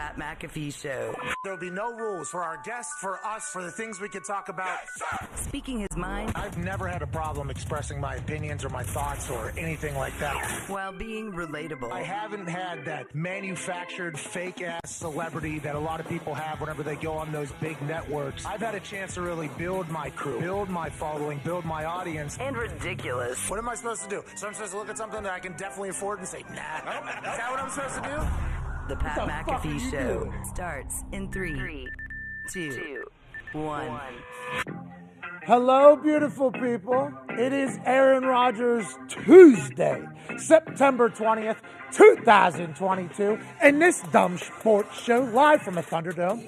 Pat McAfee Show. There'll be no rules for our guests, for us, for the things we can talk about. Yes, speaking his mind. I've never had a problem expressing my opinions or my thoughts or anything like that. While being relatable. I haven't had that manufactured fake-ass celebrity that a lot of people have whenever they go on those big networks. I've had a chance to really build my crew, build my following, build my audience. And ridiculous. What am I supposed to do? So I'm supposed to look at something that I can definitely afford and say, nah. Is that what I'm supposed to do? The Pat McAfee Show starts in 3, 2, 1. Hello, beautiful people. It is Aaron Rodgers Tuesday, September 20th, 2022, and this dumb sports show live from the Thunderdome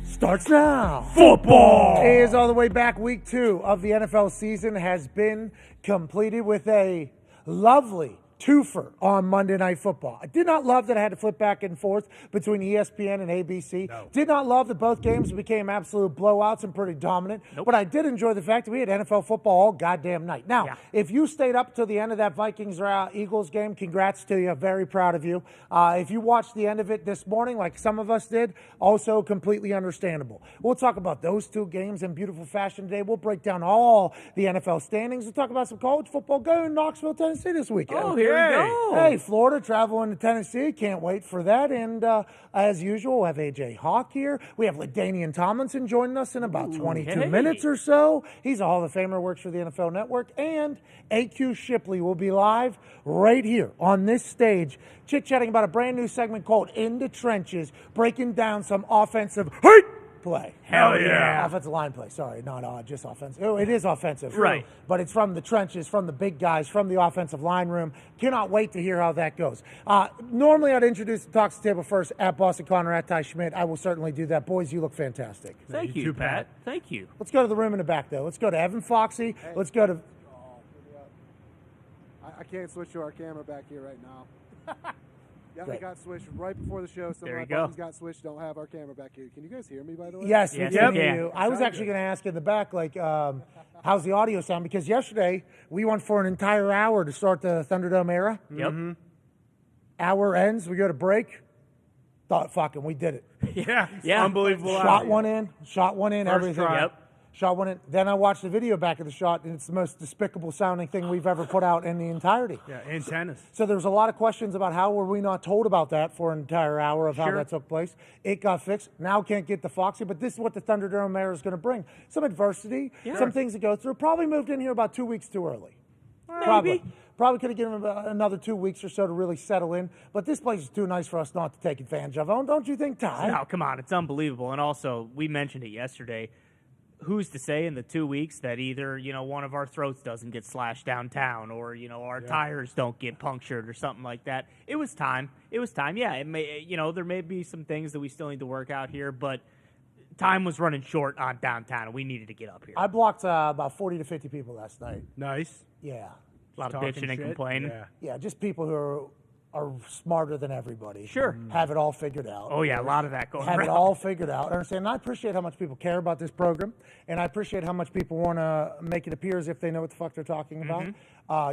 starts now. Football is all the way back. Week 2 of the NFL season has been completed with a lovely twofer on Monday Night Football. I did not love that I had to flip back and forth between ESPN and ABC. No. Did not love that both games became absolute blowouts and pretty dominant. Nope. But I did enjoy the fact that we had NFL football all goddamn night. Now, if you stayed up till the end of that Vikings-Eagles game, congrats to you. Very proud of you. If you watched the end of it this morning, like some of us did, also completely understandable. We'll talk about those two games in beautiful fashion today. We'll break down all the NFL standings. We'll talk about some college football going to Knoxville, Tennessee this weekend. Oh, here we go. Hey, Florida traveling to Tennessee. Can't wait for that. And as usual, we'll have AJ Hawk here. We have LaDainian Tomlinson joining us in about 22 minutes or so. He's a Hall of Famer, works for the NFL Network. And AQ Shipley will be live right here on this stage, chit-chatting about a brand new segment called In the Trenches, breaking down some offensive play. Hell yeah. Offensive line play. Sorry, not just offensive. Oh, it is offensive. Right. But it's from the trenches, from the big guys, from the offensive line room. Cannot wait to hear how that goes. Normally, I'd introduce the Talks Table first at Boston Connor, at Ty Schmidt. I will certainly do that. Boys, you look fantastic. Thank you, Pat. Thank you. Let's go to the room in the back, though. Let's go to Evan Foxy. Hey. Let's go to... I can't switch to our camera back here right now. Yeah, Great. it got switched right before the show. Some There of my you go. buttons got switched. Don't have our camera back here. Can you guys hear me, by the way? Yes, we Yes, can we hear can. you. I was actually going to ask in the back, how's the audio sound? Because yesterday, we went for an entire hour to start the Thunderdome era. Yep. Hour ends, we go to break. Thought, fucking, we did it. Yeah. Unbelievable. Shot one in, everything. try. Yep. Shot one in. Then I watched the video back of the shot, and it's the most despicable sounding thing we've ever put out in the entirety. Yeah, antennas. So there was a lot of questions about how were we not told about that for an entire hour of how Sure. that took place. It got fixed. Now can't get the Foxy, but this is what the Thunderdome era is going to bring. Some adversity, some things to go through. Probably moved in here about 2 weeks too early. Probably could have given him about another 2 weeks or so to really settle in. But this place is too nice for us not to take advantage of. Don't you think, Ty? No, come on. It's unbelievable. And also, we mentioned it yesterday. Who's to say in the 2 weeks that either, one of our throats doesn't get slashed downtown or, our tires don't get punctured or something like that. It was time. Yeah, it may, there may be some things that we still need to work out here, but time was running short on downtown, and we needed to get up here. I blocked about 40 to 50 people last night. Nice. Yeah. A lot of Talking bitching and shit. complaining. Yeah. Yeah, just people who are smarter than everybody. Sure. Have it all figured out. Oh, yeah, a lot of that going Have around. it all figured out. I understand. And I appreciate how much people care about this program, and I appreciate how much people want to make it appear as if they know what the fuck they're talking about.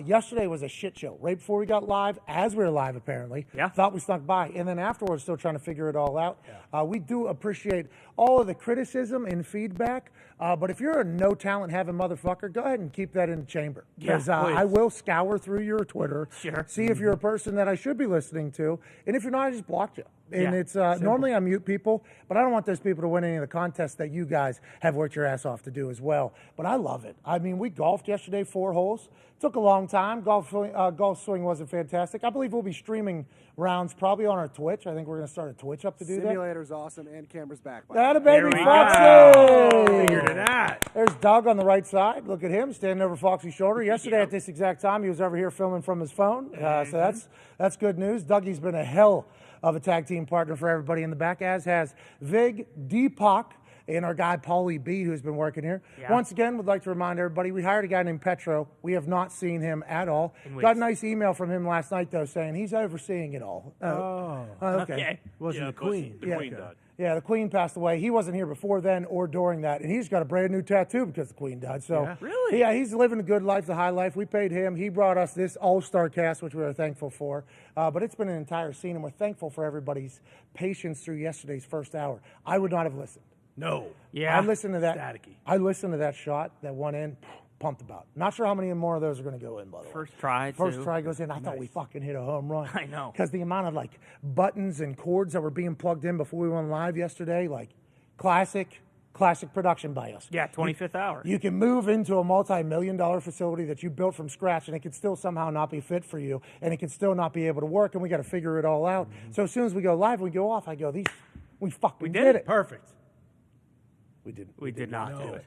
Yesterday was a shit show. Right before we got live, as we were live apparently, Yeah. thought we snuck by, and then afterwards still trying to figure it all out. We do appreciate all of the criticism and feedback, but if you're a no-talent having motherfucker, go ahead and keep that in the chamber, because I will scour through your Twitter, Sure. see if you're a person that I should be listening to, and if you're not, I just blocked you. And Yeah, it's normally I mute people, but I don't want those people to win any of the contests that you guys have worked your ass off to do as well. But I love it. I mean, we golfed yesterday, 4 holes. Took a long time. Golf swing wasn't fantastic. I believe we'll be streaming rounds probably on our Twitch. I think we're going to start a Twitch up to do that. Simulator's awesome, and camera's back. That a baby, There we Foxy! Figured it out. There's Doug on the right side. Look at him standing over Foxy's shoulder. Yesterday at this exact time, he was over here filming from his phone. So that's good news. Dougie's been a hell of a tag team partner for everybody in the back, as has Vig, Deepak, and our guy Paulie B, who's been working here. Yeah. Once again, would like to remind everybody, we hired a guy named Petro. We have not seen him at all. weeks. Got a nice email from him last night, though, saying he's overseeing it all. Oh. Okay. Okay. Wasn't the queen. Yeah. Queen died. Yeah, the Queen passed away. He wasn't here before then or during that, and he's got a brand new tattoo because the Queen died. So, Really? Yeah, he's living a good life, the high life. We paid him. He brought us this all-star cast, which we were thankful for. But it's been an entire scene, and we're thankful for everybody's patience through yesterday's first hour. I would not have listened. No. Yeah. I listened to that. Staticky. I listened to that shot that went in. Pumped about. Not sure how many more of those are going to go in, by the way. First try, First try goes in. I thought we fucking hit a home run. I know. Because the amount of, like, buttons and cords that were being plugged in before we went live yesterday, like, classic production by us. Yeah, 25th hour. You can move into a multi-million-dollar facility that you built from scratch, and it can still somehow not be fit for you, and it can still not be able to work, and we got to figure it all out. So as soon as we go live, we go off, I go, we fucking did it. Perfect. We didn't. We did not do it.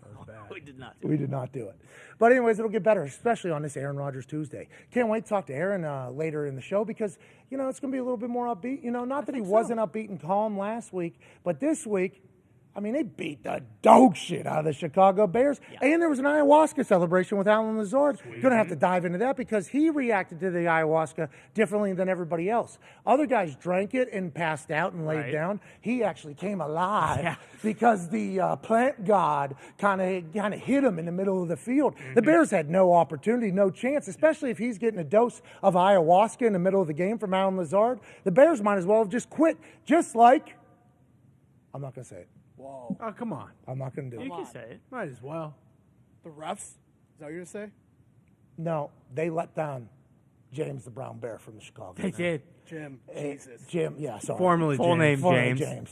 That was bad. We did not do We did not do it. But anyways, it'll get better, especially on this Aaron Rodgers Tuesday. Can't wait to talk to Aaron later in the show because, it's going to be a little bit more upbeat. Not that he wasn't upbeat and calm last week, but this week, they beat the dog shit out of the Chicago Bears. Yeah. And there was an ayahuasca celebration with Alan Lazard. Going to have to dive into that because he reacted to the ayahuasca differently than everybody else. Other guys drank it and passed out and laid down. He actually came alive because the plant god kind of hit him in the middle of the field. The Bears had no opportunity, no chance, especially if he's getting a dose of ayahuasca in the middle of the game from Alan Lazard. The Bears might as well have just quit, just like, I'm not going to say it. Whoa. Oh, come on. I'm not going to do it. You can say it. Might as well. The refs? Is that what you're going to say? No, they let down James the Brown Bear from the Chicago. They did. Jim. Jesus. Jim, yeah, sorry. Formerly Full James. name James.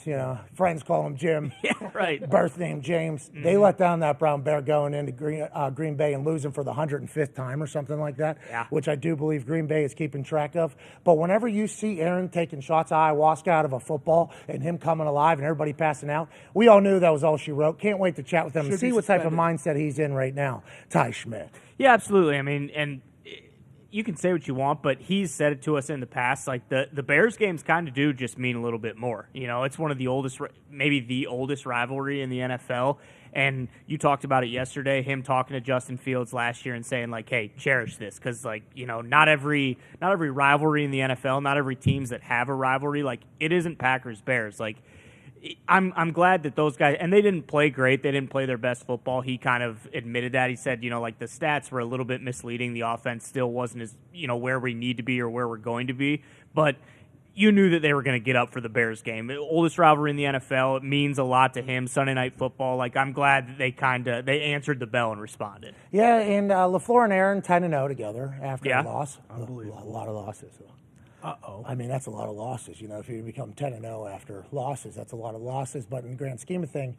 Friends call him Jim. Yeah, right. Birth name James. They let down that Brown Bear going into Green Bay and losing for the 105th time or something like that, which I do believe Green Bay is keeping track of. But whenever you see Aaron taking shots of ayahuasca out of a football and him coming alive and everybody passing out, we all knew that was all she wrote. Can't wait to chat with him and see what type of mindset he's in right now. Ty Schmidt. Yeah, absolutely. And you can say what you want, but he's said it to us in the past. Like the Bears games kind of do just mean a little bit more. It's one of the oldest, maybe the oldest rivalry in the NFL. And you talked about it yesterday, him talking to Justin Fields last year and saying like, hey, cherish this. Because not every rivalry in the NFL, not every teams that have a rivalry, like it isn't Packers Bears. Like I'm glad that those guys, and they didn't play great. They didn't play their best football. He kind of admitted that. He said, the stats were a little bit misleading. The offense still wasn't as, where we need to be or where we're going to be. But you knew that they were going to get up for the Bears game. Oldest rivalry in the NFL. It means a lot to him. Sunday Night Football. Like, I'm glad that they answered the bell and responded. Yeah, and LaFleur and Aaron 10-0 together after a loss. Unbelievable. A lot of losses. Uh-oh. That's a lot of losses. If you become 10-0 after losses, that's a lot of losses. But in the grand scheme of things,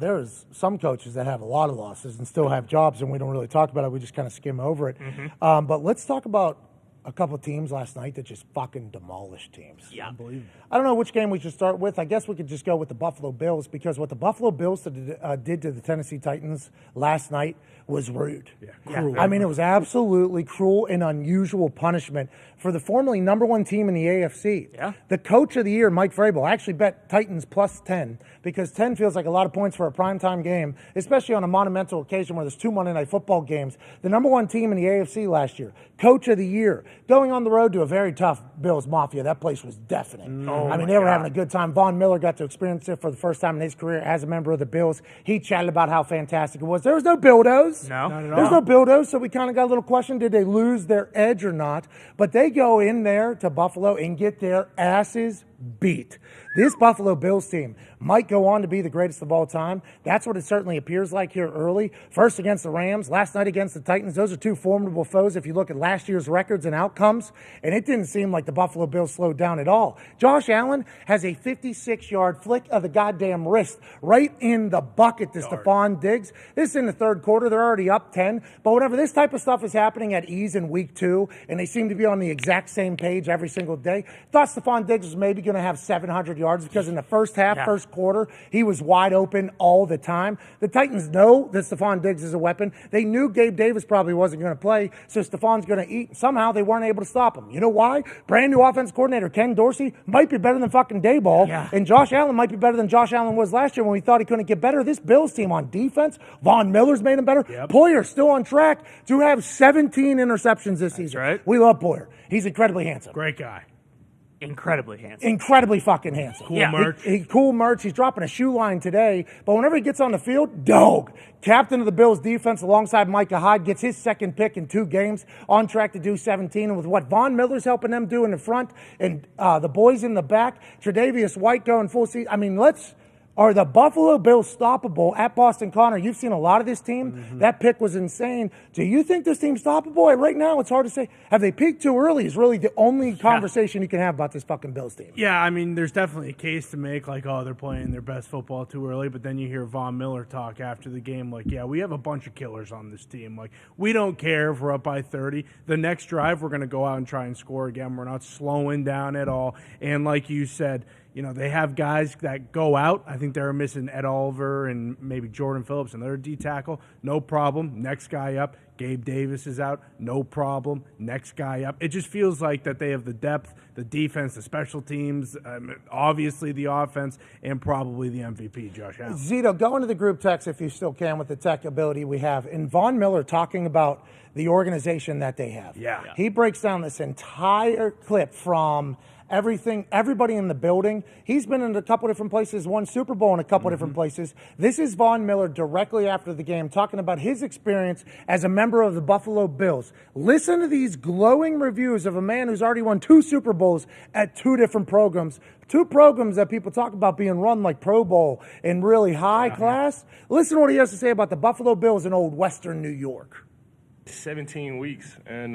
there's some coaches that have a lot of losses and still have jobs, and we don't really talk about it. We just kind of skim over it. But let's talk about a couple of teams last night that just fucking demolished teams. Yeah. Unbelievable. I don't know which game we should start with. I guess we could just go with the Buffalo Bills because what the Buffalo Bills did to the Tennessee Titans last night was rude. Yeah, cruel. It was absolutely cruel and unusual punishment for the formerly number one team in the AFC. Yeah. The coach of the year, Mike Vrabel, actually bet Titans plus 10 because 10 feels like a lot of points for a primetime game, especially on a monumental occasion where there's two Monday Night Football games. The number one team in the AFC last year, coach of the year, going on the road to a very tough Bills Mafia. That place was deafening. They were having a good time. Von Miller got to experience it for the first time in his career as a member of the Bills. He chatted about how fantastic it was. There was no Bildos. No. Not at all. There's no Bildos, so we kind of got a little question, did they lose their edge or not? But they go in there to Buffalo and get their asses beat. This Buffalo Bills team might go on to be the greatest of all time. That's what it certainly appears like here early. First against the Rams, last night against the Titans. Those are two formidable foes if you look at last year's records and outcomes. And it didn't seem like the Buffalo Bills slowed down at all. Josh Allen has a 56-yard flick of the goddamn wrist right in the bucket to Stephon Diggs. This is in the third quarter. They're already up 10. But whenever this type of stuff is happening at ease in week 2, and they seem to be on the exact same page every single day, thought Stephon Diggs was maybe going to have 700 yards because in the first half, first quarter, he was wide open all the time. The Titans know that Stephon Diggs is a weapon. They knew Gabe Davis probably wasn't going to play, so Stephon's going to eat. Somehow they weren't able to stop him. You know why? Brand new offense coordinator Ken Dorsey might be better than fucking Dayball, and Josh Allen might be better than Josh Allen was last year when we thought he couldn't get better. This Bills team on defense, Von Miller's made him better. Poyer's still on track to have 17 interceptions this season. Right. We love Poyer. He's incredibly handsome. Great guy. incredibly handsome. Incredibly fucking handsome. Cool merch. Cool merch. He's dropping a shoe line today. But whenever he gets on the field, dog. Captain of the Bills defense alongside Micah Hyde gets his second pick in 2 games, on track to do 17. And with what Von Miller's helping them do in the front and the boys in the back, Tre'Davious White going full season. I mean, are the Buffalo Bills stoppable at Boston Connor? You've seen a lot of this team. Mm-hmm. That pick was insane. Do you think this team's stoppable? Right now, it's hard to say. Have they peaked too early is really the only conversation you can have about this fucking Bills team. Yeah, I mean, there's definitely a case to make, like, oh, they're playing their best football too early, but then you hear Von Miller talk after the game, like, yeah, we have a bunch of killers on this team. Like, we don't care if we're up by 30. The next drive, we're going to go out and try and score again. We're not slowing down at all. And like you said, you know, they have guys that go out. I think they're missing Ed Oliver and maybe Jordan Phillips, another D tackle. No problem. Next guy up. Gabe Davis is out. No problem. Next guy up. It just feels like that they have the depth, the defense, the special teams, obviously the offense, and probably the MVP, Josh Allen. Zito, go into the group text if you still can with the tech ability we have. And Von Miller talking about the organization that they have. Yeah. He breaks down this entire clip from everybody in the building. He's been in a couple different places, won Super Bowl in a couple different places. This is Von Miller directly after the game talking about his experience as a member of the Buffalo Bills. Listen to these glowing reviews of a man who's already won 2 Super Bowls at 2 different programs. 2 programs that people talk about being run like Pro Bowl in really high class. Listen to what he has to say about the Buffalo Bills in old Western New York. 17 weeks, and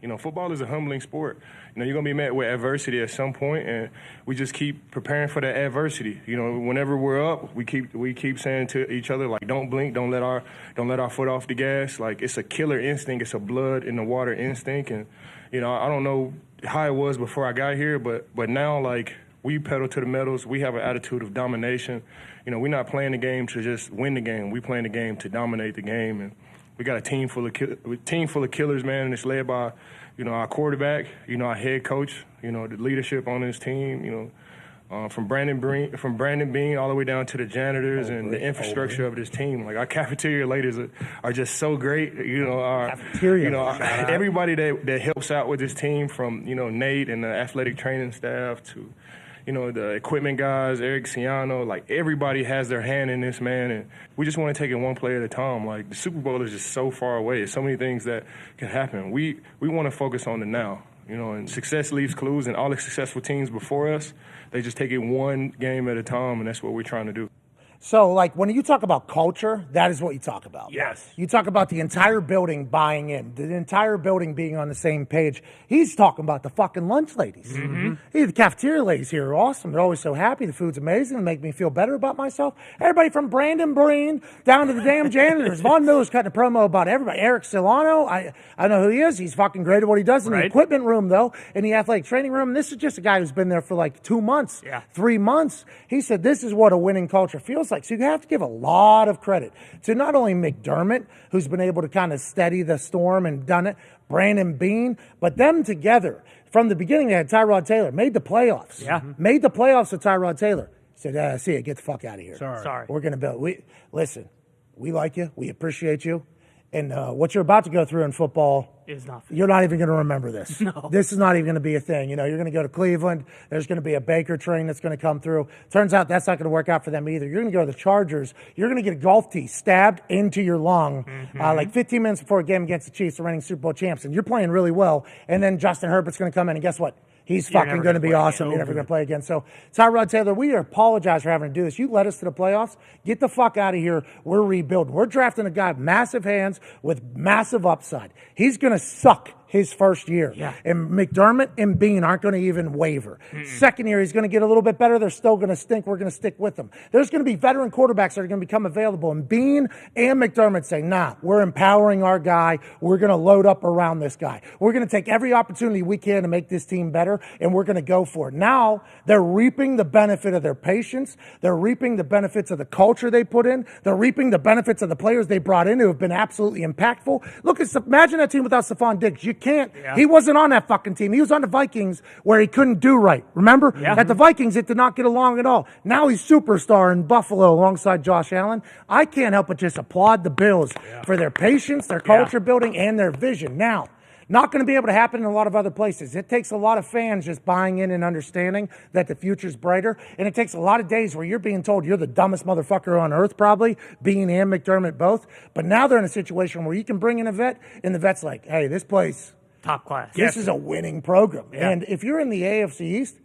you know, football is a humbling sport. You know, you're going to be met with adversity at some point, and we just keep preparing for that adversity. You know, whenever we're up, we keep saying to each other, like, don't blink, don't let our foot off the gas. Like, it's a killer instinct. It's a blood in the water instinct. And, you know, I don't know how it was before I got here, but now, like, we pedal to the metals. We have an attitude of domination. You know, we're not playing the game to just win the game. We're playing the game to dominate the game. And we got a team full of killers, man, and it's led by, you know, our quarterback, you know, our head coach, you know, the leadership on this team, you know, from Brandon Bean all the way down to the janitors and the infrastructure of this team. Like, our cafeteria ladies are just so great. You know, everybody that helps out with this team, from, you know, Nate and the athletic training staff to, you know, the equipment guys, Eric Ciano, like, everybody has their hand in this, man, and we just want to take it one play at a time. Like, the Super Bowl is just so far away. There's so many things that can happen. We want to focus on the now, you know, and success leaves clues, and all the successful teams before us, they just take it one game at a time, and that's what we're trying to do. So, like, when you talk about culture, that is what you talk about. Yes. You talk about the entire building buying in, the entire building being on the same page. He's talking about the fucking lunch ladies. Mm-hmm. Hey, the cafeteria ladies here are awesome. They're always so happy. The food's amazing. They make me feel better about myself. Everybody from Brandon Breen down to the damn janitors. Von Miller's cutting a promo about everybody. Eric Silano, I know who he is. He's fucking great at what he does in the equipment room, though, in the athletic training room. And this is just a guy who's been there for like 2 months, 3 months. He said this is what a winning culture feels like. So you have to give a lot of credit to not only McDermott, who's been able to kind of steady the storm and done it, Brandon Bean, but them together. From the beginning, they had Tyrod Taylor, made the playoffs. Yeah. Made the playoffs with Tyrod Taylor. Said, see ya, get the fuck out of here. Sorry. We're going to build. Listen, we like you. We appreciate you. And what you're about to go through in football is nothing. You're not even going to remember this. No. This is not even going to be a thing. You know, you're going to go to Cleveland. There's going to be a Baker train that's going to come through. Turns out that's not going to work out for them either. You're going to go to the Chargers. You're going to get a golf tee stabbed into your lung like 15 minutes before a game against the Chiefs, the reigning Super Bowl champs. And you're playing really well. And then Justin Herbert's going to come in, and guess what? He's fucking going to be awesome. You're never going to play again. So, Tyrod Taylor, we apologize for having to do this. You led us to the playoffs. Get the fuck out of here. We're rebuilding. We're drafting a guy with massive hands with massive upside. He's going to suck his first year. Yeah. And McDermott and Bean aren't going to even waver. Second year, he's going to get a little bit better. They're still going to stink. We're going to stick with them. There's going to be veteran quarterbacks that are going to become available. And Bean and McDermott say, nah, we're empowering our guy. We're going to load up around this guy. We're going to take every opportunity we can to make this team better, and we're going to go for it. Now, they're reaping the benefit of their patience. They're reaping the benefits of the culture they put in. They're reaping the benefits of the players they brought in who have been absolutely impactful. Look, imagine that team without Stephon Diggs. You can't. Yeah. He wasn't on that fucking team. He was on the Vikings where he couldn't do right. Remember? Yeah. At the Vikings, it did not get along at all. Now he's superstar in Buffalo alongside Josh Allen. I can't help but just applaud the Bills for their patience, their culture building, and their vision. Now, Not going to be able to happen in a lot of other places. It takes a lot of fans just buying in and understanding that the future's brighter. And it takes a lot of days where you're being told you're the dumbest motherfucker on earth, probably, Bean and McDermott both. But now they're in a situation where you can bring in a vet, and the vet's like, hey, this place, top class. This is a winning program. Yeah. And if you're in the AFC East,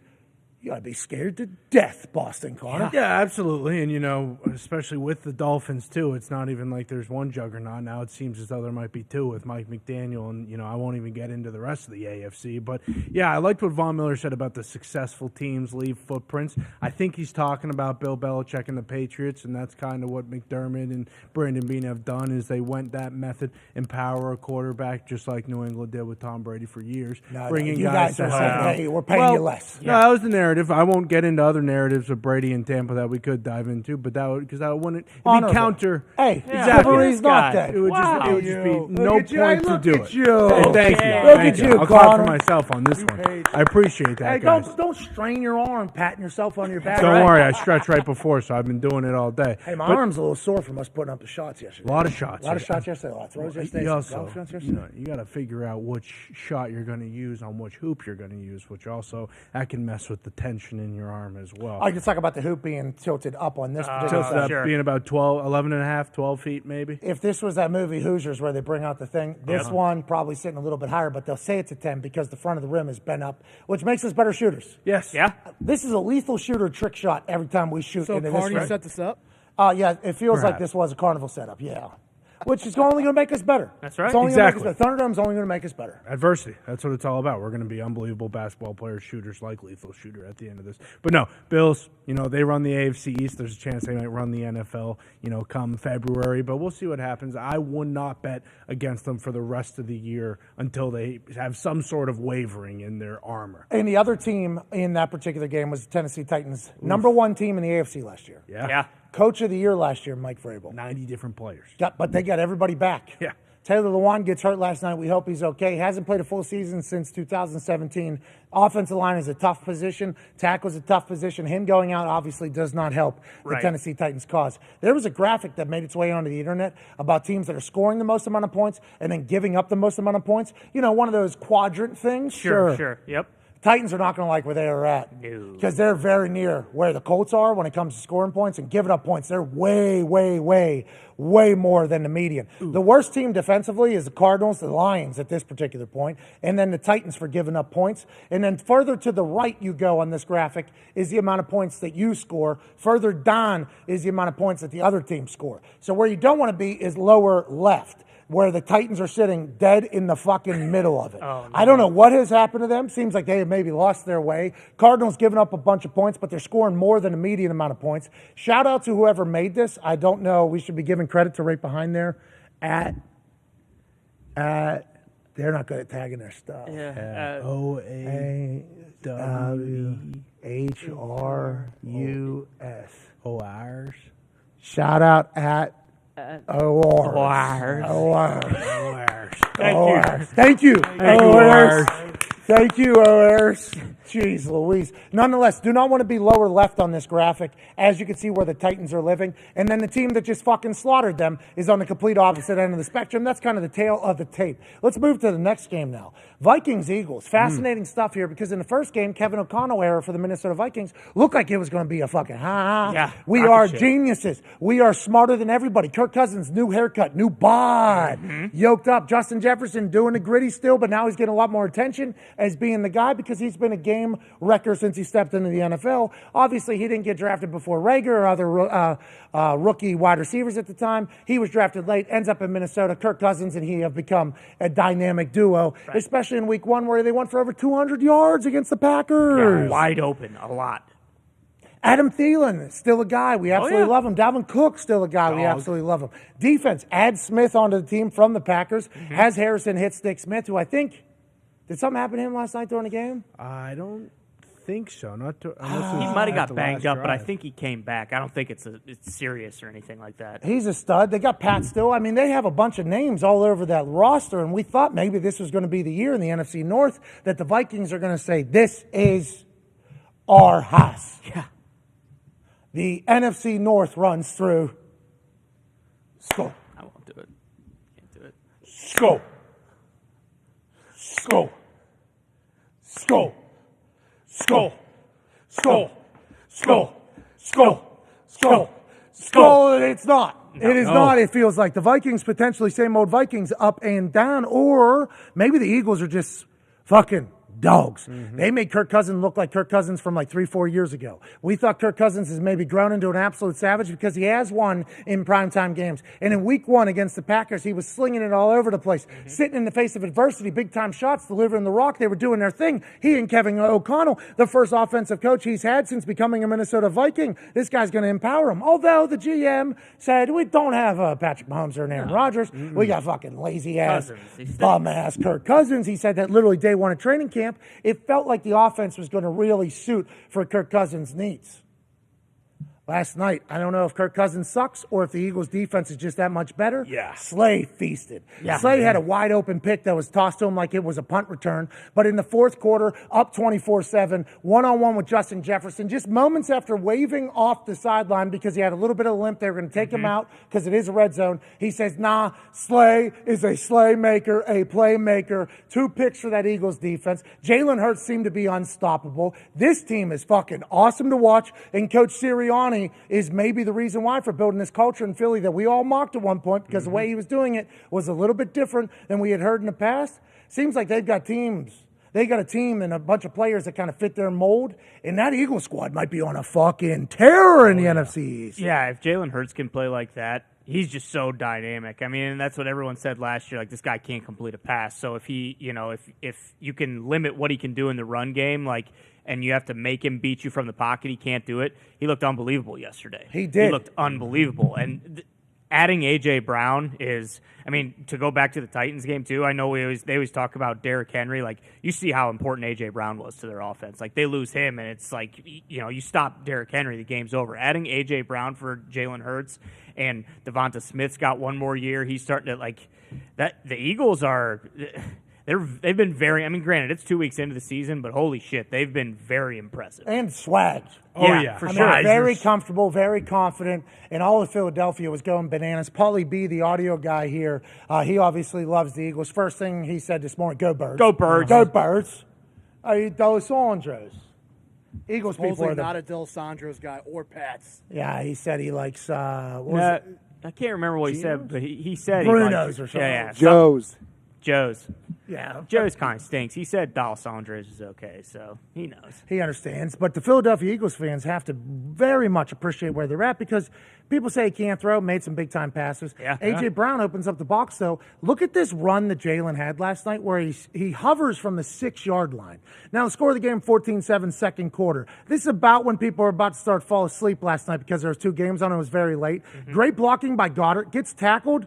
you got to be scared to death, Boston, Connor. Yeah, absolutely. And, especially with the Dolphins, too, it's not even like there's one juggernaut. Now it seems as though there might be two with Mike McDaniel. And, I won't even get into the rest of the AFC. But, yeah, I liked what Von Miller said about the successful teams leave footprints. I think he's talking about Bill Belichick and the Patriots, and that's kind of what McDermott and Brandon Beane have done is they went that method, empower a quarterback, just like New England did with Tom Brady for years. Bringing you guys are saying, hey, we're paying you less. No, that was the narrative. I won't get into other narratives of Brady and Tampa that we could dive into, but that would because I wouldn't be counter. Hey, exactly. He's not dead. It would just be no point to do it. You. Hey, thank you. Look at you, I'll Connor. clap for myself on this one. I appreciate that. Hey, guys. don't strain your arm, patting yourself on your back. Don't worry, I stretched right before, so I've been doing it all day. Hey, my arm's a little sore from us putting up the shots yesterday. A lot of shots. A lot of shots yesterday. A lot of throws yesterday. You got to figure out which shot you're going to use on which hoop you're going to use, which also that can mess with the tension in your arm as well. I can talk about the hoop being tilted up on this particular tilted up, side. being about 11 and a half, 12 feet maybe. If this was that movie Hoosiers where they bring out the thing, this one probably sitting a little bit higher, but they'll say it's a 10 because the front of the rim is bent up, which makes us better shooters. Yes. Yeah. This is a lethal shooter trick shot every time we shoot. So into Carney this set this up? Yeah, it feels like this was a carnival setup, yeah. Which is only going to make us better. That's right. It's only Exactly. Gonna make us better. Thunderdome's only going to make us better. Adversity. That's what it's all about. We're going to be unbelievable basketball players, shooters like Lethal Shooter at the end of this. But no, Bills, they run the AFC East. There's a chance they might run the NFL, come February. But we'll see what happens. I would not bet against them for the rest of the year until they have some sort of wavering in their armor. And the other team in that particular game was the Tennessee Titans, number one team in the AFC last year. Yeah. Coach of the year last year, Mike Vrabel. 90 different players. But they got everybody back. Yeah. Taylor Lewan gets hurt last night. We hope he's okay. He hasn't played a full season since 2017. Offensive line is a tough position. Tackle's a tough position. Him going out obviously does not help the Tennessee Titans cause. There was a graphic that made its way onto the internet about teams that are scoring the most amount of points and then giving up the most amount of points. One of those quadrant things. Sure. Yep. Titans are not going to like where they are at because they're very near where the Colts are when it comes to scoring points and giving up points. They're way, way, way, way more than the median. The worst team defensively is the Cardinals, the Lions at this particular point, and then the Titans for giving up points. And then further to the right you go on this graphic is the amount of points that you score. Further down is the amount of points that the other team score. So where you don't want to be is lower left, where the Titans are sitting dead in the fucking middle of it. Oh, no. I don't know what has happened to them. Seems like they have maybe lost their way. Cardinals giving up a bunch of points, but they're scoring more than a median amount of points. Shout out to whoever made this. I don't know. We should be giving credit to right behind there. They're not good at tagging their stuff. Yeah. OAWHRUS. Ours. Shout out at OR. Thank you. Thank you, ORs. Jeez Louise. Nonetheless, do not want to be lower left on this graphic, as you can see where the Titans are living. And then the team that just fucking slaughtered them is on the complete opposite end of the spectrum. That's kind of the tail of the tape. Let's move to the next game now. Vikings-Eagles. Fascinating stuff here because in the first game, Kevin O'Connell era for the Minnesota Vikings looked like it was going to be a fucking we are geniuses. We are smarter than everybody. Kirk Cousins, new haircut, new bod, yoked up. Justin Jefferson doing the gritty still, but now he's getting a lot more attention as being the guy because he's been a game wrecker since he stepped into the NFL. Obviously, he didn't get drafted before Rager or other rookie wide receivers at the time. He was drafted late, ends up in Minnesota. Kirk Cousins and he have become a dynamic duo, especially in week one where they went for over 200 yards against the Packers. Yeah, wide open, a lot. Adam Thielen, still a guy. We absolutely love him. Dalvin Cook, still a guy. We absolutely love him. Defense, add Smith onto the team from the Packers. Has Harrison hit Stick Smith, who I think, did something happen to him last night during the game? I don't think so. Not to, he might have got banged up, but I think he came back. I don't think it's serious or anything like that. He's a stud. They got Pat still. I mean, they have a bunch of names all over that roster, and we thought maybe this was going to be the year in the NFC North that the Vikings are going to say, this is our house. Yeah. The NFC North runs through Skull. I won't do it. Can't do it. Skull. skull, skull, skull, skull, skull, skull. It's not. It is not. It feels like the Vikings, potentially same old Vikings, up and down, or maybe the Eagles are just fucking dogs. They made Kirk Cousins look like Kirk Cousins from like 3-4 years ago. We thought Kirk Cousins has maybe grown into an absolute savage because he has won in primetime games. And in week 1 against the Packers, he was slinging it all over the place, sitting in the face of adversity, big-time shots, delivering the rock. They were doing their thing. He and Kevin O'Connell, the first offensive coach he's had since becoming a Minnesota Viking, this guy's going to empower him. Although the GM said, we don't have Patrick Mahomes or Aaron Rodgers. We got fucking lazy-ass, bum-ass Kirk Cousins. He said that literally day 1 of training camp, it felt like the offense was going to really suit for Kirk Cousins' needs. Last night, I don't know if Kirk Cousins sucks or if the Eagles' defense is just that much better. Yeah. Slay feasted. Yeah. Slay had a wide-open pick that was tossed to him like it was a punt return. But in the fourth quarter, up 24-7, one-on-one with Justin Jefferson, just moments after waving off the sideline because he had a little bit of a limp, they were going to take him out because it is a red zone. He says, nah, Slay is a slay maker, a playmaker. 2 picks for that Eagles defense. Jalen Hurts seemed to be unstoppable. This team is fucking awesome to watch, and Coach Sirianni is maybe the reason why for building this culture in Philly that we all mocked at one point because the way he was doing it was a little bit different than we had heard in the past. Seems like they've got teams. They got a team and a bunch of players that kind of fit their mold, and that Eagles squad might be on a fucking terror in the NFC East. Yeah, if Jalen Hurts can play like that, he's just so dynamic. I mean, and that's what everyone said last year. Like, this guy can't complete a pass. So if he, if you can limit what he can do in the run game, like, and you have to make him beat you from the pocket, he can't do it. He looked unbelievable yesterday. He did. He looked unbelievable. And adding A.J. Brown is, I mean, to go back to the Titans game too, I know they always talk about Derrick Henry. Like, you see how important A.J. Brown was to their offense. Like, they lose him, and it's like, you stop Derrick Henry, the game's over. Adding A.J. Brown for Jalen Hurts, and Devonta Smith's got one more year. He's starting to, like, that. The Eagles are... They've been very, I mean, granted, it's 2 weeks into the season, but holy shit, they've been very impressive. And swag. Oh, yeah. For I sure. mean, very comfortable, very confident, and all of Philadelphia was going bananas. Paulie B, the audio guy here, he obviously loves the Eagles. First thing he said this morning, go Birds. Go Birds. Go Birds. D'Alessandro's. Eagles people are not a D'Alessandro's guy or Pats. Yeah, he said he likes, I can't remember what he said, but he said Bruno's he or something. Yeah. Joe's. Yeah. Joe's kind of stinks. He said D'Alessandro's is okay, so he knows. He understands. But the Philadelphia Eagles fans have to very much appreciate where they're at because people say he can't throw, made some big-time passes. Yeah. A.J. Brown opens up the box, though. Look at this run that Jalen had last night where he hovers from the 6-yard line. Now, the score of the game, 14-7, second quarter. This is about when people are about to start fall asleep last night because there was 2 games on. It was very late. Great blocking by Goddard. Gets tackled.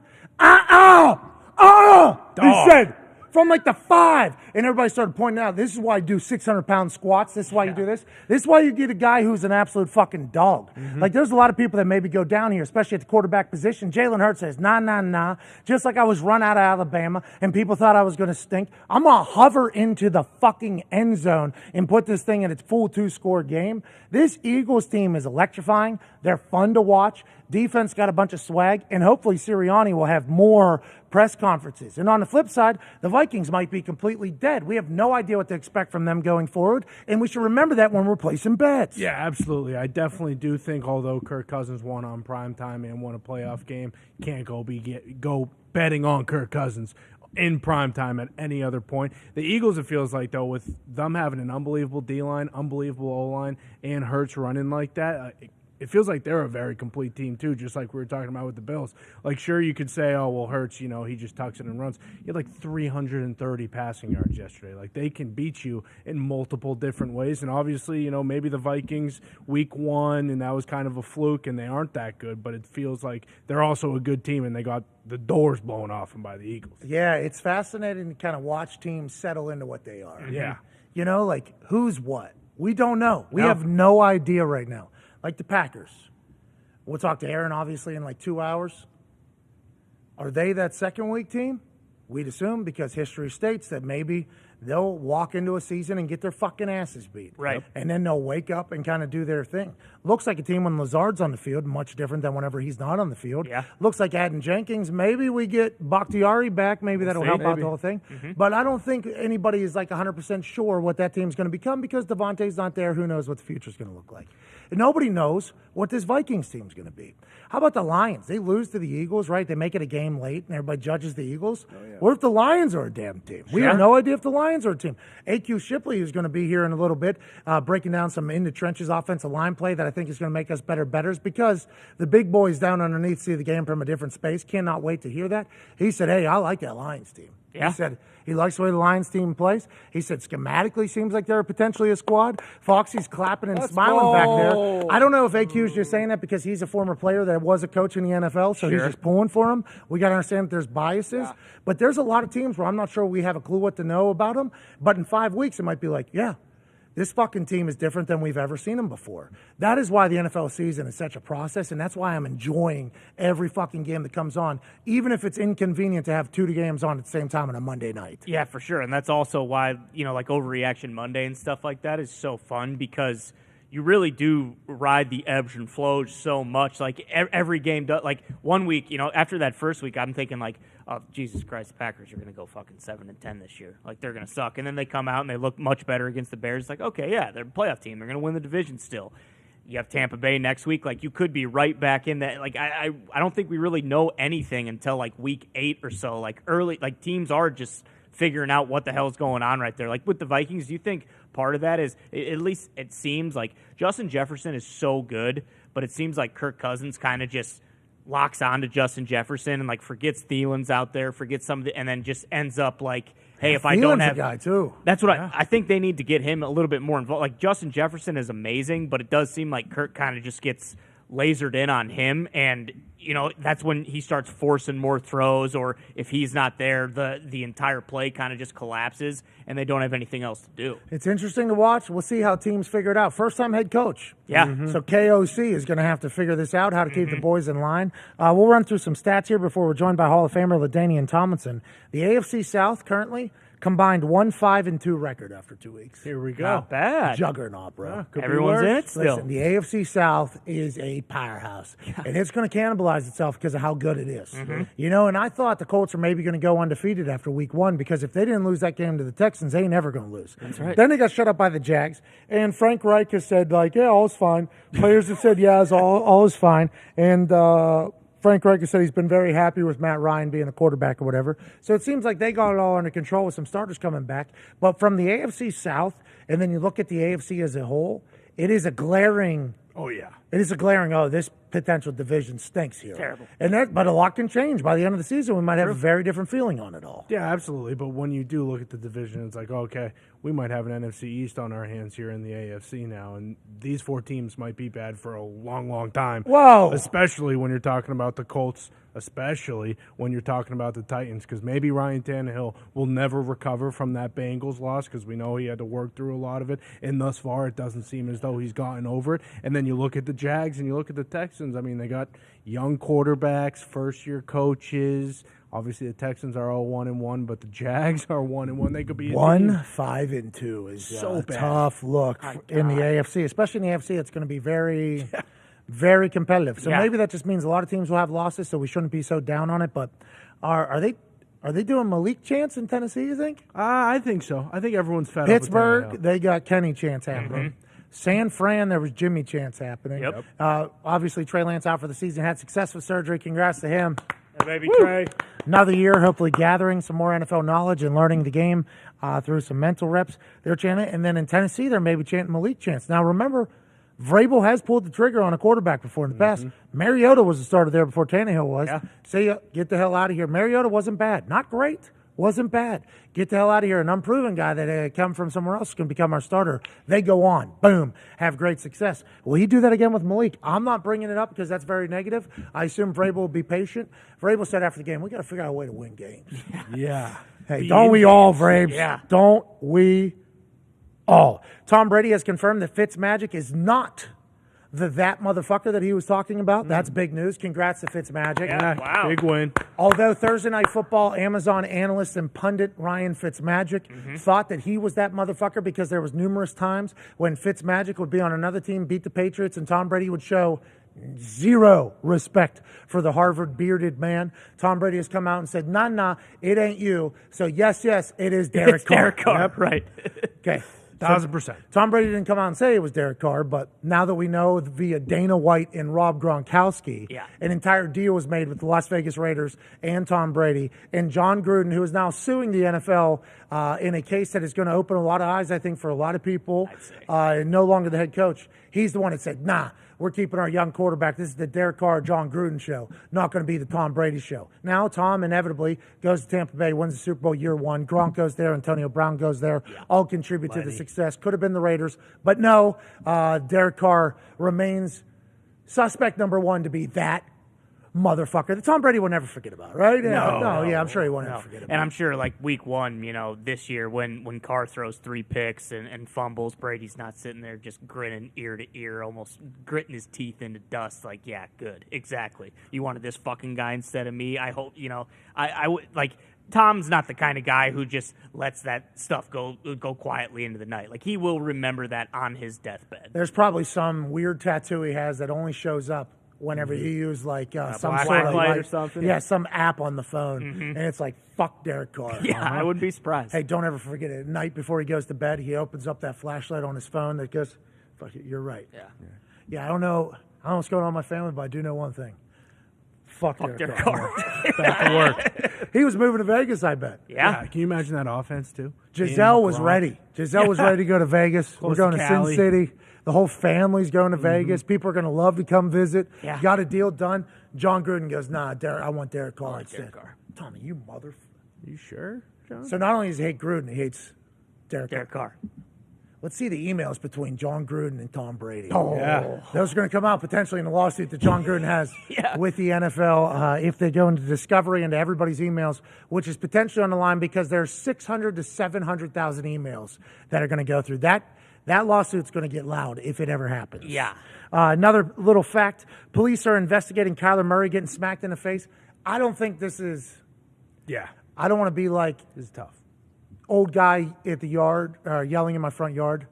He said, from like the 5. And everybody started pointing out, this is why you do 600-pound squats. This is why you do this. This is why you get a guy who's an absolute fucking dog. Like, there's a lot of people that maybe go down here, especially at the quarterback position. Jalen Hurts says, nah. Just like I was run out of Alabama and people thought I was going to stink. I'm going to hover into the fucking end zone and put this thing in its full 2-score game. This Eagles team is electrifying. They're fun to watch. Defense got a bunch of swag, and hopefully Sirianni will have more press conferences. And on the flip side, the Vikings might be completely dead. We have no idea what to expect from them going forward, and we should remember that when we're placing bets. Yeah, absolutely. I definitely do think, although Kirk Cousins won on primetime and won a playoff game, can't go betting on Kirk Cousins in primetime at any other point. The Eagles, it feels like, though, with them having an unbelievable D-line, unbelievable O-line, and Hurts running like that, it feels like they're a very complete team, too, just like we were talking about with the Bills. Like, sure, you could say, oh, well, Hurts, he just tucks it and runs. He had like 330 passing yards yesterday. Like, they can beat you in multiple different ways. And obviously, maybe the Vikings week 1, and that was kind of a fluke, and they aren't that good. But it feels like they're also a good team, and they got the doors blown off them by the Eagles. Yeah, it's fascinating to kind of watch teams settle into what they are. Yeah. Like, who's what? We don't know. We have no idea right now. Like the Packers. We'll talk to Aaron, obviously, in like 2 hours. Are they that second week team? We'd assume, because history states that maybe They'll walk into a season and get their fucking asses beat. Right. And then they'll wake up and kind of do their thing. Looks like a team when Lazard's on the field, much different than whenever he's not on the field. Yeah. Looks like Adam Jenkins. Maybe we get Bakhtiari back. Maybe that'll help out the whole thing. But I don't think anybody is like 100% sure what that team's going to become because Devontae's not there. Who knows what the future's going to look like? And nobody knows what this Vikings team's going to be. How about the Lions? They lose to the Eagles, right? They make it a game late, and everybody judges the Eagles. What if the Lions are a damn team? We have no idea if the Lions are a team. AQ Shipley is going to be here in a little bit, breaking down some in the trenches offensive line play that I think is going to make us better bettors because the big boys down underneath see the game from a different space. Cannot wait to hear that. He said, hey, I like that Lions team. Yeah. He said he likes the way the Lions team plays. He said schematically seems like they're potentially a squad. Foxy's clapping and smiling back there. I don't know if AQ is just saying that because he's a former player that was a coach in the NFL, so he's just pulling for him. We got to understand that there's biases. But there's a lot of teams where I'm not sure we have a clue what to know about them. But in 5 weeks, it might be like, yeah, this fucking team is different than we've ever seen them before. That is why the NFL season is such a process, and that's why I'm enjoying every fucking game that comes on, even if it's inconvenient to have 2 games on at the same time on a Monday night. Yeah, for sure. And that's also why, like Overreaction Monday and stuff like that is so fun because you really do ride the ebbs and flows so much. Like every game does. Like 1 week, after that first week, I'm thinking like, oh, Jesus Christ, the Packers are going to go fucking 7-10 this year. Like they're going to suck. And then they come out and they look much better against the Bears. It's like, okay, yeah, they're a playoff team. They're going to win the division still. You have Tampa Bay next week. Like you could be right back in that. Like I don't think we really know anything until like week 8 or so. Like early, like teams are just figuring out what the hell's going on right there. Like with the Vikings, do you think part of that is, at least it seems like Justin Jefferson is so good, but it seems like Kirk Cousins kind of just locks on to Justin Jefferson and like forgets Thielen's out there, forgets some of the, and then just ends up like, hey, if I don't have a guy too. That's what I think they need to get him a little bit more involved. Like Justin Jefferson is amazing, but it does seem like Kirk kind of just gets lasered in on him, and that's when he starts forcing more throws, or if he's not there, the entire play kind of just collapses and they don't have anything else to do. It's interesting to watch. We'll see how teams figure it out. First time head coach. Yeah. So KOC is going to have to figure this out, how to keep the boys in line. We'll run through some stats here before we're joined by Hall of Famer LaDainian Tomlinson. The AFC South currently combined 1-5-2 record after 2 weeks. Here we go. Not bad. Juggernaut, bro. Everyone's in it still. Listen, the AFC South is a powerhouse, and it's going to cannibalize itself because of how good it is. And I thought the Colts are maybe going to go undefeated after week 1 because if they didn't lose that game to the Texans, they ain't never going to lose. That's right. Then they got shut up by the Jags, and Frank Reich has said, like, yeah, all is fine. Players have said, yeah, all is fine. And Frank Reich has said he's been very happy with Matt Ryan being a quarterback or whatever. So it seems like they got it all under control with some starters coming back. But from the AFC South, and then you look at the AFC as a whole, it is a glaring this potential division stinks here. Terrible. But a lot can change. By the end of the season, we might have a very different feeling on it all. Yeah, absolutely. But when you do look at the division, it's like, okay, we might have an NFC East on our hands here in the AFC now, and these 4 teams might be bad for a long, long time. Whoa! Especially when you're talking about the Colts, especially when you're talking about the Titans, because maybe Ryan Tannehill will never recover from that Bengals loss because we know he had to work through a lot of it, and thus far it doesn't seem as though he's gotten over it. And then you look at the Jags and you look at the Texans. I mean, they got young quarterbacks, first-year coaches. Obviously, the Texans are all 1-1, but the Jags are 1-1. They could be 1-5-2 is so bad. Tough look in the AFC, especially in the AFC. It's going to be very, very competitive. So maybe that just means a lot of teams will have losses. So we shouldn't be so down on it. But are they doing Malik Chance in Tennessee? You think? I think so. I think everyone's fed Pittsburgh, up with they got Kenny Chance happening. San Fran, there was Jimmy Chance happening. Yep. Obviously, Trey Lance out for the season, had success with surgery. Congrats to him. Hey, baby Trey. Another year, hopefully gathering some more NFL knowledge and learning the game through some mental reps. They're chanting, and then in Tennessee, they're maybe chanting Malik Chance. Now, remember, Vrabel has pulled the trigger on a quarterback before in the past. Mariota was the starter there before Tannehill was. Yeah. See ya, get the hell out of here. Mariota wasn't bad. Not great. Wasn't bad. Get the hell out of here. An unproven guy that come from somewhere else can become our starter. They go on. Boom. Have great success. Will he do that again with Malik? I'm not bringing it up because that's very negative. I assume Vrabel will be patient. Vrabel said after the game, we got to figure out a way to win games. Yeah. Hey, don't we all, Vrabes? Yeah. Don't we all? Tom Brady has confirmed that Fitzmagic is not that motherfucker that he was talking about. That's big news. Congrats to Fitzmagic. Yeah, Wow. big win. Although Thursday Night Football Amazon analyst and pundit Ryan Fitzmagic thought that he was that motherfucker because there was numerous times when Fitzmagic would be on another team, beat the Patriots, and Tom Brady would show zero respect for the Harvard bearded man. Tom Brady has come out and said, nah, it ain't you. So yes, it is Derek Carr. Derek Carr, Yep. right. Okay. 1,000%. Tom Brady didn't come out and say it was Derek Carr, but now that we know via Dana White and Rob Gronkowski, an entire deal was made with the Las Vegas Raiders and Tom Brady and John Gruden, who is now suing the NFL in a case that is going to open a lot of eyes, I think, for a lot of people. No longer the head coach. He's the one that said, nah, we're keeping our young quarterback. This is the Derek Carr, John Gruden show, not going to be the Tom Brady show. Now, Tom inevitably goes to Tampa Bay, wins the Super Bowl year one. Gronk goes there. Antonio Brown goes there. All contribute to the success. Could have been the Raiders. But no, Derek Carr remains suspect number one to be that motherfucker that Tom Brady will never forget about, right? I'm sure he won't ever forget about. And I'm sure, like, week one, this year when Carr throws 3 picks and fumbles, Brady's not sitting there just grinning ear to ear, almost gritting his teeth into dust. Like, yeah, good, exactly. You wanted this fucking guy instead of me. I hope, I would like. Tom's not the kind of guy who just lets that stuff go quietly into the night. Like, he will remember that on his deathbed. There's probably some weird tattoo he has that only shows up whenever you use some black sort of light or something. Yeah, some app on the phone, and it's like, fuck Derek Carr. Yeah, I wouldn't be surprised. Hey, don't ever forget it. At night before he goes to bed, he opens up that flashlight on his phone that goes, fuck it, you're right. Yeah, I don't know what's going on in my family, but I do know one thing. Fuck Derek Carr. Back to work. He was moving to Vegas, I bet. Yeah. Can you imagine that offense, too? Giselle was ready. Giselle was ready to go to Vegas. We're going to Sin Cali. City. The whole family's going to Vegas. People are going to love to come visit. Yeah. Got a deal done. John Gruden goes, nah, I want Derek Carr instead. Tommy, you motherfucker. You sure, John? So not only does he hate Gruden, he hates Derek Carr. Let's see the emails between John Gruden and Tom Brady. Yeah. Those are going to come out potentially in the lawsuit that John Gruden has with the NFL if they go into discovery into everybody's emails, which is potentially on the line because there's 600 to 700,000 emails that are going to go through. That lawsuit's going to get loud if it ever happens. Yeah. Another little fact, police are investigating Kyler Murray getting smacked in the face. I don't think this is... Yeah. I don't want to be like... This is tough. Old guy at the yard, yelling in my front yard.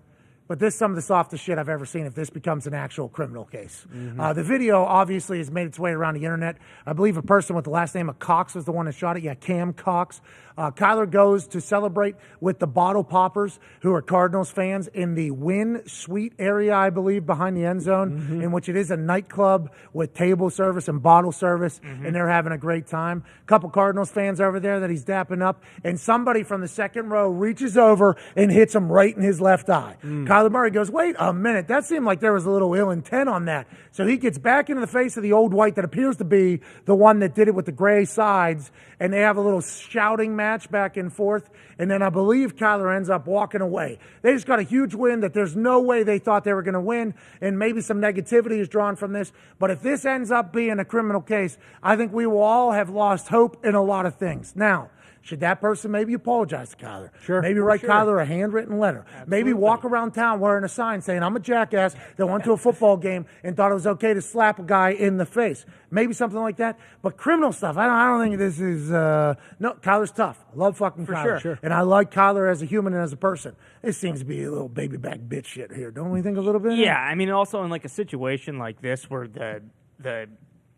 But this is some of the softest shit I've ever seen if this becomes an actual criminal case. The video obviously has made its way around the internet. I believe a person with the last name of Cox was the one that shot it. Yeah, Cam Cox. Kyler goes to celebrate with the Bottle Poppers, who are Cardinals fans, in the Wynn Suite area, I believe, behind the end zone, in which it is a nightclub with table service and bottle service, and they're having a great time. A couple Cardinals fans over there that he's dapping up, and somebody from the second row reaches over and hits him right in his left eye. Kyler Murray goes, wait a minute, that seemed like there was a little ill intent on that. So he gets back into the face of the old white that appears to be the one that did it with the gray sides, and they have a little shouting match back and forth, and then I believe Kyler ends up walking away. They just got a huge win that there's no way they thought they were going to win, and maybe some negativity is drawn from this. But if this ends up being a criminal case, I think we will all have lost hope in a lot of things. Now, should that person maybe apologize to Kyler? Sure. Maybe write Kyler a handwritten letter. Maybe walk around town wearing a sign saying, I'm a jackass that went to a football game and thought it was okay to slap a guy in the face. Maybe something like that. But criminal stuff, I don't think this is... No, Kyler's tough. I love fucking Kyler. Sure. And I like Kyler as a human and as a person. This seems to be a little baby back bitch shit here. Don't we think a little bit? Yeah, I mean, also in like a situation like this where the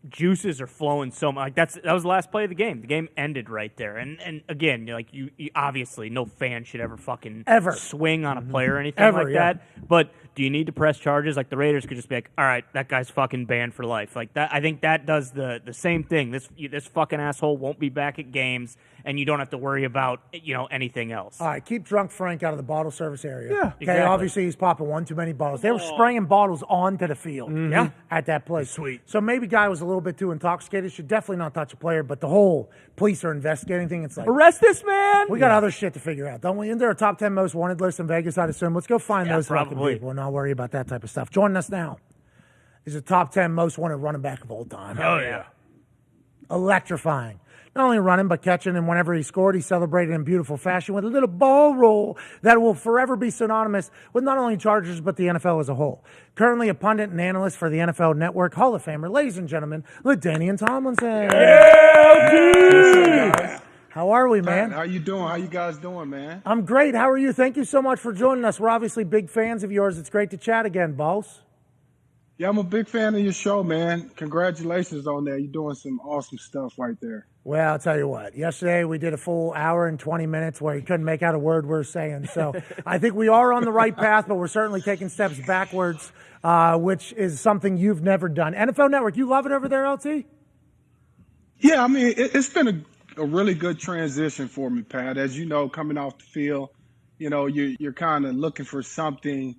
juices are flowing so much. Like that was the last play of the game. The game ended right there. And again, like you obviously no fan should ever fucking swing on a player or anything like that. But do you need to press charges? Like the Raiders could just be like, all right, that guy's fucking banned for life. Like that. I think that does the same thing. This fucking asshole won't be back at games, and you don't have to worry about anything else. All right, keep drunk Frank out of the bottle service area. Yeah, okay. exactly. Obviously, he's popping one too many bottles. They were spraying bottles onto the field. Yeah, at that place. Sweet. So maybe guy was a little bit too intoxicated. Should definitely not touch a player. But the whole police are investigating thing. It's like arrest this man. we got other shit to figure out, don't we? Isn't there a top 10 most wanted list in Vegas? I'd assume. Let's go find those fucking probably. people and not worry about that type of stuff. Joining us now is a top 10 most wanted running back of all time. Oh, yeah. electrifying. Not only running, but catching, and whenever he scored, he celebrated in beautiful fashion with a little ball roll that will forever be synonymous with not only Chargers, but the NFL as a whole. Currently a pundit and analyst for the NFL Network, Hall of Famer, ladies and gentlemen, LaDainian Tomlinson. Yeah! How are we, man? How you doing? How you guys doing, man? I'm great. How are you? Thank you so much for joining us. We're obviously big fans of yours. It's great to chat again, boss. Yeah, I'm a big fan of your show, man. Congratulations on that. You're doing some awesome stuff right there. Well, I'll tell you what. Yesterday we did a full hour and 20 minutes where you couldn't make out a word we're saying. So I think we are on the right path, but we're certainly taking steps backwards, which is something you've never done. NFL Network, you love it over there, LT? Yeah, I mean, it's been a really good transition for me, Pat. As you know, coming off the field, you know, you're kind of looking for something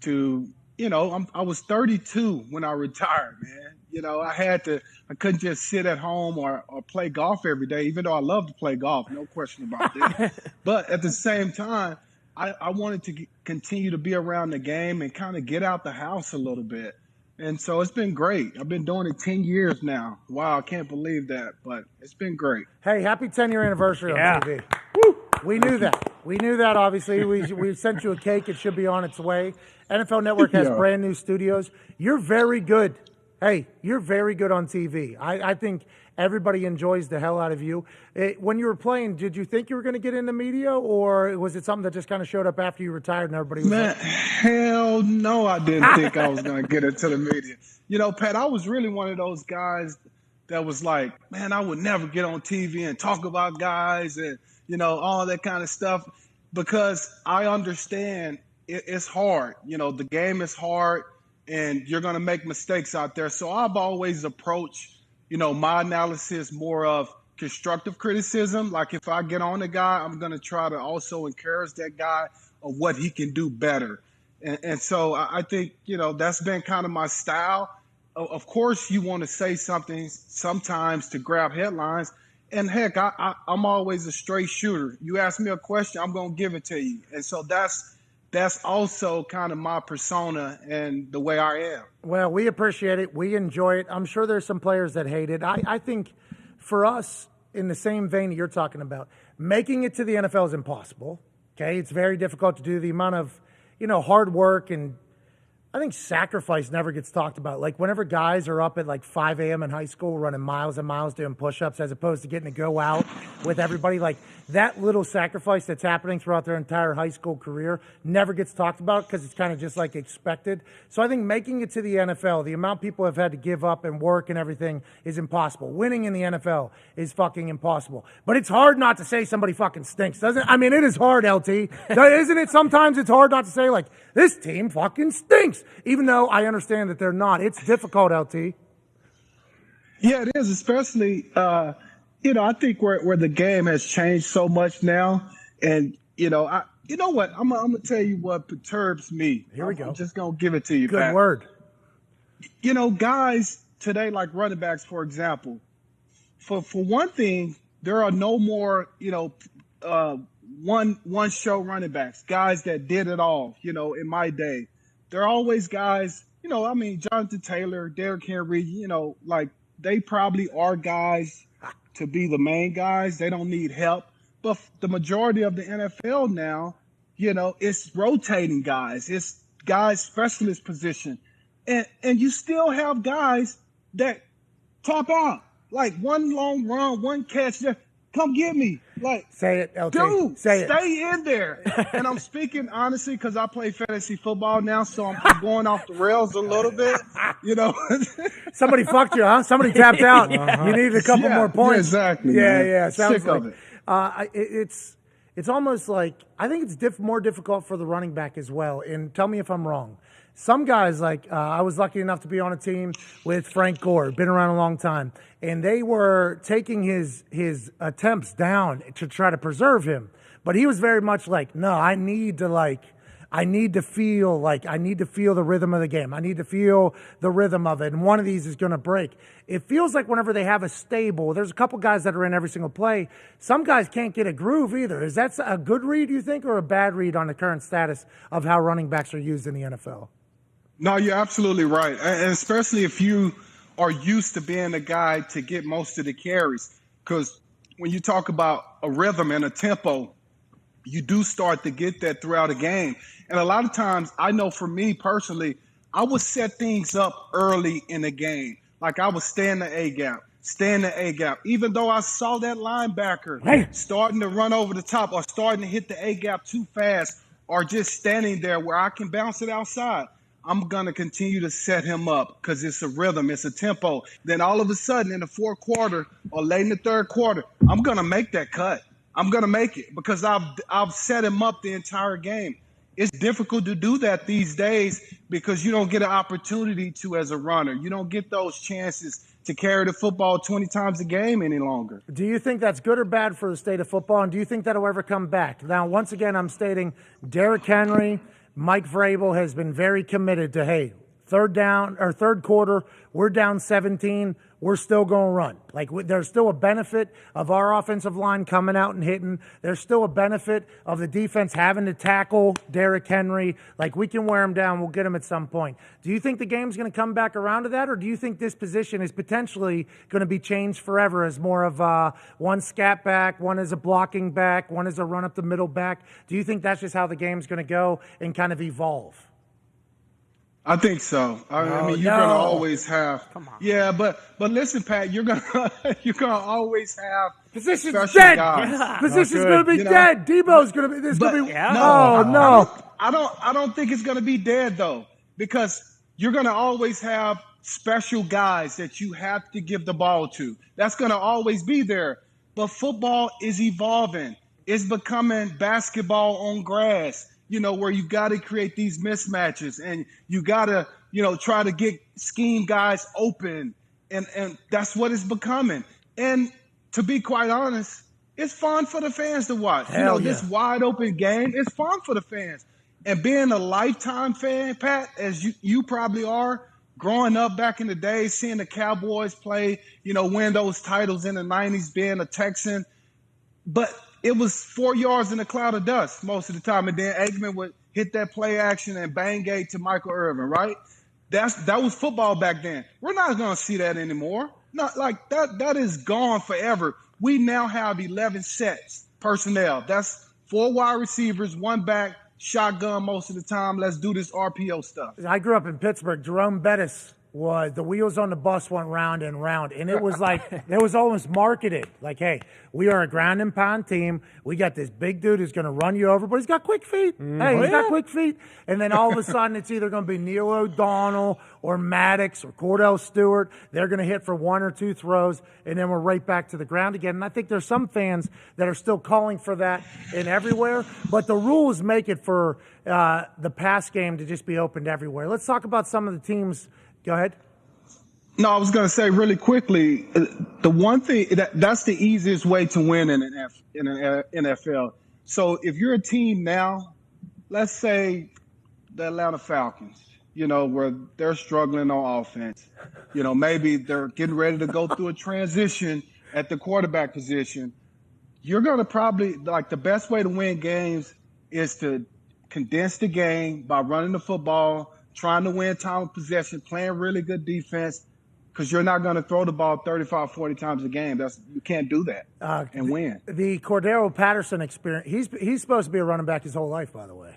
to, you know, I was 32 when I retired, man. You know, I couldn't just sit at home or play golf every day, even though I love to play golf, no question about that. But at the same time, I wanted to continue to be around the game and kind of get out the house a little bit. And so it's been great. I've been doing it 10 years now. Wow, I can't believe that, but it's been great. Hey, happy 10-year anniversary on TV. Woo! We knew that. We knew that, obviously. We sent you a cake. It should be on its way. NFL Network has brand new studios. You're very good. Hey, you're very good on TV. I think everybody enjoys the hell out of you. When you were playing, did you think you were going to get into media, or was it something that just kind of showed up after you retired and everybody was Man, hell no, I didn't think I was going to get into the media. You know, Pat, I was really one of those guys that was like, man, I would never get on TV and talk about guys and, you know, all that kind of stuff, because I understand it's hard. You know, the game is hard and you're going to make mistakes out there. So I've always approached, you know, my analysis more of constructive criticism. Like if I get on a guy, I'm going to try to also encourage that guy of what he can do better. And so I think, you know, that's been kind of my style. Of course, you want to say something sometimes to grab headlines. And heck, I'm always a straight shooter. You ask me a question, I'm going to give it to you. And so that's also kind of my persona and the way I am. Well, we appreciate it. We enjoy it. I'm sure there's some players that hate it. I think for us, in the same vein that you're talking about, making it to the NFL is impossible. Okay, it's very difficult to do. The amount of, you know, hard work and I think sacrifice never gets talked about. Like whenever guys are up at like 5 a.m. in high school running miles and miles doing push-ups as opposed to getting to go out with everybody, like that little sacrifice that's happening throughout their entire high school career never gets talked about because it's kind of just like expected. So I think making it to the NFL, the amount people have had to give up and work and everything is impossible. Winning in the NFL is fucking impossible. But it's hard not to say somebody fucking stinks, doesn't it? I mean, it is hard, LT. Isn't it? Sometimes it's hard not to say like, this team fucking stinks. Even though I understand that they're not. It's difficult, LT. Yeah, it is, especially, you know, I think where the game has changed so much now. And, you know, you know what? I'm going to tell you what perturbs me. Here we go. I'm just going to give it to you, Good Pat. word. You know, guys today, like running backs, for example, for one thing, there are no more, you know, one show running backs, guys that did it all, you know, in my day. There are always guys, you know, I mean, Jonathan Taylor, Derrick Henry, you know, like they probably are guys to be the main guys. They don't need help. But the majority of the NFL now, you know, it's rotating guys. It's guys specialist position. And you still have guys that top out. Like one long run, one catch, come get me. Like, say it, LT. Dude, say stay in there. And I'm speaking honestly because I play fantasy football now, so I'm going off the rails a little bit. You know, somebody fucked you, huh? Somebody tapped out. Uh-huh. You needed a couple more points. Yeah, exactly. Yeah, man. yeah. Sounds Sick like, of it. It's almost like I think it's more difficult for the running back as well. And tell me if I'm wrong. Some guys, like I was lucky enough to be on a team with Frank Gore, been around a long time, and they were taking his attempts down to try to preserve him. But he was very much like, no, I need to feel the rhythm of the game. I need to feel the rhythm of it, and one of these is going to break. It feels like whenever they have a stable, there's a couple guys that are in every single play. Some guys can't get a groove either. Is that a good read, you think, or a bad read on the current status of how running backs are used in the NFL? No, you're absolutely right. And especially if you are used to being the guy to get most of the carries. Because when you talk about a rhythm and a tempo, you do start to get that throughout a game. And a lot of times, I know for me personally, I would set things up early in the game. Like I would stay in the A-gap. Even though I saw that linebacker starting to run over the top or starting to hit the A-gap too fast or just standing there where I can bounce it outside, I'm going to continue to set him up because it's a rhythm, it's a tempo. Then all of a sudden in the fourth quarter or late in the third quarter, I'm going to make that cut. I'm going to make it because I've set him up the entire game. It's difficult to do that these days because you don't get an opportunity to as a runner. You don't get those chances to carry the football 20 times a game any longer. Do you think that's good or bad for the state of football, and do you think that'll ever come back? Now, once again, I'm stating Derrick Henry, Mike Vrabel has been very committed to, hey, third quarter, we're down 17, we're still going to run. Like, there's still a benefit of our offensive line coming out and hitting. There's still a benefit of the defense having to tackle Derrick Henry. Like, we can wear him down. We'll get him at some point. Do you think the game's going to come back around to that, or do you think this position is potentially going to be changed forever as more of one scat back, one is a blocking back, one is a run up the middle back? Do you think that's just how the game's going to go and kind of evolve? I think so. I mean, you're gonna always have. Come on. Yeah, but listen, Pat, you're gonna always have position's dead. Position's gonna be dead. Debo's gonna be. There's gonna be. Yeah. No. I don't think it's gonna be dead though, because you're gonna always have special guys that you have to give the ball to. That's gonna always be there. But football is evolving. It's becoming basketball on grass. Where you got to create these mismatches and you got to, try to get scheme guys open. And that's what it's becoming. And to be quite honest, it's fun for the fans to watch. This wide open game, it's fun for the fans. And being a lifetime fan, Pat, as you probably are, growing up back in the day, seeing the Cowboys play, win those titles in the 90s, being a Texan. But it was 4 yards in a cloud of dust most of the time. And then Aikman would hit that play action and bang gate to Michael Irvin, right? That was football back then. We're not going to see that anymore. Not like that is gone forever. We now have 11 sets personnel. That's 4 wide receivers, 1 back, shotgun most of the time. Let's do this RPO stuff. I grew up in Pittsburgh. Jerome Bettis was the wheels on the bus went round and round, and it was like it was almost marketed like, hey, we are a ground and pound team. We got this big dude who's going to run you over, but he's got quick feet. Hey, he's got quick feet. And then all of a sudden it's either going to be Neil O'Donnell or Maddox or Cordell Stewart. They're going to hit for 1 or 2 throws, and then we're right back to the ground again. And I think there's some fans that are still calling for that in everywhere, but the rules make it for the pass game to just be opened everywhere. Let's talk about some of the teams. Go ahead. No, I was going to say really quickly, the one thing that's the easiest way to win in an NFL. So if you're a team now, let's say the Atlanta Falcons, where they're struggling on offense, maybe they're getting ready to go through a transition at the quarterback position. You're going to probably, the best way to win games is to condense the game by running the football, trying to win time of possession, playing really good defense, because you're not going to throw the ball 35, 40 times a game. You can't do that and win. The Cordero Patterson experience, he's supposed to be a running back his whole life, by the way.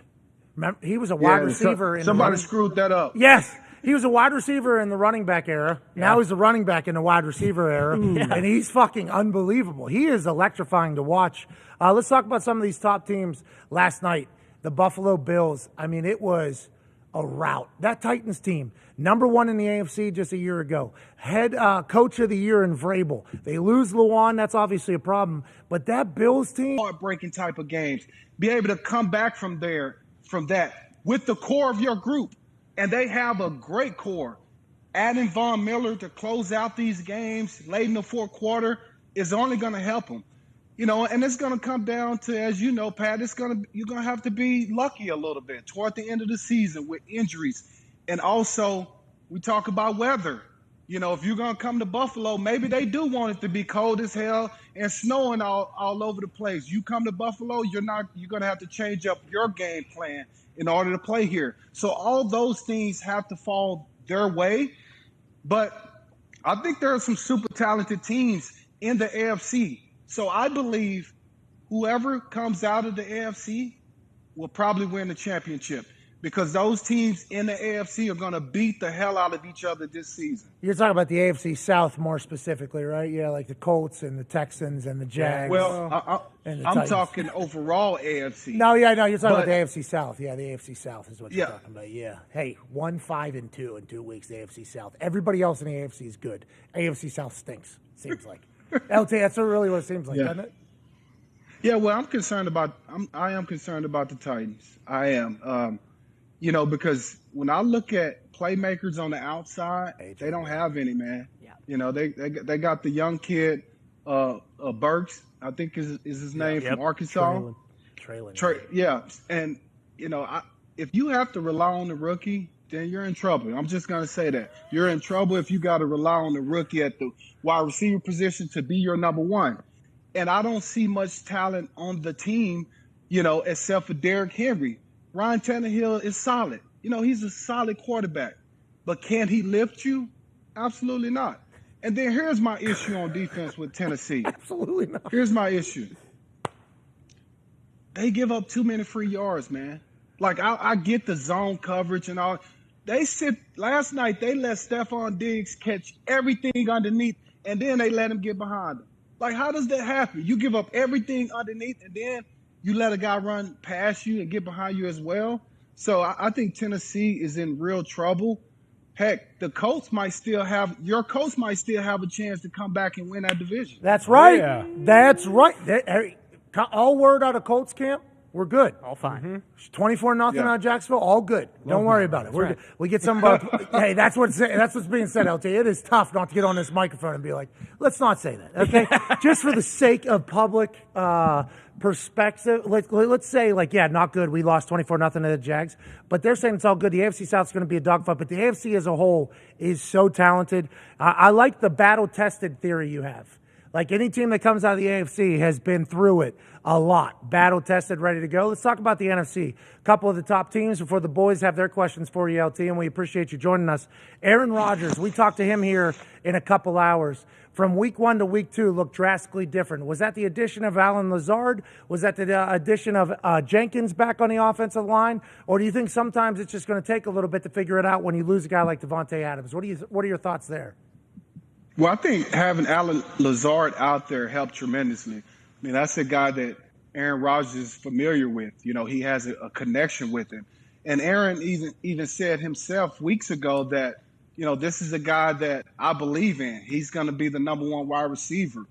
Remember, he was a wide receiver. Somebody screwed that up. Yes. He was a wide receiver in the running back era. Now he's a running back in the wide receiver era. And he's fucking unbelievable. He is electrifying to watch. Let's talk about some of these top teams last night. The Buffalo Bills. I mean, it was a rout. That Titans team, number 1 in the AFC just a year ago. Head coach of the year in Vrabel. They lose Luan. That's obviously a problem. But that Bills team, heartbreaking type of games. Be able to come back from that with the core of your group. And they have a great core. Adding Von Miller to close out these games late in the fourth quarter is only going to help them. And it's going to come down to, as you know, Pat, you're going to have to be lucky a little bit toward the end of the season with injuries. And also, we talk about weather. If you're going to come to Buffalo, maybe they do want it to be cold as hell and snowing all over the place. You come to Buffalo, you're going to have to change up your game plan in order to play here. So all those things have to fall their way. But I think there are some super talented teams in the AFC. So I believe whoever comes out of the AFC will probably win the championship because those teams in the AFC are going to beat the hell out of each other this season. You're talking about the AFC South more specifically, right? Yeah, like the Colts and the Texans and the Jags. Well, I'm talking overall AFC. No, you're talking about the AFC South. Yeah, the AFC South is what you're talking about. Yeah. Hey, 1-5-2 in 2 weeks, the AFC South. Everybody else in the AFC is good. AFC South stinks, seems like. LT, that's really what it seems like, doesn't it? Yeah, well, I am concerned about the Titans. I am. Because when I look at playmakers on the outside, they don't have any, man. Yeah. They got the young kid, Burks, I think is his name, from Arkansas. Traylon. And if you have to rely on the rookie, then you're in trouble. I'm just gonna say that you're in trouble if you got to rely on the rookie at the wide receiver position to be your number one. And I don't see much talent on the team, except for Derrick Henry. Ryan Tannehill is solid. He's a solid quarterback. But can he lift you? Absolutely not. And then here's my issue on defense with Tennessee. Absolutely not. Here's my issue. They give up too many free yards, man. Like, I get the zone coverage and all. Last night, they let Stephon Diggs catch everything underneath, and then they let him get behind him. Like, how does that happen? You give up everything underneath, and then you let a guy run past you and get behind you as well. So I think Tennessee is in real trouble. Heck, your Colts might still have a chance to come back and win that division. That's right. Yeah. That's right. All word out of Colts camp, we're good. All fine. 24-0 out of Jacksonville, all good. Don't worry about it. We get some about. Hey, that's what's being said, LT. It is tough not to get on this microphone and be like, let's not say that, okay? Just for the sake of public perspective, let's say, not good. We lost 24-0 to the Jags, but they're saying it's all good. The AFC South is going to be a dogfight, but the AFC as a whole is so talented. I like the battle-tested theory you have. Like, any team that comes out of the AFC has been through it a lot. Battle-tested, ready to go. Let's talk about the NFC. A couple of the top teams before the boys have their questions for you, LT, and we appreciate you joining us. Aaron Rodgers, we talked to him here in a couple hours. From week 1 to week 2 looked drastically different. Was that the addition of Alan Lazard? Was that the addition of Jenkins back on the offensive line? Or do you think sometimes it's just going to take a little bit to figure it out when you lose a guy like Devontae Adams? What are your thoughts there? Well, I think having Alan Lazard out there helped tremendously. I mean, that's a guy that Aaron Rodgers is familiar with. He has a connection with him. And Aaron even said himself weeks ago that, this is a guy that I believe in. He's going to be the number one wide receiver.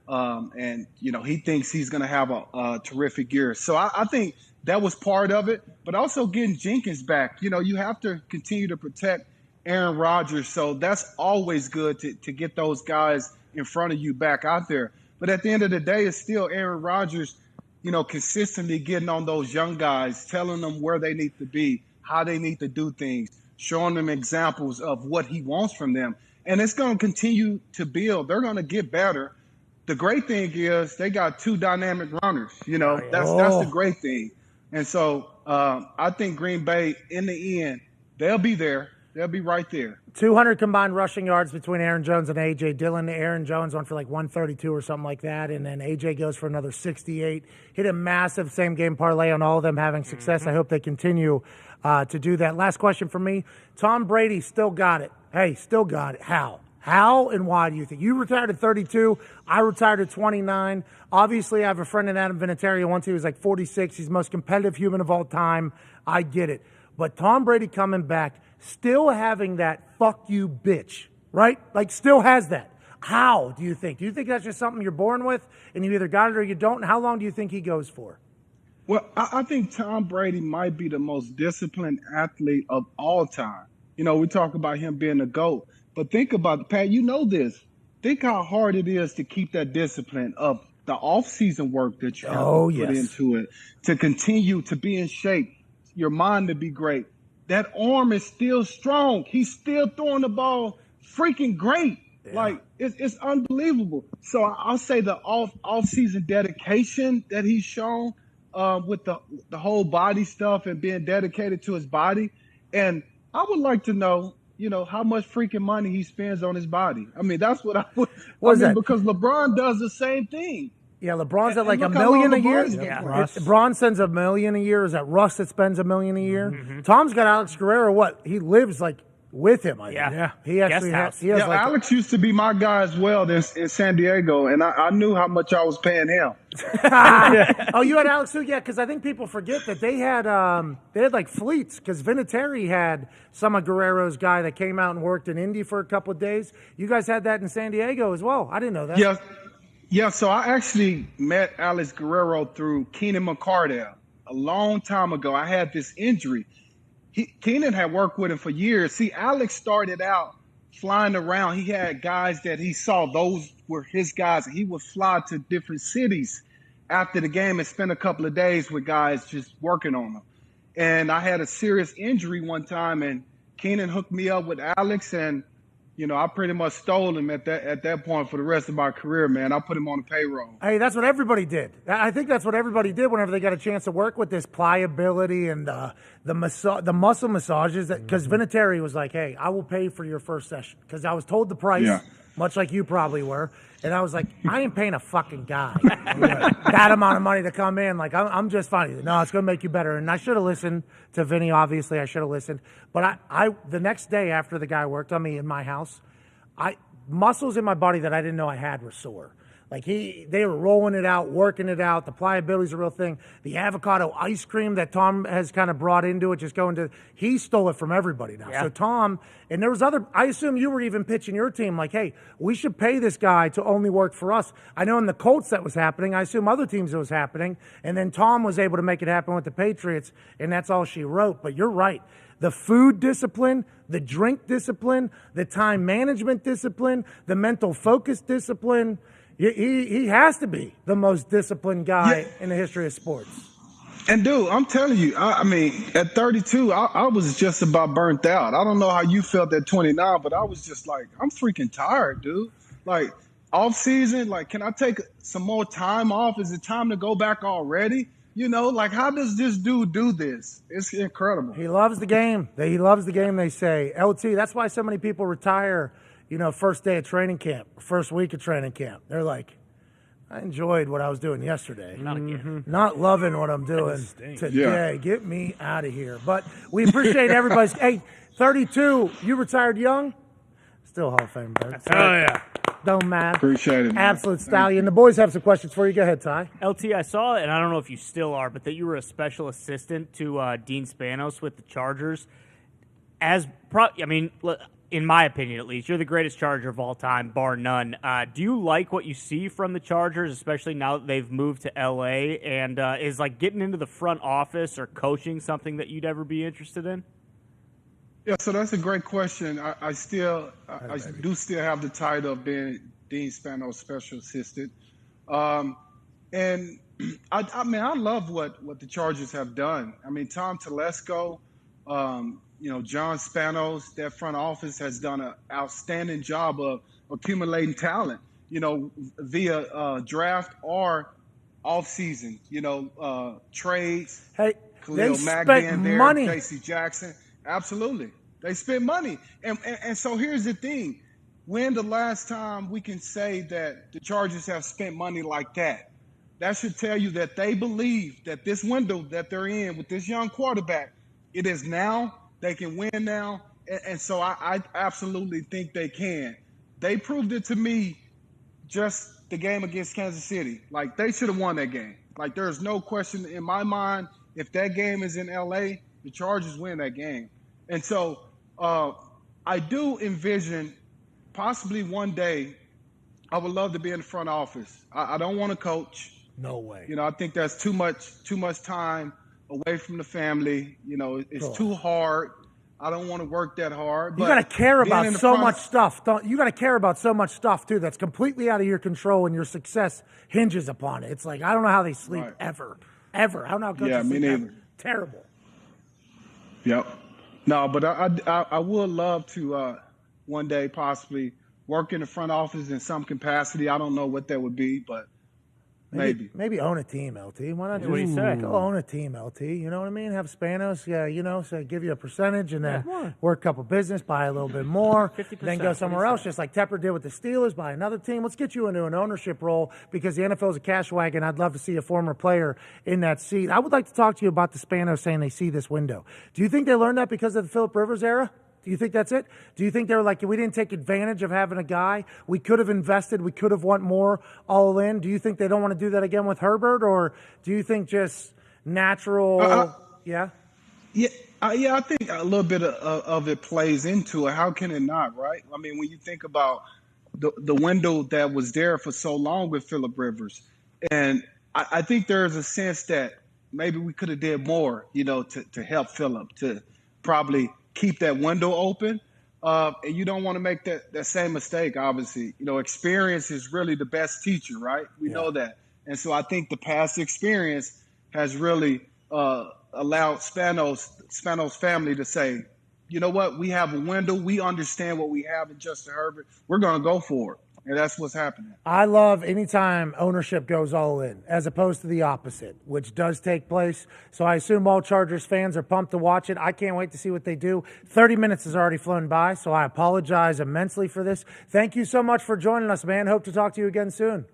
And he thinks he's going to have a terrific year. So I think that was part of it. But also getting Jenkins back. You have to continue to protect Aaron Rodgers, so that's always good to get those guys in front of you back out there. But at the end of the day, it's still Aaron Rodgers, consistently getting on those young guys, telling them where they need to be, how they need to do things, showing them examples of what he wants from them. And it's going to continue to build. They're going to get better. The great thing is they got 2 dynamic runners. That's the great thing. And so I think Green Bay, in the end, they'll be there. They'll be right there. 200 combined rushing yards between Aaron Jones and A.J. Dillon. Aaron Jones went for 132 or something like that, and then A.J. goes for another 68. Hit a massive same-game parlay on all of them having success. I hope they continue to do that. Last question from me. Tom Brady still got it. Hey, still got it. How? How and why do you think? You retired at 32. I retired at 29. Obviously, I have a friend in Adam Vinatieri. Once he was 46. He's the most competitive human of all time. I get it. But Tom Brady coming back, still having that fuck you bitch, right? Still has that. How do you think? Do you think that's just something you're born with and you either got it or you don't? And how long do you think he goes for? Well, I think Tom Brady might be the most disciplined athlete of all time. We talk about him being a GOAT, but think about it, Pat, this. Think how hard it is to keep that discipline of the off-season work that you have to put into it, to continue to be in shape, your mind to be great. That arm is still strong. He's still throwing the ball freaking great. Yeah. It's unbelievable. So I'll say the off-season dedication that he's shown with the whole body stuff and being dedicated to his body. And I would like to know, how much freaking money he spends on his body. I mean, that's what I would. What is that? Because LeBron does the same thing. Yeah, LeBron's at like look $1 how long million a year. LeBron's been playing. LeBron sends $1 million a year. Is that Russ that spends $1 million a year? Tom's got Alex Guerrero. What? He lives like with him. I think. Yeah. He actually has. He has like Alex used to be my guy as well in San Diego, and I knew how much I was paying him. Oh, you had Alex too? Yeah, because I think people forget that they had like fleets. Because Vinatieri had some of Guerrero's guy that came out and worked in Indy for a couple of days. You guys had that in San Diego as well. I didn't know that. Yeah. So I actually met Alex Guerrero through Keenan McCardell a long time ago. I had this injury. Keenan had worked with him for years. See, Alex started out flying around. He had guys that he saw. Those were his guys. He would fly to different cities after the game and spend a couple of days with guys just working on them. And I had a serious injury one time, and Keenan hooked me up with Alex, and I pretty much stole him at that point for the rest of my career, man. I put him on the payroll. Hey, that's what everybody did. I think that's what everybody did whenever they got a chance to work with this pliability and the muscle massages. Because Vinatieri was like, hey, I will pay for your first session. Because I was told the price, much like you probably were. And I was like, I ain't paying a fucking guy that amount of money to come in. Like, I'm just fine. No, it's going to make you better. And I should have listened to Vinny, obviously. I should have listened. But I the next day after the guy worked on me in my house, muscles in my body that I didn't know I had were sore. Like they were rolling it out, working it out. The pliability is a real thing. The avocado ice cream that Tom has kind of brought into it, he stole it from everybody now. Yeah. So Tom, and there was I assume you were even pitching your team like, hey, we should pay this guy to only work for us. I know in the Colts that was happening. I assume other teams it was happening. And then Tom was able to make it happen with the Patriots, and that's all she wrote. But you're right. The food discipline, the drink discipline, the time management discipline, the mental focus discipline. He has to be the most disciplined guy in the history of sports. And, dude, I'm telling you, I mean, at 32, I was just about burnt out. I don't know how you felt at 29, but I was just like, I'm freaking tired, dude. Like, off season, like, can I take some more time off? Is it time to go back already? Like, how does this dude do this? It's incredible. He loves the game. He loves the game, they say. LT, that's why so many people retire, first day of training camp, first week of training camp. They're like, I enjoyed what I was doing yesterday. Not again. Not loving what I'm doing today. Yeah. Get me out of here. But we appreciate everybody's. Hey, 32, you retired young? Still Hall of Fame, bro. Oh, yeah. Don't matter. Appreciate it, man. Absolute stallion. The boys have some questions for you. Go ahead, Ty. LT, I saw, and I don't know if you still are, but that you were a special assistant to Dean Spanos with the Chargers. In my opinion, at least, you're the greatest Charger of all time, bar none. Do you like what you see from the Chargers, especially now that they've moved to L.A.? And is like getting into the front office or coaching something that you'd ever be interested in? Yeah, so that's a great question. I do still have the title of being Dean Spanos Special Assistant. And I love what the Chargers have done. I mean, Tom Telesco, John Spanos, that front office has done an outstanding job of accumulating talent, via draft or off-season, trades. Hey, Khalil they Mack spent being there, money. J.C. Jackson. Absolutely. They spent money. And so here's the thing. When the last time we can say that the Chargers have spent money like that? That should tell you that they believe that this window that they're in with this young quarterback, it is now. They can win now. And so I absolutely think they can. They proved it to me just the game against Kansas City. Like, they should have won that game. Like, there's no question in my mind, if that game is in L.A., the Chargers win that game. And so I do envision possibly one day I would love to be in the front office. I don't want to coach. No way. I think that's too much time away from the family. It's too hard. I don't want to work that hard. But you got to care about so much stuff. You got to care about so much stuff, too, that's completely out of your control, and your success hinges upon it. It's like, I don't know how they sleep ever. I don't know how coaches sleep me ever. neither. Terrible. Yep. No, but I would love to one day possibly work in the front office in some capacity. I don't know what that would be, but Maybe own a team, LT. Why not just what do you say? go own a team, LT? You know what I mean? Have Spanos, so give you a percentage and then work a couple business, buy a little bit more, then go somewhere else, just like Tepper did with the Steelers, buy another team. Let's get you into an ownership role because the NFL is a cash wagon. I'd love to see a former player in that seat. I would like to talk to you about the Spanos saying they see this window. Do you think they learned that because of the Phillip Rivers era? Do you think that's it? Do you think they were like, we didn't take advantage of having a guy? We could have invested. We could have won more all in. Do you think they don't want to do that again with Herbert? Or do you think just natural? Yeah, I think a little bit of it plays into it. How can it not, right? I mean, when you think about the window that was there for so long with Phillip Rivers, and I think there's a sense that maybe we could have did more, to help Phillip, to probably keep that window open. And you don't want to make that same mistake, obviously. Experience is really the best teacher, right? We know that. And so I think the past experience has really allowed Spanos family to say, you know what, we have a window. We understand what we have in Justin Herbert. We're going to go for it. And that's what's happening. I love anytime ownership goes all in, as opposed to the opposite, which does take place. So I assume all Chargers fans are pumped to watch it. I can't wait to see what they do. 30 minutes has already flown by, so I apologize immensely for this. Thank you so much for joining us, man. Hope to talk to you again soon.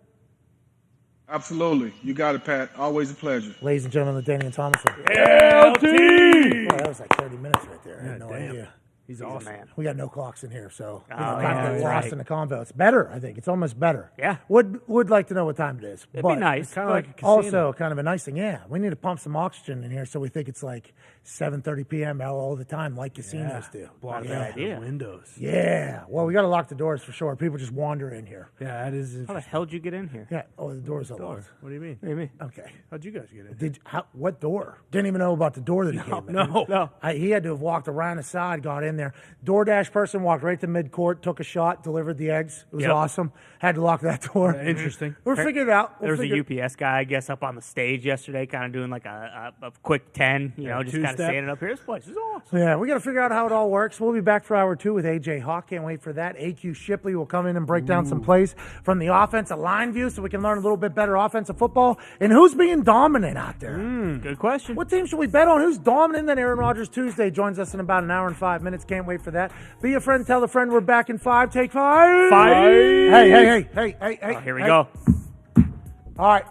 Absolutely. You got it, Pat. Always a pleasure. Ladies and gentlemen, LaDainian Tomlinson. LT! Boy, that was like 30 minutes right there. I had no idea. He's awesome. Man. We got no clocks in here, so yeah, kind of lost in the convo. It's better, I think. It's almost better. Yeah. Would like to know what time it is. It'd be nice. Kind of like a casino. Also, kind of a nice thing. Yeah, we need to pump some oxygen in here, so we think it's like 7:30 p.m. all the time, like casinos do. Block Not a bad out the idea. windows. Yeah. Well, we got to lock the doors for sure. People just wander in here. Yeah, that is. How the hell did you get in here? Yeah. Oh, the doors are locked. What do you mean? What do you mean? Okay. How'd you guys get in? What door? Didn't even know about the door that he came in. No. He had to have walked around the side, got in there. DoorDash person walked right to midcourt, took a shot, delivered the eggs. It was awesome. Had to lock that door. Interesting. We'll figure it out. There was a UPS guy, I guess, up on the stage yesterday, kind of doing like a quick 10, just kind of two-step. standing up here. This place is awesome. Yeah, we got to figure out how it all works. We'll be back for hour 2 with AJ Hawk. Can't wait for that. AQ Shipley will come in and break down some plays from the offensive line view so we can learn a little bit better offensive football. And who's being dominant out there? Good question. What team should we bet on? Who's dominant? Then Aaron Rodgers Tuesday joins us in about an hour and 5 minutes. Can't wait for that. Be a friend, tell a friend. We're back in 5. Take 5. Hey. Oh, here we go. All right.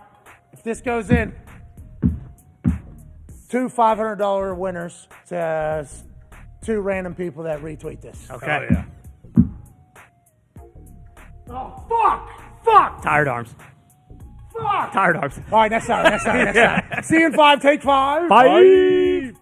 If this goes in, 2 $500 winners to 2 random people that retweet this. Okay. Oh, yeah. Oh, fuck! Tired arms. Fuck! Tired arms. All right, next time. See you in 5. Take 5. Bye.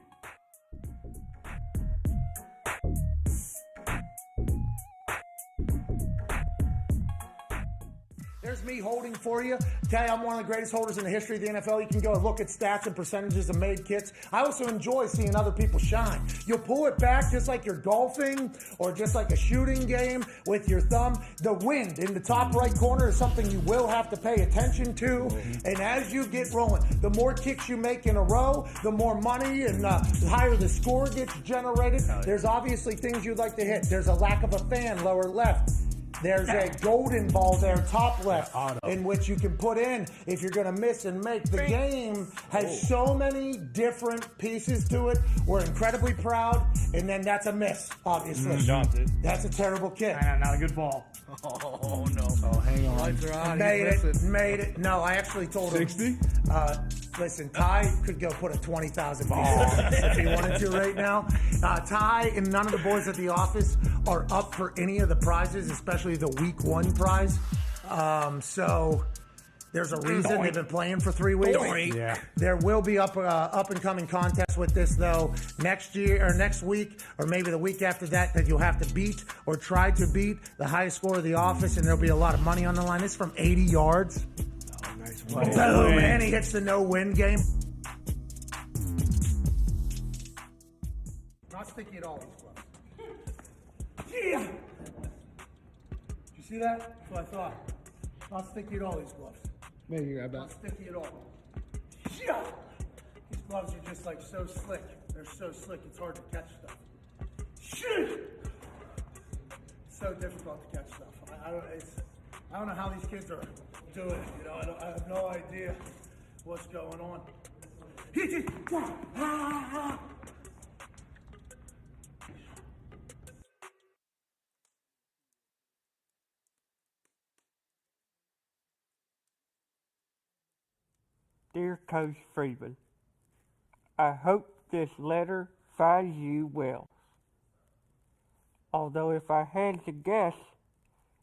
There's me holding for you. Tell you I'm one of the greatest holders in the history of the NFL. You can go and look at stats and percentages of made kits. I also enjoy seeing other people shine. You'll pull it back just like you're golfing or just like a shooting game with your thumb. The wind in the top right corner is something you will have to pay attention to. And as you get rolling, the more kicks you make in a row, the more money and the higher the score gets generated. There's obviously things you'd like to hit. There's a lack of a fan lower left. There's a golden ball there, top left, in which you can put in if you're going to miss and make. The game has so many different pieces to it. We're incredibly proud, and then that's a miss, obviously. That's a terrible kick. Not a good ball. Oh, no. Oh, hang on. Lights are on. Made it. No, I actually told him. 60? Listen, Ty could go put a 20,000 piece if he wanted to right now. Ty and none of the boys at the office are up for any of the prizes, especially the week 1 prize. So there's a reason they've been playing for 3 weeks. Yeah. There will be up and coming contests with this though next year or next week or maybe the week after that you'll have to beat or try to beat the highest score of the office, and there'll be a lot of money on the line. It's from 80 yards. Oh, nice play. Boom, and he hits the no-win game. Not sticky at all, these gloves. Yeah. Did you see that? That's what I thought. Not sticky at all, these gloves. Man, you grab Not that. sticky at all. Yeah. These gloves are just like so slick. They're so slick, it's hard to catch stuff. Shit. It's so difficult to catch stuff. I don't know how these kids are do it. You know, I have no idea what's going on. Dear Coach Freeman, I hope this letter finds you well. Although if I had to guess,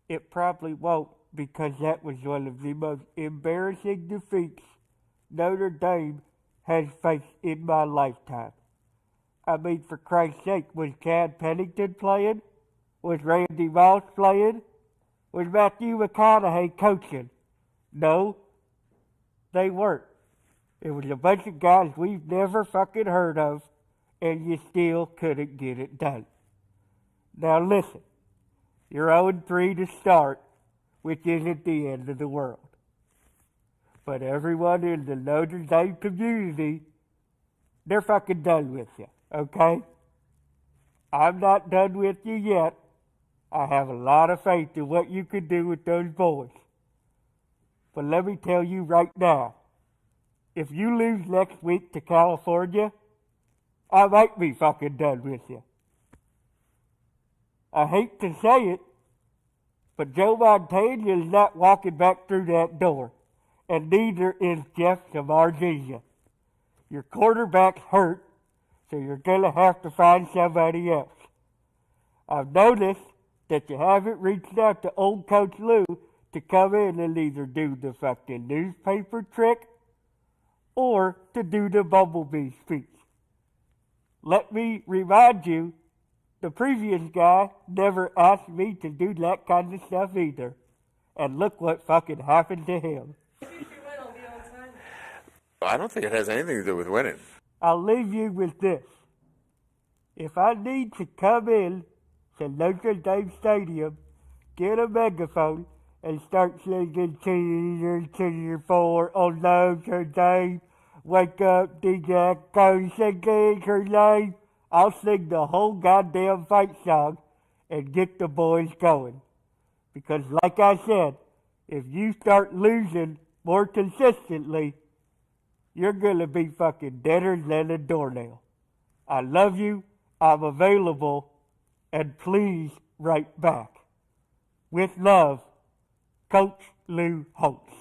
it probably won't, because that was one of the most embarrassing defeats Notre Dame has faced in my lifetime. I mean, for Christ's sake, was Chad Pennington playing? Was Randy Moss playing? Was Matthew McConaughey coaching? No, they weren't. It was a bunch of guys we've never fucking heard of, and you still couldn't get it done. Now listen, you're 0-3 to start, which isn't the end of the world. But everyone in the Notre Dame community, they're fucking done with you, okay? I'm not done with you yet. I have a lot of faith in what you can do with those boys. But let me tell you right now, if you lose next week to California, I might be fucking done with you. I hate to say it, but Joe Montana is not walking back through that door, and neither is Jeff Samardzija. Your quarterback's hurt, so you're going to have to find somebody else. I've noticed that you haven't reached out to old Coach Lou to come in and either do the fucking newspaper trick or to do the bumblebee speech. Let me remind you, the previous guy never asked me to do that kind of stuff either. And look what fucking happened to him. I don't think it has anything to do with winning. I'll leave you with this. If I need to come in to Notre Dame Stadium, get a megaphone, and start singing cheer for on Notre Dame, wake up, DJ, go singing her name, I'll sing the whole goddamn fight song and get the boys going. Because like I said, if you start losing more consistently, you're going to be fucking deader than a doornail. I love you, I'm available, and please write back. With love, Coach Lou Holtz.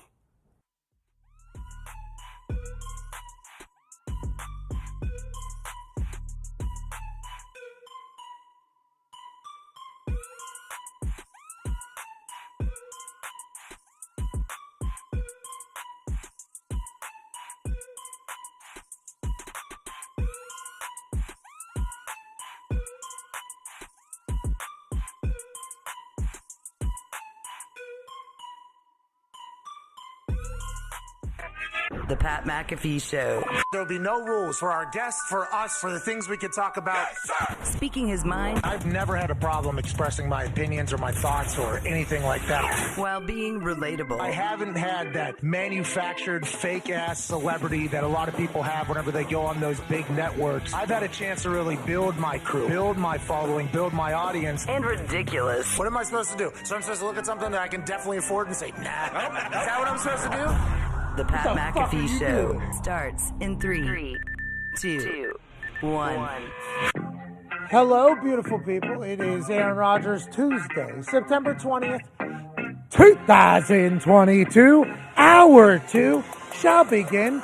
The Pat McAfee Show. There'll be no rules for our guests, for us, for the things we can talk about. Yes, speaking his mind. I've never had a problem expressing my opinions or my thoughts or anything like that. While being relatable. I haven't had that manufactured fake-ass celebrity that a lot of people have whenever they go on those big networks. I've had a chance to really build my crew, build my following, build my audience. And ridiculous. What am I supposed to do? So I'm supposed to look at something that I can definitely afford and say, nah. Is that what I'm supposed to do? The Pat McAfee Show starts in 3, 2, 1. Hello, beautiful people. It is Aaron Rodgers Tuesday, September 20th, 2022. Hour 2 shall begin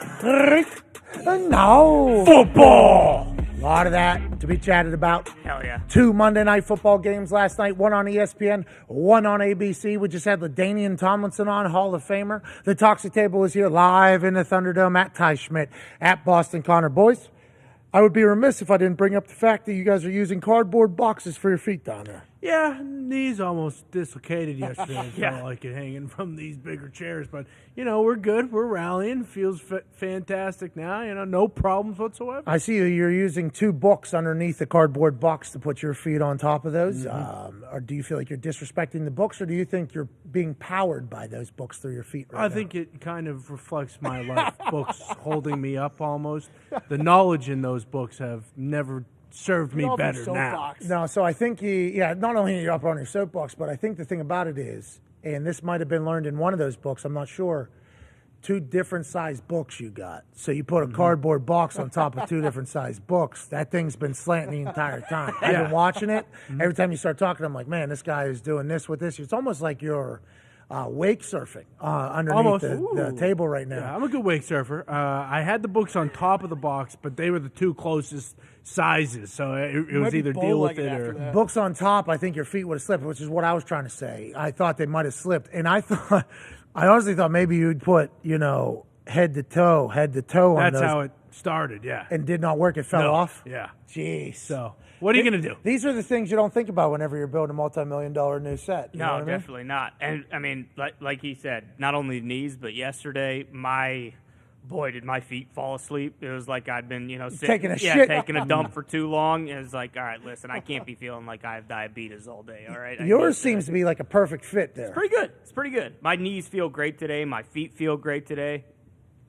now. Football. A lot of that to be chatted about. Hell yeah. 2 Monday Night Football games last night, one on ESPN, one on ABC. We just had LaDainian Tomlinson on, Hall of Famer. The Toxic Table is here live in the Thunderdome at Ty Schmidt, at Boston Connor. Boys, I would be remiss if I didn't bring up the fact that you guys are using cardboard boxes for your feet down there. Yeah, knees almost dislocated yesterday. Yeah. Felt like it hanging from these bigger chairs. But, we're good. We're rallying. Feels fantastic now. No problems whatsoever. I see you're using 2 books underneath the cardboard box to put your feet on top of those. Or do you feel like you're disrespecting the books, or do you think you're being powered by those books through your feet right I now? think it kind of reflects my life. Books holding me up almost. The knowledge in those books have never served me better now. No, so I think not only are you up on your soapbox, but I think the thing about it is and this might have been learned in one of those books, I'm not sure, 2 different sized books you got. So you put a cardboard box on top of 2 different sized books. That thing's been slanting the entire time. I've been watching it. Every time you start talking, I'm like, man, this guy is doing this with this. It's almost like you're wake surfing underneath the table right now. Yeah, I'm a good wake surfer. I had the books on top of the box, but they were the 2 closest sizes, so it was either deal with it or... Books on top, I think your feet would have slipped, which is what I was trying to say. I thought they might have slipped, and I honestly thought maybe you'd put, head to toe on those. That's how it started, yeah. And did not work. It fell off? Yeah. Jeez. So, what are you going to do? These are the things you don't think about whenever you're building a multi-million-dollar new set. You know what I mean? Definitely not. And, I mean, like he said, not only knees, but yesterday, did my feet fall asleep. It was like I'd been, taking a shit. Taking a dump for too long. It was like, all right, listen, I can't be feeling like I have diabetes all day, all right? Yours seems to be like a perfect fit there. It's pretty good. My knees feel great today. My feet feel great today.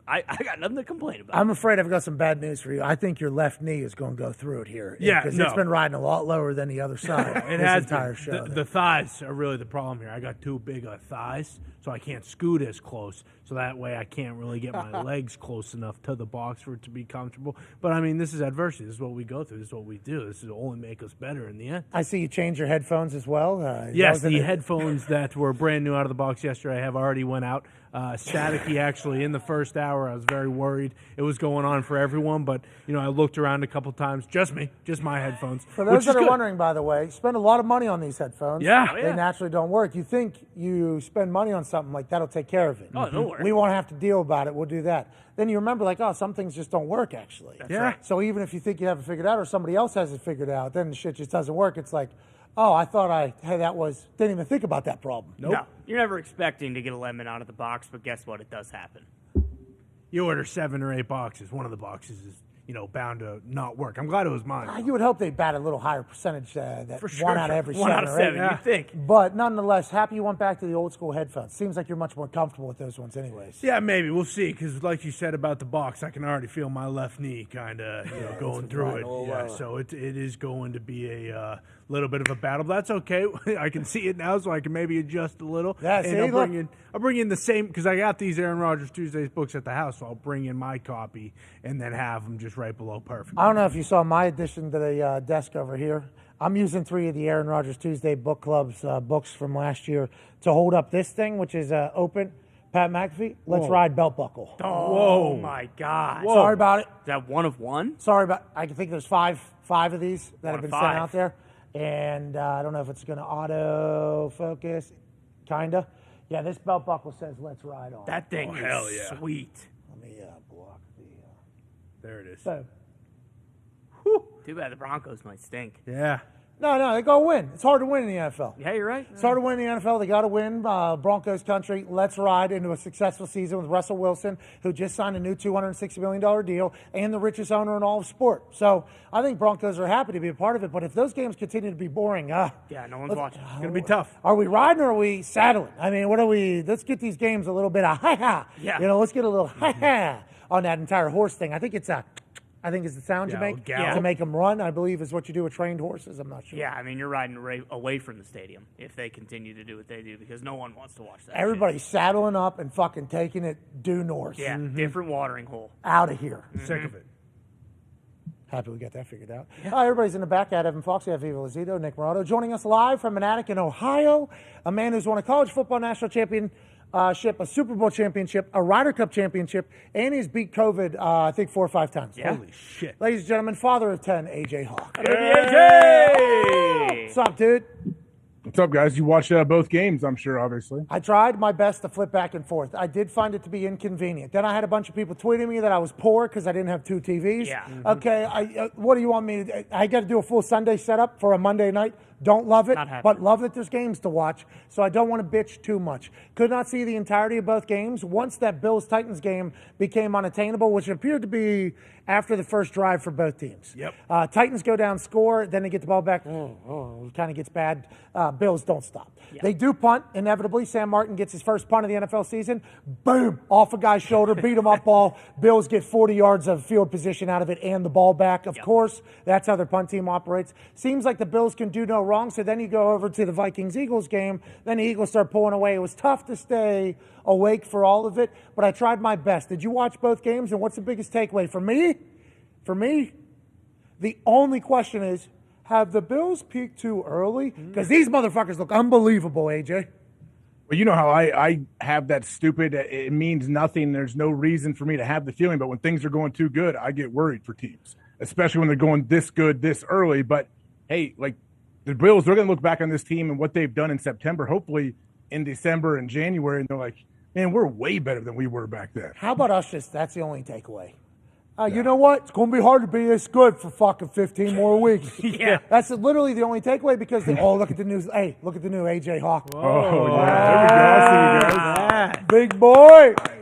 I got nothing to complain about. I'm afraid I've got some bad news for you. I think your left knee is going to go through it here. Yeah, because it's been riding a lot lower than the other side. It has entire show. The thighs are really the problem here. I got too big of thighs, so I can't scoot as close. So that way I can't really get my legs close enough to the box for it to be comfortable. But, I mean, this is adversity. This is what we go through. This is what we do. This will only make us better in the end. I see you change your headphones as well. Yes, the headphones that were brand new out of the box yesterday have already went out. Staticky, actually, in the first hour. I was very worried it was going on for everyone, but, I looked around a couple times. Just my headphones. For those that are wondering, by the way, spend a lot of money on these headphones. Yeah. They naturally don't work. You think you spend money on something like that'll take care of it. Oh, it'll work. We won't have to deal about it. We'll do that. Then you remember, some things just don't work, actually. That's right. So even if you think you have it figured out or somebody else has it figured out, then the shit just doesn't work. It's like, oh, I thought didn't even think about that problem. Nope. No, you're never expecting to get a lemon out of the box, but guess what? It does happen. You order 7 or 8 boxes. One of the boxes is, bound to not work. I'm glad it was mine. You would hope they bat a little higher percentage that For sure. one out of every 1 out of 7, right? you think. But nonetheless, happy you went back to the old school headphones. Seems like you're much more comfortable with those ones anyways. Yeah, maybe. We'll see. Because like you said about the box, I can already feel my left knee kind of going through it. Yeah, so it is going to be a little bit of a battle. But that's okay. I can see it now, so I can maybe adjust a little. Yeah, and I'll bring in the same, because I got these Aaron Rodgers Tuesdays books at the house, so I'll bring in my copy and then have them just right below perfect. I don't know if you saw my addition to the desk over here. I'm using 3 of the Aaron Rodgers Tuesday book club's books from last year to hold up this thing, which is open. Pat McAfee, Let's Ride Belt Buckle. Oh, my God. Whoa. Sorry about it. Is that one of one? Sorry about I think there's five of these that have been sent 5. out there. And I don't know if it's going to auto-focus. Kind of. Yeah, this belt buckle says Let's Ride on. That thing hell is yeah. sweet. Let me block the... There it is. So, Too bad the Broncos might stink. Yeah. No, they go win. It's hard to win in the NFL. Yeah, you're right. It's hard to win in the NFL. They got to win. Broncos country. Let's ride into a successful season with Russell Wilson, who just signed a new $260 million deal, and the richest owner in all of sport. So I think Broncos are happy to be a part of it. But if those games continue to be boring, yeah, no one's watching. It's going to be tough. Are we riding or are we saddling? I mean, what are we? Let's get these games a little bit of ha-ha. Yeah. Let's get a little ha-ha on that entire horse thing. I think it's the sound you make to make them run, I believe, is what you do with trained horses. I'm not sure. Yeah, I mean, you're riding away from the stadium if they continue to do what they do, because no one wants to watch that. Everybody's saddling up and fucking taking it due north. Yeah, different watering hole. Out of here. Sick of it. Happy we got that figured out. Yeah. Hi, everybody's in the back. Evan Fox, Viva Lazito, Nick Morado. Joining us live from an attic in Ohio, a man who's won a college football national championship, a Super Bowl championship, a Ryder Cup championship, and he's beat COVID, I think, 4 or 5 times. Yeah. Holy shit. Ladies and gentlemen, father of 10, AJ Hawk. AJ! What's up, dude? What's up, guys? You watched both games, I'm sure, obviously. I tried my best to flip back and forth. I did find it to be inconvenient. Then I had a bunch of people tweeting me that I was poor because I didn't have 2 TVs. Yeah. Okay, what do you want me to do? I got to do a full Sunday setup for a Monday night. Don't love it, but love that there's games to watch, so I don't want to bitch too much. Could not see the entirety of both games. Once that Bills-Titans game became unattainable, which appeared to be after the first drive for both teams. Yep. Titans go down, score, then they get the ball back. It kind of gets bad. Bills don't stop. Yeah. They do punt, inevitably. Sam Martin gets his first punt of the NFL season. Boom, off a guy's shoulder, beat him up ball. Bills get 40 yards of field position out of it and the ball back. Of course, that's how their punt team operates. Seems like the Bills can do no wrong wrong. So then you go over to the Vikings-Eagles game. Then the Eagles start pulling away. It was tough to stay awake for all of it, but I tried my best. Did you watch both games, and what's the biggest takeaway? For me, the only question is, have the Bills peaked too early? Because these motherfuckers look unbelievable, AJ. Well, you know how I have that stupid, it means nothing. There's no reason for me to have the feeling. But when things are going too good, I get worried for teams, especially when they're going this good this early. But, hey, like the Bills, they're going to look back on this team and what they've done in September, hopefully in December and January, and they're like, man, we're way better than we were back then. How about us that's the only takeaway? You know what? It's going to be hard to be this good for fucking 15 more weeks. Yeah. That's literally the only takeaway because, look at the news. Hey, look at the new AJ Hawk. Oh, yeah. There we go. I see you guys. Big boy. Nice.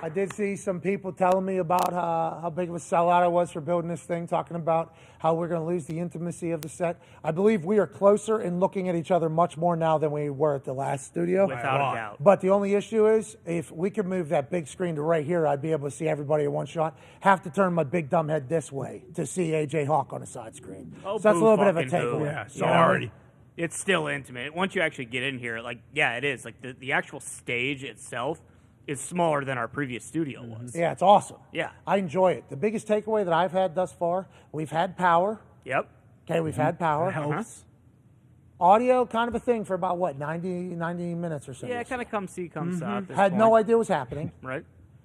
I did see some people telling me about how big of a sellout I was for building this thing, talking about how we're going to lose the intimacy of the set. I believe we are closer in looking at each other much more now than we were at the last studio. Without a doubt. But the only issue is, if we could move that big screen to right here, I'd be able to see everybody in one shot. Have to turn my big dumb head this way to see AJ Hawk on a side screen. Oh, so that's a little bit of a fucking boo. takeaway. Yeah, sorry. It's still intimate. Once you actually get in here, like, yeah, it is. Like, the actual stage itself is smaller than our previous studio was. Yeah, it's awesome. Yeah. I enjoy it. The biggest takeaway that I've had thus far, we've had power. Yep. Okay, we've had power. Helps. Audio, kind of a thing for about, 90 minutes or so. Yeah, kind of come see, come saw at this Had point. no idea what was happening. Right.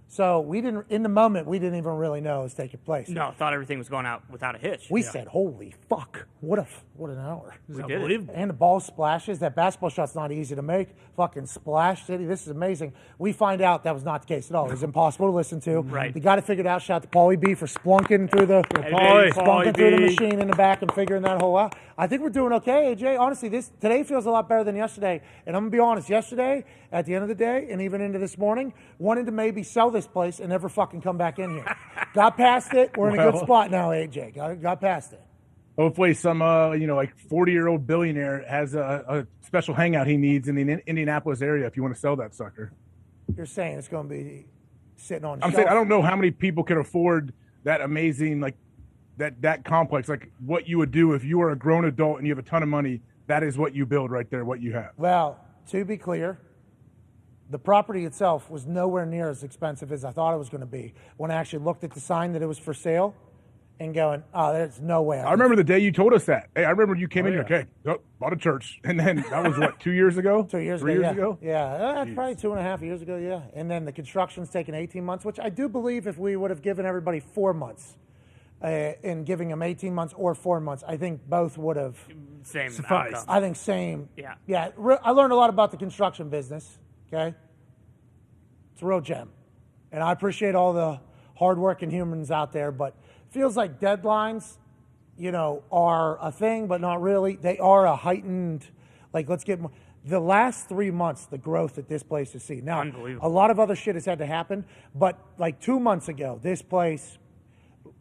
So we didn't, in the moment, we didn't even really know it was taking place. No, thought everything was going out without a hitch. We said, holy fuck, what an hour. We did it. And the ball splashes. That basketball shot's not easy to make. Fucking splash city. This is amazing. We find out that was not the case at all. It was impossible to listen to. Right. We got it figured out. Shout out to Paulie B for splunking through the machine in the back and figuring that whole out. I think we're doing okay, AJ. Honestly, today feels a lot better than yesterday. And I'm gonna be honest, yesterday, at the end of the day, and even into this morning, wanted to maybe sell this place and never fucking come back in here. Got past it. We're in a good spot now, AJ. Got past it. Hopefully some, 40-year-old billionaire has a special hangout he needs in the Indianapolis area if you want to sell that sucker. You're saying it's going to be sitting on I'm shelf. saying I don't know how many people can afford that amazing, that complex. Like what you would do if you were a grown adult and you have a ton of money, that is what you build right there, what you have. Well, to be clear, the property itself was nowhere near as expensive as I thought it was going to be. When I actually looked at the sign that it was for sale and going, oh, there's no way. I remember the day you told us that. Hey, I remember you came in here, okay, bought a church. And then that was what, 2 years ago? 2 years Three ago, years ago? Yeah, that's probably 2.5 years ago, yeah. And then the construction's taken 18 months, which I do believe if we would have given everybody 4 months, in giving them 18 months or 4 months, I think both would have Same sufficed. outcome. I think same. Yeah. Yeah, I learned a lot about the construction business, okay? It's a real gem. And I appreciate all the hardworking humans out there, but feels like deadlines, are a thing, but not really. They are a heightened, let's get more. The last 3 months, the growth that this place has seen. Now, Unbelievable. a lot of other shit has had to happen, but 2 months ago, this place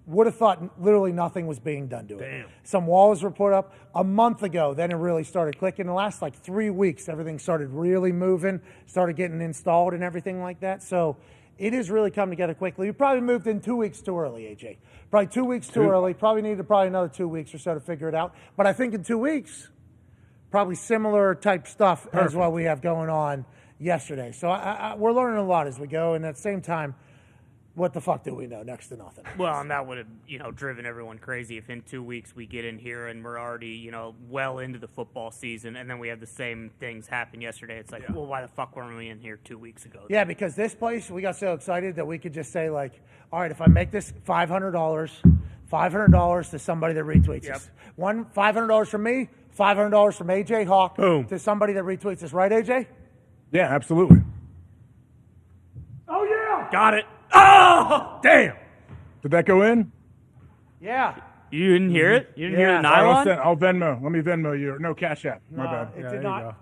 would have thought literally nothing was being done to it. Damn. Some walls were put up a month ago. Then it really started clicking. The last 3 weeks, everything started really moving, started getting installed and everything like that. So it has really come together quickly. You probably moved in 2 weeks too early, AJ. Probably 2 weeks too early. Probably needed another 2 weeks or so to figure it out. But I think in 2 weeks, probably similar type stuff as what we have going on yesterday. So we're learning a lot as we go. And at the same time, what the fuck do we know? Next to nothing. Well, and that would have, driven everyone crazy if in 2 weeks we get in here and we're already, well into the football season, and then we have the same things happen yesterday. It's like, well, why the fuck weren't we in here 2 weeks ago? Yeah, because this place, we got so excited that we could just say, all right, if I make this $500 to somebody that retweets us. $500 from me, $500 from AJ Hawk to somebody that retweets us. Right, AJ? Yeah, absolutely. Oh, yeah. Got it. Oh, Damn. Did that go in? Yeah. You didn't hear it? You didn't hear the I'll nylon? I'll Venmo. Let me Venmo you. No, Cash App. My bad. It did not.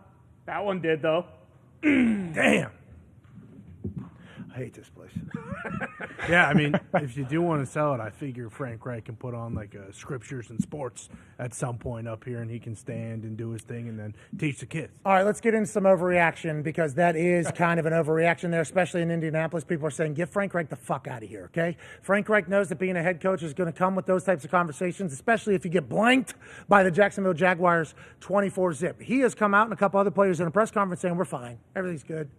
That one did, though. Damn. hate this place. Yeah, I mean, if you do want to sell it, I figure Frank Reich can put on like scriptures and sports at some point up here, and he can stand and do his thing and then teach the kids. All right, let's get into some overreaction because that is kind of an overreaction there, especially in Indianapolis. People are saying, get Frank Reich the fuck out of here, okay? Frank Reich knows that being a head coach is going to come with those types of conversations, especially if you get blanked by the Jacksonville Jaguars 24-zip. He has come out and a couple other players in a press conference saying, we're fine. Everything's good.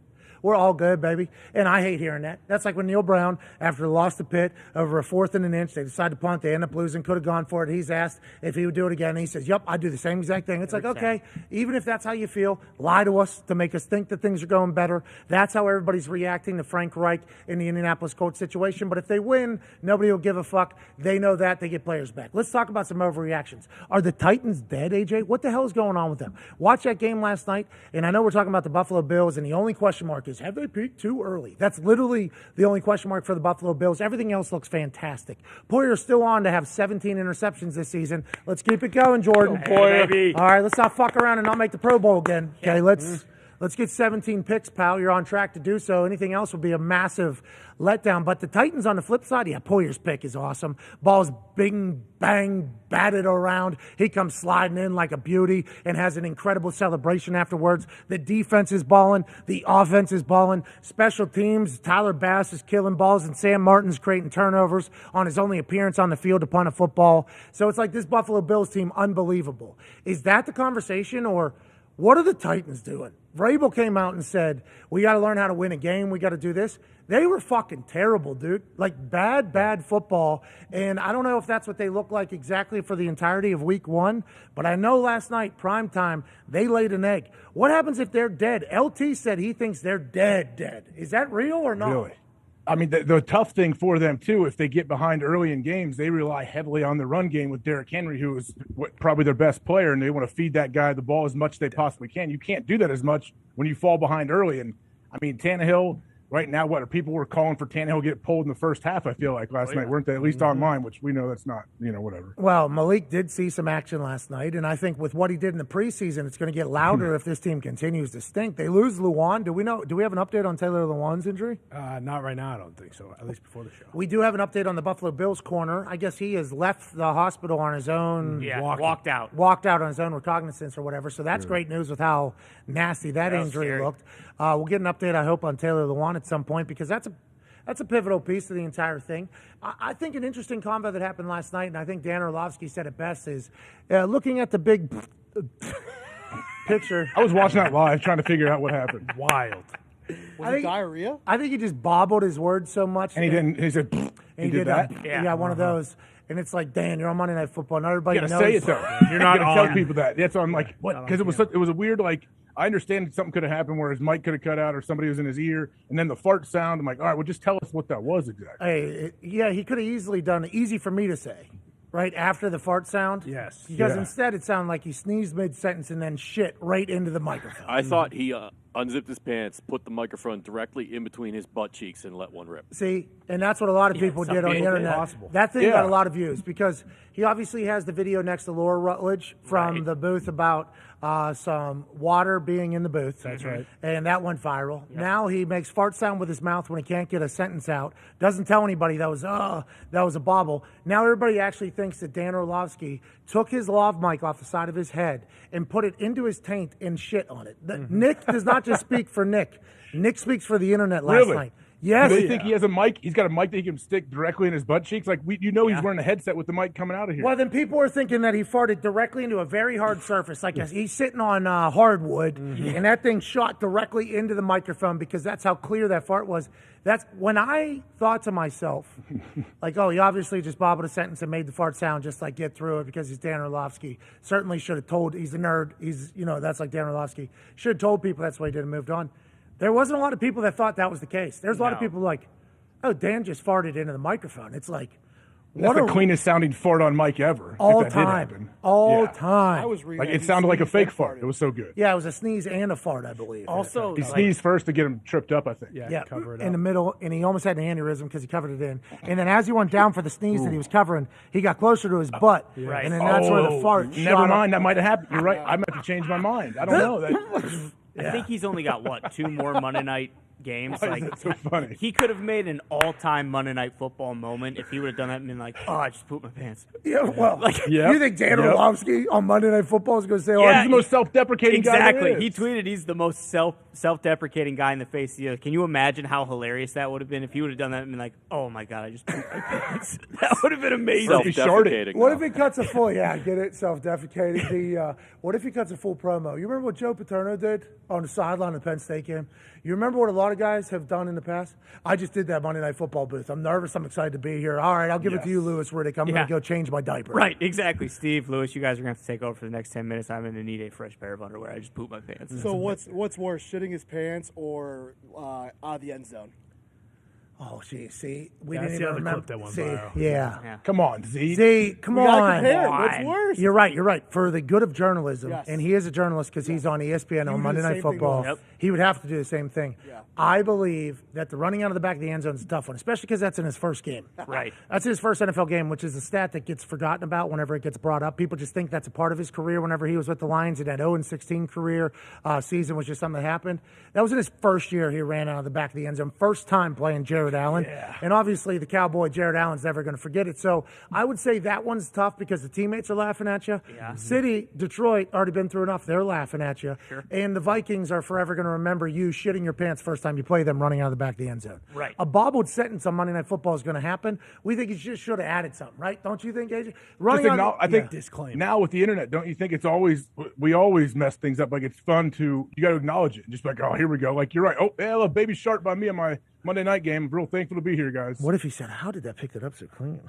We're all good, baby. And I hate hearing that. That's like when Neil Brown, after they lost to Pitt over a 4th and an inch, they decided to punt. They end up losing, could have gone for it. He's asked if he would do it again. And he says, yep, I'd do the same exact thing. It's like, okay, even if that's how you feel, lie to us to make us think that things are going better. That's how everybody's reacting to Frank Reich in the Indianapolis Colts situation. But if they win, nobody will give a fuck. They know that. They get players back. Let's talk about some overreactions. Are the Titans dead, AJ? What the hell is going on with them? Watch that game last night, and I know we're talking about the Buffalo Bills, and the only question mark is, have they peaked too early? That's literally the only question mark for the Buffalo Bills. Everything else looks fantastic. Poyer's still on to have 17 interceptions this season. Let's keep it going, Jordan. Hey, all right, let's not fuck around and not make the Pro Bowl again. Okay, let's get 17 picks, pal. You're on track to do so. Anything else would be a massive letdown. But the Titans on the flip side, yeah, Poyer's pick is awesome. Ball's bing, bang, batted around. He comes sliding in like a beauty and has an incredible celebration afterwards. The defense is balling. The offense is balling. Special teams, Tyler Bass is killing balls, and Sam Martin's creating turnovers on his only appearance on the field to punt a football. So it's like this Buffalo Bills team, unbelievable. Is that the conversation, or what are the Titans doing? Vrabel came out and said, we got to learn how to win a game. We got to do this. They were fucking terrible, dude. Like bad football. And I don't know if that's what they look like exactly for the entirety of week 1, but I know last night, primetime, they laid an egg. What happens if they're dead? LT said he thinks they're dead. Is that real or not? Really? I mean, the tough thing for them, too, if they get behind early in games, they rely heavily on the run game with Derrick Henry, who is probably their best player, and they want to feed that guy the ball as much as they possibly can. You can't do that as much when you fall behind early. And, I mean, Tannehill, right now, people were calling for Tannehill to get pulled in the first half, I feel like, last night, weren't they? At least online, which we know that's not, whatever. Well, Malik did see some action last night, and I think with what he did in the preseason, it's going to get louder if this team continues to stink. They lose Lewan. Do we have an update on Taylor Lewan's injury? Not right now, I don't think so, at least before the show. We do have an update on the Buffalo Bills corner. I guess he has left the hospital on his own. Yeah, walked out on his own recognizance or whatever. So that's great news with how nasty that injury looked. We'll get an update, I hope, on Taylor Lewan at some point, because that's a pivotal piece to the entire thing. I think an interesting combo that happened last night, and I think Dan Orlovsky said it best, is looking at the big picture. I was watching that live trying to figure out what happened. Wild. Was it diarrhea? I think he just bobbled his words so much. And he didn't. He said, he did that? Yeah, one of those. And it's like, Dan, you're on Monday Night Football, and everybody knows. You gotta say it, though. You're not on. Tell people that. That's why I'm like, what? Because it was a weird, like, I understand something could have happened where his mic could have cut out or somebody was in his ear, and then the fart sound. I'm like, all right, well, just tell us what that was exactly. Hey, he could have easily done it. Easy for me to say, right after the fart sound. Yes. Because instead it sounded like he sneezed mid-sentence and then shit right into the microphone. I thought he unzipped his pants, put the microphone directly in between his butt cheeks, and let one rip. See, and that's what a lot of people did on the internet. Possible. That thing got a lot of views because he obviously has the video next to Laura Rutledge from the booth about some water being in the booth. That's right. And that went viral. Yep. Now he makes fart sound with his mouth when he can't get a sentence out. Doesn't tell anybody that was a bobble. Now everybody actually thinks that Dan Orlovsky took his lav mic off the side of his head and put it into his taint and shit on it. Nick does not just speak for Nick. Nick speaks for the internet last night. Yes. Do they think he has a mic? He's got a mic that he can stick directly in his butt cheeks? Like, he's wearing a headset with the mic coming out of here. Well, then people are thinking that he farted directly into a very hard surface. Like he's sitting on hardwood, and that thing shot directly into the microphone because that's how clear that fart was. That's when I thought to myself, like, oh, he obviously just bobbled a sentence and made the fart sound just like get through it because he's Dan Orlovsky. Certainly should have told, he's a nerd. He's, that's like Dan Orlovsky. Should have told people that's why he did and moved on. There wasn't a lot of people that thought that was the case. There's a lot of people like, oh, Dan just farted into the microphone. It's like, that's the cleanest sounding fart on mic ever. All time. I was reading like it sounded like a fake fart. It was so good. Yeah, it was a sneeze and a fart, I believe. Also, he sneezed first to get him tripped up, I think. Yeah, cover it in the middle, and he almost had an aneurysm because he covered it in. And then as he went down for the sneeze that he was covering, he got closer to his butt, and then that's where the fart shot. Never mind, that might have happened. You're right. I meant to change my mind. I don't know. I think he's only got, 2 more Monday night games. Why is Like that so funny? he could have made an all-time Monday Night Football moment if he would have done that and been like, "Oh, I just pooped my pants." Yeah, well, Yep. you think Dan Yep. Orlovsky on Monday Night Football is going to say, Yeah, "Oh, He's the most self-deprecating guy there Exactly. is. He tweeted he's the most self-deprecating guy in the face of the earth. Can you imagine how hilarious that would have been if he would have done that and been like, "Oh my god, I just pooped my pants." That would have been amazing. Self-defecating. What if he cuts a full? Yeah, I get it. Self-defecating. What if he cuts a full promo? You remember what Joe Paterno did on the sideline of the Penn State game? You remember what a lot of guys have done in the past? I just did that Monday Night Football booth. I'm nervous. I'm excited to be here. All right, I'll give it to you, Lewis Riddick. I'm going to go change my diaper. Right, exactly. Steve, Lewis, you guys are going to have to take over for the next 10 minutes. I'm going to need a fresh pair of underwear. I just pooped my pants. So what's worse, shitting his pants or out of the end zone? Oh, see, we Yeah, I didn't see even how the remember. clip that went See, viral. yeah. Come on, Z. See, come We gotta on. compare. What's worse? You're right. For the good of journalism, Yes. and he is a journalist because he's on ESPN He on would Monday do the Night same thing Football. to us. He would have to do the same thing. Yeah. I believe that the running out of the back of the end zone is a tough one, especially because that's in his first game. Right. That's his first NFL game, which is a stat that gets forgotten about whenever it gets brought up. People just think that's a part of his career whenever he was with the Lions, and that 0-16 career season was just something that happened. That was in his first year he ran out of the back of the end zone. First time playing Jared Allen. Yeah. And obviously the Cowboy, Jared Allen's never going to forget it. So I would say that one's tough because the teammates are laughing at you. Yeah. City, Detroit, already been through enough. They're laughing at you. Sure. And the Vikings are forever going to remember you shitting your pants first time you play them running out of the back of the end zone. Right. A bobbled sentence on Monday Night Football is going to happen. We think he just should have added something, right? Don't you think, AJ? I think Disclaimer. now with the internet, don't you think it's always we always mess things up? Like it's fun to you got to acknowledge it and just be like, oh, here we go. Like you're right. Oh, yeah, look, baby shark by me on my Monday night game. I'm real thankful to be here, guys. What if he said, "How did that pick it up so clean?"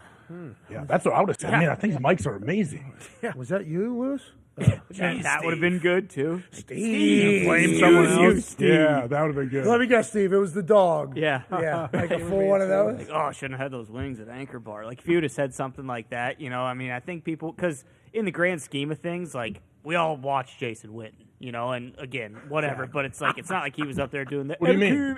Yeah, that's what I would have said. Man, I think his mics are amazing. Yeah. Was that you, Lewis? That would have been good, too. Steve. Blame someone You, else. Steve. Yeah, that would have been good. Let me guess, Steve. It was the dog. Yeah. Yeah. Like a full one of those. Like, oh, I shouldn't have had those wings at Anchor Bar. Like, if you would have said something like that, I mean, I think people, because in the grand scheme of things, like, we all watched Jason Witten, and again, whatever, but it's like, it's not like he was up there doing the, What do you mean?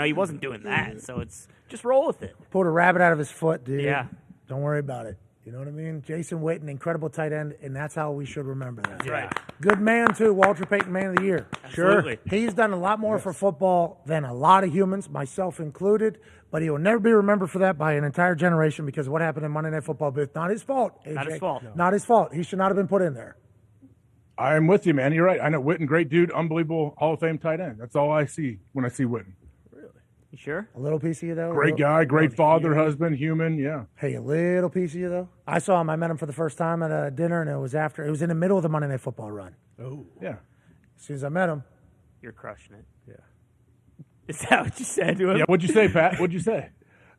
he wasn't doing that, so it's, just roll with it. Pulled a rabbit out of his foot, dude. Yeah. Don't worry about it. You know what I mean? Jason Witten, incredible tight end, and that's how we should remember that. Right. Good man, too. Walter Payton, Man of the Year. Absolutely. He's done a lot more for football than a lot of humans, myself included, but he will never be remembered for that by an entire generation because of what happened in Monday Night Football booth. Not his fault, AJ. Not his fault. Not his fault. He should not have been put in there. I'm with you, man. You're right. I know Witten, great dude, unbelievable Hall of Fame tight end. That's all I see when I see Witten. You sure? A little piece of you, though? Great guy, great father, husband, human. Yeah. Hey, a little piece of you, though? I saw him. I met him for the first time at a dinner, and it was in the middle of the Monday Night Football run. Oh, yeah. As soon as I met him. You're crushing it. Yeah. Is that what you said to him? Yeah. What'd you say, Pat? What'd you say?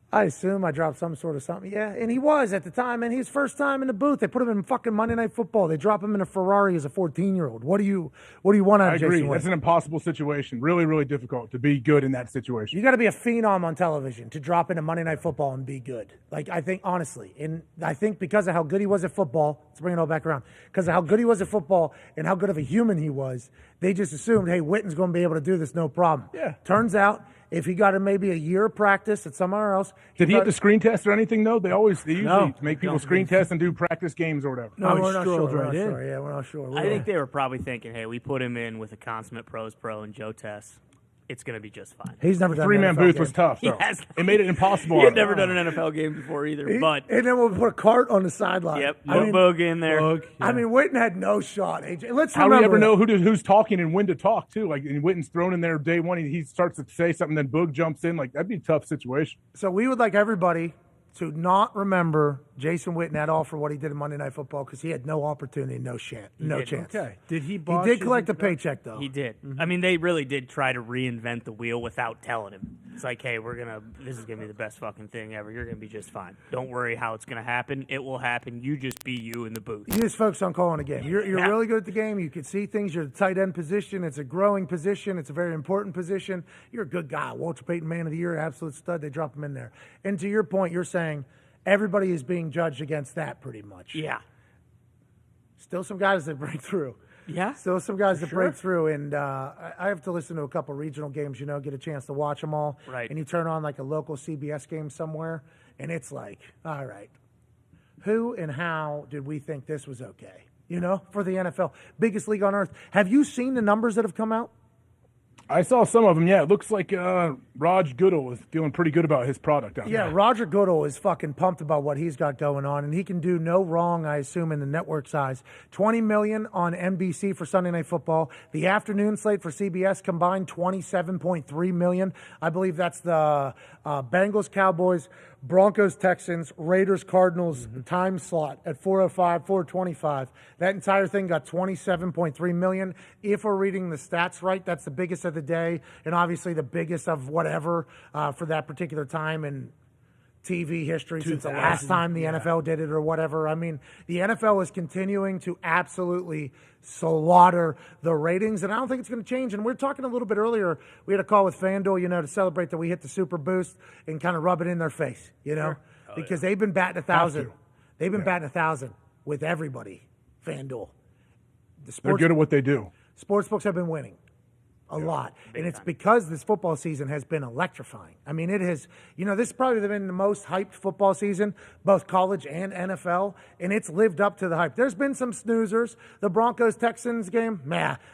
I assume I dropped some sort of something. Yeah, and he was at the time, and his first time in the booth. They put him in fucking Monday Night Football. They drop him in a Ferrari as a 14-year-old. What do you want out I of agree. Jason Witten? That's an impossible situation. Really, really difficult to be good in that situation. You got to be a phenom on television to drop into Monday Night Football and be good. Like, I think, honestly, and I think because of how good he was at football, let's bring it all back around, because of how good he was at football and how good of a human he was, they just assumed, hey, Witten's going to be able to do this no problem. Yeah. Turns out, if he got maybe a year of practice at somewhere else. Did he have to screen test or anything, though? They usually make people screen test and do practice games or whatever. No, we're not sure. strolled We're right not in. sure. Yeah, we're not sure. I think they were probably thinking, hey, we put him in with a consummate pros pro and Joe Tess. It's going to be just fine. He's never done an Three-man NFL booth game. was tough, though. Yes. It made it impossible. He on had him. never done an NFL game before either, but And then we'll put a cart on the sideline. yep, I mean, Boog in there. I mean, Witten had no shot, AJ. Let's How do we remember ever know who's talking and when to talk, too? Like, and Witten's thrown in there day one. He starts to say something, then Boog jumps in. Like, that'd be a tough situation. So we would like everybody to not remember Jason Witten at all for what he did in Monday Night Football because he had no opportunity, no chance. Okay. Did he He botch did his collect a introduction? paycheck, though. He did. I mean, they really did try to reinvent the wheel without telling him. It's like, hey, this is going to be the best fucking thing ever. You're going to be just fine. Don't worry how it's going to happen. It will happen. You just be you in the booth. You just focus on calling a game. You're really good at the game. You can see things. You're the tight end position. It's a growing position. It's a very important position. You're a good guy. Walter Payton, Man of the Year, absolute stud. They drop him in there. And to your point, you're saying everybody is being judged against that pretty much. Yeah. Still some guys that break through. Yeah. Still some guys that break through. And I have to listen to a couple regional games, get a chance to watch them all. Right. And you turn on like a local CBS game somewhere, and it's like, all right, who and how did we think this was okay? For the NFL. Biggest league on earth. Have you seen the numbers that have come out? I saw some of them. Yeah, it looks like Raj Goodall is feeling pretty good about his product out there. Yeah, Roger Goodall is fucking pumped about what he's got going on, and he can do no wrong, I assume, in the network size. $20 million on NBC for Sunday Night Football. The afternoon slate for CBS combined $27.3 million. I believe that's the Bengals, Cowboys, Broncos, Texans, Raiders, Cardinals time slot at 4:05, 4:25. That entire thing got $27.3 million. If we're reading the stats right, that's the biggest of the day, and obviously the biggest of whatever for that particular time in TV history since the last time the NFL did it or whatever. I mean, the NFL is continuing to absolutely slaughter the ratings, and I don't think it's going to change. And we were talking a little bit earlier. We had a call with FanDuel, to celebrate that we hit the super boost and kind of rub it in their face, because they've been batting 1,000. They've been batting 1,000 with everybody. FanDuel. They're good at what they do. Sportsbooks have been winning a lot. And it's because this football season has been electrifying. I mean, it has, this has probably been the most hyped football season, both college and NFL, and it's lived up to the hype. There's been some snoozers. The Broncos-Texans game,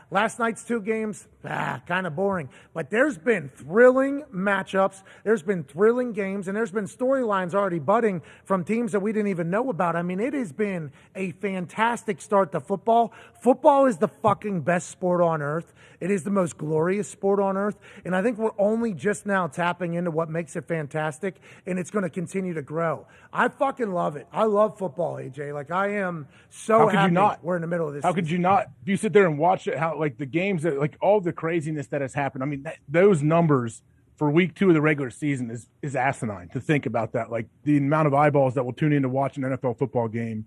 last night's 2 games, kind of boring. But there's been thrilling matchups, there's been thrilling games, and there's been storylines already budding from teams that we didn't even know about. I mean, it has been a fantastic start to football. Football is the fucking best sport on earth. It is the most glorious sport on earth, and I think we're only just now tapping into what makes it fantastic, and it's going to continue to grow. I fucking love it. I love football, AJ. Like, I am so happy we're in the middle of this. How could you not? If you sit there and watch it, how the games that all the craziness that has happened. I mean, those numbers for week 2 of the regular season is asinine to think about that. Like, the amount of eyeballs that will tune in to watch an NFL football game.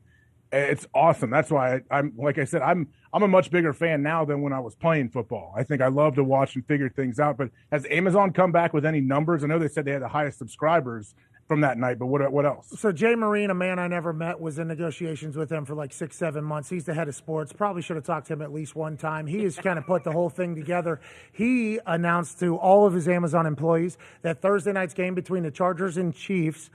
It's awesome. That's why I'm like I said, I'm a much bigger fan now than when I was playing football. I think I love to watch and figure things out. But has Amazon come back with any numbers? I know they said they had the highest subscribers from that night, but what else? So Jay Marine, a man I never met, was in negotiations with them for like 6-7 months. He's the head of sports. Probably should have talked to him at least one time. He has kind of put the whole thing together. He announced to all of his Amazon employees that Thursday night's game between the Chargers and Chiefs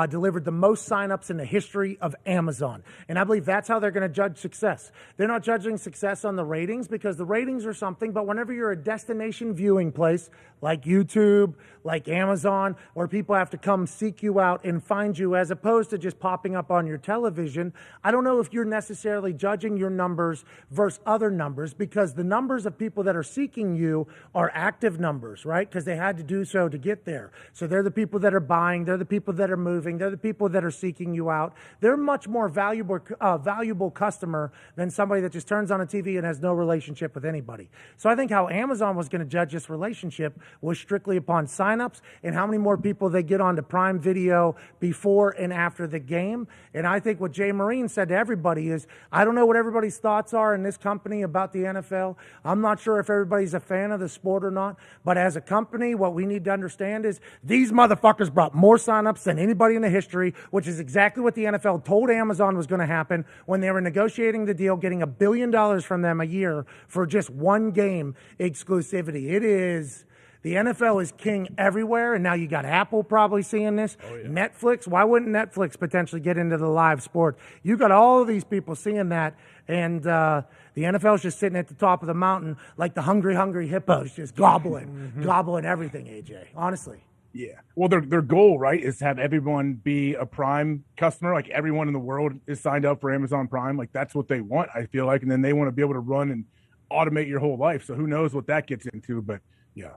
delivered the most signups in the history of Amazon. And I believe that's how they're going to judge success. They're not judging success on the ratings, because the ratings are something, but whenever you're a destination viewing place like YouTube, like Amazon, where people have to come seek you out and find you as opposed to just popping up on your television, I don't know if you're necessarily judging your numbers versus other numbers, because the numbers of people that are seeking you are active numbers, right? Because they had to do so to get there. So they're the people that are buying, they're the people that are moving, they're the people that are seeking you out. They're much more valuable customer than somebody that just turns on a TV and has no relationship with anybody. So I think how Amazon was going to judge this relationship was strictly upon signups and how many more people they get onto Prime Video before and after the game. And I think what Jay Marine said to everybody is, I don't know what everybody's thoughts are in this company about the NFL. I'm not sure if everybody's a fan of the sport or not. But as a company, what we need to understand is these motherfuckers brought more signups than anybody in the history, which is exactly what the NFL told Amazon was going to happen when they were negotiating the deal, getting $1 billion from them a year for just one game exclusivity. The NFL is king everywhere, and now you got Apple probably seeing this. Oh, yeah. Netflix, why wouldn't Netflix potentially get into the live sport? You got all of these people seeing that, and the NFL is just sitting at the top of the mountain like the hungry hippos, just gobbling everything, AJ, honestly. Yeah. Well, their goal, right, is to have everyone be a Prime customer. Like, everyone in the world is signed up for Amazon Prime. Like, that's what they want, I feel like, and then they want to be able to run and automate your whole life. So who knows what that gets into, but yeah.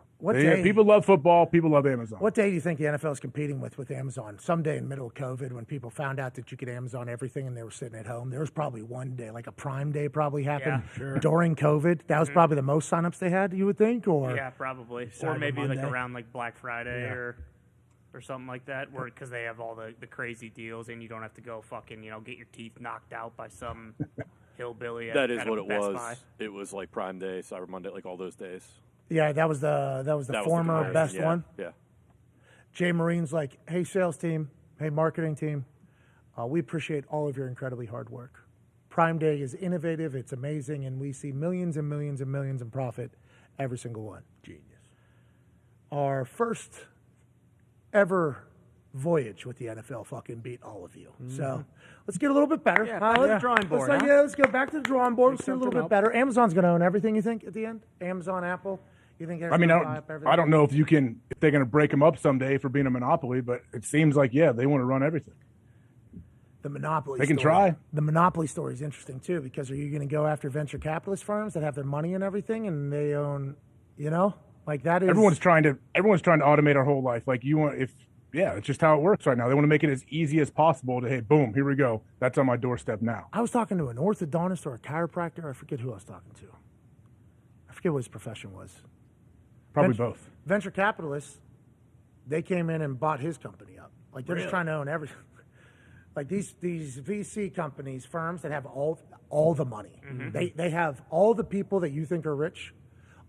People love football. People love Amazon. What day do you think the NFL is competing with Amazon? Someday in the middle of COVID, when people found out that you could Amazon everything and they were sitting at home, there was probably one day, like a Prime Day probably happened during COVID. That was probably the most signups they had, you would think? Or yeah, probably. Or maybe like around like Black Friday or something like that, where because they have all the crazy deals and you don't have to go fucking, get your teeth knocked out by some hillbilly. That is what it Best was. Buy. It was like Prime Day, Cyber Monday, like all those days. Yeah, that was the former best one. Yeah. Jay Marine's like, hey, sales team, hey, marketing team, we appreciate all of your incredibly hard work. Prime Day is innovative, it's amazing, and we see millions and millions and millions in profit every single one. Genius. Our first ever voyage with the NFL fucking beat all of you. Mm-hmm. So let's get a little bit better. Yeah, back to the drawing board. Let's go back to the drawing board. Let's do a little bit better. Amazon's going to own everything, you think, at the end? Amazon, Apple. You think? I mean, I don't know if they're going to break them up someday for being a monopoly, but it seems like they want to run everything. The monopoly. They can story. try. The monopoly story is interesting too, because are you going to go after venture capitalist firms that have their money and everything, and they own, like that is. Everyone's trying to automate our whole life. Like it's just how it works right now. They want to make it as easy as possible to, hey, boom, here we go. That's on my doorstep now. I was talking to an orthodontist or a chiropractor. I forget who I was talking to. I forget what his profession was. Probably both. Venture capitalists, they came in and bought his company up. Like they're just trying to own everything. Like these VC companies, firms that have all the money. Mm-hmm. They have all the people that you think are rich.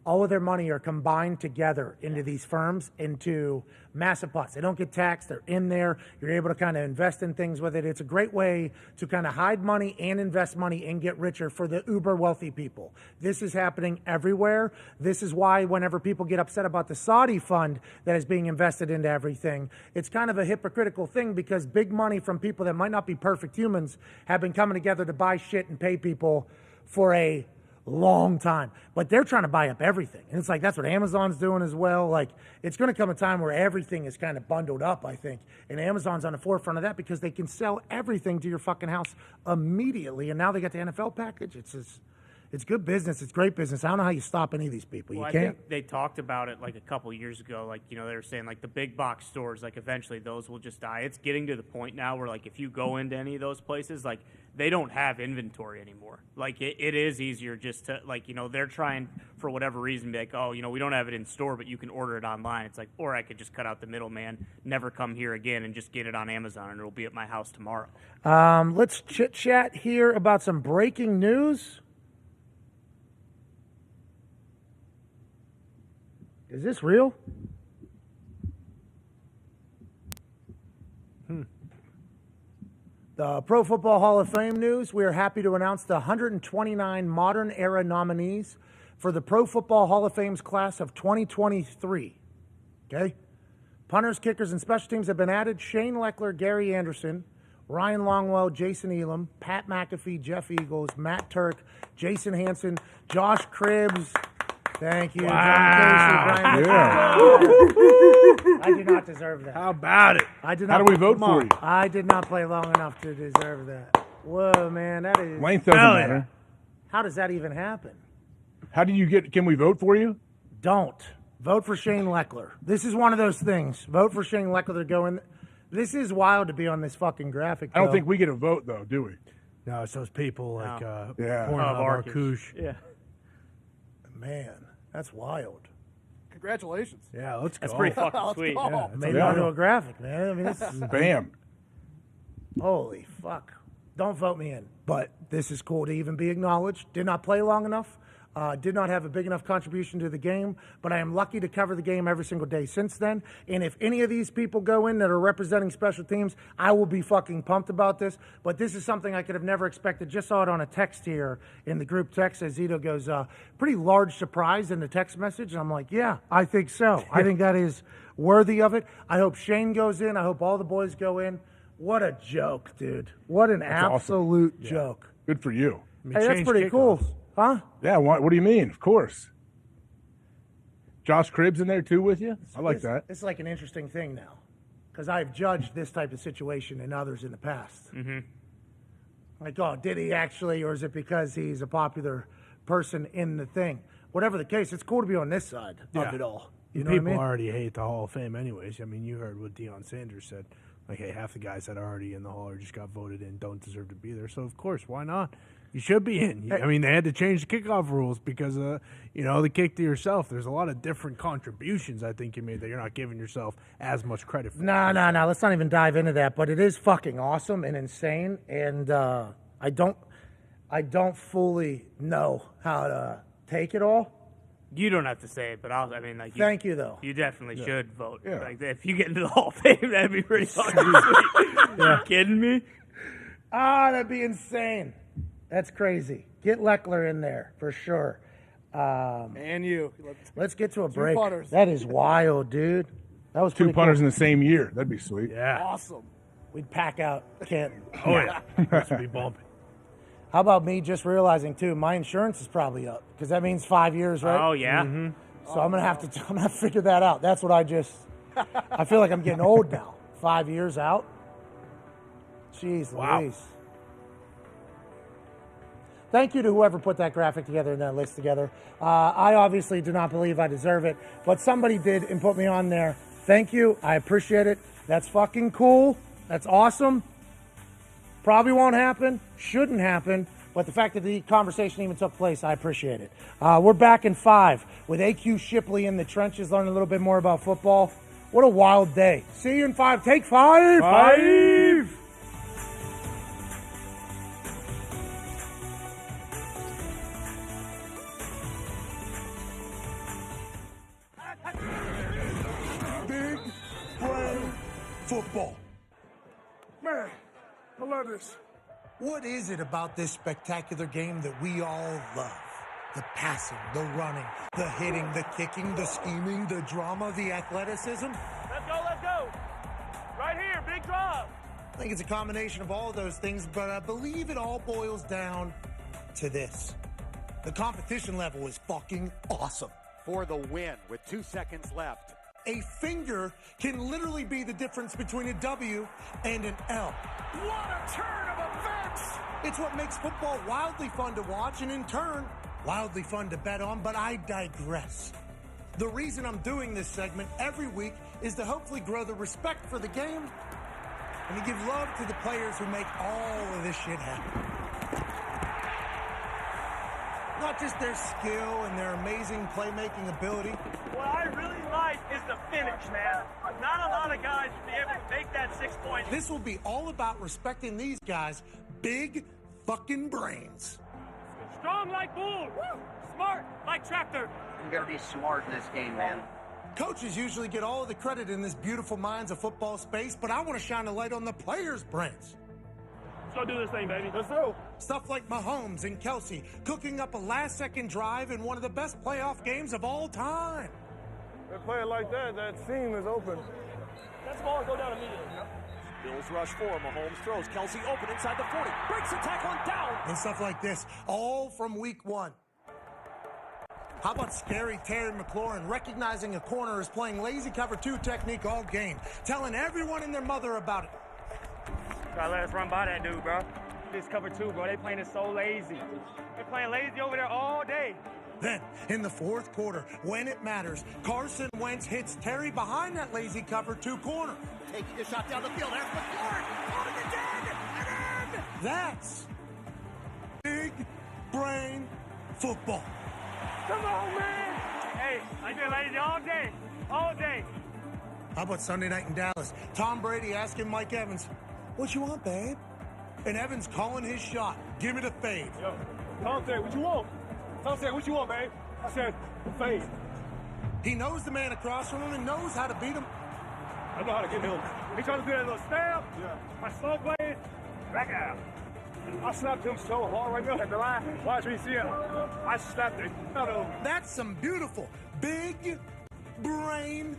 All of their money are combined together into these firms into massive pots. They don't get taxed. They're in there. You're able to kind of invest in things with it. It's a great way to kind of hide money and invest money and get richer for the uber wealthy people. This is happening everywhere. This is why whenever people get upset about the Saudi fund that is being invested into everything, it's kind of a hypocritical thing because big money from people that might not be perfect humans have been coming together to buy shit and pay people for a long time, but they're trying to buy up everything, and it's like that's what Amazon's doing as well. Like it's going to come a time where everything is kind of bundled up, I think, and Amazon's on the forefront of that because they can sell everything to your fucking house immediately, and now they got the NFL package. It's good business. It's great business. I don't know how you stop any of these people. Well, You can't. I think they talked about it like a couple years ago. Like, they were saying like the big box stores, like eventually those will just die. It's getting to the point now where like if you go into any of those places, like they don't have inventory anymore. Like it is easier just to like, they're trying for whatever reason be like, oh, we don't have it in store, but you can order it online. It's like, or I could just cut out the middleman, never come here again and just get it on Amazon and it'll be at my house tomorrow. Let's chit chat here about some breaking news. Is this real? The Pro Football Hall of Fame news. We are happy to announce the 129 modern era nominees for the Pro Football Hall of Fame's class of 2023. Okay? Punters, kickers, and special teams have been added. Shane Leckler, Gary Anderson, Ryan Longwell, Jason Elam, Pat McAfee, Jeff Eagles, Matt Turk, Jason Hansen, Josh Cribbs. Thank you. Wow. John Casey, Brian. I did not deserve that. How about it? I did not. How do we vote for you? I did not play long enough to deserve that. Whoa, man, that is. Length doesn't matter. How does that even happen? How do you get? Can we vote for you? Don't vote for Shane Leckler. This is one of those things. Vote for Shane Leckler to go in. This is wild to be on this fucking graphic. I don't think we get a vote though, do we? No, it's those people like Yeah. Pornhub Arkush. Yeah. Man, that's wild. Congratulations. Yeah, let's go. That's pretty fucking Let's sweet. go. Yeah, Made it onto a graphic, man. I mean, this is Bam. holy fuck. Don't vote me in. But this is cool to even be acknowledged. Did not play long enough. Did not have a big enough contribution to the game, but I am lucky to cover the game every single day since then. And if any of these people go in that are representing special teams, I will be fucking pumped about this. But this is something I could have never expected. Just saw it on a text here in the group text as Zito goes, pretty large surprise in the text message. And I'm like, yeah, I think so. I think that is worthy of it. I hope Shane goes in. I hope all the boys go in. What a joke, dude. What an absolute joke. Good for you. Hey, that's pretty cool. Huh? Yeah, what do you mean? Of course. Josh Cribbs in there too with you? I like that. It's like an interesting thing now because I've judged this type of situation in others in the past. Mm-hmm. Like, oh, did he actually, or is it because he's a popular person in the thing? Whatever the case, it's cool to be on this side of it all. You know People what I mean? already hate the Hall of Fame anyways. I mean, you heard what Deion Sanders said. Like, hey, half the guys that are already in the Hall or just got voted in don't deserve to be there. So, of course, why not? You should be in. I mean, they had to change the kickoff rules because, the kick to yourself. There's a lot of different contributions I think you made that you're not giving yourself as much credit for. No. Let's not even dive into that. But it is fucking awesome and insane. And I don't fully know how to take it all. You don't have to say it, but thank you though. You definitely should vote. Yeah. Like if you get into the Hall of Fame, that'd be pretty fucking sweet. You kidding me? That'd be insane. That's crazy. Get Leckler in there for sure. And you. Let's get to a break. punters. That is wild, dude. That was Two pretty punters cool. in the same year. That'd be sweet. Yeah. Awesome. We'd pack out Canton. Oh, yeah. This would be bumping. How about me just realizing, too, my insurance is probably up because that means 5 years, right? Oh yeah. Mm-hmm. So I'm gonna have to figure that out. That's what I feel like I'm getting old now. 5 years out. Jeez Louise. Thank you to whoever put that graphic together and that list together. I obviously do not believe I deserve it, but somebody did and put me on there. Thank you. I appreciate it. That's fucking cool. That's awesome. Probably won't happen. Shouldn't happen. But the fact that the conversation even took place, I appreciate it. We're back in 5 with AQ Shipley in the trenches, learning a little bit more about football. What a wild day. See you in 5. Take 5. 5. Big brain football. Man, I love this. What is it about this spectacular game that we all love? The passing, the running, the hitting, the kicking, the scheming, the drama, the athleticism? Let's go. Right here, big drive. I think it's a combination of all of those things, but I believe it all boils down to this. The competition level is fucking awesome. For the win with 2 seconds left. A finger can literally be the difference between a W and an L. What a turn of events! It's what makes football wildly fun to watch and in turn, wildly fun to bet on, but I digress. The reason I'm doing this segment every week is to hopefully grow the respect for the game and to give love to the players who make all of this shit happen. Not just their skill and their amazing playmaking ability. What I really like is the finish, man. Not a lot of guys will be able to make that 6 points. This will be all about respecting these guys' big fucking brains. Strong like bull. Woo! Smart like tractor. You gotta be smart in this game, man. Coaches usually get all of the credit in this beautiful minds of football space, but I want to shine a light on the players' brains. Let's go do this thing, baby. Let's go. Stuff like Mahomes and Kelsey cooking up a last-second drive in one of the best playoff games of all time. They're playing like that seam is open. That ball go down immediately. Bills rush 4. Mahomes throws. Kelsey open inside the 40. Breaks the tackle and down. And stuff like this, all from week 1. How about scary Terry McLaurin recognizing a corner is playing lazy cover 2 technique all game, telling everyone and their mother about it. Gotta let us run by that dude, bro. This cover 2, bro. They playing it so lazy. They're playing lazy over there all day. Then, in the 4th quarter, when it matters, Carson Wentz hits Terry behind that lazy cover 2 corner. Taking a shot down the field. There's McLaurin. Out of the dead. And in. That's big brain football. Come on, man. Hey, I've been lazy all day. All day. How about Sunday night in Dallas? Tom Brady asking Mike Evans, "What you want, babe?" And Evans calling his shot. "Give me the fade." Yo, Tom said, "What you want?" Tom said, "What you want, babe?" I said, "Fade." He knows the man across from him and knows how to beat him. I know how to get him. He trying to do that little stab. Yeah. I slow played. Back out. I slapped him so hard right now at the line. Watch me see it. I slapped it. That's some beautiful big brain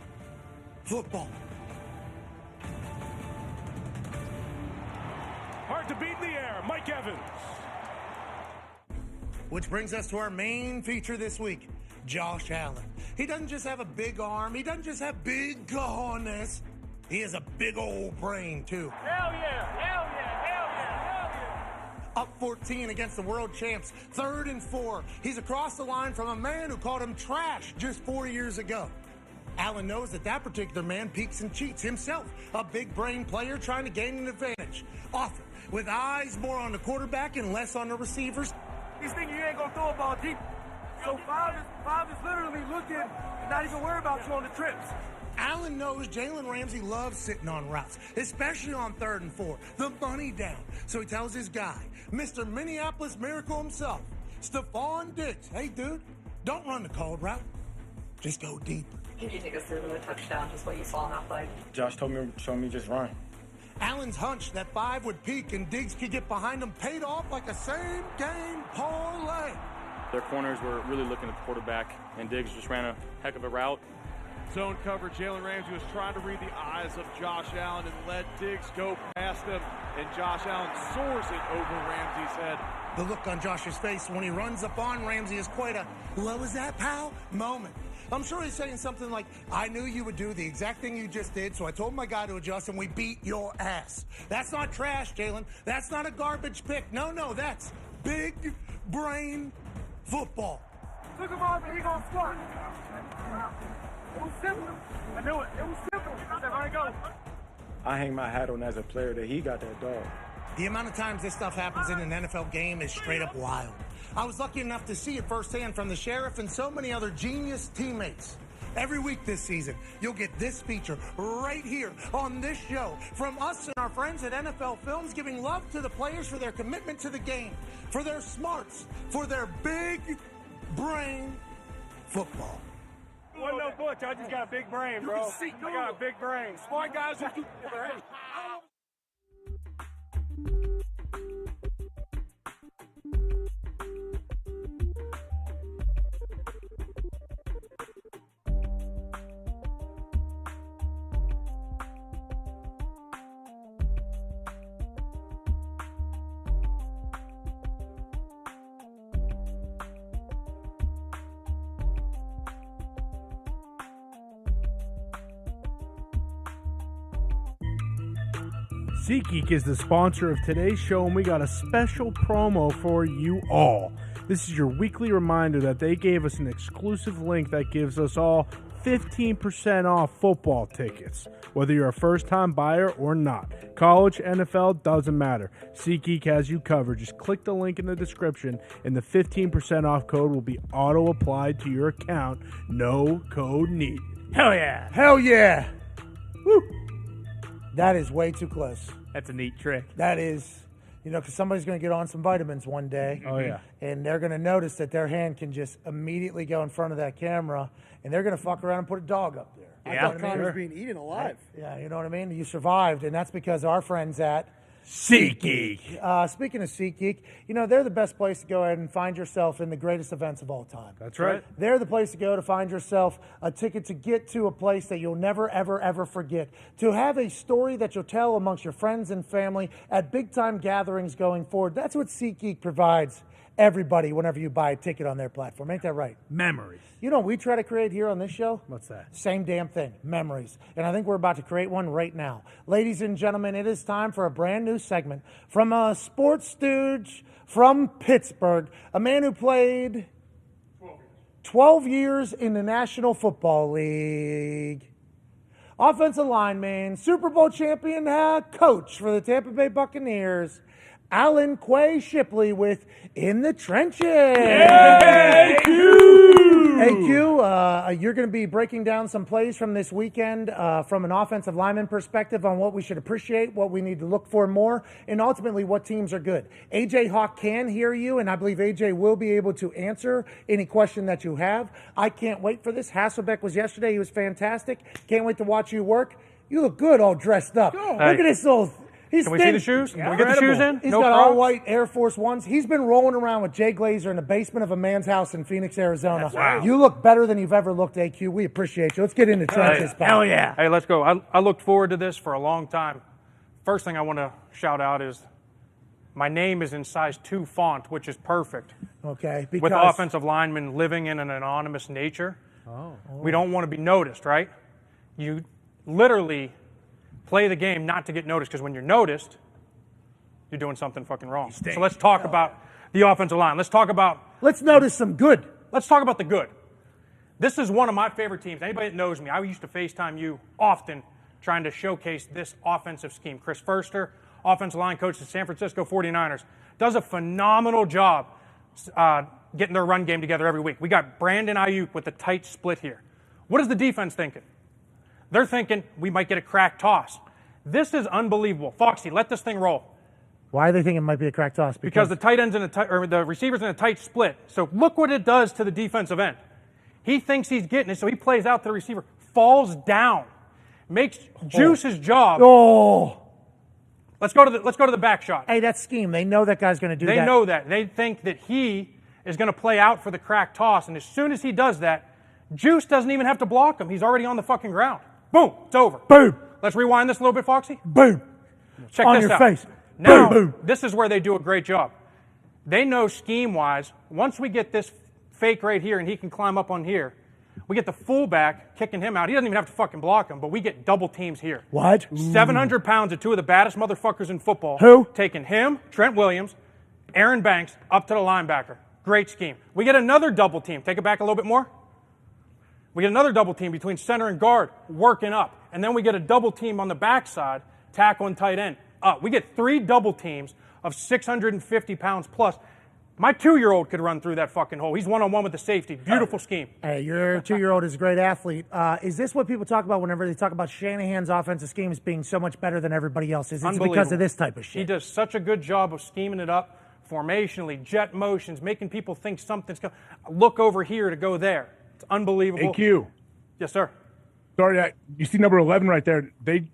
football. Hard to beat in the air, Mike Evans. Which brings us to our main feature this week, Josh Allen. He doesn't just have a big arm. He doesn't just have big cojones. He has a big old brain, too. Hell yeah, hell yeah, hell yeah, hell yeah. Up 14 against the world champs, 3rd and 4. He's across the line from a man who called him trash just 4 years ago. Allen knows that particular man peeks and cheats himself, a big brain player trying to gain an advantage. Often, with eyes more on the quarterback and less on the receivers. He's thinking you ain't gonna throw a ball deep. So five is literally looking, not even worried about you on the trips. Allen knows Jalen Ramsey loves sitting on routes, especially on 3rd and 4. The money down. So he tells his guy, Mr. Minneapolis Miracle himself, Stephon Diggs, "Hey, dude, don't run the cold route. Just go deeper." Could you take us through the touchdown, just what you saw on that play? Josh told me just run. Allen's hunch that 5 would peak and Diggs could get behind him paid off like a same-game parlay. Their corners were really looking at the quarterback, and Diggs just ran a heck of a route. Zone cover, Jalen Ramsey was trying to read the eyes of Josh Allen and let Diggs go past him, and Josh Allen soars it over Ramsey's head. The look on Josh's face when he runs up on Ramsey is quite a, "What was that, pal?" moment. I'm sure he's saying something like, I knew you would do the exact thing you just did, so I told my guy to adjust, and we beat your ass. That's not trash, Jalen. That's not a garbage pick. No, that's big brain football. Took him off and he gonna squat. It was simple. I knew it. It was simple. I said, all right, go. I hang my hat on as a player that he got that dog. The amount of times this stuff happens in an NFL game is straight up wild. I was lucky enough to see it firsthand from the Sheriff and so many other genius teammates. Every week this season, you'll get this feature right here on this show from us and our friends at NFL Films, giving love to the players for their commitment to the game, for their smarts, for their big brain football. Wasn't no butch. I just got a big brain, bro. I got a big brain. Smart guys who keep their head. SeatGeek is the sponsor of today's show, and we got a special promo for you all. This is your weekly reminder that they gave us an exclusive link that gives us all 15% off football tickets, whether you're a first-time buyer or not. College, NFL, doesn't matter. SeatGeek has you covered. Just click the link in the description, and the 15% off code will be auto-applied to your account. No code needed. Hell yeah. Hell yeah. Woo. That is way too close. That's a neat trick. That is, because somebody's going to get on some vitamins one day. Oh, yeah. And they're going to notice that their hand can just immediately go in front of that camera, and they're going to fuck around and put a dog up there. I thought Connor was being eaten alive. Yeah, you know what I mean? You survived, and that's because our friends at SeatGeek. Speaking of SeatGeek, they're the best place to go ahead and find yourself in the greatest events of all time. That's right. They're the place to go to find yourself a ticket to get to a place that you'll never, ever, ever forget. To have a story that you'll tell amongst your friends and family at big-time gatherings going forward. That's what SeatGeek provides everybody whenever you buy a ticket on their platform. Ain't that right? Memories. You know what we try to create here on this show? What's that? Same damn thing. Memories. And I think we're about to create one right now. Ladies and gentlemen, it is time for a brand new segment from a sports stooge from Pittsburgh, a man who played 12 years in the National Football League. Offensive lineman, Super Bowl champion, coach for the Tampa Bay Buccaneers, Alan Quay Shipley with In the Trenches. Hey, AQ, you're going to be breaking down some plays from this weekend from an offensive lineman perspective on what we should appreciate, what we need to look for more, and ultimately what teams are good. AJ Hawk can hear you, and I believe AJ will be able to answer any question that you have. I can't wait for this. Hasselbeck was yesterday. He was fantastic. Can't wait to watch you work. You look good all dressed up. Hey. Look at this little... Can we see the shoes? Can we get the shoes in? He's no got Crocs? all white Air Force Ones. He's been rolling around with Jay Glazer in the basement of a man's house in Phoenix, Arizona. Wow. You look better than you've ever looked, AQ. We appreciate you. Let's get into trenches. Hell yeah. Hey, let's go. I looked forward to this for a long time. First thing I want to shout out is my name is in size 2 font, which is perfect. Okay. With offensive linemen living in an anonymous nature, we don't want to be noticed, right? You literally play the game not to get noticed, because when you're noticed, you're doing something fucking wrong. So let's talk about the offensive line. Let's notice some good. Let's talk about the good. This is one of my favorite teams. Anybody that knows me, I used to FaceTime you often trying to showcase this offensive scheme. Chris Furster, offensive line coach of the San Francisco 49ers, does a phenomenal job getting their run game together every week. We got Brandon Ayuk with a tight split here. What is the defense thinking? They're thinking we might get a crack toss. This is unbelievable. Foxy, let this thing roll. Why are they thinking it might be a crack toss? Because the tight end's the receiver's in a tight split. So look what it does to the defensive end. He thinks he's getting it, so he plays out to the receiver, falls down, makes Juice's job. Let's go to the back shot. Hey, that scheme. They know that guy's going to do that. They know that. They think that he is going to play out for the crack toss, and as soon as he does that, Juice doesn't even have to block him. He's already on the fucking ground. Boom, it's over. Boom. Let's rewind this a little bit, Foxy. Boom. Check on this your out. face. Now, boom. This is where they do a great job. They know scheme-wise, once we get this fake right here and he can climb up on here, We get the fullback kicking him out. He doesn't even have to fucking block him, but we get double teams here. What? 700 pounds of two of the baddest motherfuckers in football. Who? Taking him, Trent Williams, Aaron Banks, up to the linebacker. Great scheme. We get another double team. Take it back a little bit more. We get another double team between center and guard, working up. And then we get a double team on the backside, tackle and tight end. We get 3 double teams of 650 pounds plus. My 2-year-old could run through that fucking hole. He's one-on-one with the safety. Beautiful scheme. Hey, your 2-year-old is a great athlete. Is this what people talk about whenever they talk about Shanahan's offensive schemes being so much better than everybody else's? It's because of this type of shit. He does such a good job of scheming it up formationally, jet motions, making people think something's going to look over here to go there. It's unbelievable. AQ. Yes, sir. Sorry, you see number 11 right there.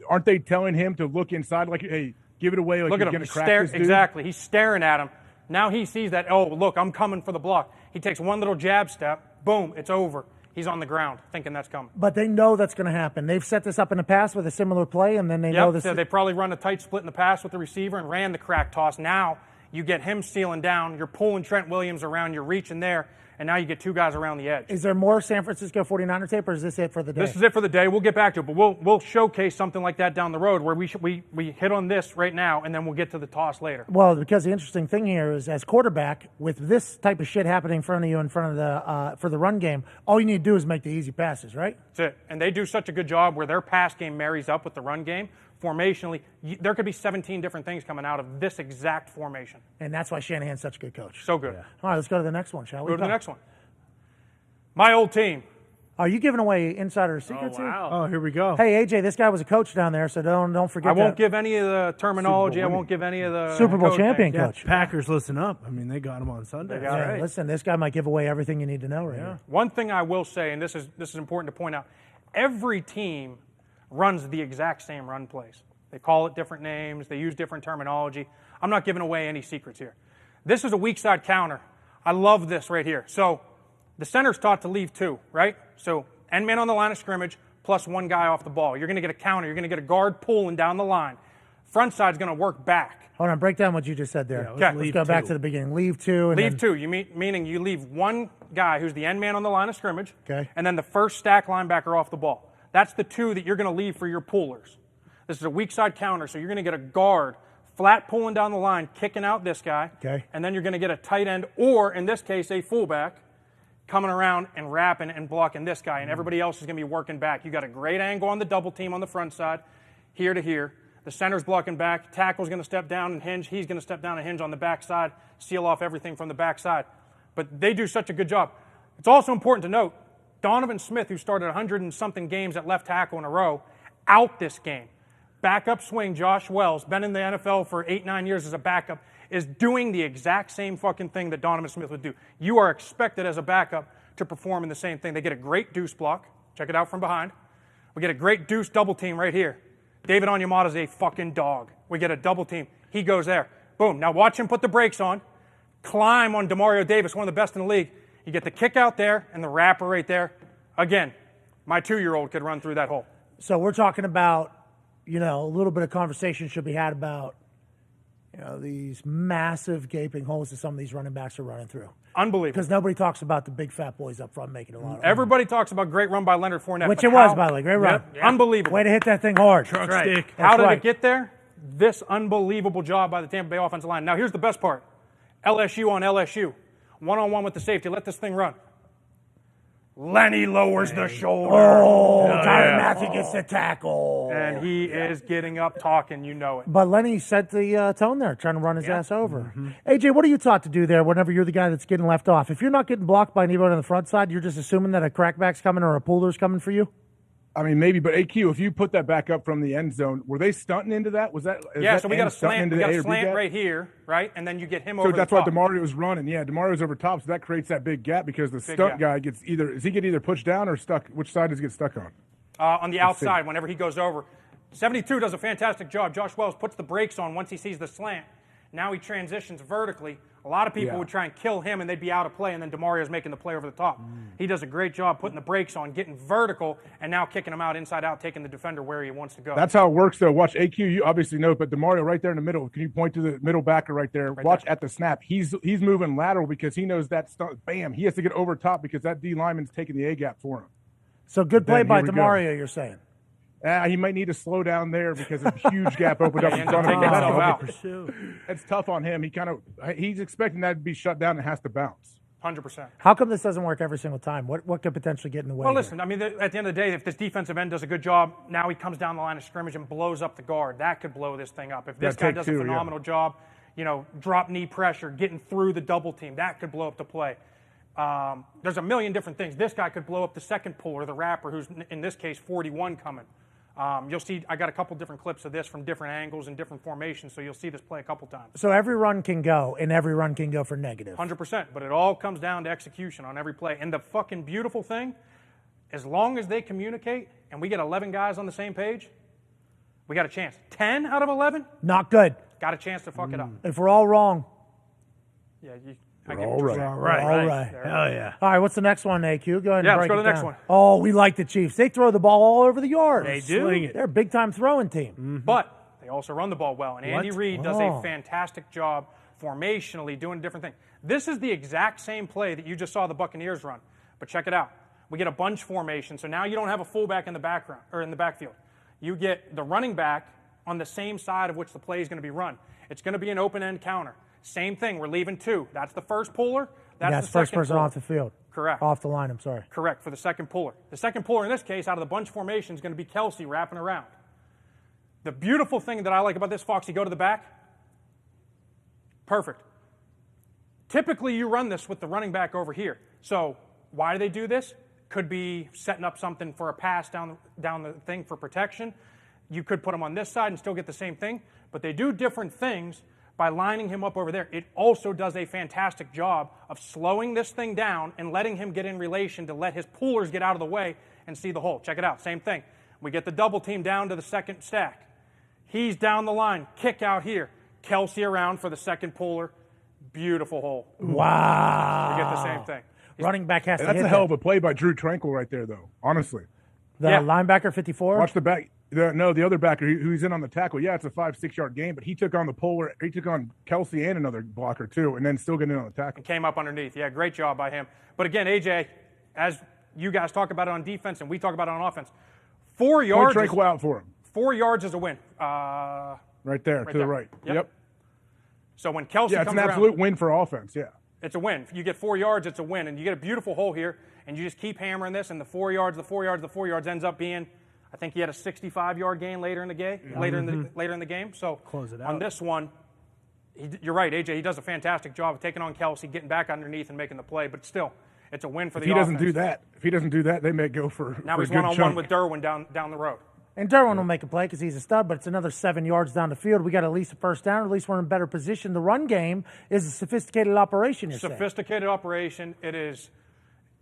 Aren't they telling him to look inside like, hey, give it away like look you're at him. going to crack this dude? Exactly. He's staring at him. Now he sees that, oh, look, I'm coming for the block. He takes one little jab step. Boom, it's over. He's on the ground thinking that's coming. But they know that's going to happen. They've set this up in the past with a similar play, and then they know this. So they probably run a tight split in the past with the receiver and ran the crack toss. Now you get him sealing down. You're pulling Trent Williams around. You're reaching there. And now you get 2 guys around the edge. Is there more San Francisco 49er tape, or is this it for the day? This is it for the day. We'll get back to it, but we'll showcase something like that down the road where we hit on this right now, and then we'll get to the toss later. Well, because the interesting thing here is, as quarterback, with this type of shit happening in front of you, in front of the for the run game, all you need to do is make the easy passes, right? That's it. And they do such a good job where their pass game marries up with the run game. Formationally, there could be 17 different things coming out of this exact formation. And that's why Shanahan's such a good coach. So good. Yeah. All right, let's go to the next one, shall we? Go to the next one. My old team. Are you giving away insider secrets here? Oh, here we go. Hey, AJ, this guy was a coach down there, so don't forget. I won't give any of the terminology. I won't give any of the Super Bowl champion coach. Packers, listen up. I mean, they got him on Sunday. Yeah, listen, this guy might give away everything you need to know right now. One thing I will say, and this is important to point out, every team runs the exact same run plays. They call it different names. They use different terminology. I'm not giving away any secrets here. This is a weak side counter. I love this right here. So the center's taught to leave 2, right? So end man on the line of scrimmage plus 1 guy off the ball. You're going to get a counter. You're going to get a guard pulling down the line. Front side's going to work back. Hold on, break down what you just said there. Yeah, let's go back to the beginning. Leave 2. And leave 2. Meaning you leave 1 guy who's the end man on the line of scrimmage, okay, and then the first stack linebacker off the ball. That's the 2 that you're going to leave for your pullers. This is a weak side counter, so you're going to get a guard flat pulling down the line, kicking out this guy, and then you're going to get a tight end, or in this case, a fullback, coming around and wrapping and blocking this guy, and everybody else is going to be working back. You got a great angle on the double team on the front side, here to here. The center's blocking back. Tackle's going to step down and hinge. He's going to step down and hinge on the backside, seal off everything from the backside. But they do such a good job. It's also important to note, Donovan Smith, who started 100 and something games at left tackle in a row, out this game. Backup swing, Josh Wells, been in the NFL for 8-9 years as a backup, is doing the exact same fucking thing that Donovan Smith would do. You are expected as a backup to perform in the same thing. They get a great deuce block. Check it out from behind. We get a great deuce double team right here. David Onyemata is a fucking dog. We get a double team. He goes there. Boom. Now watch him put the brakes on. Climb on Demario Davis, one of the best in the league. You get the kick out there and the wrapper right there. Again, my 2-year-old could run through that hole. So we're talking about, a little bit of conversation should be had about, these massive gaping holes that some of these running backs are running through. Unbelievable. Because nobody talks about the big fat boys up front making a lot of Everybody talks about great run by Leonard Fournette. Which it was, by the way. Great run. Yep. Unbelievable. Way to hit that thing hard. Truck stick. How did it get there? This unbelievable job by the Tampa Bay offensive line. Now, here's the best part. LSU on LSU. One-on-one with the safety. Let this thing run. Lenny lowers the shoulder. Oh, Tyrann Mathieu gets the tackle. And he is getting up talking, you know it. But Lenny set the tone there, trying to run his ass over. AJ, what are you taught to do there whenever you're the guy that's getting left off? If you're not getting blocked by anybody on the front side, you're just assuming that a crackback's coming or a puller's coming for you? I mean, maybe, but AQ, if you put that back up from the end zone, were they stunting into that? Was that? So we got a slant. We got a slant right here, right, and then you get him over. So that's the why top. DeMario's running. Yeah, DeMario's over top, so that creates that big gap because the stunt guy gets does he get either pushed down or stuck? Which side does he get stuck on? On the outside, whenever he goes over. 72 does a fantastic job. Josh Wells puts the brakes on once he sees the slant. Now he transitions vertically. A lot of people would try and kill him, and they'd be out of play, and then DeMario's making the play over the top. He does a great job putting the brakes on, getting vertical, and now kicking him out inside out, taking the defender where he wants to go. That's how it works, though. Watch AQ. You obviously know, but DeMario right there in the middle. Can you point to the middle backer right there? Watch at the snap. He's moving lateral because he knows that stunt. Bam! He has to get over top because that D lineman's taking the A gap for him. So good play Then by here we go. DeMario, you're saying. He might need to slow down there because a huge gap opened up in front of him. It's tough on him. He's expecting that to be shut down and has to bounce. 100%. How come this doesn't work every single time? What could potentially get in the way? Well, listen, I mean, at the end of the day, if this defensive end does a good job, now he comes down the line of scrimmage and blows up the guard. That could blow this thing up. If this guy does a phenomenal job, drop knee pressure, getting through the double team, that could blow up the play. There's a million different things. This guy could blow up the second puller, the wrapper, who's, in this case, 41 coming. You'll see I got a couple different clips of this from different angles and different formations, so you'll see this play a couple times. So every run can go, and every run can go for negative. 100%, but it all comes down to execution on every play. And the fucking beautiful thing, as long as they communicate and we get 11 guys on the same page, we got a chance. 10 out of 11? Not good. Got a chance to fuck it up. If we're all wrong. Yeah, All right. Right. Hell yeah. All right, what's the next one, AQ? Go ahead and break let's go to it the next down. one. Oh, we like the Chiefs. They throw the ball all over the yard. They do. Sling it. They're a big-time throwing team. But they also run the ball well. And Andy What? Reid does Oh. a fantastic job formationally doing a different thing. This is the exact same play that you just saw the Buccaneers run. But check it out. We get a bunch formation, so now you don't have a fullback in the background or in the backfield. You get the running back on the same side of which the play is going to be run. It's going to be an open-end counter. Same thing. We're leaving two. That's the first puller. That's the first second person puller. off the field. Correct. Off the line, I'm sorry. Correct, for the second puller. The second puller in this case, out of the bunch formation, is going to be Kelsey wrapping around. The beautiful thing that I like about this, Foxy, go to the back. Perfect. Typically, you run this with the running back over here. So why do they do this? Could be setting up something for a pass down the thing for protection. You could put him on this side and still get the same thing. But they do different things by lining him up over there. It also does a fantastic job of slowing this thing down and letting him get in relation to let his pullers get out of the way and see the hole. Check it out, same thing. We get the double team down to the second stack. He's down the line, kick out here. Kelsey around for the second puller. Beautiful hole. Wow. We get the same thing. Running back has to That's hit a hell that. of a play by Drew Tranquil right there, though, honestly. The linebacker 54? Watch the back. The other backer who's in on the tackle. Yeah, it's a 5-6 yard game, but he took on the puller. He took on Kelsey and another blocker too, and then still getting in on the tackle. And came up underneath. Yeah, great job by him. But again, AJ, as you guys talk about it on defense and we talk about it on offense, 4 yards. Point Tranquil out for him. 4 yards is a win. Right there, to the right. Yep. So when Kelsey it's comes an around, absolute win for offense. Yeah. it's a win. You get 4 yards, it's a win. And you get a beautiful hole here, and you just keep hammering this, and the 4 yards ends up being, I think he had a 65-yard gain later in the game. Later in the game. So close it out. On this one, you're right, AJ. He does a fantastic job of taking on Kelsey, getting back underneath, and making the play. But still, it's a win for the offense. If he doesn't do that, they may go for Now for he's a good one-on-one chunk. with Derwin down the road. And Derwin will make a play because he's a stud, but it's another 7 yards down the field. We got at least a first down. At least we're in a better position. The run game is a sophisticated operation, you're saying. Sophisticated operation. It is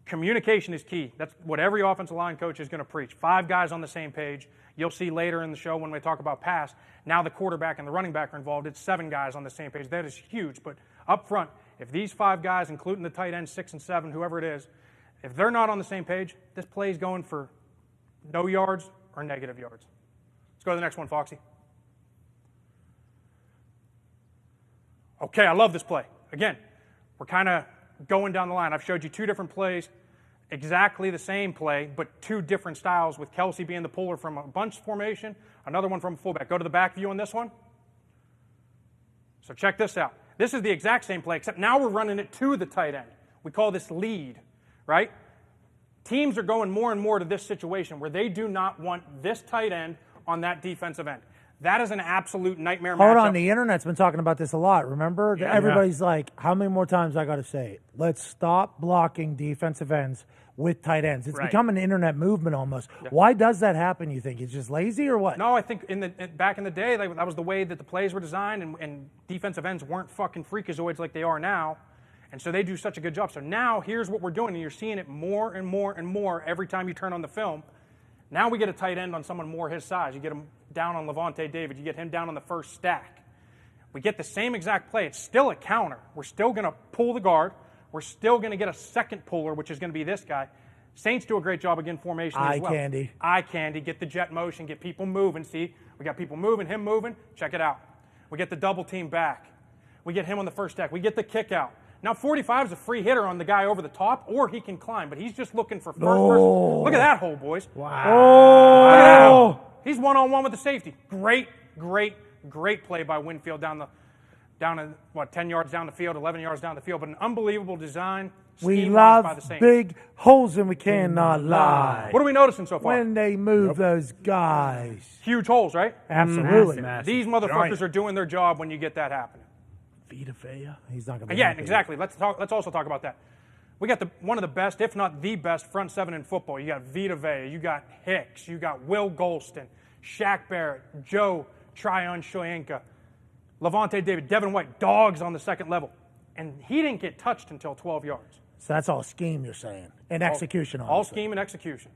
communication is key. That's what every offensive line coach is going to preach. 5 guys on the same page. You'll see later in the show when we talk about pass. Now the quarterback and the running back are involved. It's 7 guys on the same page. That is huge. But up front, if these 5 guys, including the tight end 6 and 7, whoever it is, if they're not on the same page, this play is going for no yards or negative yards. Let's go to the next one, Foxy. Okay, I love this play. Again, we're kind of going down the line. I've showed you 2 different plays, exactly the same play, but 2 different styles, with Kelsey being the puller from a bunch formation, another one from a fullback. Go to the back view on this one. So check this out. This is the exact same play, except now we're running it to the tight end. We call this lead, right? Teams are going more and more to this situation where they do not want this tight end on that defensive end. That is an absolute nightmare matchup. Hold on, the internet's been talking about this a lot, remember? Yeah. Everybody's like, how many more times I got to say it? Let's stop blocking defensive ends with tight ends. It's Right. become an internet movement almost. Yeah. Why does that happen, you think? It's just lazy or what? No, I think back in the day, that was the way that the plays were designed, and defensive ends weren't fucking freakazoids like they are now. And so they do such a good job. So now here's what we're doing, and you're seeing it more and more and more every time you turn on the film. Now we get a tight end on someone more his size. You get him down on Levante David. You get him down on the first stack. We get the same exact play. It's still a counter. We're still going to pull the guard. We're still going to get a second puller, which is going to be this guy. Saints do a great job again formation as well. Eye candy. Get the jet motion. Get people moving. See, we got people moving, him moving. Check it out. We get the double team back. We get him on the first stack. We get the kick out. Now 45 is a free hitter on the guy over the top, or he can climb, but he's just looking for first. Oh. Look at that hole, boys. Wow. Oh. He's one-on-one with the safety. Great play by Winfield down 10 yards down the field, 11 yards down the field, but an unbelievable design. We love by the Saints. big holes, and we cannot lie. What are we noticing so far? When they move those guys. Huge holes, right? Absolutely. Massive. These motherfuckers are doing their job when you get that happening. Vita Vea. He's not going to be Yeah, happy. exactly. Let's also talk about that. We got one of the best, if not the best, front seven in football. You got Vita Vea, you got Hicks, you got Will Golston, Shaq Barrett, Joe Tryon-Shoyinka, Levante David, Devin White, dogs on the second level. And he didn't get touched until 12 yards. So that's all scheme, you're saying, and execution. All scheme and execution.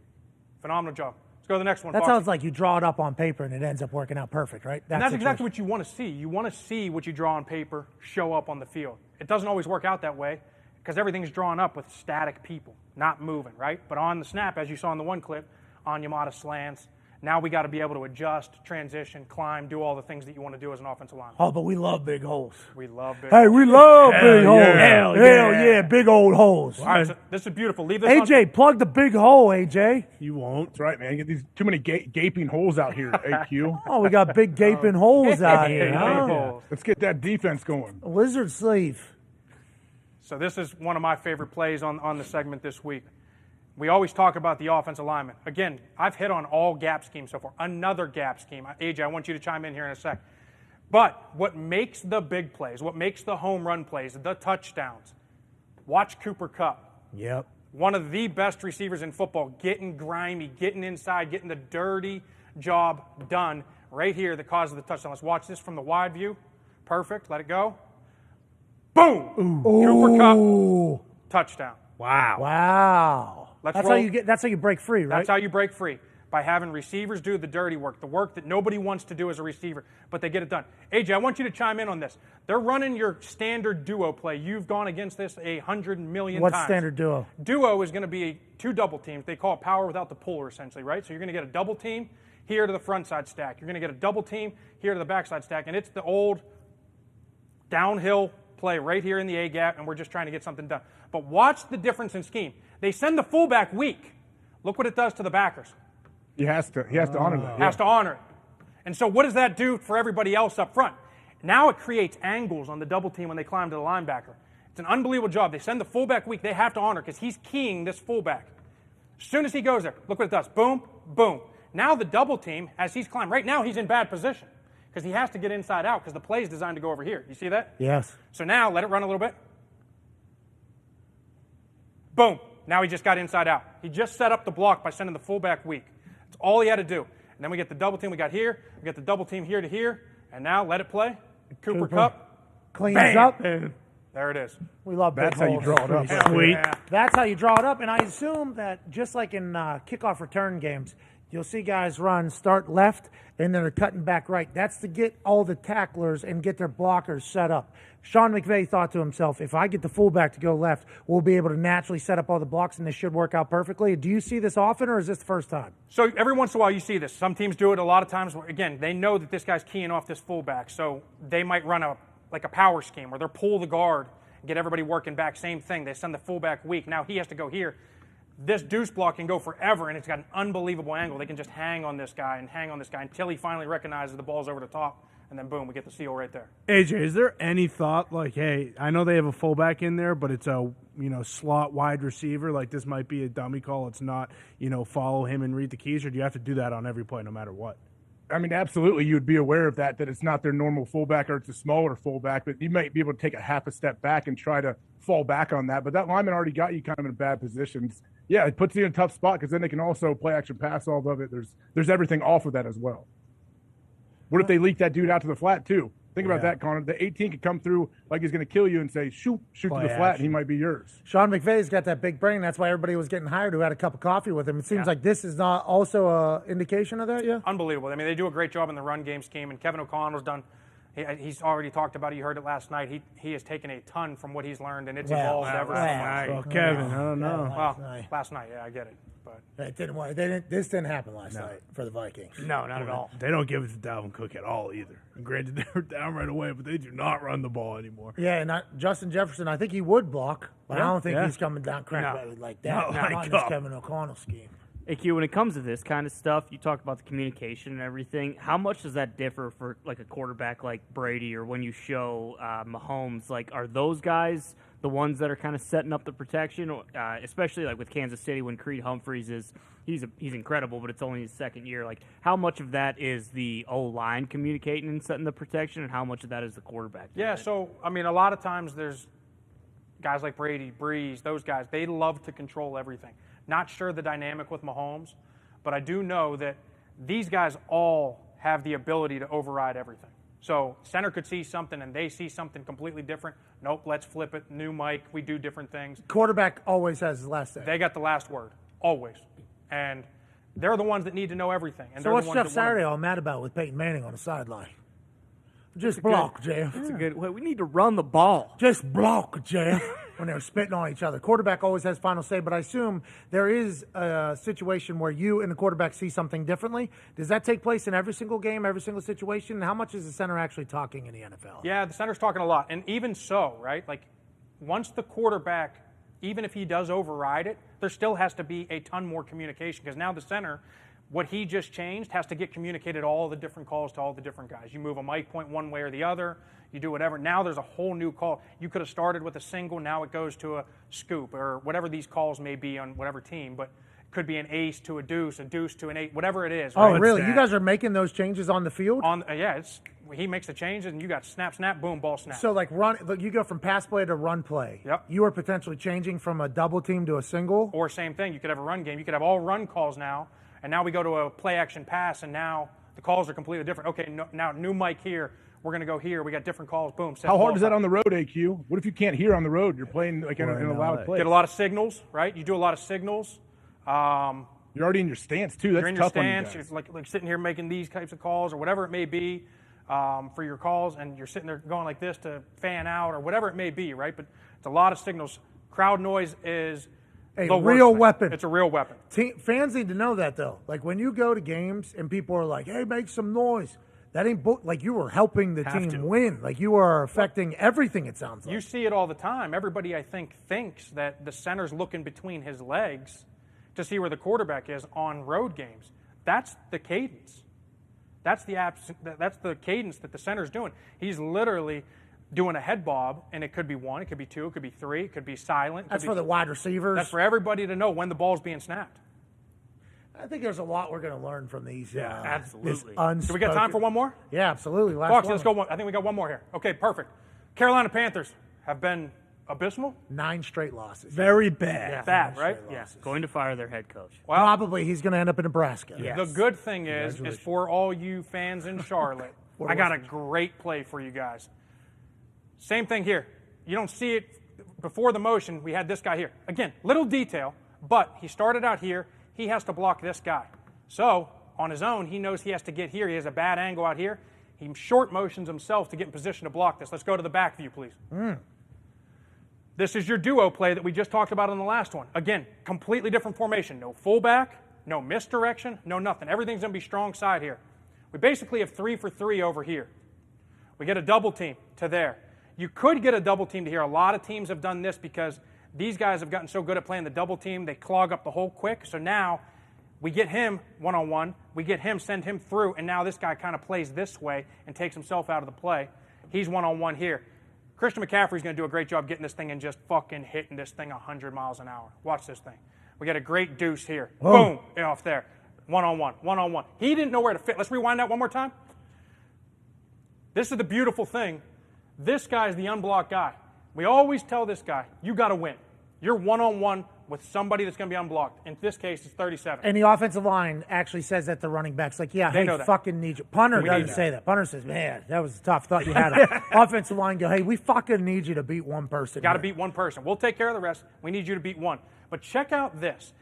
Phenomenal job. Let's go to the next one. That Foxy. sounds like you draw it up on paper and it ends up working out perfect, right? And that's exactly what you want to see. You want to see what you draw on paper show up on the field. It doesn't always work out that way because everything's drawn up with static people, not moving, right? But on the snap, as you saw in the one clip, on Yamada slants, now we got to be able to adjust, transition, climb, do all the things that you want to do as an offensive lineman. Oh, but we love big holes. We love big Hey, holes. we love big holes. Hell Hell yeah, big old holes. All right, so this is beautiful. Leave this AJ, plug the big hole, AJ. You won't. That's right, man. You get these too many gaping holes out here, AQ. Oh, we got big gaping holes out here. Huh? Holes. Let's get that defense going. Lizard sleeve. So this is one of my favorite plays on the segment this week. We always talk about the offensive lineman. Again, I've hit on all gap schemes so far. Another gap scheme. AJ, I want you to chime in here in a sec. But what makes the big plays, what makes the home run plays, the touchdowns, watch Cooper Kupp. Yep. One of the best receivers in football, getting grimy, getting inside, getting the dirty job done right here that causes the touchdown. Let's watch this from the wide view. Perfect. Let it go. Boom! Cooper Kupp, touchdown. Wow. That's how you break free, right? That's how you break free, by having receivers do the dirty work, the work that nobody wants to do as a receiver, but they get it done. AJ, I want you to chime in on this. They're running your standard duo play. You've gone against this 100 million times. What's standard duo? Duo is going to be two double teams. They call it power without the puller, essentially, right? So you're going to get a double team here to the front side stack. You're going to get a double team here to the backside stack, and it's the old downhill play right here in the A gap, and we're just trying to get something done. But watch the difference in scheme. They send the fullback weak. Look what it does to the backers. He has to honor that. Has to honor it. And so what does that do for everybody else up front? Now it creates angles on the double team when they climb to the linebacker. It's an unbelievable job. They send the fullback weak. They have to honor because he's keying this fullback. As soon as he goes there, look what it does. Boom, boom. Now the double team, as he's climbing, right now he's in bad position because he has to get inside out because the play is designed to go over here. You see that? Yes. So now let it run a little bit. Boom. Now he just got inside out. He just set up the block by sending the fullback weak. That's all he had to do. And then we get the double team we got here. We get the double team here to here. And now let it play. Cooper Kupp. Cleans Bam. up. There it is. We love big That's how you holes. draw it up. Sweet. Yeah. That's how you draw it up. And I assume that just like in kickoff return games, you'll see guys run, start left, and then they're cutting back right. That's to get all the tacklers and get their blockers set up. Sean McVay thought to himself, if I get the fullback to go left, we'll be able to naturally set up all the blocks, and this should work out perfectly. Do you see this often, or is this the first time? So every once in a while you see this. Some teams do it a lot of times. Again, they know that this guy's keying off this fullback, so they might run a power scheme where they'll pull the guard and get everybody working back. Same thing. They send the fullback weak. Now he has to go here. This deuce block can go forever, and it's got an unbelievable angle. They can just hang on this guy until he finally recognizes the ball's over the top, and then boom, we get the seal right there. AJ, is there any thought like, hey, I know they have a fullback in there, but it's a slot wide receiver. Like this might be a dummy call. It's not follow him and read the keys, or do you have to do that on every play no matter what? I mean, absolutely, you would be aware of that it's not their normal fullback or it's a smaller fullback, but you might be able to take a half a step back and try to fall back on that. But that lineman already got you kind of in bad positions. Yeah, it puts you in a tough spot because then they can also play action pass all of it. There's everything off of that as well. What if they leak that dude out to the flat too? Think about that, Connor. The 18 could come through like he's going to kill you and say, shoot to the flat, and he might be yours. Sean McVay's got that big brain. That's why everybody was getting hired who had a cup of coffee with him. It seems like this is not also an indication of that, yeah? Unbelievable. I mean, they do a great job in the run game scheme, and Kevin O'Connell's done. He's already talked about it. You heard it last night. He has taken a ton from what he's learned, and it's evolved ever so much. Well, Kevin, I don't know. Last night, yeah, I get it. but it didn't work. This didn't happen last night for the Vikings. No, not at all. They don't give it to Dalvin Cook at all either. And granted, they were down right away, but they do not run the ball anymore. Yeah, and Justin Jefferson, I think he would block, but I don't think he's coming down crack like that. Not in this Kevin O'Connell scheme. AQ, when it comes to this kind of stuff, you talk about the communication and everything. How much does that differ for like a quarterback like Brady, or when you show Mahomes? Like, are those guys the ones that are kind of setting up the protection, especially like with Kansas City when Creed Humphreys he's incredible, but it's only his second year. Like, how much of that is the O-line communicating and setting the protection, and how much of that is the quarterback? Yeah, so, I mean, a lot of times there's guys like Brady, Breeze, those guys, they love to control everything. Not sure the dynamic with Mahomes, but I do know that these guys all have the ability to override everything. So center could see something and they see something completely different. Nope, let's flip it. New Mike, we do different things. Quarterback always has the last say. They got the last word, always. And they're the ones that need to know everything. And so what's Jeff Saturday all mad about with Peyton Manning on the sideline? Just block, Jeff. That's a good way. We need to run the ball. Just block, Jeff. When they're spitting on each other. Quarterback always has final say, but I assume there is a situation where you and the quarterback see something differently. Does that take place in every single game, every single situation? How much is the center actually talking in the NFL? Yeah, the center's talking a lot. And even so, right, like once the quarterback, even if he does override it, there still has to be a ton more communication because now the center, what he just changed, has to get communicated all the different calls to all the different guys. You move a mic point one way or the other. You do whatever. Now there's a whole new call. You could have started with a single. Now it goes to a scoop or whatever these calls may be on whatever team. But it could be an ace to a deuce to an eight, whatever it is. Oh, right? really? You guys are making those changes on the field? He makes the changes, and you got snap, snap, boom, ball, snap. So, like, you go from pass play to run play. Yep. You are potentially changing from a double team to a single? Or same thing. You could have a run game. You could have all run calls now, and now we go to a play-action pass, and now the calls are completely different. Okay, now new mic here. We're going to go here. We got different calls. Boom. How hard is that on the road, AQ? What if you can't hear on the road? You're playing like in a loud place. Get a lot of signals, right? You do a lot of signals. You're already in your stance, too. That's you're in tough your on you stance. guys. You're like sitting here making these types of calls or whatever it may be for your calls, and you're sitting there going like this to fan out or whatever it may be, right? But it's a lot of signals. Crowd noise is a real weapon. It's a real weapon. Fans need to know that, though. Like, when you go to games and people are like, hey, make some noise, that ain't like you were helping the team win. Like, you are affecting everything, it sounds like. You see it all the time. Everybody, I think, thinks that the center's looking between his legs to see where the quarterback is on road games. That's the cadence. That's the cadence that the center's doing. He's literally doing a head bob, and it could be one, it could be two, it could be three, it could be silent. That's for the wide receivers. That's for everybody to know when the ball's being snapped. I think there's a lot we're going to learn from these. Absolutely. Do we got time for one more? Yeah, absolutely. Foxy, let's go. I think we got one more here. Okay, perfect. Carolina Panthers have been abysmal. 9 straight losses. Very bad. Yeah. Bad, right? Yeah. Going to fire their head coach. Well, probably he's going to end up in Nebraska. Yes. The good thing is for all you fans in Charlotte, I got a great play for you guys. Same thing here. You don't see it before the motion. We had this guy here. Again, little detail, but he started out here. He has to block this guy. So on his own, he knows he has to get here. He has a bad angle out here. He short motions himself to get in position to block this. Let's go to the back view, please. This is your duo play that we just talked about on the last one. Again, completely different formation. No fullback, no misdirection, no nothing. Everything's going to be strong side here. We basically have 3 for 3 over here. We get a double team to there. You could get a double team to here. A lot of teams have done this because these guys have gotten so good at playing the double team, they clog up the hole quick. So now we get him one-on-one. We get him, send him through, and now this guy kind of plays this way and takes himself out of the play. He's one-on-one here. Christian McCaffrey's going to do a great job getting this thing and just fucking hitting this thing 100 miles an hour. Watch this thing. We got a great deuce here. Boom, off there. One-on-one, one-on-one. He didn't know where to fit. Let's rewind that one more time. This is the beautiful thing. This guy's the unblocked guy. We always tell this guy, you got to win. You're one-on-one with somebody that's going to be unblocked. In this case, it's 37. And the offensive line actually says that the running back's like, yeah, They hey, know that. fucking need you. Punter doesn't say that. Punter says, man, that was tough. Thought you had it. Offensive line go, hey, we fucking need you to beat one person. Got to beat one person. We'll take care of the rest. We need you to beat one. But check out this.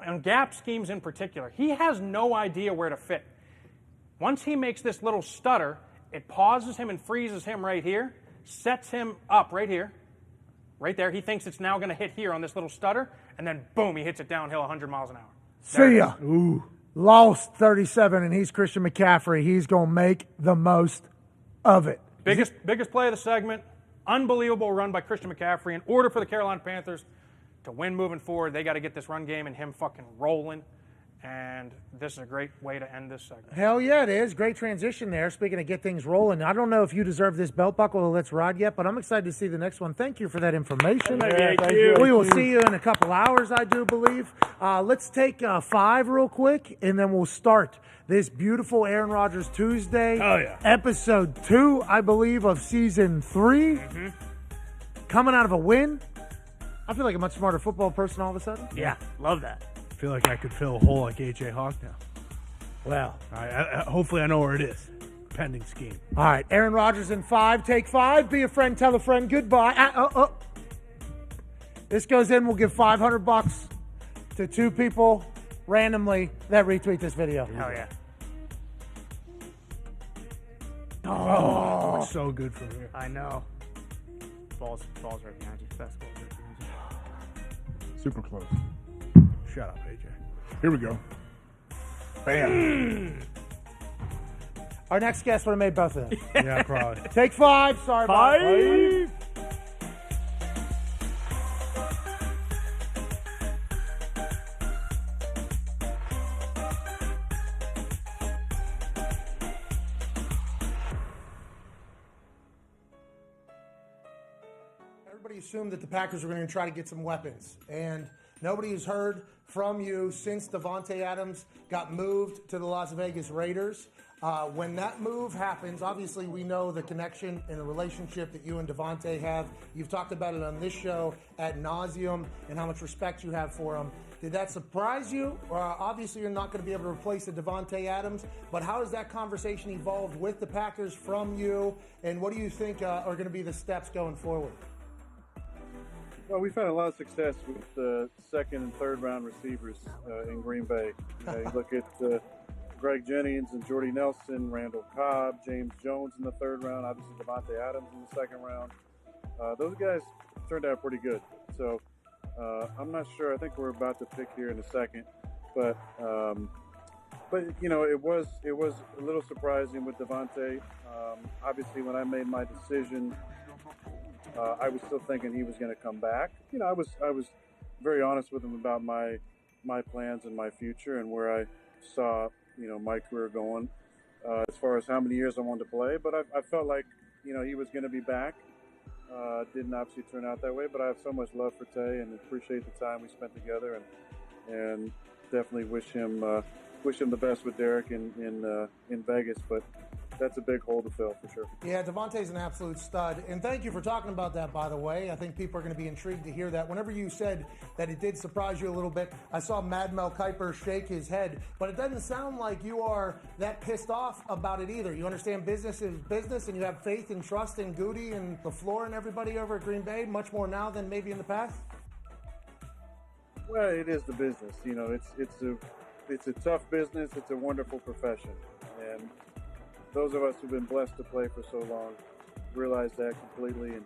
On gap schemes in particular, he has no idea where to fit. Once he makes this little stutter, it pauses him and freezes him right here, sets him up right here, right there. He thinks it's now going to hit here on this little stutter, and then boom, he hits it downhill 100 miles an hour. See ya. Ooh. Lost 37, and he's Christian McCaffrey. He's going to make the most of it. Biggest play of the segment. Unbelievable run by Christian McCaffrey. In order for the Carolina Panthers to win moving forward, they got to get this run game and him fucking rolling. And this is a great way to end this segment. Hell yeah, it is. Great transition there. Speaking of get things rolling, I don't know if you deserve this belt buckle or Let's Ride yet, but I'm excited to see the next one. Thank you for that information. Yeah, thank you. We will see you in a couple hours, I do believe. Let's take 5 real quick, and then we'll start this beautiful Aaron Rodgers Tuesday. Oh, yeah. Episode 2, I believe, of Season 3. Mm-hmm. Coming out of a win. I feel like a much smarter football person all of a sudden. Yeah, love that. I feel like I could fill a hole like A.J. Hawk now. Well, I hopefully I know where it is. Pending scheme. All right, Aaron Rodgers in 5. Take 5. Be a friend, tell a friend. Goodbye. This goes in. We'll give $500 to 2 people randomly that retweet this video. Hell yeah. Oh, so good from here. I know. Balls right behind you. Best balls right behind you. Super close. Shut up, AJ. Here we go. Bam. Our next guest would have made both of them. Yeah, probably. Take 5. Sorry about it. 5. Everybody assumed that the Packers were going to try to get some weapons, and nobody has heard from you since Davante Adams got moved to the Las Vegas Raiders. When that move happens, obviously we know the connection and the relationship that you and Davante have. You've talked about it on this show ad nauseum and how much respect you have for him. Did that surprise you? Obviously, you're not going to be able to replace the Davante Adams, but how has that conversation evolved with the Packers from you, and what do you think are going to be the steps going forward? Well, we've had a lot of success with the second and third round receivers in Green Bay. You look at Greg Jennings and Jordy Nelson, Randall Cobb, James Jones in the third round, obviously Davante Adams in the second round. Those guys turned out pretty good. So I'm not sure. I think we're about to pick here in a second, but you know, it was a little surprising with Davante. Obviously, when I made my decision, I was still thinking he was going to come back. You know, I was very honest with him about my plans and my future and where I saw, you know, my career going as far as how many years I wanted to play. But I felt like, you know, he was going to be back. Didn't obviously turn out that way, but I have so much love for Tay and appreciate the time we spent together, and definitely wish him the best with Derek in Vegas. But that's a big hole to fill for sure. Yeah, Davante's an absolute stud. And thank you for talking about that, by the way. I think people are going to be intrigued to hear that. Whenever you said that it did surprise you a little bit, I saw Mad Mel Kiper shake his head. But it doesn't sound like you are that pissed off about it either. You understand business is business, and you have faith and trust in Goody and the floor and everybody over at Green Bay, much more now than maybe in the past? Well, it is the business. You know, it's a tough business. It's a wonderful profession. And those of us who've been blessed to play for so long realize that completely. And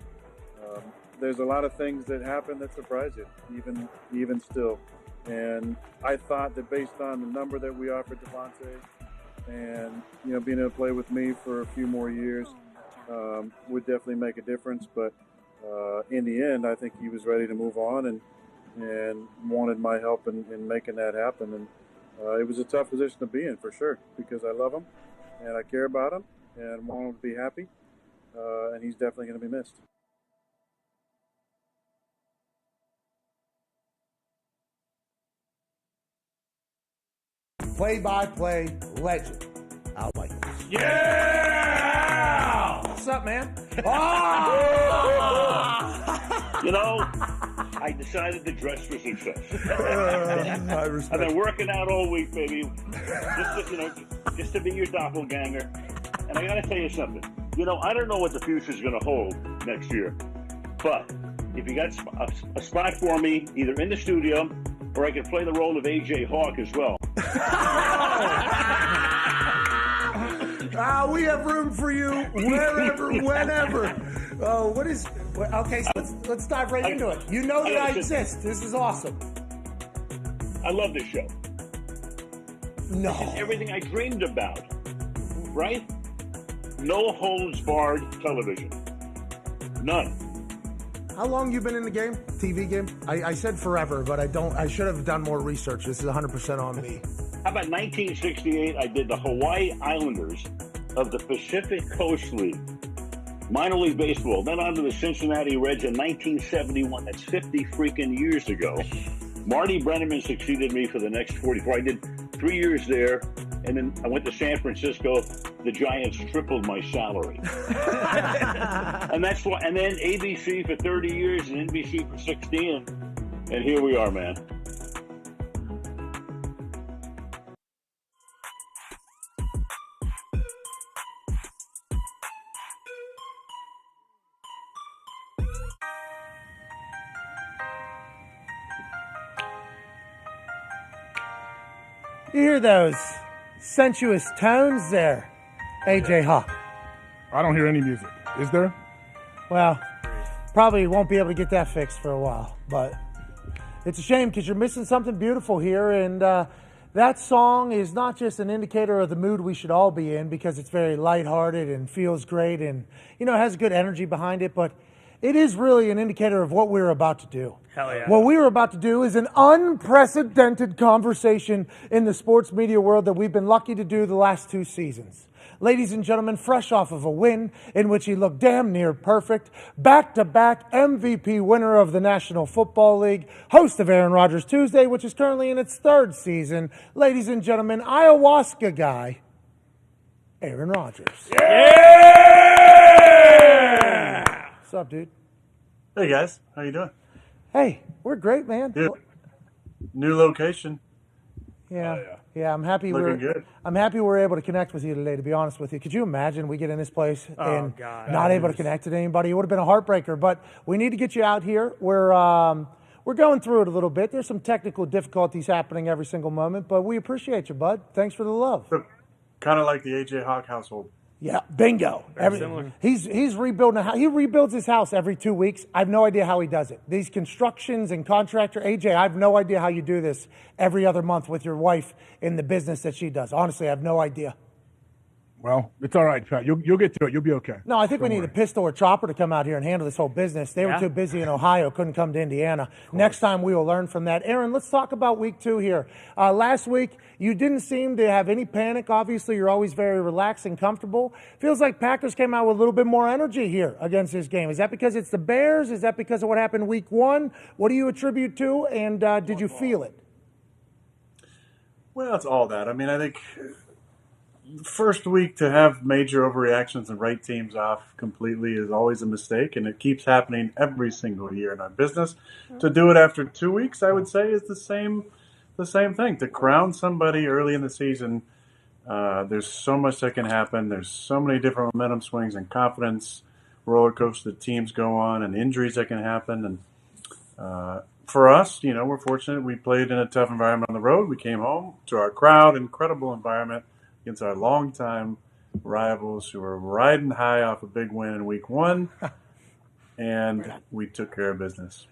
there's a lot of things that happen that surprise you, even still. And I thought that based on the number that we offered Davante and, you know, being able to play with me for a few more years would definitely make a difference. But in the end, I think he was ready to move on and wanted my help in making that happen. And it was a tough position to be in for sure, because I love him and I care about him and want him to be happy. And he's definitely going to be missed. Play-by-play legend. I like this. Yeah! What's up, man? You know, I decided to dress for success. I've been working out all week, baby, just to be your doppelganger. And I got to tell you something. You know, I don't know what the future's going to hold next year, but if you got a spot for me, either in the studio or I could play the role of A.J. Hawk as well. We have room for you wherever, whenever. Okay, so let's dive right into it. You know that I exist. This is awesome. I love this show. No. This is everything I dreamed about, right? No holds barred television. None. How long you been in the game? TV game? I said forever, but I should have done more research. This is 100% on me. How about 1968? I did the Hawaii Islanders of the Pacific Coast League. Minor League Baseball. Then on to the Cincinnati Reds in 1971. That's 50 freaking years ago. Marty Brennaman succeeded me for the next 44. I did 3 years there, and then I went to San Francisco. The Giants tripled my salary. And that's why. And then ABC for 30 years and NBC for 16. And here we are, man. You hear those sensuous tones there, AJ Hawk? I don't hear any music. Is there? Well, probably won't be able to get that fixed for a while, but it's a shame because you're missing something beautiful here, and that song is not just an indicator of the mood we should all be in because it's very lighthearted and feels great and, has good energy behind it, but it is really an indicator of what we're about to do. Hell yeah. What we are about to do is an unprecedented conversation in the sports media world that we've been lucky to do the last 2 seasons. Ladies and gentlemen, fresh off of a win in which he looked damn near perfect, back-to-back MVP winner of the National Football League, host of Aaron Rodgers Tuesday, which is currently in its 3rd season. Ladies and gentlemen, Ayahuasca guy, Aaron Rodgers. Yeah! What's up, dude? Hey, guys. How you doing? Hey, we're great, man. Dude, new location. Yeah, I'm happy Looking good. I'm happy we're able to connect with you today, to be honest with you. Could you imagine we get in this place and God. not able to connect with anybody? It would have been a heartbreaker, but we need to get you out here. We're going through it a little bit. There's some technical difficulties happening every single moment, but we appreciate you, bud. Thanks for the love. Kind of like the AJ Hawk household. Yeah, bingo. Similar. He's rebuilding a house. He rebuilds his house every 2 weeks. I have no idea how he does it. These constructions and contractor, AJ, I have no idea how you do this every other month with your wife in the business that she does. Honestly, I have no idea. Well, it's all right, Pat. You'll get through it. You'll be okay. No, I think we need a pistol or chopper to come out here and handle this whole business. They were too busy in Ohio, couldn't come to Indiana. Next time we will learn from that. Aaron, let's talk about week 2 here. Last week, you didn't seem to have any panic. Obviously, you're always very relaxed and comfortable. Feels like Packers came out with a little bit more energy here against this game. Is that because it's the Bears? Is that because of what happened week 1? What do you attribute to, and did you feel it? Well, it's all that. I mean, I think first week to have major overreactions and write teams off completely is always a mistake, and it keeps happening every single year in our business. To do it after 2 weeks, I would say, is the same thing. To crown somebody early in the season, there's so much that can happen. There's so many different momentum swings and confidence roller coaster that teams go on, and injuries that can happen. And for us, we're fortunate. We played in a tough environment on the road. We came home to our crowd, incredible environment, against our longtime rivals who were riding high off a big win in week 1, and we took care of business.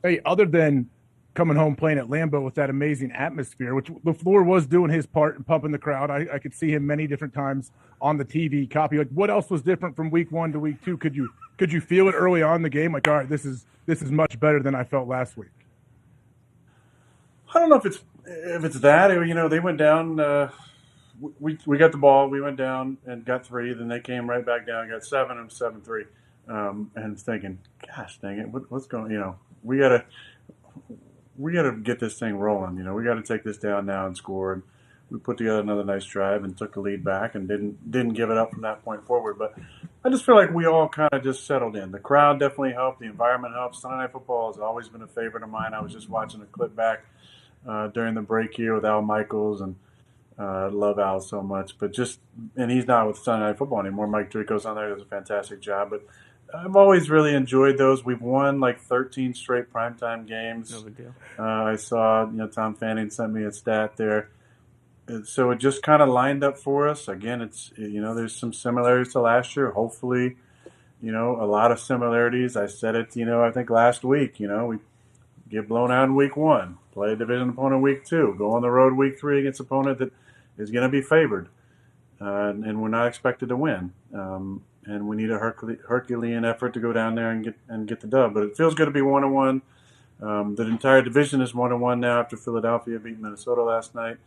Hey, other than coming home playing at Lambeau with that amazing atmosphere, which LaFleur was doing his part in pumping the crowd, I could see him many different times on the TV copy. Like, what else was different from week 1 to week 2? Could you feel it early on in the game? Like, all right, this is much better than I felt last week. I don't know if it's that. They went down. We got the ball. We went down and got 3. Then they came right back down, got 7 and 7-3. And thinking, gosh, dang it, what's going? We gotta get this thing rolling. We got to take this down now and score. And we put together another nice drive and took the lead back and didn't give it up from that point forward. But I just feel like we all kind of just settled in. The crowd definitely helped. The environment helped. Sunday Night Football has always been a favorite of mine. I was just watching a clip back during the break here with Al Michaels, and I love Al so much. And he's not with Sunday Night Football anymore. Mike Tirico's on there. Does a fantastic job. But I've always really enjoyed those. We've won like 13 straight primetime games. No big deal. I saw, Tom Fanning sent me a stat there. So it just kind of lined up for us. Again, it's, there's some similarities to last year. Hopefully, a lot of similarities. I said it, I think last week, we get blown out in week 1. play a division opponent week 2, go on the road week 3 against an opponent that is going to be favored, and we're not expected to win. And we need a Herculean effort to go down there and get the dub. But it feels good to be 1-1. The entire division is 1-1 now after Philadelphia beat Minnesota last night.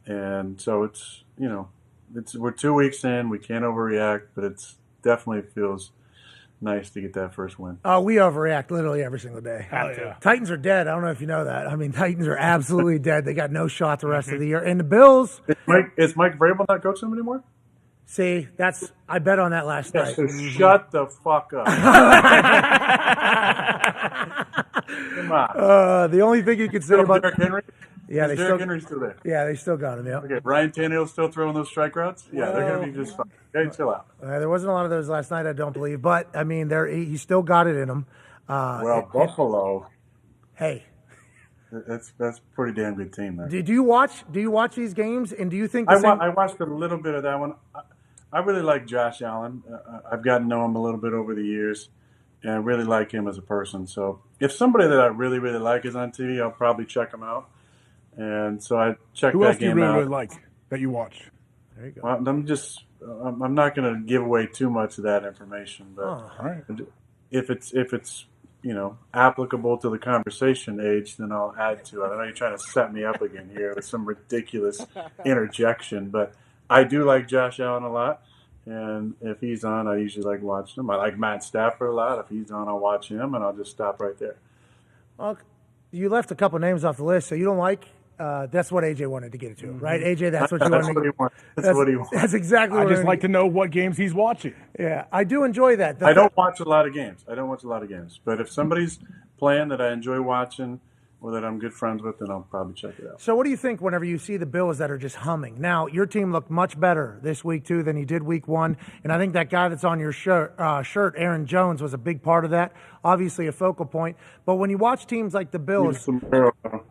And so it's we're 2 weeks in. We can't overreact, but it's definitely feels nice to get that first win. Oh, we overreact literally every single day. Yeah. Titans are dead. I don't know if you know that. I mean, Titans are absolutely dead. They got no shot the rest of the year. And the Bills. Is Mike Vrabel not coaching them anymore? See, I bet on that last night. So shut the fuck up. Come on. The only thing you could say about Derrick Henry? Yeah, Is Derrick Henry still there? Yeah, they still got him. Yeah. Okay, Ryan Tannehill still throwing those strike routes? Yeah, they're going to be just fine. Okay, chill out. There wasn't a lot of those last night, I don't believe. But, I mean, he still got it in him. Buffalo. Hey. That's a pretty damn good team there. Do you watch these games, and do you think I watched a little bit of that one. I really like Josh Allen. I've gotten to know him a little bit over the years, and I really like him as a person. So if somebody that I really, really like is on TV, I'll probably check him out. And so I checked that game out. Who else do you really like that you watch? There you go. Well, I'm not going to give away too much of that information, but all right. if it's applicable to the conversation age, then I'll add to it. I know you're trying to set me up again here with some ridiculous interjection, but I do like Josh Allen a lot, and if he's on, I usually like watching him. I like Matt Stafford a lot. If he's on, I'll watch him, and I'll just stop right there. Well, you left a couple names off the list, so you don't like. That's what AJ wanted to get into, right? AJ, that's what you that's wanted. What he wants. That's what he wants. That's exactly what I just like to know what games he's watching. Yeah, I do enjoy that. I don't watch a lot of games. But if somebody's playing that I enjoy watching or that I'm good friends with, then I'll probably check it out. So what do you think whenever you see the Bills that are just humming? Now, your team looked much better this week, too, than he did week 1. And I think that guy that's on your shirt, Aaron Jones, was a big part of that. Obviously a focal point. But when you watch teams like the Bills...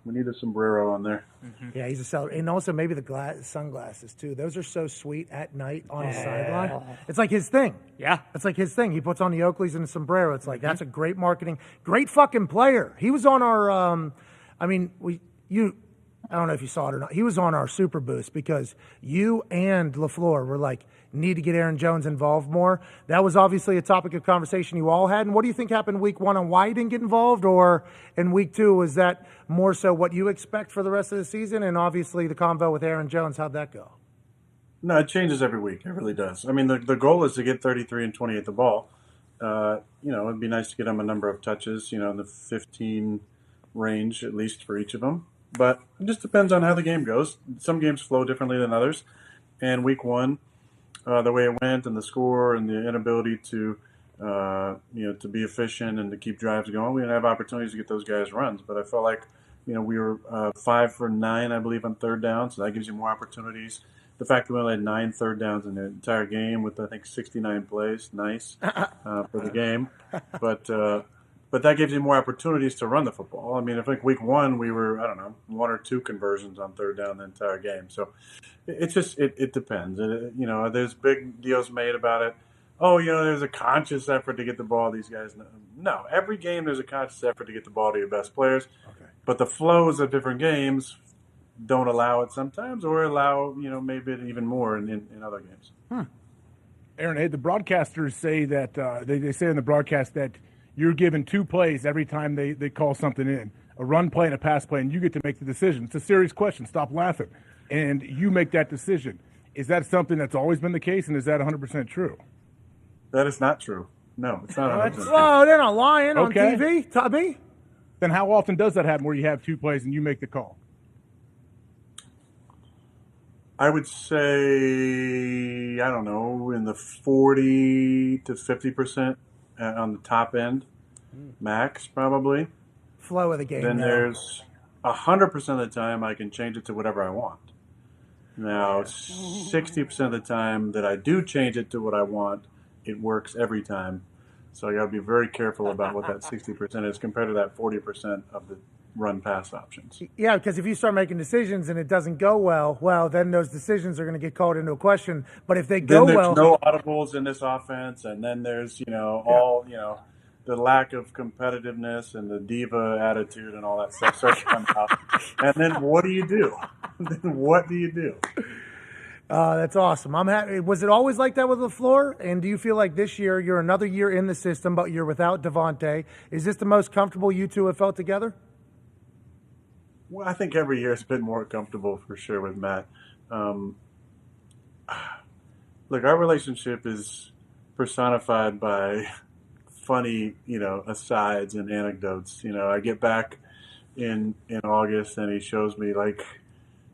We need a sombrero on there. Mm-hmm. Yeah, he's a seller. And also maybe the sunglasses, too. Those are so sweet at night on the sideline. It's like his thing. Yeah. It's like his thing. He puts on the Oakleys and the sombrero. It's like, that's a great marketing. Great fucking player. He was on our... I don't know if you saw it or not. He was on our Super Boost because you and LaFleur were like, need to get Aaron Jones involved more. That was obviously a topic of conversation you all had. And what do you think happened week 1 on why he didn't get involved? Or in week 2, was that more so what you expect for the rest of the season? And obviously the convo with Aaron Jones, how'd that go? No, it changes every week. It really does. I mean, the goal is to get 33 and 28 the ball. It'd be nice to get him a number of touches, in the 15 range at least for each of them. But it just depends on how the game goes. Some games flow differently than others. And week 1, the way it went and the score and the inability to be efficient and to keep drives going, we didn't have opportunities to get those guys runs. But I felt like, we were 5 for 9, I believe, on third down. So that gives you more opportunities. The fact that we only had 9 third downs in the entire game with, I think, 69 plays, nice for the game. But that gives you more opportunities to run the football. I mean, I think week 1 we were, 1 or 2 conversions on third down the entire game. So it depends. There's big deals made about it. Oh, there's a conscious effort to get the ball to these guys. No, every game there's a conscious effort to get the ball to your best players. Okay. But the flows of different games don't allow it sometimes or allow, maybe even more in other games. Aaron, hey, the broadcasters say that they say in the broadcast that you're given 2 plays every time they call something in, a run play and a pass play, and you get to make the decision. It's a serious question. Stop laughing. And you make that decision. Is that something that's always been the case, and is that 100% true? That is not true. No, it's not 100% true. Oh, they're not lying on TV, Tubby. Then how often does that happen where you have 2 plays and you make the call? I would say, in the 40 to 50% on the top end, max probably. Flow of the game. Then there's 100% of the time I can change it to whatever I want. Now, 60% of the time that I do change it to what I want, it works every time. So I got to be very careful about what that 60% is compared to that 40% of the run-pass options. Yeah, because if you start making decisions and it doesn't go well, then those decisions are going to get called into a question. But if they go well... Then there's no audibles in this offense, and then there's, the lack of competitiveness and the diva attitude and all that stuff starts to come out. And then what do you do? Then what do you do? That's awesome. I'm happy. Was it always like that with LaFleur? And do you feel like this year you're another year in the system, but you're without Devontae? Is this the most comfortable you two have felt together? Well, I think every year it's been more comfortable for sure with Matt. Look, our relationship is personified by funny, asides and anecdotes. I get back in August and he shows me like,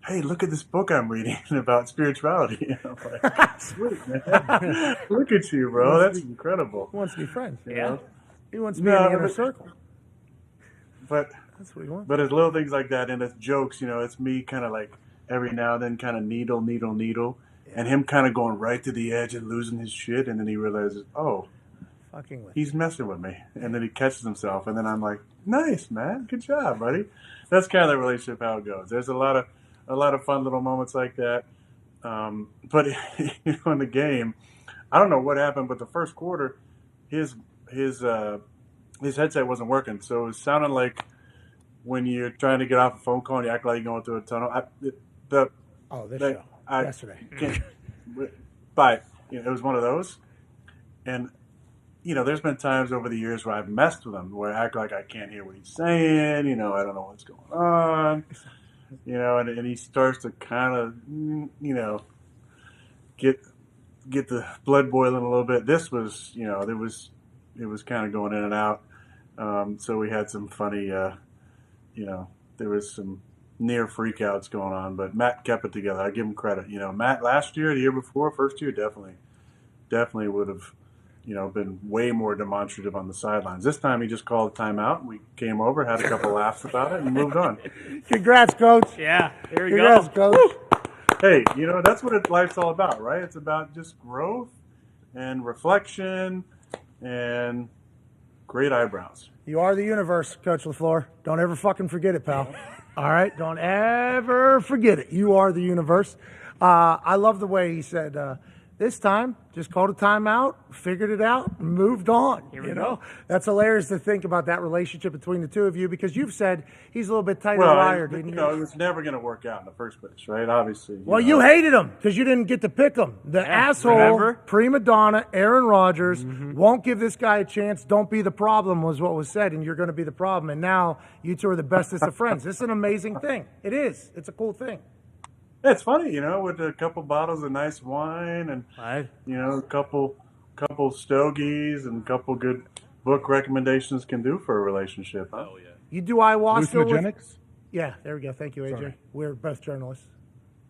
hey, look at this book I'm reading about spirituality. And I'm like, sweet, man. Look at you, bro. That's incredible. He wants to be friends. Yeah. He wants to be in the inner circle. But that's what he wants. But it's little things like that, and it's jokes. It's me kind of like every now and then kind of needle, and him kind of going right to the edge and losing his shit, and then he realizes, oh, fucking with he's messing with me, and then he catches himself, and then I'm like, nice, man, good job, buddy. That's kind of the relationship how it goes. There's a lot of fun little moments like that, but in the game, I don't know what happened, but the first quarter, his headset wasn't working, so it was sounding like when you're trying to get off a phone call and you act like you're going through a tunnel. Yesterday. But it was one of those. And, there's been times over the years where I've messed with him, where I act like I can't hear what he's saying, I don't know what's going on, and he starts to kind of, get the blood boiling a little bit. This was, it was kind of going in and out. So we had some funny, there was some near freakouts going on, but Matt kept it together. I give him credit. Matt last year, the year before, first year, definitely would have, been way more demonstrative on the sidelines. This time he just called a timeout. We came over, had a couple laughs about it, and moved on. Congrats, Coach. Yeah, here we Congrats, go. Coach. Hey, that's what life's all about, right? It's about just growth and reflection and great eyebrows. You are the universe, Coach LaFleur. Don't ever fucking forget it, pal. All right? Don't ever forget it. You are the universe. I love the way he said, this time, just called a timeout, figured it out, moved on. Here we go. That's hilarious to think about that relationship between the two of you, because you've said he's a little bit tighter wired. It was never going to work out in the first place, right? Obviously. Well, you hated him because you didn't get to pick him. The asshole, prima donna, Aaron Rodgers, won't give this guy a chance. Don't be the problem was what was said, and you're going to be the problem. And now you two are the bestest of friends. This is an amazing thing. It is. It's a cool thing. It's funny, with a couple bottles of nice wine and, a couple stogies and a couple good book recommendations can do for a relationship. Huh? Oh, yeah. You do ayahuasca Hallucinogenics? Yeah, there we go. Thank you, AJ. Sorry. We're both journalists.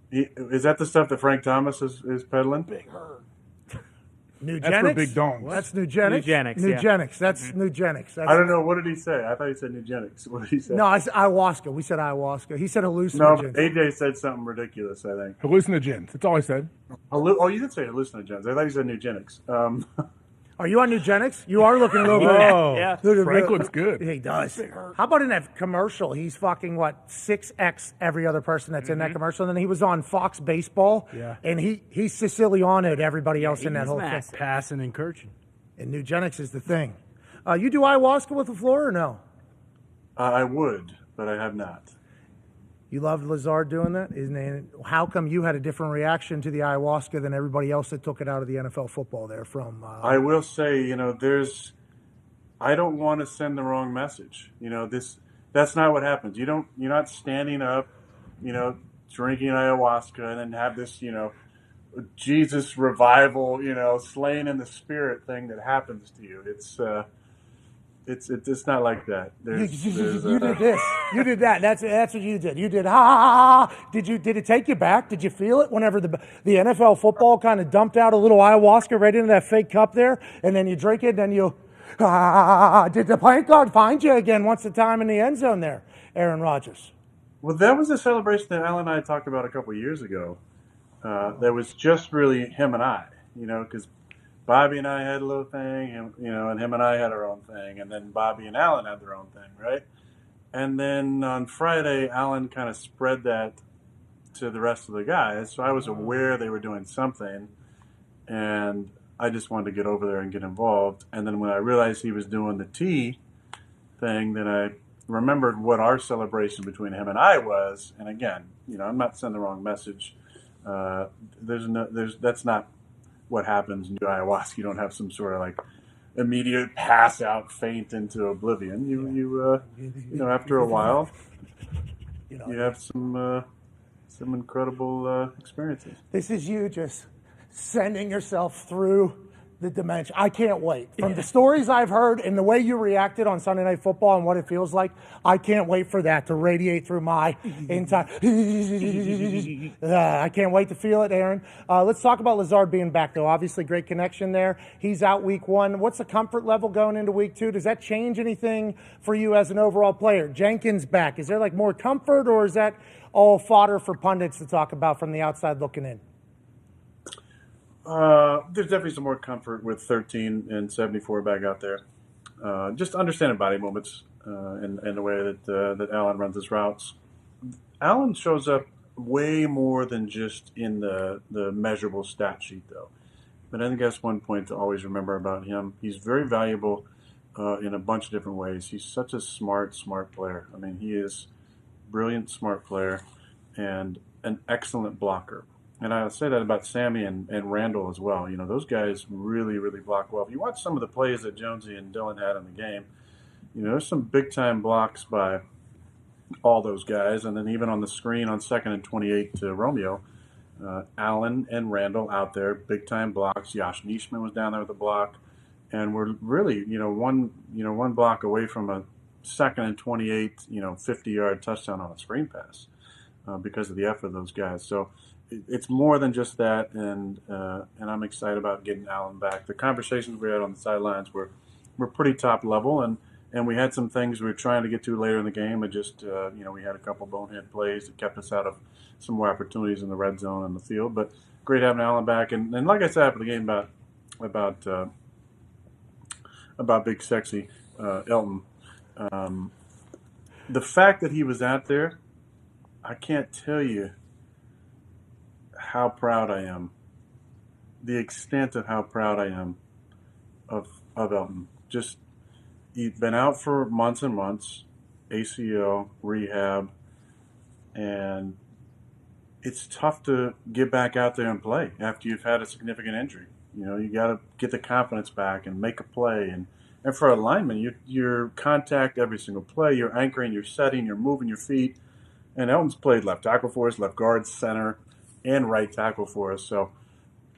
Is that the stuff that Frank Thomas is peddling? Big herd. Nugenics? That's for big dongs. That's Nugenics? Nugenics. That's Nugenics. I don't know. What did he say? I thought he said Nugenics. What did he say? No, I said ayahuasca. We said ayahuasca. He said No, hallucinogens. AJ said something ridiculous, I think. Hallucinogens. That's all I said. Oh, you did say hallucinogens. I thought you said Nugenics. Are you on Nugenics? You are looking a little bit. Yeah. Frank looks good. He does. How about in that commercial? He's fucking, 6X every other person that's in that commercial. And then he was on Fox Baseball. Yeah. And he's Siciliano'd everybody else in that whole thing. Passing and coaching. And Nugenics is the thing. You do ayahuasca with LaFleur or no? I would, but I have not. You loved Lazard doing that? How come you had a different reaction to the ayahuasca than everybody else that took it out of the NFL football there from... I will say, I don't want to send the wrong message. That's not what happens. You're not standing up, drinking ayahuasca and then have this, Jesus revival, slain in the spirit thing that happens to you. It's not like that. You did this. You did that. That's what you did. You did ha. Did it take you back? Did you feel it whenever the NFL football kind of dumped out a little ayahuasca right into that fake cup there, and then you drink it, and then you did the plant guard find you again once the time in the end zone there, Aaron Rodgers? Well, that was a celebration that Alan and I talked about a couple of years ago. That was just really him and I, because Bobby and I had a little thing, and him and I had our own thing, and then Bobby and Alan had their own thing, right? And then on Friday, Alan kind of spread that to the rest of the guys, so I was aware they were doing something, and I just wanted to get over there and get involved. And then when I realized he was doing the T thing, then I remembered what our celebration between him and I was. And again, I'm not sending the wrong message. That's not what happens in ayahuasca. You don't have some sort of like immediate pass out faint into oblivion. You after a while, you have some incredible experiences. This is you just sending yourself through the dimension. I can't wait. From the stories I've heard and the way you reacted on Sunday Night Football and what it feels like, I can't wait for that to radiate through my entire... I can't wait to feel it, Aaron. Let's talk about Lazard being back, though. Obviously, great connection there. He's out week 1. What's the comfort level going into week 2? Does that change anything for you as an overall player? Jenkins back. Is there like more comfort, or is that all fodder for pundits to talk about from the outside looking in? There's definitely some more comfort with 13 and 74 back out there. Just understanding body movements and the way that Allen runs his routes. Allen shows up way more than just in the measurable stat sheet, though. But I think that's one point to always remember about him. He's very valuable in a bunch of different ways. He's such a smart player. I mean, he is a brilliant, smart player and an excellent blocker. And I say that about Sammy and Randall as well. Those guys really, really block well. If you watch some of the plays that Jonesy and Dillon had in the game, there's some big-time blocks by all those guys. And then even on the screen on 2nd and 28 to Romeo, Allen and Randall out there, big-time blocks. Josh Neishman was down there with a block. And we're really, one block away from a 2nd and 28, 50-yard touchdown on a screen pass because of the effort of those guys. So it's more than just that, and I'm excited about getting Allen back. The conversations we had on the sidelines were pretty top level, and we had some things we were trying to get to later in the game. It just we had a couple bonehead plays that kept us out of some more opportunities in the red zone and the field. But great having Allen back, and like I said after the game about Big Sexy Elton, the fact that he was out there, I can't tell you how proud I am, the extent of how proud I am of Elton. Just, he's been out for months and months, ACL, rehab, and it's tough to get back out there and play after you've had a significant injury. You got to get the confidence back and make a play. And for a lineman, you're contact every single play. You're anchoring, you're setting, you're moving your feet. And Elton's played left tackle for us, left guard, center, and right tackle for us. So,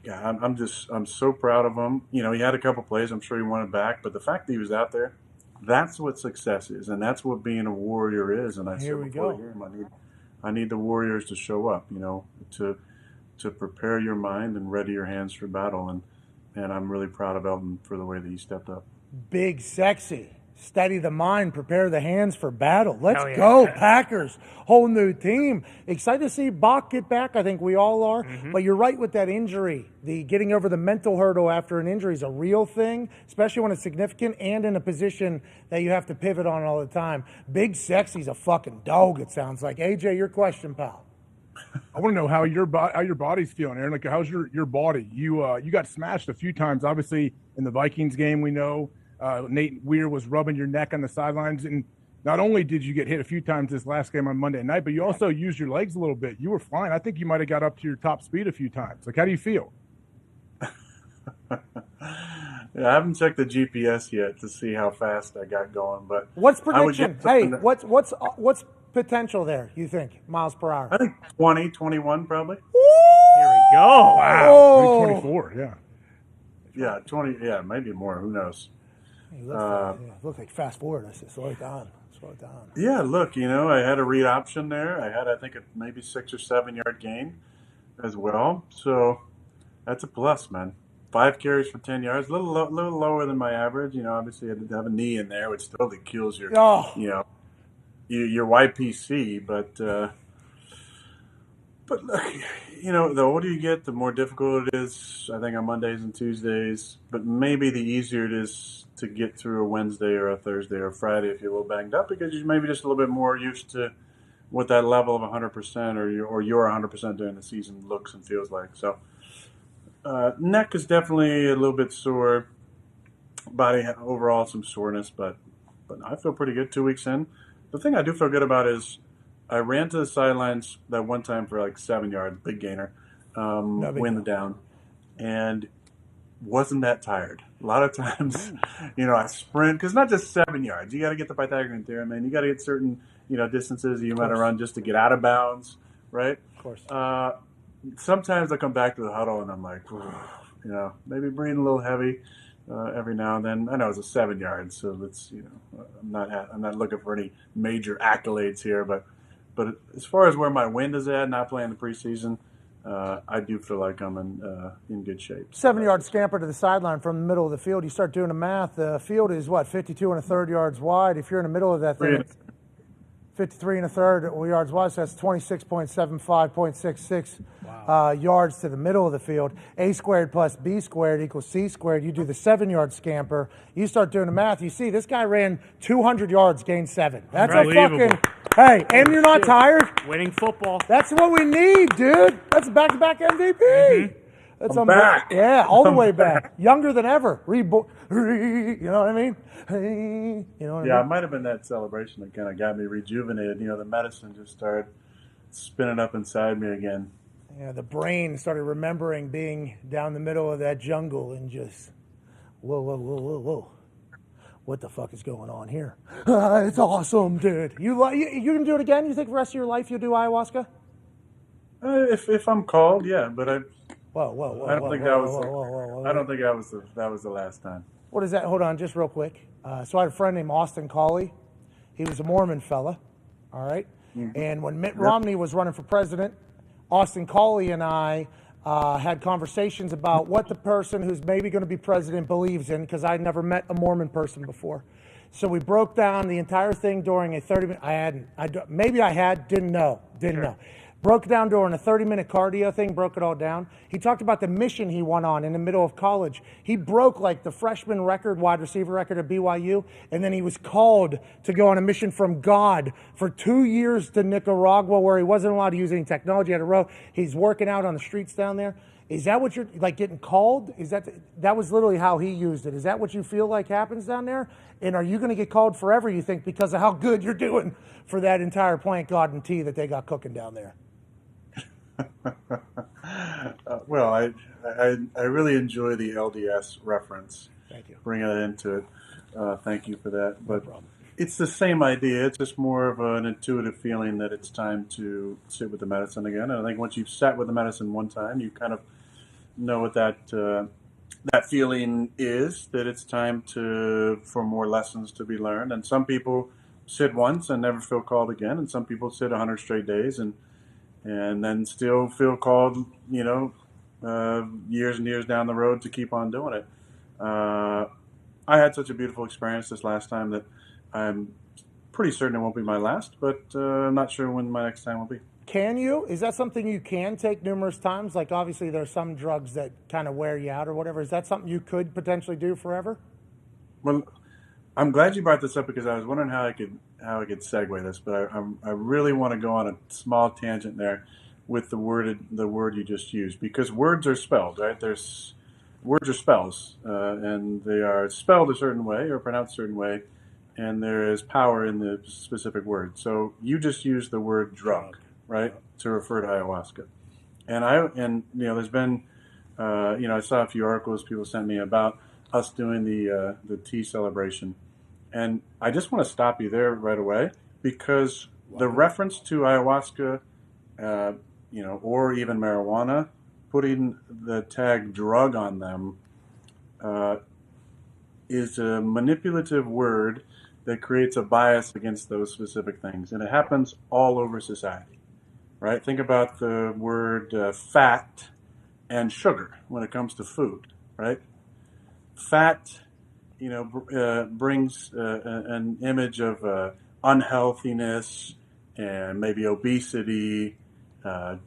yeah, I'm so proud of him. He had a couple plays. I'm sure he wanted back. But the fact that he was out there, that's what success is. And that's what being a Warrior is. And I said before the game, I need the Warriors to show up, to prepare your mind and ready your hands for battle. And I'm really proud of Elton for the way that he stepped up. Big Sexy. Steady the mind, prepare the hands for battle. Let's go, Packers. Whole new team. Excited to see Bach get back. I think we all are. Mm-hmm. But you're right with that injury. The getting over the mental hurdle after an injury is a real thing, especially when it's significant and in a position that you have to pivot on all the time. Big Sexy's a fucking dog, it sounds like. AJ, your question, pal. I want to know how your body's feeling, Aaron. Like, how's your body? You got smashed a few times, obviously, in the Vikings game, we know. Nate Weir was rubbing your neck on the sidelines, and not only did you get hit a few times this last game on Monday night, but you also used your legs a little bit. You were flying. I think you might have got up to your top speed a few times. Like, how do you feel? I haven't checked the GPS yet to see how fast I got going, but what's prediction? Hey, what's potential there? You think miles per hour? I think 20, 21 probably. Here we go. Wow. 24. Yeah. Yeah, 20. Yeah, maybe more. Who knows? He looks like fast forward. I said, slow it down. Yeah, look, I had a read option there. I had, I think, maybe 6 or 7 yard gain as well. So that's a plus, man. 5 carries for 10 yards, a little lower than my average. Obviously I had to have a knee in there, which totally kills your, your YPC. But look, the older you get, the more difficult it is, I think, on Mondays and Tuesdays. But maybe the easier it is to get through a Wednesday or a Thursday or a Friday if you're a little banged up, because you're maybe just a little bit more used to what that level of 100% or you're 100% during the season looks and feels like. So Neck is definitely a little bit sore. Body overall some soreness, but I feel pretty good 2 weeks in. The thing I do feel good about is I ran to the sidelines that one time for like 7 yards, big gainer, win the down, and wasn't that tired. A lot of times, I sprint, because not just 7 yards. You got to get the Pythagorean theorem, man. You got to get certain, distances you might run just to get out of bounds, right? Of course. Sometimes I come back to the huddle and I'm like, maybe breathing a little heavy every now and then. I know it's a 7 yards, so let's, I'm not looking for any major accolades here, but as far as where my wind is at, not playing the preseason, I do feel like I'm in good shape. 7-yard scamper to the sideline from the middle of the field. You start doing the math. The field is 52 1/3 yards wide. If you're in the middle of that thing, it's 53 1/3 yards wide. So that's 26.75.66 yards to the middle of the field. A squared plus B squared equals C squared. You do the 7-yard scamper. You start doing the math. You see, this guy ran 200 yards, gained 7. That's a fucking. Hey, and you're not tired? Winning football. That's what we need, dude. That's a back-to-back MVP. That's I'm back. Yeah, all the way back. Younger than ever. You know what I mean? It might have been that celebration that kind of got me rejuvenated. The medicine just started spinning up inside me again. Yeah, the brain started remembering being down the middle of that jungle and just, whoa. What the fuck is going on here? It's awesome, dude. You can do it again? You think the rest of your life you'll do ayahuasca? If I'm called, yeah. But I don't think that was the last time. What is that? Hold on, just real quick. So I had a friend named Austin Cawley. He was a Mormon fella. All right. Mm-hmm. And when Mitt Romney was running for president, Austin Cawley and I had conversations about what the person who's maybe going to be president believes in, because I'd never met a Mormon person before. So we broke down the entire thing during a 30-minute. Didn't know. Broke it down during a 30-minute cardio thing, broke it all down. He talked about the mission he went on in the middle of college. He broke like the freshman record, wide receiver record at BYU, and then he was called to go on a mission from God for 2 years to Nicaragua, where he wasn't allowed to use any technology at a row. He's working out on the streets down there. Is that what you're, like, getting called? That was literally how he used it. Is that what you feel like happens down there? And are you going to get called forever, you think, because of how good you're doing for that entire plant garden tea that they got cooking down there? Well, I really enjoy the LDS reference. Thank you. Bringing it into it. Thank you for that. But it's the same idea. It's just more of an intuitive feeling that it's time to sit with the medicine again. And I think once you've sat with the medicine one time, you kind of know what that feeling is, that it's time for more lessons to be learned. And some people sit once and never feel called again. And some people sit 100 straight days and then still feel called, years and years down the road to keep on doing it. I had such a beautiful experience this last time that I'm pretty certain it won't be my last, but I'm not sure when my next time will be. Can you? Is that something you can take numerous times? Like, obviously, there's some drugs that kind of wear you out or whatever. Is that something you could potentially do forever? Well, I'm glad you brought this up because I was wondering how I could segue this, but I really want to go on a small tangent there with the word you just used, because words are spelled, right? Words are spells, and they are spelled a certain way or pronounced a certain way, and there is power in the specific word. So you just used the word drug, right, to refer to ayahuasca, and there's been, I saw a few articles people sent me about us doing the tea celebration. And I just want to stop you there right away, because the reference to ayahuasca, or even marijuana, putting the tag drug on them is a manipulative word that creates a bias against those specific things. And it happens all over society, right? Think about the word fat and sugar when it comes to food, right? Fat brings an image of unhealthiness and maybe obesity,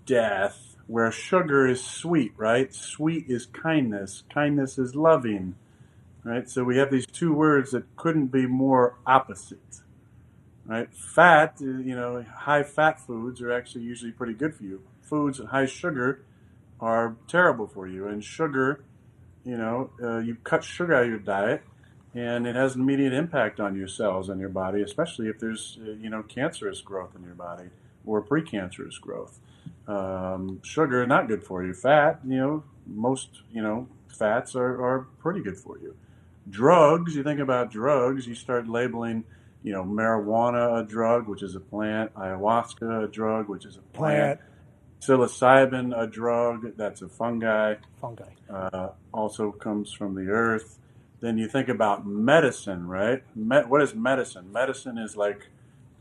death, where sugar is sweet, right? Sweet is kindness. Kindness is loving, right? So we have these two words that couldn't be more opposite, right? Fat, high fat foods are actually usually pretty good for you. Foods high sugar are terrible for you. And sugar, you cut sugar out of your diet, and it has an immediate impact on your cells in your body, especially if there's, cancerous growth in your body or precancerous growth. Sugar, not good for you. Fat, most, fats are pretty good for you. Drugs, you think about drugs, you start labeling, marijuana a drug, which is a plant, ayahuasca a drug, which is a plant. Psilocybin a drug, that's a fungi. Also comes from the earth. Then you think about medicine, right? What is medicine? Medicine is like,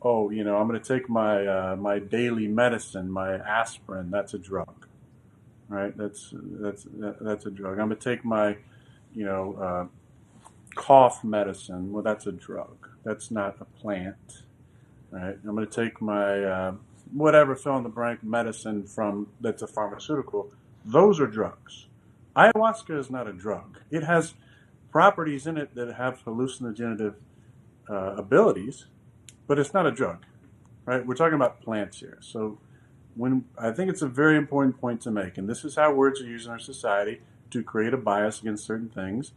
I'm going to take my my daily medicine, my aspirin. That's a drug, right? That's a drug. I'm going to take my, cough medicine. Well, that's a drug. That's not a plant, right? I'm going to take my whatever fill in the blank medicine that's a pharmaceutical. Those are drugs. Ayahuasca is not a drug. It has properties in it that have hallucinogenic abilities, but it's not a drug, right? We're talking about plants here. So I think it's a very important point to make, and this is how words are used in our society to create a bias against certain things.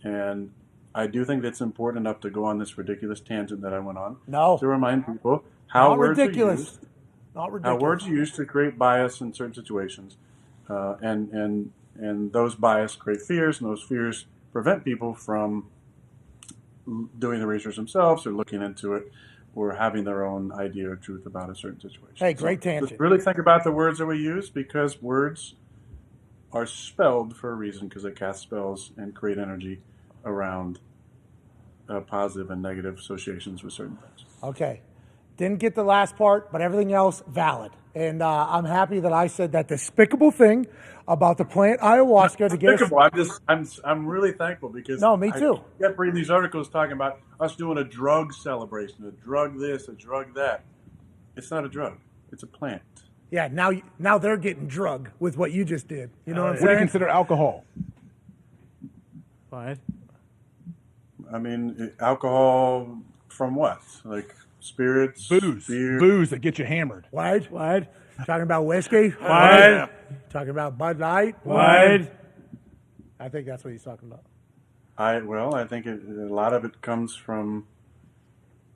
And I do think that's important enough to go on this ridiculous tangent that I went on. No. To remind people how words are used. Not ridiculous. How words are used to create bias in certain situations. And those bias create fears, and those fears prevent people from doing the research themselves or looking into it or having their own idea or truth about a certain situation. Hey, great tangent. Let's really think about the words that we use, because words are spelled for a reason, because they cast spells and create energy around positive and negative associations with certain things. Okay. Didn't get the last part, but everything else valid. And I'm happy that I said that despicable thing about the plant ayahuasca to get us. I'm really thankful, because me too. I kept reading these articles talking about us doing a drug celebration, a drug this, a drug that. It's not a drug. It's a plant. Yeah, now they're getting drug with what you just did. You know what I'm saying? What do you consider alcohol? What? I mean, alcohol from what? Like spirits? Booze. Beer. Booze that get you hammered. What? Talking about whiskey? What? Yeah. Talking about Bud Light? What? I think that's what he's talking about. I think a lot of it comes from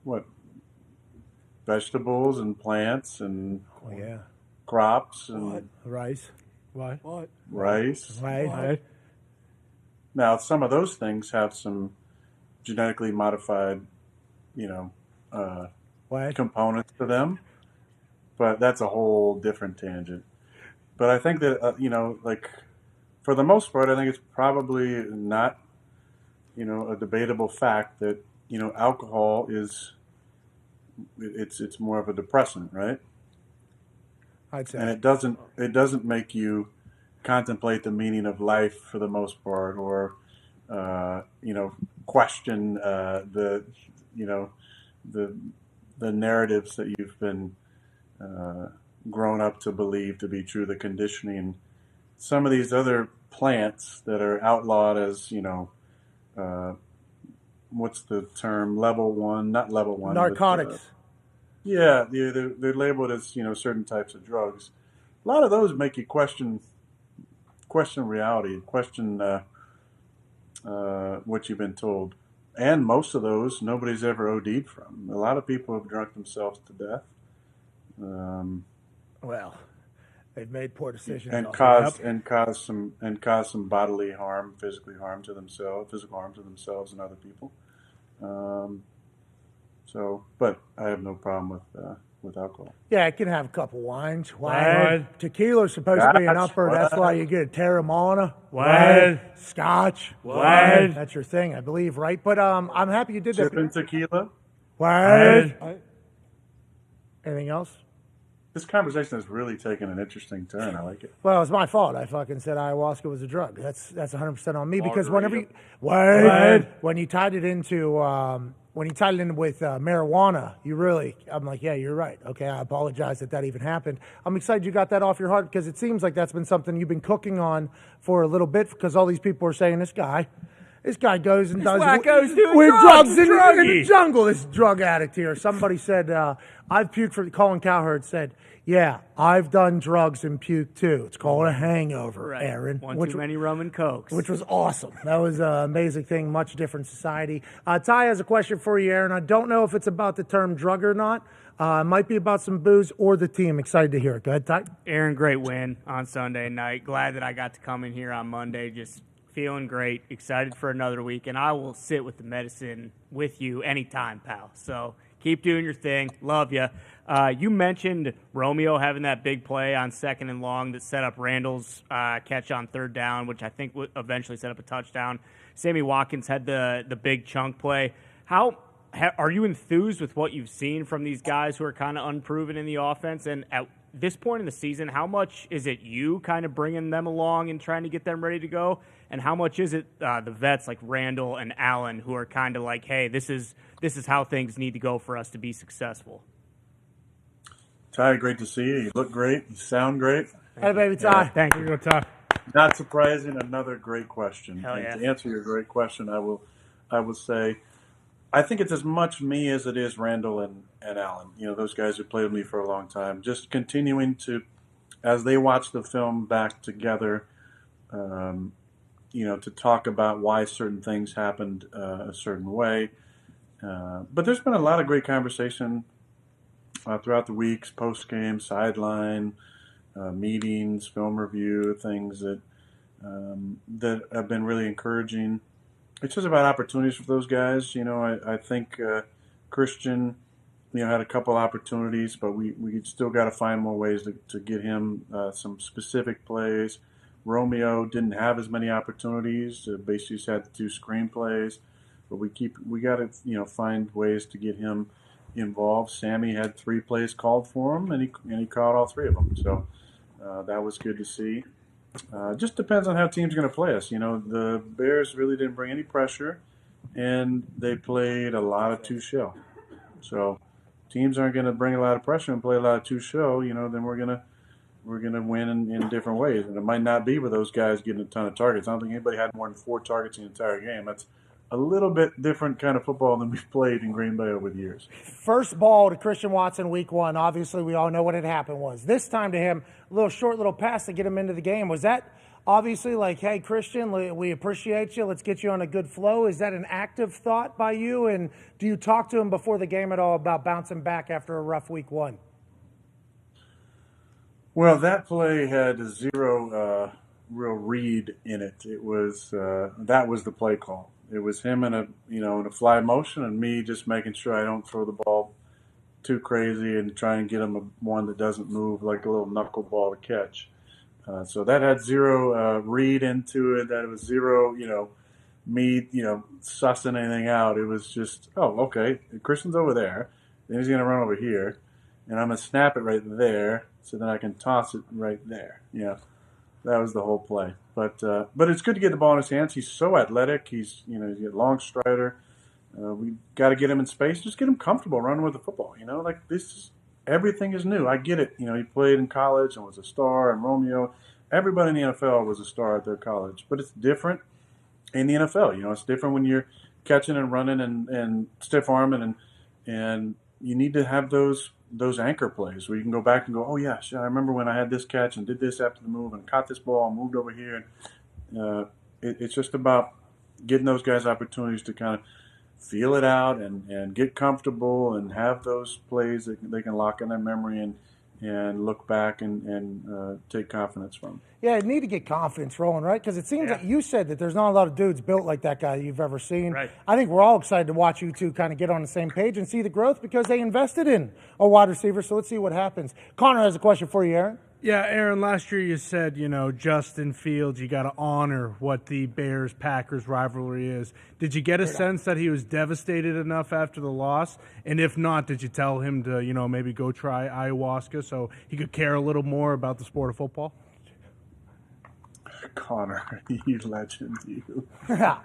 what? Vegetables and plants and crops and rice. What? What? Rice. Right. Now, some of those things have some genetically modified, components to them, but that's a whole different tangent. But I think that, for the most part, I think it's probably not, a debatable fact that, alcohol is, it's more of a depressant, right? I'd say. And it doesn't make you contemplate the meaning of life for the most part, or, question the narratives that you've been grown up to believe to be true, the conditioning. Some of these other plants that are outlawed as, what's the term? Level 1, not level 1. Narcotics. They're labeled as, certain types of drugs. A lot of those make you question reality, question what you've been told. And most of those, nobody's ever OD'd from. A lot of people have drunk themselves to death. Well, they've made poor decisions. And cause some bodily harm, physical harm to themselves and other people. But I have no problem with alcohol. Yeah, I can have a couple wines. Wine. Tequila's supposed to be an upper. That's why you get a Terramana. Wine. Scotch. Wine. That's your thing, I believe, right? But I'm happy you did that. Sipping tequila. Wine. Anything else? This conversation has really taken an interesting turn. I like it. Well, it's my fault. I fucking said ayahuasca was a drug. That's 100% on me, because Margarita. when you tied it into with marijuana, I'm like, yeah, you're right. Okay, I apologize that even happened. I'm excited you got that off your heart, because it seems like that's been something you've been cooking on for a little bit, because all these people are saying this guy This guy goes and does wacko's doing with drugs in the druggy. jungle. This drug addict here. Somebody said, I've puked for, Colin Cowherd said, yeah, I've done drugs and puked too. It's called a hangover, Right. Aaron. One too many rum and cokes. Which was awesome. That was an amazing thing. Much different society. Ty has a question for you, Aaron. I don't know if it's about the term drug or not. It might be about some booze or the team. Excited to hear it. Go ahead, Ty. Aaron, great win on Sunday night. Glad that I got to come in here on Monday. Just feeling great. Excited for another week. And I will sit with the medicine with you anytime, pal. So keep doing your thing. Love you. You mentioned Romeo having that big play on 2nd and long that set up Randall's catch on 3rd down, which I think would eventually set up a touchdown. Sammy Watkins had the big chunk play. Are you enthused with what you've seen from these guys who are kind of unproven in the offense? And at this point in the season, how much is it you kind of bringing them along and trying to get them ready to go? And how much is it the vets like Randall and Allen who are kind of like, hey, this is how things need to go for us to be successful? Ty, great to see you. You look great. You sound great. Hey, baby, Ty. Thank you. Ty. Not surprising, another great question. Hell yeah. And to answer your great question, I will say, I think it's as much me as it is Randall and Allen. You know, those guys who played with me for a long time. Just continuing to, as they watch the film back together, to talk about why certain things happened a certain way. But there's been a lot of great conversation throughout the weeks, post-game, sideline, meetings, film review, things that have been really encouraging. It's just about opportunities for those guys. You know, I think Christian, had a couple opportunities, but we still got to find more ways to get him some specific plays. Romeo didn't have as many opportunities. Basically, just had 2 screenplays, but we got to find ways to get him involved. Sammy had 3 plays called for him, and he caught all 3 of them. So that was good to see. Just depends on how teams are going to play us. The Bears really didn't bring any pressure, and they played a lot of 2-show. So teams aren't going to bring a lot of pressure and play a lot of 2-show. Then we're gonna win in different ways, and it might not be with those guys getting a ton of targets. I don't think anybody had more than 4 targets in the entire game. That's a little bit different kind of football than we've played in Green Bay over the years. First ball to Christian Watson week 1. Obviously, we all know what had happened was. This time to him, a short little pass to get him into the game. Was that obviously like, hey, Christian, we appreciate you. Let's get you on a good flow. Is that an active thought by you? And do you talk to him before the game at all about bouncing back after a rough week 1? Well, that play had 0 real read in it. It was that was the play call. It was him in a fly motion, and me just making sure I don't throw the ball too crazy and try and get him one that doesn't move like a little knuckleball to catch. So that had 0 read into it. That was 0, me, sussing anything out. It was just, oh, okay, Christian's over there. Then he's going to run over here, and I'm going to snap it right there so then I can toss it right there. That was the whole play. But it's good to get the ball in his hands. He's so athletic. He's a long strider. We got to get him in space. Just get him comfortable running with the football. Everything is new. I get it. He played in college and was a star. And Romeo, everybody in the NFL was a star at their college. But it's different in the NFL. It's different when you're catching and running and stiff arming and you need to have those anchor plays where you can go back and go, oh, yeah, I remember when I had this catch and did this after the move and caught this ball and moved over here. It's just about getting those guys opportunities to kind of feel it out and get comfortable and have those plays that they can lock in their memory and look back and take confidence from. Yeah, you need to get confidence rolling, right? Because it seems like you said that there's not a lot of dudes built like that guy you've ever seen. Right. I think we're all excited to watch you two kind of get on the same page and see the growth because they invested in a wide receiver. So let's see what happens. Connor has a question for you, Aaron. Yeah, Aaron, last year you said, Justin Fields, you got to honor what the Bears-Packers rivalry is. Did you get a sense that he was devastated enough after the loss? And if not, did you tell him to, maybe go try ayahuasca so he could care a little more about the sport of football? Connor, you legend, you.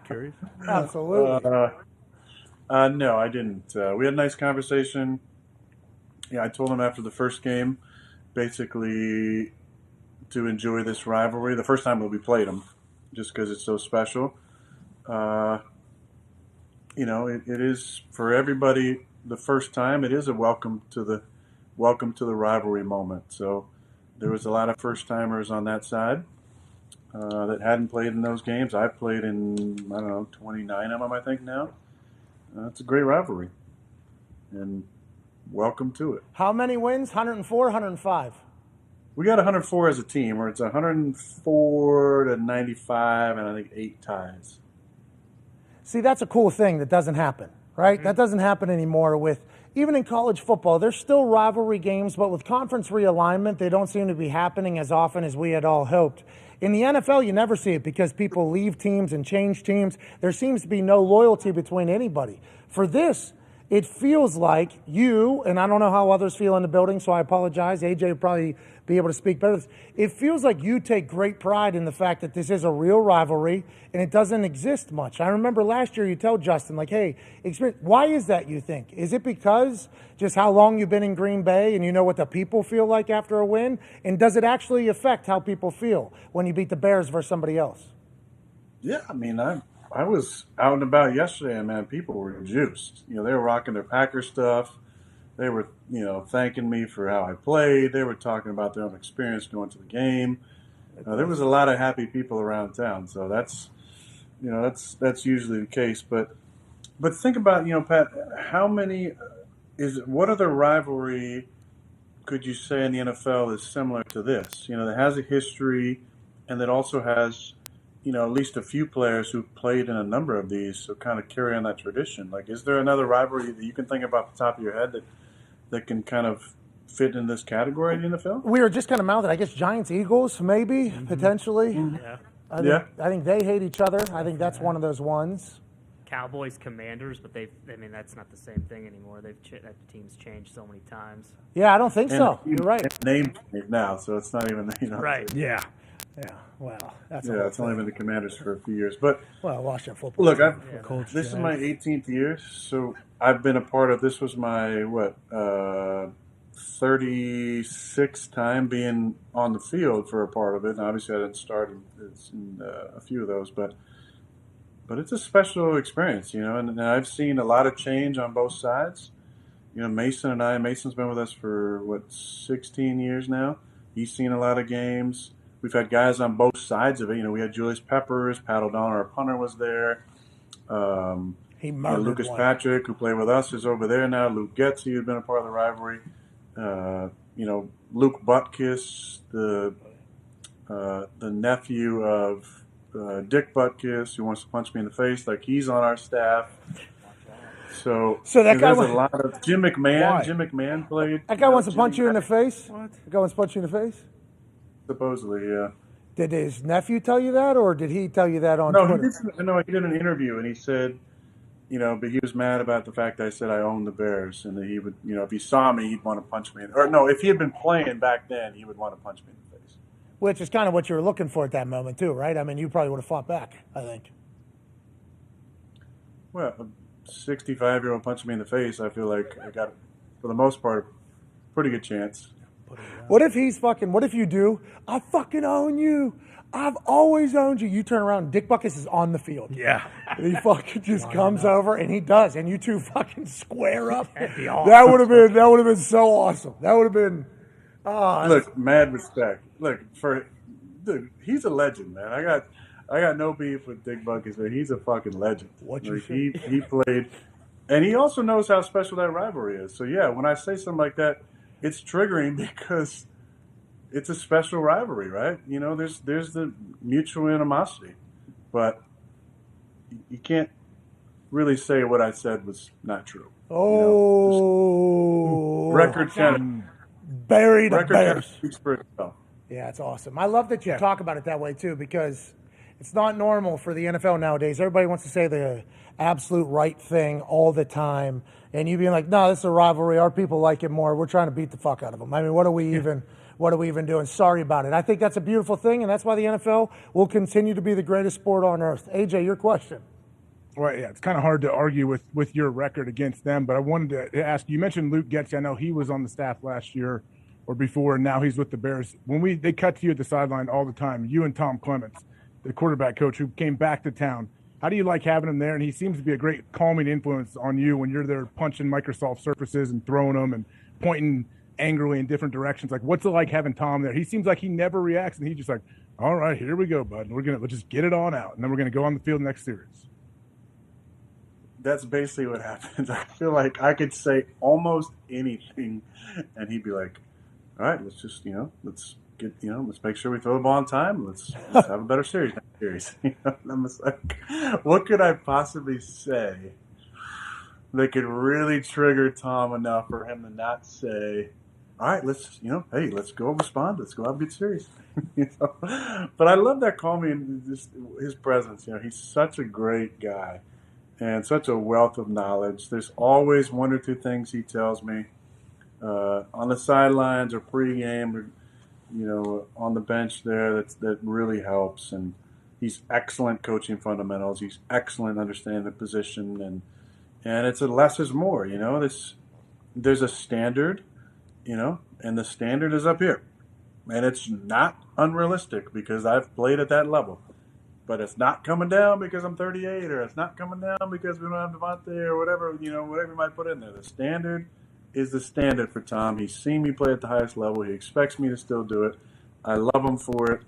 Curious? Absolutely. No, I didn't. We had a nice conversation. Yeah, I told him after the first game, basically to enjoy this rivalry. The first time that we played them, just because it's so special. it is for everybody the first time. It is a welcome to the rivalry moment. So there was a lot of first timers on that side that hadn't played in those games. I've played in 29 of them, I think now. It's a great rivalry, and welcome to it. How many wins? 104, 105? We got 104 as a team, or it's 104 to 95, and I think 8 ties. See, that's a cool thing that doesn't happen, right? That doesn't happen anymore with, even in college football, there's still rivalry games, but with conference realignment, they don't seem to be happening as often as we had all hoped. In the NFL, you never see it because people leave teams and change teams. There seems to be no loyalty between anybody. For this, it feels like you, and I don't know how others feel in the building, so I apologize. AJ will probably be able to speak better. It feels like you take great pride in the fact that this is a real rivalry and it doesn't exist much. I remember last year you told Justin, like, hey, why is that, you think? Is it because just how long you've been in Green Bay and you know what the people feel like after a win? And does it actually affect how people feel when you beat the Bears versus somebody else? Yeah, I mean, I was out and about yesterday, and, man, people were juiced. They were rocking their Packer stuff. They were, thanking me for how I played. They were talking about their own experience going to the game. There was a lot of happy people around town. So that's usually the case. But think about, Pat, what other rivalry could you say in the NFL is similar to this? That has a history and that also has, at least a few players who played in a number of these, so kind of carry on that tradition. Like, is there another rivalry that you can think about the top of your head that can kind of fit in this category in the NFL? We were just kind of mounted. I guess Giants-Eagles, maybe, potentially. Yeah. I think they hate each other. I think that's one of those ones. Cowboys-Commanders, but that's not the same thing anymore. That team's changed so many times. Yeah, I don't think so. You're right. Name now, so it's not even, Right. Yeah. Well, that's it's only been the Commanders for a few years, but Washington football. Look, this is my 18th year, so I've been a part of. This was my 36th time being on the field for a part of it. And obviously, I didn't start in a few of those, but it's a special experience, And I've seen a lot of change on both sides. Mason's been with us for 16 years now. He's seen a lot of games. We've had guys on both sides of it. We had Julius Peppers, Pat O'Donnell, our punter, was there. Lucas Patrick, who played with us, is over there now. Luke Getsy, who's been a part of the rivalry. Luke Butkus, the nephew of Dick Butkus, who wants to punch me in the face, like he's on our staff. So that guy there's a lot of Jim McMahon. Why? Jim McMahon played. That guy wants to punch you in the face? What? That guy wants to punch you in the face? Supposedly, yeah. Did his nephew tell you that, or did he tell you that on Twitter? He did an interview, and he said, but he was mad about the fact I said I owned the Bears, and that he would, if he saw me, he'd want to punch me. If he had been playing back then, he would want to punch me in the face. Which is kind of what you were looking for at that moment, too, right? I mean, you probably would have fought back, I think. Well, a 65-year-old punching me in the face, I feel like I got, for the most part, a pretty good chance. What if you do? I fucking own you. I've always owned you. You turn around and Dick Butkus is on the field. Yeah. And he fucking just comes over and he does. And you two fucking square up. That'd be awesome. That would have been so awesome. That would have been Look, mad respect. Look, he's a legend, man. I got no beef with Dick Butkus, but he's a fucking legend. He played, and he also knows how special that rivalry is. So yeah, when I say something like that, it's triggering because it's a special rivalry, right? There's the mutual animosity, but you can't really say what I said was not true. Record kind of buried a Bears. Speaks for itself. Yeah, it's awesome. I love that you talk about it that way too, because it's not normal for the NFL nowadays. Everybody wants to say the absolute right thing all the time, and you being like, no, this is a rivalry. Our people like it more. We're trying to beat the fuck out of them. I mean, what are we even doing? Sorry about it. I think that's a beautiful thing, and that's why the NFL will continue to be the greatest sport on earth. AJ, your question. Well, yeah, it's kind of hard to argue with your record against them, but I wanted to ask, you mentioned Luke Getsy. I know he was on the staff last year or before, and now he's with the Bears. They cut to you at the sideline all the time, you and Tom Clements, the quarterback coach who came back to town. How do you like having him there? And he seems to be a great calming influence on you when you're there punching Microsoft Surfaces and throwing them and pointing angrily in different directions. Like, what's it like having Tom there? He seems like he never reacts, and he's just like, all right, here we go, bud. We'll just get it on out, and then we're going to go on the field next series. That's basically what happens. I feel like I could say almost anything, and he'd be like, all right, let's just, let's get, let's make sure we throw the ball on time. Let's have a better series next series. And I'm just like, what could I possibly say that could really trigger Tom enough for him to not say, all right, let's, hey, let's go respond. Let's go have a good series. But I love that calming, just his presence. He's such a great guy and such a wealth of knowledge. There's always one or two things he tells me on the sidelines or pregame or, on the bench there that really helps. And he's excellent coaching fundamentals. He's excellent understanding the position. And it's a less is more, there's a standard, and the standard is up here. And it's not unrealistic because I've played at that level. But it's not coming down because I'm 38, or it's not coming down because we don't have Devontae or whatever, whatever you might put in there. The standard is the standard for Tom. He's seen me play at the highest level. He expects me to still do it. I love him for it.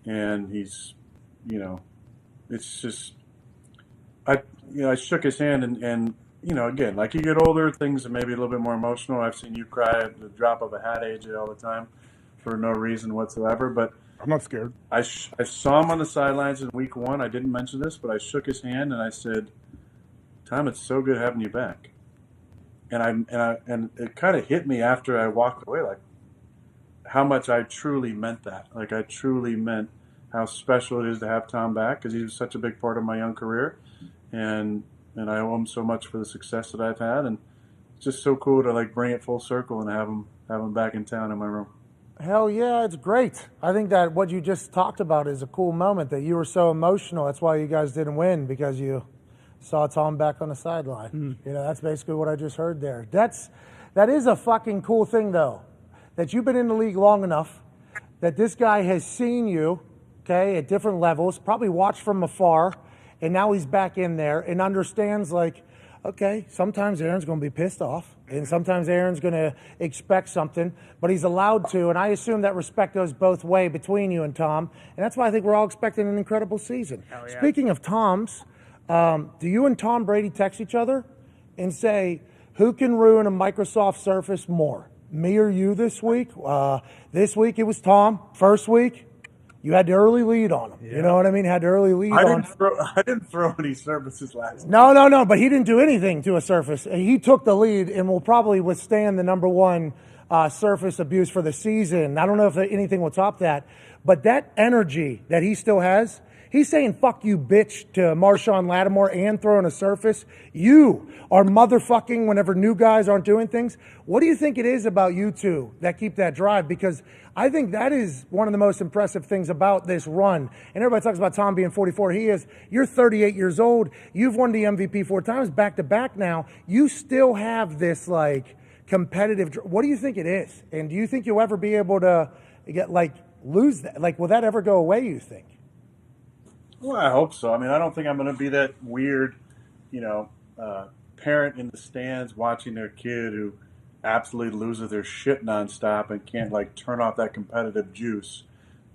And he's, it's just, I shook his hand and again, like you get older, things are maybe a little bit more emotional. I've seen you cry at the drop of a hat, AJ, all the time for no reason whatsoever. But I'm not scared. I saw him on the sidelines in week 1. I didn't mention this, but I shook his hand and I said, Tom, it's so good having you back. And it kind of hit me after I walked away, like how much I truly meant that. Like I truly meant how special it is to have Tom back because he was such a big part of my young career. And I owe him so much for the success that I've had. And it's just so cool to bring it full circle and have him back in town in my room. Hell yeah, it's great. I think that what you just talked about is a cool moment, that you were so emotional. That's why you guys didn't win, because you saw Tom back on the sideline. That's basically what I just heard there. That is a fucking cool thing, though, that you've been in the league long enough that this guy has seen you, okay, at different levels, probably watched from afar, and now he's back in there and understands, okay, sometimes Aaron's going to be pissed off, and sometimes Aaron's going to expect something, but he's allowed to, and I assume that respect goes both ways between you and Tom, and that's why I think we're all expecting an incredible season. Yeah. Speaking of Toms, do you and Tom Brady text each other and say, who can ruin a Microsoft Surface more, me or you this week? This week it was Tom. First week, you had the early lead on him. Yeah. You know what I mean? Had the early lead on him. I didn't throw any surfaces last week. No, but he didn't do anything to a surface. He took the lead and will probably withstand the number one surface abuse for the season. I don't know if anything will top that. But that energy that he still has, he's saying, fuck you, bitch, to Marshawn Lattimore and throwing a surface. You are motherfucking whenever new guys aren't doing things. What do you think it is about you two that keep that drive? Because I think that is one of the most impressive things about this run. And everybody talks about Tom being 44. You're 38 years old. You've won the MVP 4 times back-to-back now. You still have this, competitive. What do you think it is? And do you think you'll ever be able to get, lose that? Will that ever go away, you think? Well, I hope so. I mean, I don't think I'm going to be that weird, parent in the stands watching their kid who absolutely loses their shit nonstop and can't turn off that competitive juice,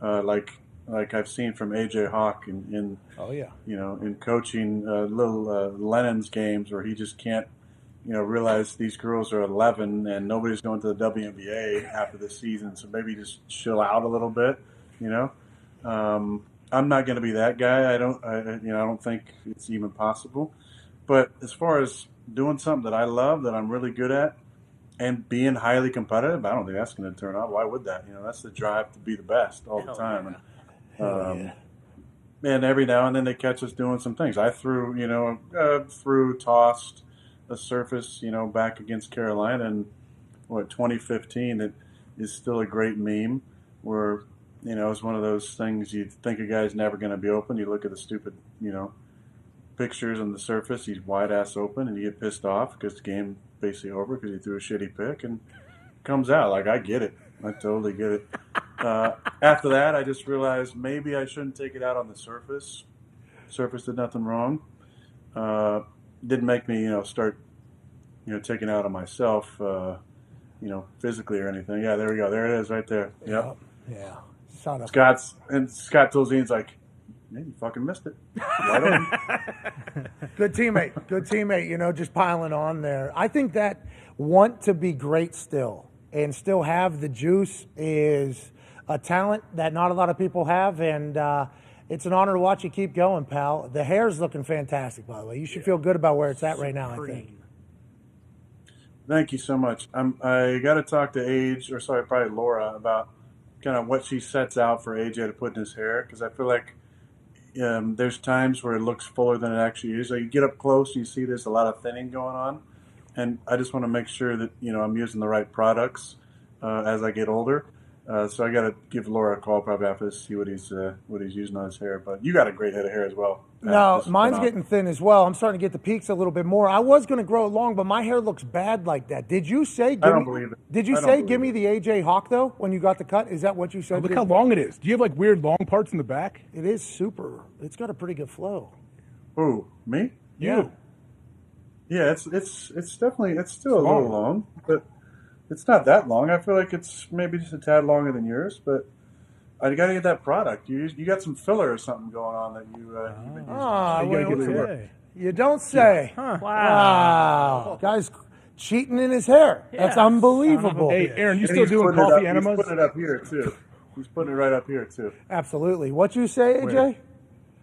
like I've seen from AJ Hawk in in coaching little Lennon's games where he just can't realize these girls are 11 and nobody's going to the WNBA after the season, so maybe just chill out a little bit, I'm not going to be that guy. I don't think it's even possible. But as far as doing something that I love, that I'm really good at, and being highly competitive, I don't think that's going to turn out. Why would that? That's the drive to be the best all the time. And every now and then they catch us doing some things. I threw, tossed a surface, back against Carolina in 2015. That is still a great meme where, it's one of those things you think a guy's never going to be open. You look at the stupid, pictures on the surface. He's wide ass open, and you get pissed off because the game basically over because he threw a shitty pick and comes out. I get it. I totally get it. After that, I just realized maybe I shouldn't take it out on the surface Surface did nothing wrong. Didn't make me, start, taking out on myself, physically or anything. Yeah, there we go. There it is right there. Yep. Yeah. Son Scott Tolzien's like, man, you fucking missed it. Right on. Good teammate, just piling on there. I think that want to be great still and still have the juice is a talent that not a lot of people have, and it's an honor to watch you keep going, pal. The hair's looking fantastic, by the way. You should feel good about where it's at right now, I think. Thank you so much. I got to talk to probably Laura, about kind of what she sets out for AJ to put in his hair, because I feel like there's times where it looks fuller than it actually is. Like you get up close and you see there's a lot of thinning going on, and I just want to make sure that I'm using the right products as I get older. So I got to give Laura a call probably after this, see what he's using on his hair. But you got a great head of hair as well. No, mine's getting thin as well. I'm starting to get the peaks a little bit more. I was going to grow it long, but my hair looks bad like that. Did you say? I don't believe it. Did you say give me the AJ Hawk though when you got the cut? Is that what you said? Look how long it is. Do you have like weird long parts in the back? It is super. It's got a pretty good flow. Who, me? Yeah. Yeah, it's definitely still a little long, but it's not that long. I feel like it's maybe just a tad longer than yours, but I got to get that product. You got some filler or something going on that you've been using. You don't say. Huh. Wow. Guy's cheating in his hair. That's unbelievable. Hey, Aaron, you still doing coffee enemas? He's putting it up here, too. He's putting it right up here, too. Absolutely. What you say, AJ?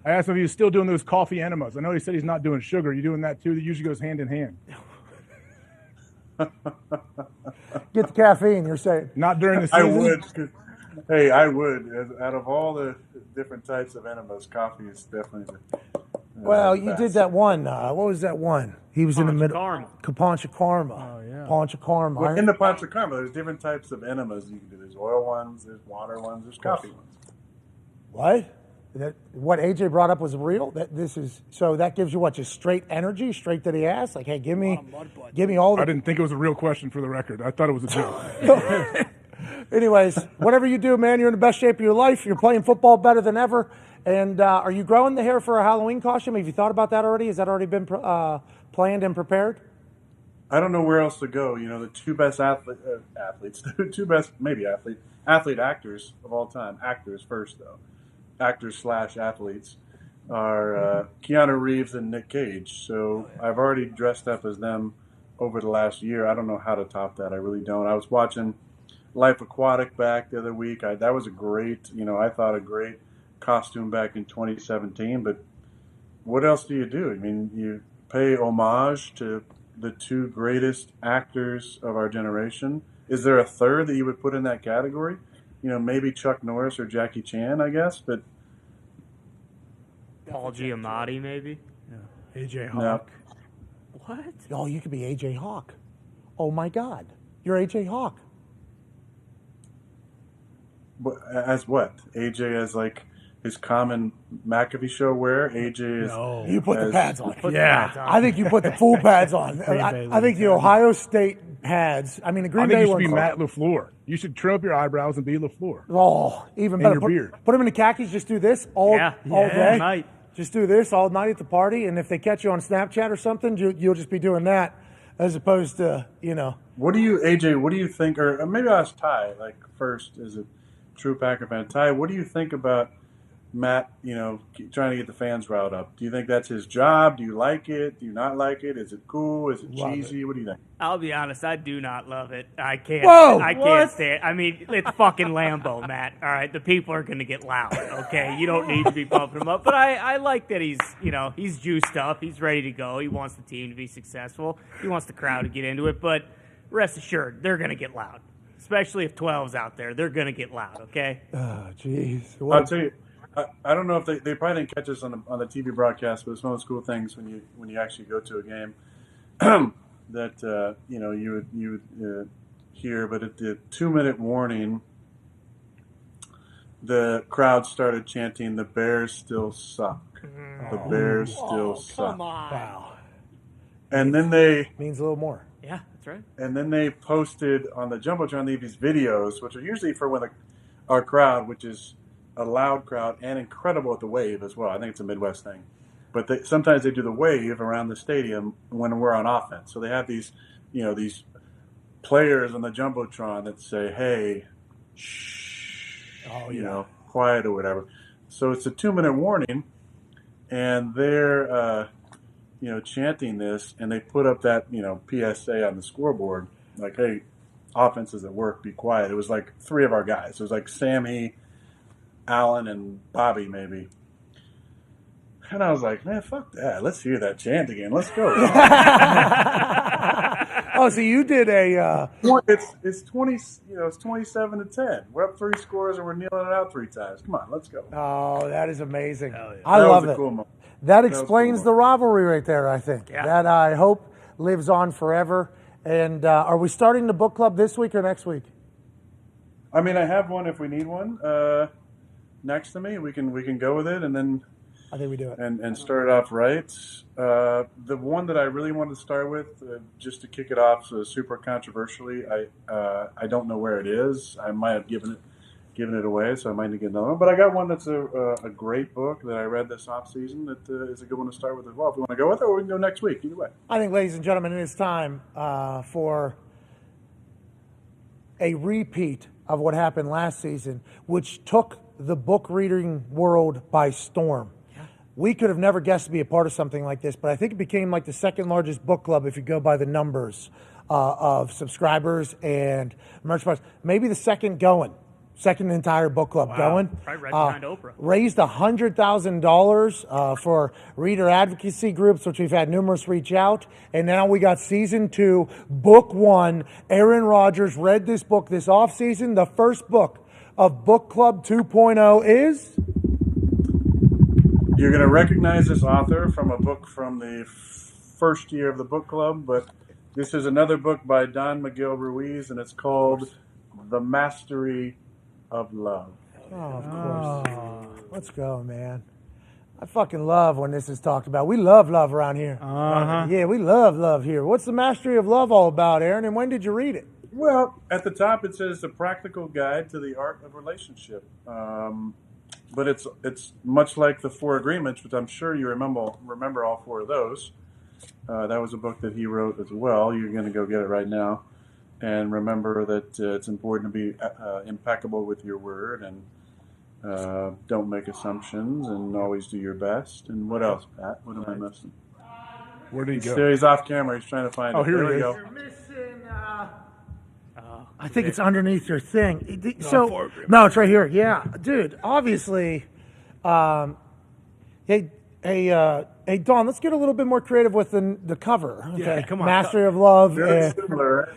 I asked him if he was still doing those coffee enemas. I know he said he's not doing sugar. Are you doing that, too? That usually goes hand in hand. Get the caffeine, you're saying. Not during the season? I would. Hey, I would. Out of all the different types of enemas, coffee is definitely well, the you best. did that one. What was that one? He was in the middle. Pancha Karma. Oh, yeah. Pancha Karma. Well, in the Pancha Karma, there's different types of enemas you can do. There's oil ones, there's water ones, there's coffee ones. What? What AJ brought up was real. So that gives you what, just straight energy, straight to the ass. Like, hey, give me all. I didn't think it was a real question for the record. I thought it was a joke. Anyways, whatever you do, man, you're in the best shape of your life. You're playing football better than ever. And are you growing the hair for a Halloween costume? Have you thought about that already? Has that already been planned and prepared? I don't know where else to go. The two best athletes, two best maybe athlete actors of all time. Actors first, though. Actors/athletes are Keanu Reeves and Nick Cage. So I've already dressed up as them over the last year. I don't know how to top that. I really don't. I was watching Life Aquatic back the other week. That was a great, I thought a great costume back in 2017. But what else do? I mean, you pay homage to the two greatest actors of our generation. Is there a third that you would put in that category? Maybe Chuck Norris or Jackie Chan, I guess, but Paul Giamatti, maybe. Yeah. AJ Hawk. No. What? Oh, you could be AJ Hawk. Oh my God, you're AJ Hawk. As what? AJ as like his common McAfee Show wear? AJ is... No. You put the pads on. Yeah. I think you put the full pads on. I think the Ohio State pads. I mean, the Green Bay I think you ones. should be Matt LaFleur. You should trim up your eyebrows and be LaFleur. Oh, even and better. Your beard. Put them in the khakis. Just do this all day. Night. Just do this all night at the party. And if they catch you on Snapchat or something, you'll just be doing that as opposed to, What do you think, or maybe I'll ask Ty, like first, as a true Packer fan. Ty, what do you think about Matt, trying to get the fans riled up? Do you think that's his job? Do you like it? Do you not like it? Is it cool? Is it cheesy? What do you think? I'll be honest, I do not love it. I can't. Whoa! I can't stand it. I mean, it's fucking Lambeau, Matt. All right, the people are going to get loud. Okay, you don't need to be pumping him up. But I like that he's juiced up. He's ready to go. He wants the team to be successful. He wants the crowd to get into it. But rest assured, they're going to get loud, especially if 12's out there. They're going to get loud. Okay. Oh, jeez. I'll tell you. I don't know if they probably didn't catch us on the TV broadcast, but it's one of those cool things when you actually go to a game that you would hear. But at the 2-minute warning, the crowd started chanting, "The Bears still suck. The Bears still suck." Come on! Wow. And then they means a little more. Yeah, that's right. And then they posted on the Jumbotron these videos, which are usually for when our crowd, which is a loud crowd and incredible at the Wave as well. I think it's a Midwest thing. but sometimes they do the wave around the stadium when we're on offense. So they have these, these players on the jumbotron that say, "Hey, shh, quiet," or whatever. So it's a 2-minute warning, and they're chanting this, and they put up that PSA on the scoreboard, like, "Hey, offense is at work, be quiet." It was like 3 of our guys. It was like Sammy, Alan, and Bobby maybe. And I was like, "Man, fuck that. Let's hear that chant again. Let's go." Oh, so you did a it's 20, it's 27-10. We're up 3 scores and we're kneeling it out 3 times. Come on, let's go. Oh, that is amazing. Yeah. I love it. Cool moment. That explains the rivalry right there, I think. Yeah. That I hope lives on forever. And are we starting the book club this week or next week? I mean, I have one if we need one next to me. We can go with it, and then I think we do it and start it off right. The one that I really wanted to start with, just to kick it off, super controversially. I don't know where it is. I might have given it away, so I might need to get another one. But I got one that's a great book that I read this off season that is a good one to start with as well. If we want to go with it, or we can go next week. Either way. I think, ladies and gentlemen, it is time for a repeat of what happened last season, which took the book reading world by storm. Yeah. We could have never guessed to be a part of something like this, but I think it became like the second largest book club if you go by the numbers of subscribers and merchandise. Maybe the second entire book club going. Right behind Oprah. Raised $100,000 for reader advocacy groups, which we've had numerous reach out. And now we got season 2, book 1. Aaron Rodgers read this book this offseason. The first book of Book Club 2.0 is? You're going to recognize this author from a book from the first year of the book club, but this is another book by Dahn Ruiz, and it's called The Mastery of Love. Oh, of course. Let's go, man. I fucking love when this is talked about. We love love around here. Uh-huh. Yeah, we love love here. What's The Mastery of Love all about, Aaron, and when did you read it? Well, at the top it says The Practical Guide to the Art of Relationship. But it's much like the 4 Agreements, which I'm sure you remember all 4 of those. That was a book that he wrote as well. You're going to go get it right now. And remember that it's important to be impeccable with your word, and don't make assumptions, and always do your best. And what else, Pat? What am I missing? Where did he go? He's off camera. He's trying to find it. Oh, here we he is. go. You're missing... I think it's underneath your thing. No, it's right here. Yeah, dude. Obviously, hey, Dawn. Let's get a little bit more creative with the cover. Okay, Yeah, come on. Mastery of Love. Very similar.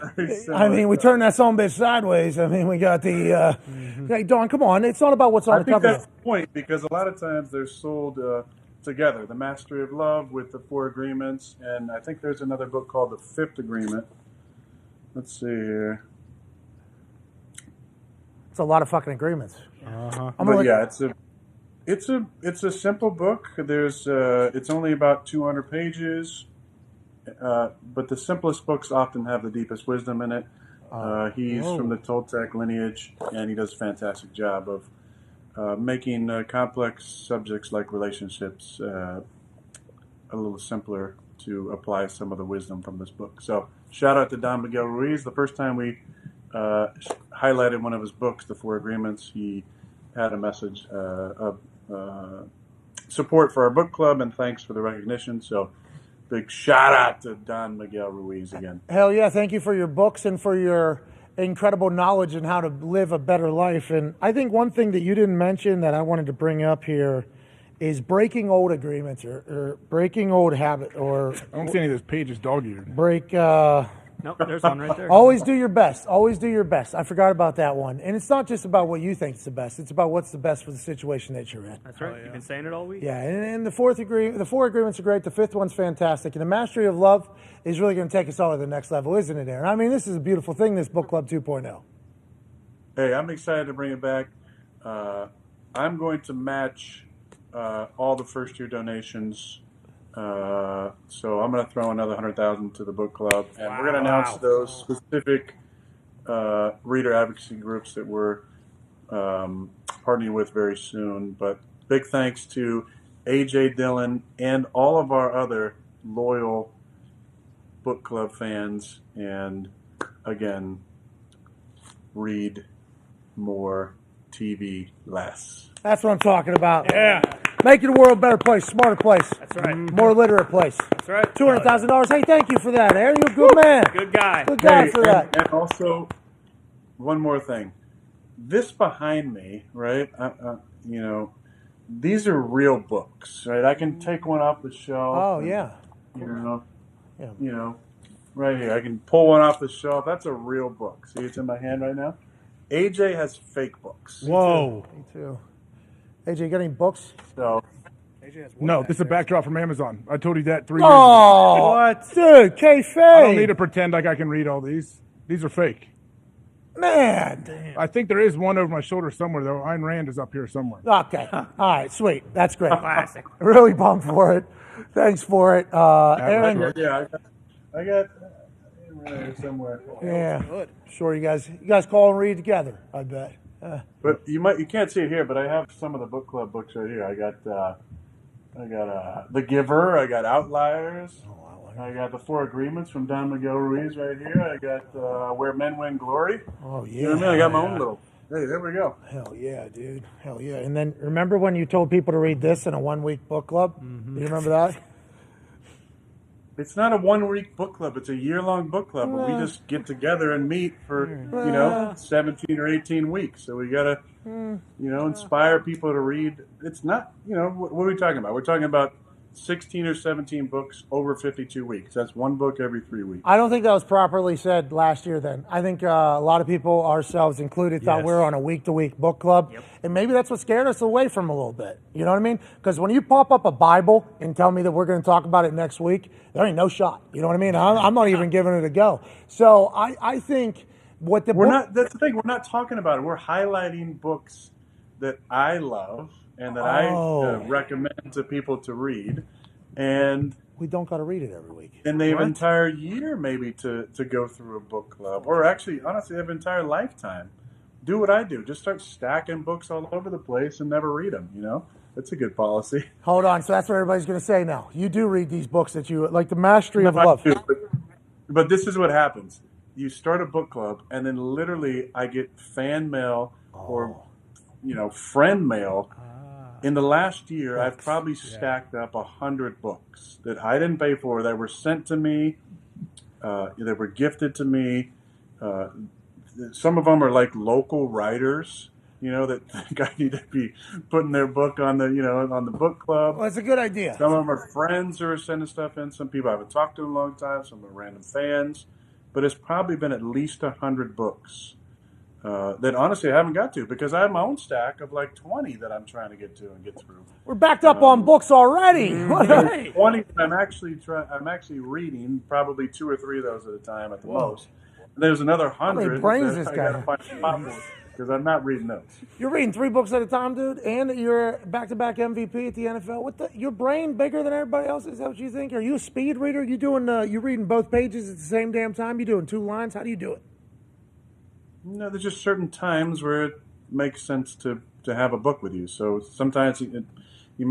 I mean, we turned that son bitch sideways. I mean, we got the. Hey, Dawn, come on. It's not about what's on the cover. I think that's the point, because a lot of times they're sold together. The Mastery of Love with the 4 Agreements, and I think there's another book called The 5th Agreement. Let's see here. It's a lot of fucking agreements. It's a simple book. There's it's only about 200 pages, but the simplest books often have the deepest wisdom in it. He's from the Toltec lineage, and he does a fantastic job of making complex subjects like relationships a little simpler to apply some of the wisdom from this book. So shout out to Dahn Ruiz. The first time we highlighted one of his books, The 4 Agreements, he had a message of support for our book club and thanks for the recognition. So big shout out to Dahn Ruiz again. Hell yeah. Thank you for your books and for your incredible knowledge in how to live a better life. And I think one thing that you didn't mention that I wanted to bring up here is breaking old agreements or breaking old habit, or I don't see any of this page is dog-eared. break Nope, there's one right there. Always do your best. Always do your best. I forgot about that one. And it's not just about what you think is the best. It's about what's the best for the situation that you're in. That's right. You've been saying it all week. Yeah, and the 4 agreements are great. The 5th one's fantastic. And the Mastery of Love is really going to take us all to the next level, isn't it, Aaron? I mean, this is a beautiful thing, this Book Club 2.0. Hey, I'm excited to bring it back. I'm going to match all the first-year donations. So I'm going to throw another $100,000 to the book club, and we're going to announce those specific reader advocacy groups that we're partnering with very soon. But big thanks to AJ Dillon, and all of our other loyal book club fans. And again, read more, TV less. That's what I'm talking about. Yeah. Making the world a better place, smarter place. That's right. More literate place. That's right. $200,000. Hey, thank you for that, Aaron. You're a good man. Good guy. Good guy for that. And also, one more thing. This behind me, right? You know, these are real books, right? I can take one off the shelf. Oh, and, yeah. You know, right here. I can pull one off the shelf. That's a real book. See, it's in my hand right now. AJ has fake books. Whoa. Me too. AJ, you got any books? So, No, this is a backdrop from Amazon. I told you that 3 years Oh, ago. what? Dude, K-Fade. I don't need to pretend like I can read all these. These are fake. Man. Damn. I think there is one over my shoulder somewhere, though. Ayn Rand is up here somewhere. Okay. All right, sweet. That's great. Classic. Really bummed for it. Thanks for it. Aaron. Yeah, I got somewhere. Yeah. Sure, you guys call and read together, I bet. But you can't see it here, but I have some of the book club books right here. I got The Giver. I got Outliers. I got The Four Agreements from Don Miguel Ruiz right here. I got Where Men Win Glory. Oh, yeah. You know what I mean? I got my own little. Hey, there we go. Hell yeah, dude. Hell yeah. And then remember when you told people to read this in a 1-week book club? Do you remember that? It's not a 1-week book club. It's a year-long book club. But we just get together and meet for, 17 or 18 weeks. So we got to, inspire people to read. It's not, what are we talking about? We're talking about 16 or 17 books over 52 weeks. That's one book every 3 weeks. I don't think that was properly said last year then. I think a lot of people, ourselves included, thought we were on a week-to-week book club. Yep. And maybe that's what scared us away from a little bit. You know what I mean? Because when you pop up a Bible and tell me that we're going to talk about it next week, there ain't no shot. You know what I mean? I'm not even giving it a go. So I think what the that's the thing. We're not talking about it. We're highlighting books that I love and that I recommend to people to read. And we don't got to read it every week. And they have an entire year maybe to go through a book club. Or actually, honestly, they have an entire lifetime. Do what I do. Just start stacking books all over the place and never read them, That's a good policy. Hold on. So that's what everybody's going to say now. You do read these books that you, like The Mastery of Love. But this is what happens. You start a book club, and then literally I get fan mail or, friend mail. In the last year, I've probably stacked up 100 books that I didn't pay for, that were sent to me, that were gifted to me. Some of them are like local writers, that think I need to be putting their book on the, on the book club. Well, it's a good idea. Some of them are friends who are sending stuff in. Some people I haven't talked to in a long time. Some are random fans. But it's probably been at least 100 books that honestly I haven't got to, because I have my own stack of like 20 that I'm trying to get to and get through. We're backed up on books already. 20 I'm actually reading, probably 2 or 3 of those at a time at the most. And there's another 100 How many brains that this I guy? got to find a spot for, because I'm not reading those. You're reading 3 books at a time, dude, and you're back-to-back MVP at the NFL. Your brain bigger than everybody else? Is that what you think? Are you a speed reader? You reading both pages at the same damn time? You doing 2 lines? How do you do it? No, there's just certain times where it makes sense to have a book with you. So sometimes you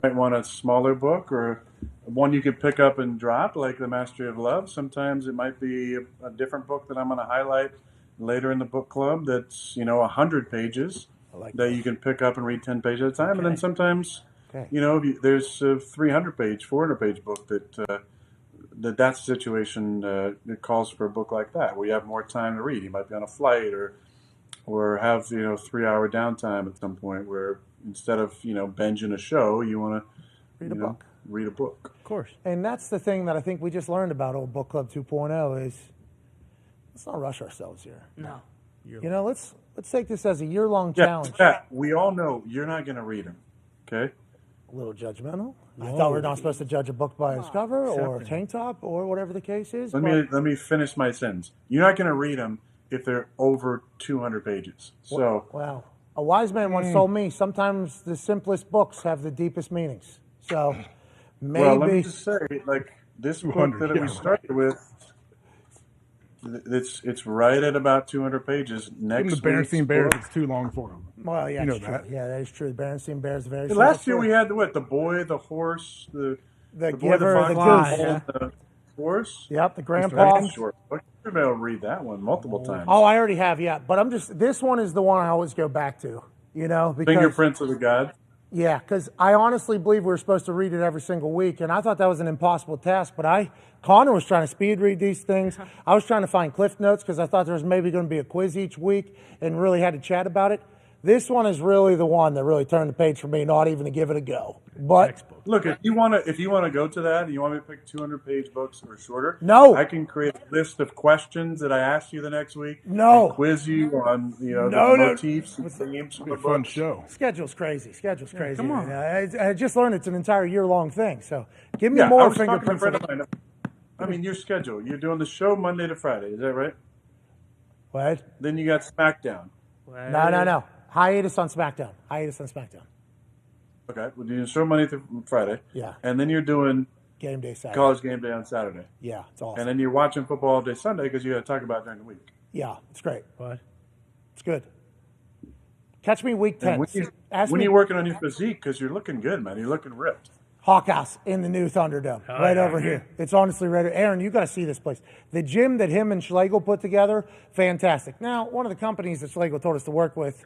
might want a smaller book or one you could pick up and drop, like The Mastery of Love. Sometimes it might be a different book that I'm going to highlight later in the book club that's 100 pages that you can pick up and read 10 pages at a time. Okay. And then sometimes there's a 300-page, 400-page book that's a situation that calls for a book like that, where you have more time to read. You might be on a flight or have 3-hour downtime at some point, where instead of binging a show, you want to read a book. Of course. And that's the thing that I think we just learned about Old Book Club 2.0 is let's not rush ourselves here. No. Let's take this as a year-long challenge. Yeah, we all know you're not going to read them, okay? A little judgmental. I thought we were not supposed to judge a book by its cover or tank top or whatever the case is. Let me finish my sentence. You're not going to read them if they're over 200 pages. So wow. A wise man once told me sometimes the simplest books have the deepest meanings. So maybe. Well, let me just say, like this book that we started with, It's right at about 200 pages. Next the Berenstain Bears, book. it's too long for them. Well, yeah, you know that's that. true. Yeah, that is true. The Berenstain Bears, very. Last year we had the boy, the horse, the boy, giver, the the fox, goose. the horse. Yep, the grandpa. That's short. You'll be able to read that one multiple times. Oh, I already have, yeah. But this one is the one I always go back to, because Fingerprints of the Gods. Yeah, because I honestly believe we're supposed to read it every single week, and I thought that was an impossible task. But Connor was trying to speed read these things. I was trying to find cliff notes because I thought there was maybe going to be a quiz each week, and really had to chat about it. This one is really the one that really turned the page for me, not even to give it a go. But look, if you want to go to that, and you want me to pick 200-page books or shorter, no, I can create a list of questions that I ask you the next week. No, and quiz you on the motifs and themes. It'll be a fun show. Schedule's crazy. Come on. I just learned it's an entire year-long thing. So give me I more was talking to a fingerprints. friend of mine. I mean, your schedule. You're doing the show Monday to Friday. Is that right? What? Then you got SmackDown. No. Hiatus on SmackDown. Okay, we're doing the show Monday through Friday. Yeah. And then you're doing Game Day Saturday. College Game Day on Saturday. Yeah, it's awesome. And then you're watching football all day Sunday because you got to talk about it during the week. Yeah, it's great. What? It's good. Catch me week 10. When you're working on your physique, because you're looking good, man. You're looking ripped. Hawkhouse in the new Thunderdome, over here. It's honestly right. Aaron, you got to see this place. The gym that him and Schlegel put together, fantastic. Now, one of the companies that Schlegel told us to work with,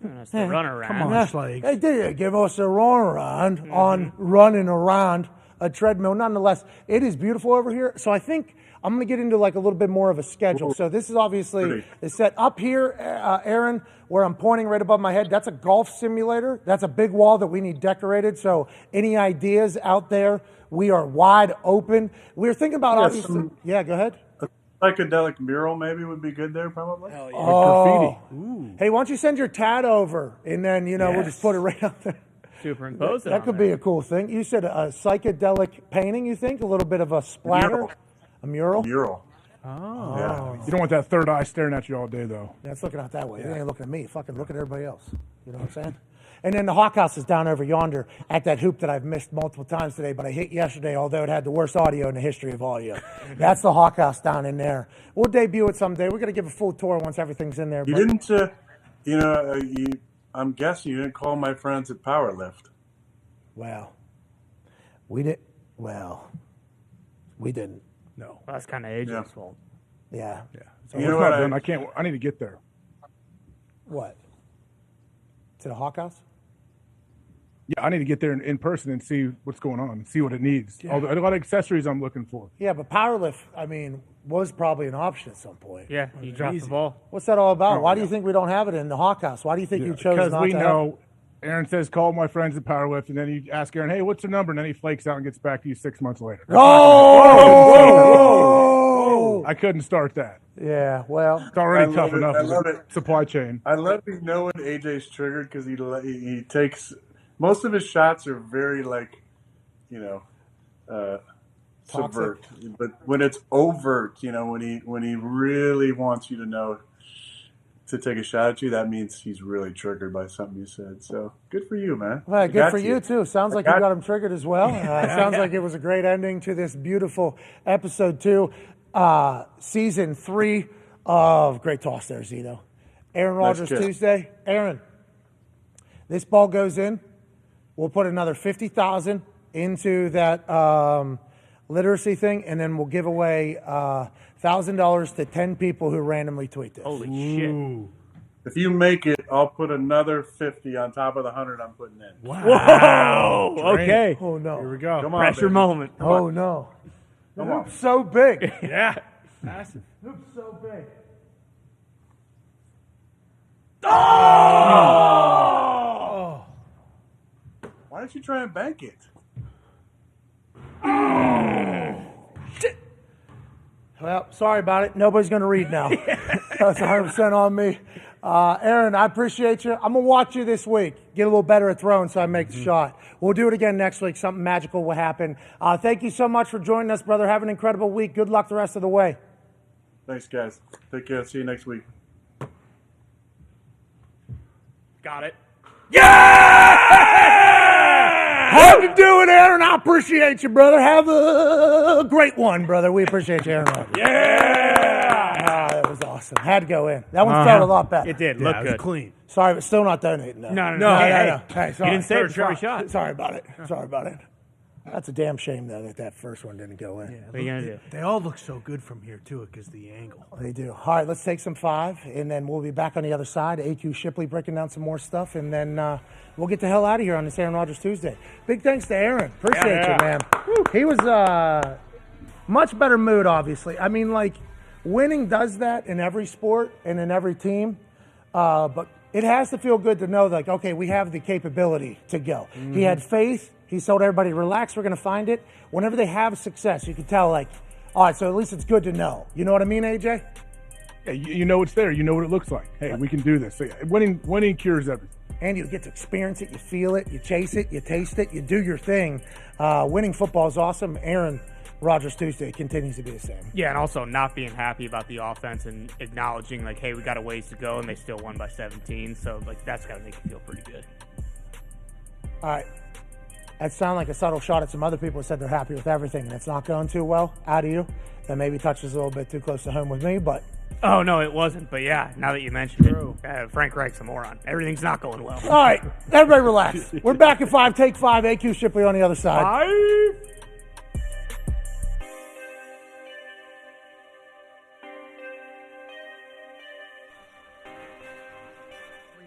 That's the runaround. Come on, Schlegel. They did give us a runaround on running around a treadmill. Nonetheless, it is beautiful over here. So I think I'm going to get into like a little bit more of a schedule. So this is obviously is set up here, Aaron, where I'm pointing right above my head. That's a golf simulator. That's a big wall that we need decorated. So any ideas out there, we are wide open. We were thinking about obviously. Yeah, go ahead. A psychedelic mural maybe would be good there, probably. Hell yeah. Oh. Graffiti. Hey, why don't you send your tat over, and then we'll just put it right up there. Superimpose it. That could be a cool thing. You said a psychedelic painting. You think a little bit of a splatter, a mural. Oh. Yeah. You don't want that third eye staring at you all day, though. That's looking out that way. They ain't looking at me. Fucking look at everybody else. You know what I'm saying? And then the Hawkhouse is down over yonder at that hoop that I've missed multiple times today, but I hit yesterday, although it had the worst audio in the history of audio. That's the Hawkhouse down in there. We'll debut it someday. We're going to give a full tour once everything's in there. You didn't, I'm guessing you didn't call my friends at Powerlift. Well, we didn't. No. Well, that's kind of AJ's fault. Yeah. So you know what? I can't. I need to get there. What? To the Hawkhouse? Yeah, I need to get there in person and see what's going on and see what it needs. Yeah. A lot of accessories I'm looking for. Yeah, but Powerlift, was probably an option at some point. Yeah, you dropped the ball. What's that all about? Why do you think we don't have it in the Hawkhouse? Why do you think you chose not to? Because we know Aaron says, call my friends at Powerlift, and then you ask Aaron, hey, what's your number? And then he flakes out and gets back to you 6 months later. Oh! I couldn't start that. Yeah, well. It's already tough it. enough. I love it. Supply chain. I love knowing AJ's triggered because he takes most of his shots are very subvert. But when it's overt, when he really wants you to know to take a shot at you, that means he's really triggered by something you said. So good for you, man. Well, good for you too. Sounds like you got him triggered as well. Sounds like it was a great ending to this beautiful episode 2, season 3 of Great Toss there, Zito. Aaron Rodgers Tuesday. Aaron, this ball goes in. We'll put another $50,000 into that literacy thing, and then we'll give away $1,000 to 10 people who randomly tweet this. Holy shit. If you make it, I'll put another 50 on top of the 100 I'm putting in. Wow. Okay. Oh, no. Here we go. Come on, Pressure baby. moment. Oh, no. The Come on. hoop's so big. Yeah. Massive. Hoop's so big. Oh! Why don't you try and bank it? Shit. Well, sorry about it. Nobody's going to read now. That's 100% on me. Aaron, I appreciate you. I'm going to watch you this week. Get a little better at throwing so I make the shot. We'll do it again next week. Something magical will happen. Thank you so much for joining us, brother. Have an incredible week. Good luck the rest of the way. Thanks, guys. Take care. See you next week. Got it. Yeah! Had to do it, Aaron. I appreciate you, brother. Have a great one, brother. We appreciate you, Aaron Rodgers. Yeah! That was awesome. Had to go in. That one felt a lot better. It did. Yeah, Look it was good. clean. Sorry, but still not donating, though. No. Hey, sorry. You didn't say it before we shot. Sorry about it. That's a damn shame, though, that first one didn't go in. Yeah, What are you going to do? They all look so good from here, too, because the angle. They do. All right, let's take some 5, and then we'll be back on the other side. AQ Shipley breaking down some more stuff, and then we'll get the hell out of here on this Aaron Rodgers Tuesday. Big thanks to Aaron. Appreciate you, man. He was much better mood, obviously. I mean, like, winning does that in every sport and in every team, but it has to feel good to know, like, okay, we have the capability to go. Mm-hmm. He had faith. He told everybody, relax, we're going to find it. Whenever they have success, you can tell, like, all right, so at least it's good to know. You know what I mean, AJ? Yeah, you know it's there. You know what it looks like. Hey, we can do this. So, winning cures everything. And you get to experience it, you feel it, you chase it, you taste it, you do your thing. Winning football is awesome. Aaron Rodgers Tuesday continues to be the same. Yeah, and also not being happy about the offense and acknowledging, like, hey, we got a ways to go, and they still won by 17. So, like, that's got to make you feel pretty good. All right. That sounded like a subtle shot at some other people who said they're happy with everything, and it's not going too well out of you. That maybe touches a little bit too close to home with me, but... Oh, no, it wasn't. But, yeah, now that you mentioned it, Frank Reich's a moron. Everything's not going well. All right, everybody relax. We're back at 5. Take 5. AQ Shipley on the other side. 5.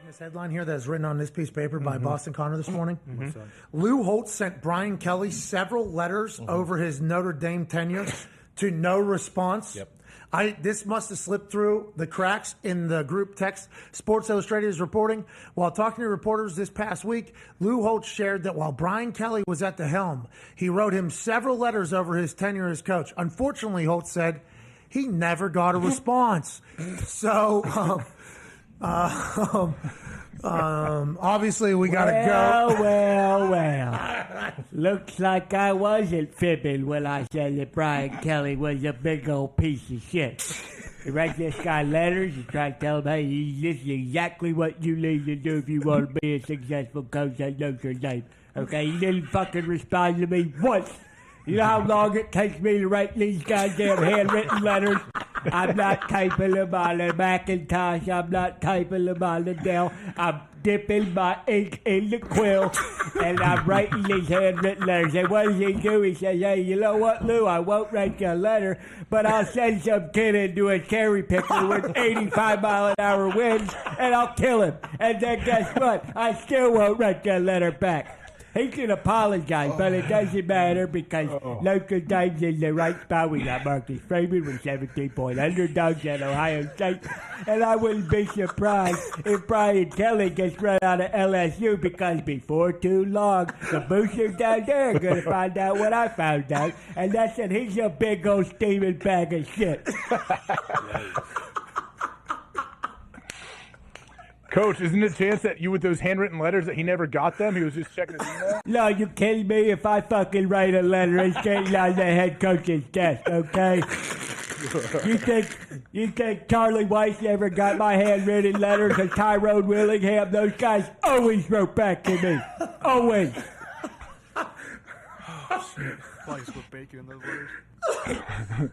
This headline here that is written on this piece of paper by Boston Connor this morning. Lou Holtz sent Brian Kelly several letters over his Notre Dame tenure to no response. This must have slipped through the cracks in the group text. Sports Illustrated is reporting. While talking to reporters this past week, Lou Holtz shared that while Brian Kelly was at the helm, he wrote him several letters over his tenure as coach. Unfortunately, Holtz said, he never got a response. So... obviously we gotta go. Well. Looks like I wasn't fibbing when I said that Brian Kelly was a big old piece of shit. He writes this guy letters and tries to tell him, hey, this is exactly what you need to do if you want to be a successful coach at Notre Dame. Okay, he didn't fucking respond to me once. You know how long it takes me to write these goddamn handwritten letters? I'm not typing them on a Macintosh. I'm not typing them on the Dell. I'm dipping my ink in the quill, and I'm writing these handwritten letters. And what does he do? He says, hey, you know what, Lou? I won't write you a letter, but I'll send some kid into a cherry picker with 85-mile-an-hour winds, and I'll kill him. And then guess what? I still won't write you a letter back. He can apologize, but it doesn't matter because Notre Dame's in the right spot. We got Marcus Freeman with 17-point underdogs at Ohio State. And I wouldn't be surprised if Brian Kelly gets run out of LSU because before too long, the boosters down there are going to find out what I found out. And that's that he's a big old steaming bag of shit. Coach, isn't it a chance that you with those handwritten letters that he never got them? He was just checking his email? No, you kidding me? If I fucking write a letter, it's getting on the head coach's desk, okay? You think Charlie Weiss ever got my handwritten letters or Tyrone Willingham? Those guys always wrote back to me. Always. Oh, shit. Probably put bacon in those letters.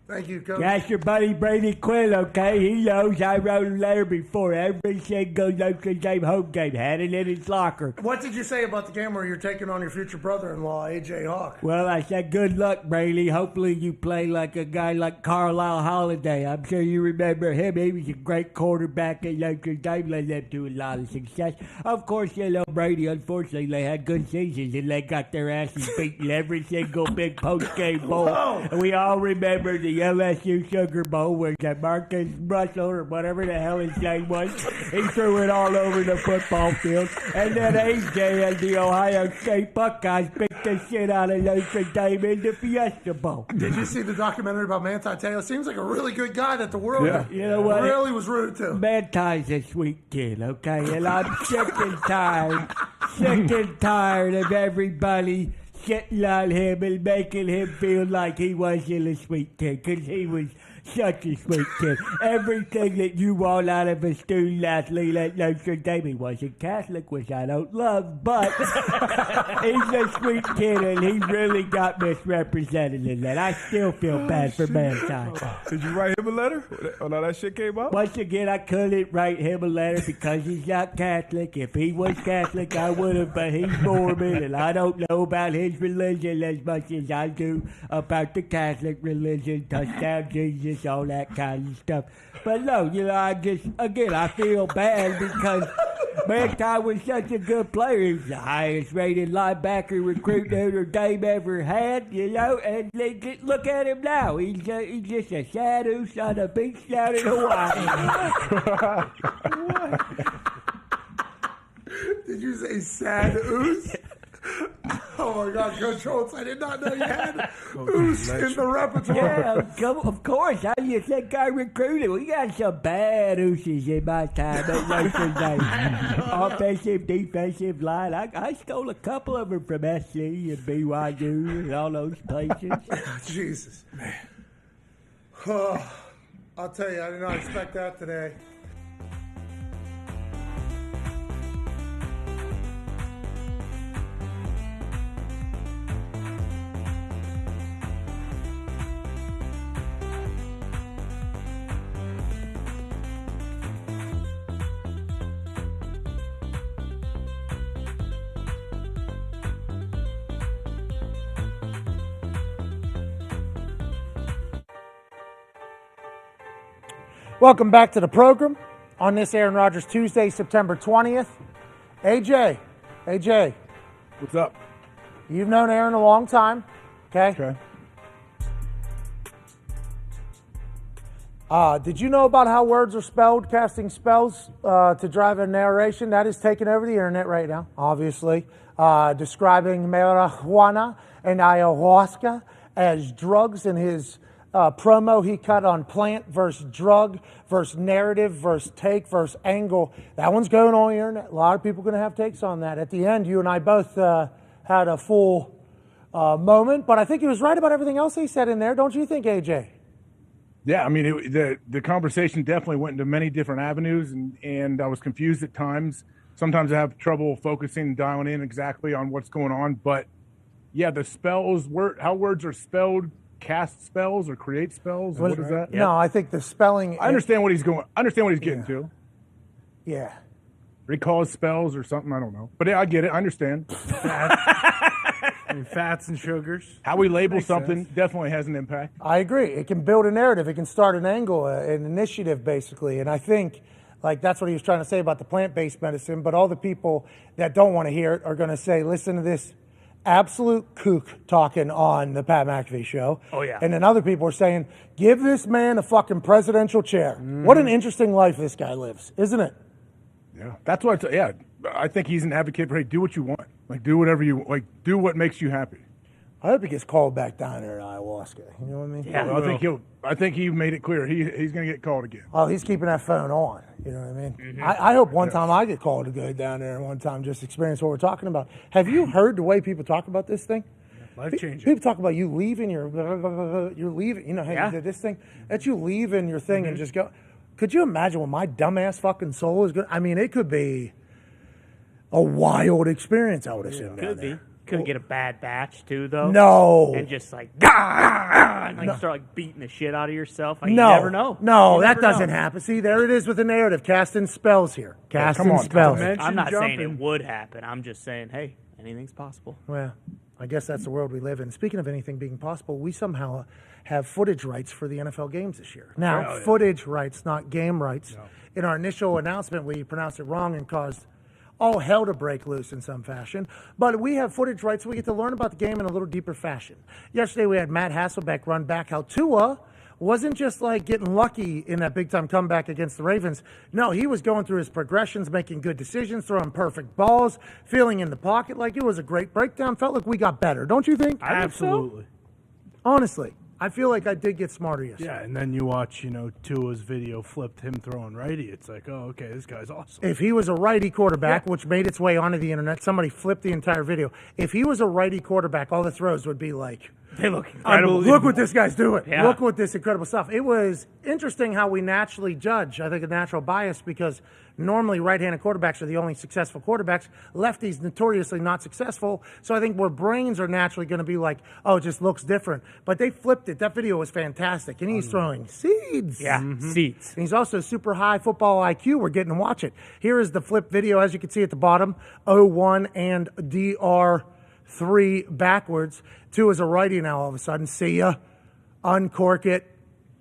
Thank you, Coach. That's your buddy Brady Quinn, okay? He knows I wrote a letter before every single Notre Dame home game. Had it in his locker. What did you say about the game where you're taking on your future brother-in-law, A.J. Hawk? Well, I said, good luck, Brady. Hopefully you play like a guy like Carlisle Holiday. I'm sure you remember him. He was a great quarterback at Notre Dame. Led them to a lot of success. Of course, you know, Brady, unfortunately, they had good seasons, and they got their asses beaten every single big post-game bowl. And we all remember the LSU Sugar Bowl where Marcus Russell, or whatever the hell his name was, he threw it all over the football field. And then AJ and the Ohio State Buckeyes picked the shit out of Notre Dame in the Fiesta Bowl. Did you see the documentary about Manti Taylor? Seems like a really good guy that the world you know what? really was rooted to. Manti's a sweet kid, okay? And I'm sick and tired of everybody shitting on him and making him feel like he wasn't a sweet kid, because he was Such a sweet kid. Everything that you want out of a student athlete at Notre Dame. He wasn't Catholic, which I don't love, but he's a sweet kid, and he really got misrepresented in that. I still feel bad for mankind. Did you write him a letter when all that shit came up? Once again, I couldn't write him a letter because he's not Catholic. If he was Catholic, I would have, but he's Mormon, and I don't know about his religion as much as I do about the Catholic religion, touchdown Jesus, all that kind of stuff. But no, I feel bad because Mankind was such a good player. He was the highest rated linebacker recruit Notre Dame ever had, and look at him now. He's just a sad oose on a beach down in Hawaii. Did you say sad oose? Oh my God, Coach Holtz, I did not know you had oose in the repertoire. Yeah, of course. How do you think I recruited? We got some bad ooses in my time at Notre Dame. Offensive, defensive line. I stole a couple of them from SC and BYU and all those places. Jesus. Man. Oh, I'll tell you, I did not expect that today. Welcome back to the program on this Aaron Rodgers Tuesday, September 20th. AJ. What's up? You've known Aaron a long time, okay? Did you know about how words are spelled, casting spells to drive a narration? That is taking over the internet right now, obviously. Describing marijuana and ayahuasca as drugs in his promo he cut on plant versus drug versus narrative versus take versus angle. That one's going on the internet. A lot of people are going to have takes on that. At the end, you and I both had a full moment, but I think he was right about everything else he said in there. Don't you think, AJ? Yeah, I mean, the conversation definitely went into many different avenues, and I was confused at times. Sometimes I have trouble focusing and dialing in exactly on what's going on. But, yeah, the spells, how words are spelled, cast spells or create spells? What is that? No, I think the spelling. I understand what he's getting to. Yeah. Recalls spells or something. I don't know, but yeah, I get it. I understand. Fats and sugars. How we label something definitely has an impact. I agree. It can build a narrative. It can start an angle, an initiative, basically. And I think, that's what he was trying to say about the plant-based medicine. But all the people that don't want to hear it are going to say, listen to this absolute kook talking on the Pat McAfee Show. Oh, yeah. And then other people are saying, give this man a fucking presidential chair. What an interesting life this guy lives, isn't it? Yeah. That's what I think he's an advocate for, hey, do what you want. Do whatever you do what makes you happy. I hope he gets called back down there in Ayahuasca. You know what I mean? Yeah. Well, I think he made it clear he's going to get called again. Oh, he's keeping that phone on. You know what I mean? Mm-hmm. I hope one time I get called to go down there and one time just experience what we're talking about. Have you heard the way people talk about this thing? Life-changing. People talk about you leaving you're leaving, hey, you did this thing, that you leaving your thing and just go. Could you imagine what my dumbass fucking soul is going to, it could be a wild experience, I would assume. Could be. Could get a bad batch too, though. No. And just start beating the shit out of yourself. You never know. No, that doesn't happen. See, there it is with the narrative. Casting spells here. Casting spells. I'm not saying it would happen. I'm just saying, hey, anything's possible. Well, I guess that's the world we live in. Speaking of anything being possible, we somehow have footage rights for the NFL games this year. Now, footage rights, not game rights. No. In our initial announcement, we pronounced it wrong and caused all hell to break loose in some fashion. But we have footage rights, so we get to learn about the game in a little deeper fashion. Yesterday, we had Matt Hasselbeck run back how Tua wasn't just getting lucky in that big-time comeback against the Ravens. No, he was going through his progressions, making good decisions, throwing perfect balls, feeling in the pocket. It was a great breakdown. Felt like we got better. Don't you think? Absolutely. Honestly. I feel like I did get smarter yesterday. Yeah, and then you watch, Tua's video flipped him throwing righty. It's like, oh, okay, this guy's awesome. If he was a righty quarterback, which made its way onto the internet, somebody flipped the entire video. If he was a righty quarterback, all the throws would be They look incredible. Look what this guy's doing. Yeah. Look what this incredible stuff. It was interesting how we naturally judge. I think a natural bias because normally right-handed quarterbacks are the only successful quarterbacks. Lefties notoriously not successful. So I think where brains are naturally going to be like, oh, it just looks different. But they flipped it. That video was fantastic. And he's throwing seeds. Yeah, seeds. And he's also super high football IQ. We're getting to watch it. Here is the flip video, as you can see at the bottom. 0-1 and DR3 backwards. 2 is a righty now all of a sudden. See ya. Uncork it.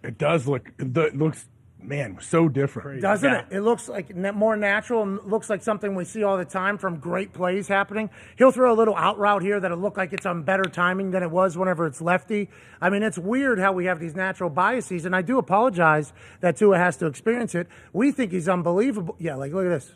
It does look, it looks, man, so different. Doesn't it? It looks like more natural and looks like something we see all the time from great plays happening. He'll throw a little out route here that'll look like it's on better timing than it was whenever it's lefty. I mean, it's weird how we have these natural biases, and I do apologize that Tua has to experience it. We think he's unbelievable. Yeah, like, look at this.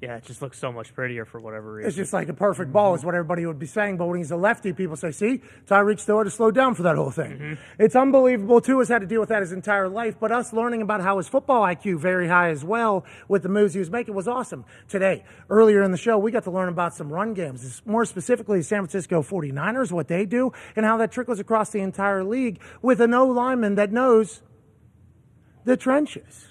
Yeah, it just looks so much prettier for whatever reason. It's just like a perfect ball is what everybody would be saying. But when he's a lefty, people say, see, Tyreek still had to slow down for that whole thing. It's unbelievable. Tua's had to deal with that his entire life. But us learning about how his football IQ very high as well with the moves he was making was awesome. Today, earlier in the show, we got to learn about some run games. More specifically, San Francisco 49ers, what they do, and how that trickles across the entire league with an O-lineman that knows the trenches.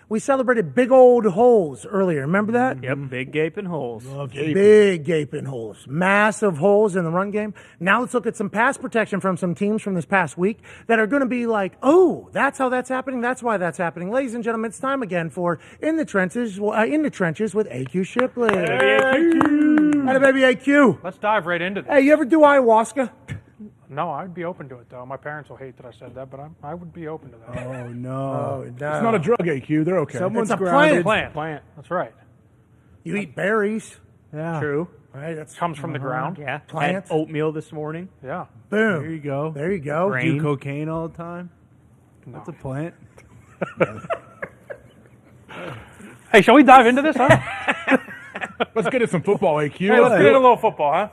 We celebrated big old holes earlier. Remember that? Yep, big gaping holes. Big gaping holes. Massive holes in the run game. Now let's look at some pass protection from some teams from this past week that are going to be like, oh, that's how that's happening. That's why that's happening. Ladies and gentlemen, it's time again for In the Trenches with AQ Shipley. Hey, baby AQ. Let's dive right into this. Hey, you ever do ayahuasca? No, I'd be open to it, though. My parents will hate that I said that, but I would be open to that. Oh, no. Oh, no. It's not a drug, AQ. They're okay. Someone's It's a grounded. Plant. That's right. You eat berries. Yeah. True. Right, that comes from the ground. Yeah. Plant. Had oatmeal this morning. Yeah. Boom. There you go. There you go. Grain. Do cocaine all the time? That's a plant. Hey, shall we dive into this, huh? Let's get into some football, AQ. Hey, let's get into a little football, huh?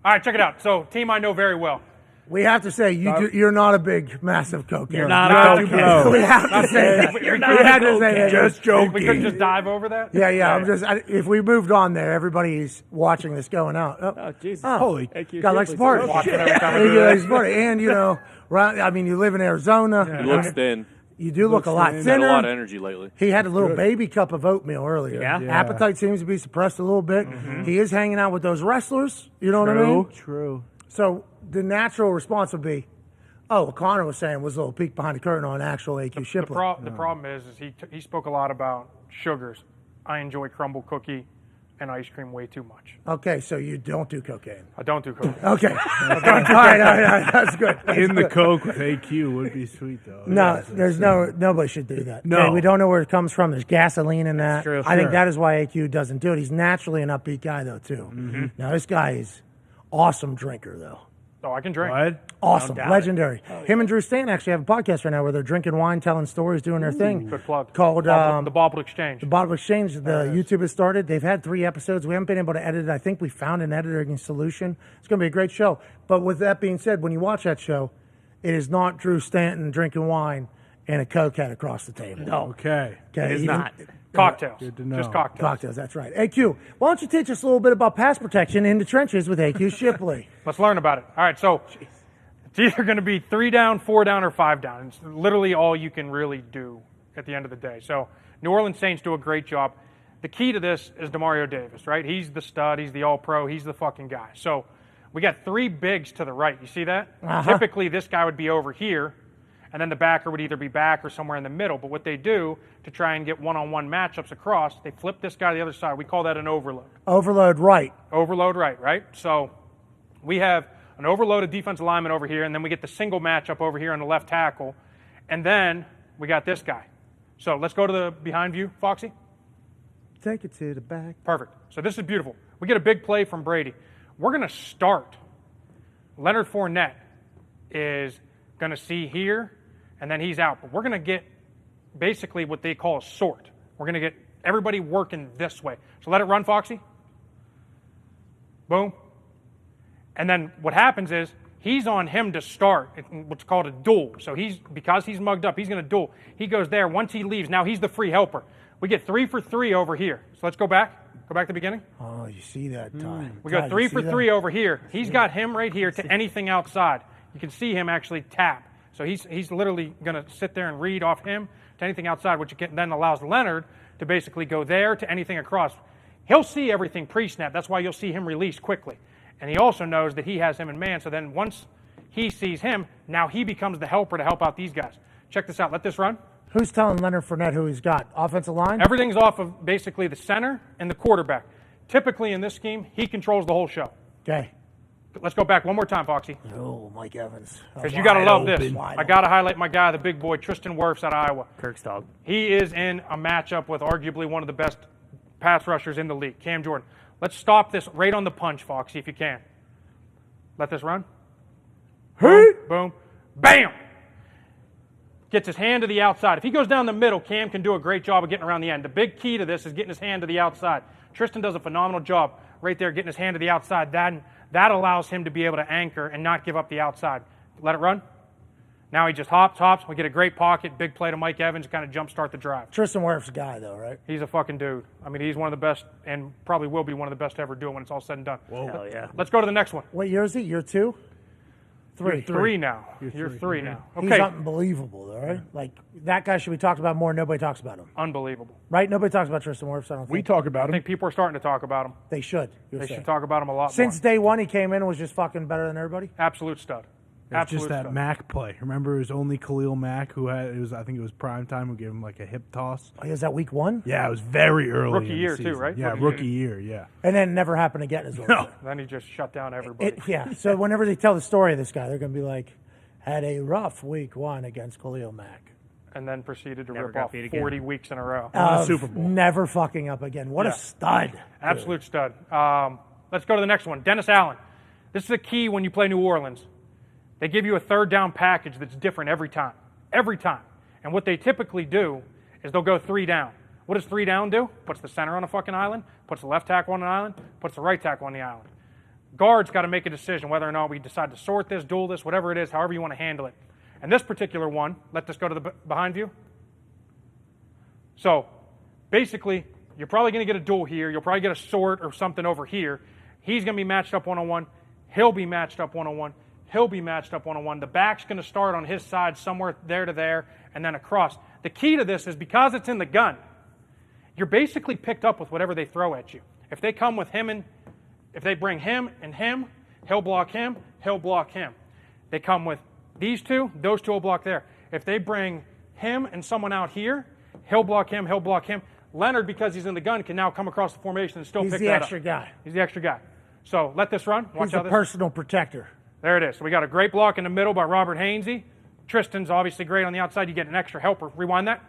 All right, check it out. So, team I know very well. We have to say, you're not a big, massive cocaine. You're not a cocaine. We have to say that. You're We have to say that. Just joking. We couldn't just dive over that? Yeah. If we moved on there, everybody's watching this going out. Oh, Jesus. Holy. AQ God likes to party. Watching every time we do He likes to that. party. And, you live in Arizona. He looks thin. You do look a lot He's thinner. had a lot of energy lately. He had a little baby cup of oatmeal earlier. Yeah. Appetite seems to be suppressed a little bit. He is hanging out with those wrestlers. You know what I mean? True. So the natural response would be, what Connor was saying was a little peek behind the curtain on actual AQ Shipley. The problem is he spoke a lot about sugars. I enjoy crumble cookie and ice cream way too much. Okay, so you don't do cocaine. I don't do cocaine. Okay. All right, that's good. In the Coke with AQ would be sweet, though. No, nobody should do that. No. Okay, we don't know where it comes from. There's gasoline in that. true. I think that is why AQ doesn't do it. He's naturally an upbeat guy, though, too. Now, this guy is awesome drinker, though. Oh, I can drink. What? Awesome, doubt legendary. Him and Drew Stanton actually have a podcast right now where they're drinking wine, telling stories, doing their thing. Good plug. Called the Bobble Exchange. The Bottle Exchange. The YouTube has started. They've had 3 episodes. We haven't been able to edit it. I think we found an editing solution. It's going to be a great show. But with that being said, when you watch that show, it is not Drew Stanton drinking wine and a Coke hat across the table. No. Okay. Okay, It is not. Cocktails. Good to know. Just cocktails. Cocktails, that's right. AQ, why don't you teach us a little bit about pass protection in the trenches with AQ Shipley? Let's learn about it. All right, so it's either going to be 3 down, 4 down, or 5 down. It's literally all you can really do at the end of the day. So New Orleans Saints do a great job. The key to this is Demario Davis, right? He's the stud. He's the all-pro. He's the fucking guy. So we got 3 bigs to the right. You see that? Typically, this guy would be over here, and then the backer would either be back or somewhere in the middle. But what they do to try and get one-on-one matchups across, they flip this guy to the other side. We call that an overload. Overload right. Overload right? So we have an overloaded defensive lineman over here, and then we get the single matchup over here on the left tackle, and then we got this guy. So let's go to the behind view, Foxy. Take it to the back. Perfect. So this is beautiful. We get a big play from Brady. We're going to start. Leonard Fournette is going to see here, and then he's out. But we're going to get basically what they call a sort. We're going to get everybody working this way. So let it run, Foxy. Boom. And then what happens is he's on him to start what's called a duel. So because he's mugged up, he's going to duel. He goes there. Once he leaves, now he's the free helper. We get 3 for 3 over here. So let's go back. Go back to the beginning. Oh, you see that time. We go 3 for 3 over here. He's got him right here to anything outside. You can see him actually tap. So he's literally going to sit there and read off him to anything outside, which then allows Leonard to basically go there to anything across. He'll see everything pre-snap. That's why you'll see him release quickly. And he also knows that he has him in man. So then once he sees him, now he becomes the helper to help out these guys. Check this out. Let this run. Who's telling Leonard Fournette who he's got? Offensive line? Everything's off of basically the center and the quarterback. Typically in this scheme, he controls the whole show. Okay. Let's go back one more time, Foxy. Oh, Mike Evans. Because you got to love this. I got to highlight my guy, the big boy, Tristan Wirfs out of Iowa. Kirk's dog. He is in a matchup with arguably one of the best pass rushers in the league, Cam Jordan. Let's stop this right on the punch, Foxy, if you can. Let this run. Boom, boom, bam! Gets his hand to the outside. If he goes down the middle, Cam can do a great job of getting around the end. The big key to this is getting his hand to the outside. Tristan does a phenomenal job right there getting his hand to the outside. That allows him to be able to anchor and not give up the outside. Let it run. Now he just hops. We get a great pocket, big play to Mike Evans, kind of jumpstart the drive. Tristan Wirfs' guy, though, right? He's a fucking dude. I mean, he's one of the best and probably will be one of the best to ever do it when it's all said and done. Whoa. Hell yeah. Let's go to the next one. What year is he? Year 2? 3. Year 3 now. Year 3 now. Okay. He's unbelievable, though, right? Like, that guy should be talked about more. Nobody talks about him. Unbelievable. Right? Nobody talks about Tristan Wirfs, I don't think. We talk about him. I think people are starting to talk about him. They should. They should talk about him a lot Since more. day one he came in and was just fucking better than everybody? Absolute stud. It's just that Mack play. Remember, it was only Khalil Mack who had. I think it was prime time who gave him like a hip toss. Oh, was that week 1? Yeah, it was very early. Rookie in year the season. too, right? Yeah, rookie year. Yeah. And then it never happened again as well. No. Then he just shut down everybody. So whenever they tell the story of this guy, they're going to be like, had a rough week 1 against Khalil Mack. And then proceeded to Never rip got off beat again. 40 weeks in a row. Super Bowl. Never fucking up again. What a stud. Absolute stud. Let's go to the next one. Dennis Allen. This is a key when you play New Orleans. They give you a third down package that's different every time. Every time. And what they typically do is they'll go 3 down. What does 3 down do? Puts the center on a fucking island, puts the left tackle on an island, puts the right tackle on the island. Guards got to make a decision whether or not we decide to sort this, duel this, whatever it is, however you want to handle it. And this particular one, let this go to the behind view. So basically, you're probably going to get a duel here. You'll probably get a sort or something over here. He's going to be matched up one-on-one. He'll be matched up one-on-one. He'll be matched up one-on-one. The back's going to start on his side somewhere there to there and then across. The key to this is because it's in the gun, you're basically picked up with whatever they throw at you. If they come with him and if they bring him and him, he'll block him, he'll block him. They come with these two, those two will block there. If they bring him and someone out here, he'll block him, he'll block him. Leonard, because he's in the gun, can now come across the formation and still pick that up. He's the extra guy. He's the extra guy. So let this run. Watch He's how the this. personal protector. There it is. So we got a great block in the middle by Robert Hainsey. Tristan's obviously great on the outside. You get an extra helper. Rewind that.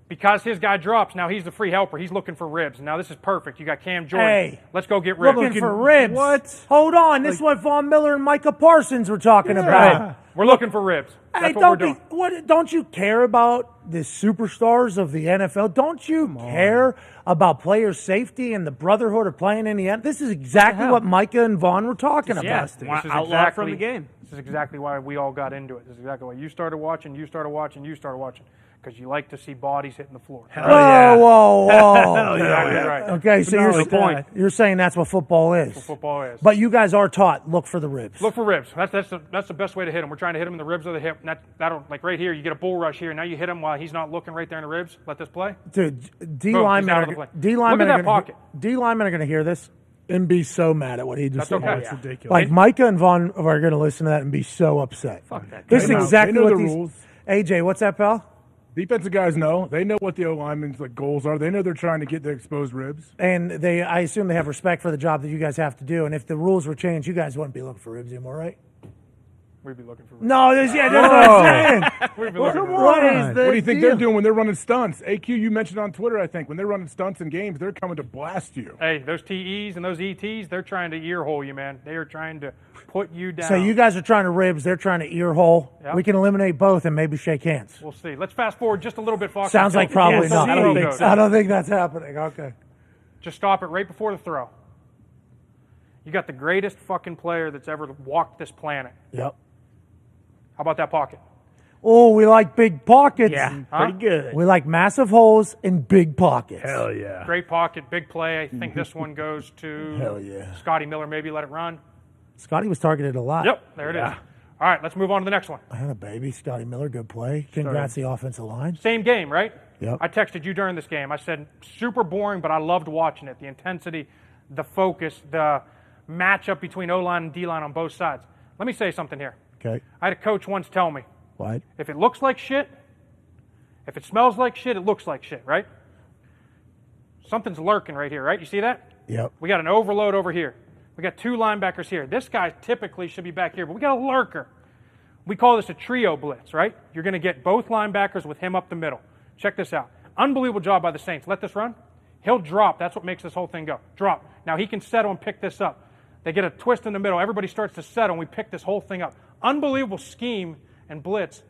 Because his guy drops, now he's the free helper. He's looking for ribs. Now this is perfect. You got Cam Jordan. Hey. Let's go get ribs. Looking for ribs. What? Hold on. This is what Von Miller and Micah Parsons were talking about. Right. We're looking for ribs. That's what we're doing. Don't you care about the superstars of the NFL? Don't you care about player safety and the brotherhood of playing in the end? This is exactly what Micah and Vaughn were talking about. This is exactly from the game. This is exactly why we all got into it. This is exactly why you started watching, you started watching, you started watching. Because you like to see bodies hitting the floor. Whoa. Hell yeah. Right. Okay, so you're saying that's what football is. That's what football is. But you guys are taught, look for the ribs. Look for ribs. That's the best way to hit him. We're trying to hit him in the ribs of the hip. And that'll, like right here, you get a bull rush here. Now you hit him while he's not looking right there in the ribs. Let this play. Dude, D linemen are going to hear this and be so mad at what he just said. Okay. It's ridiculous. Like Micah and Vaughn are going to listen to that and be so upset. Fuck that. This is exactly what the these rules. AJ, what's that, pal? Defensive guys know. They know what the O-linemen's goals are. They know they're trying to get the exposed ribs. And I assume they have respect for the job that you guys have to do. And if the rules were changed, you guys wouldn't be looking for ribs anymore, right? We'd be looking for ribs. No, that's what I'm saying. We'd be looking for ribs. What do you think they're doing when they're running stunts? AQ, you mentioned on Twitter, I think, when they're running stunts in games, they're coming to blast you. Hey, those TEs and those ETs, they're trying to ear hole you, man. They are trying to put you down. So you guys are trying to ribs, they're trying to ear hole. Yep. We can eliminate both and maybe shake hands. We'll see. Let's fast forward just a little bit, Fox. Sounds like probably not. I don't think that's happening. Okay. Just stop it right before the throw. You got the greatest fucking player that's ever walked this planet. Yep. How about that pocket? Oh, we like big pockets. Yeah, pretty good. We like massive holes and big pockets. Hell yeah. Great pocket, big play. I think this one goes to Hell yeah. Scotty Miller. Maybe let it run. Scotty was targeted a lot. Yep, there it is. All right, let's move on to the next one. Yeah, baby. Scotty Miller, good play. Congrats the offensive line. Same game, right? Yep. I texted you during this game. I said, super boring, but I loved watching it. The intensity, the focus, the matchup between O-line and D-line on both sides. Let me say something here. Okay. I had a coach once tell me, What? if it looks like shit, if it smells like shit, it looks like shit, right? Something's lurking right here, right? You see that? Yep. We got an overload over here. We got 2 linebackers here. This guy typically should be back here, but we got a lurker. We call this a trio blitz, right? You're going to get both linebackers with him up the middle. Check this out. Unbelievable job by the Saints. Let this run. He'll drop. That's what makes this whole thing go. Drop. Now he can settle and pick this up. They get a twist in the middle. Everybody starts to settle, and we pick this whole thing up. Unbelievable scheme and blitz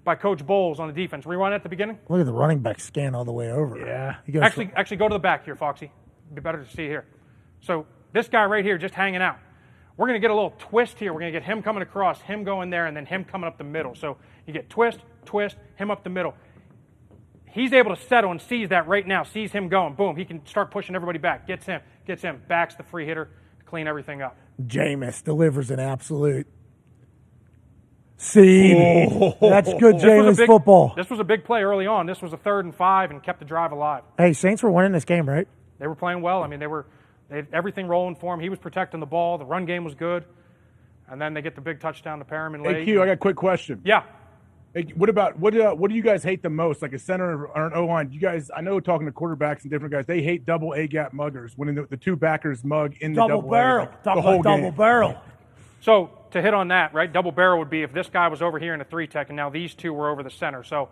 by Coach Bowles on the defense. Rewind at the beginning. Look at the running back scan all the way over. Yeah. He goes Actually, go to the back here, Foxy. It'd be better to see here. So this guy right here just hanging out. We're going to get a little twist here. We're going to get him coming across, him going there, and then him coming up the middle. So you get twist, him up the middle. He's able to settle and sees that right now, sees him going. Boom. He can start pushing everybody back. Gets him, backs the free hitter, clean everything up. Jameis delivers an absolute seed. Oh. That's good Jameis football. This was a big play early on. This was a 3rd and 5 and kept the drive alive. Hey, Saints were winning this game, right? They were playing well. I mean, they had everything rolling for him. He was protecting the ball. The run game was good. And then they get the big touchdown to Perriman late. Hey, Q, I got a quick question. Yeah. Hey, what do you guys hate the most, like a center or an O-line? You guys, I know talking to quarterbacks and different guys, they hate double A-gap muggers when the 2 backers mug in the double barrel. A, Talk the whole about double game. barrel. So to hit on that, right, double barrel would be if this guy was over here in a 3-tech and now these 2 were over the center. So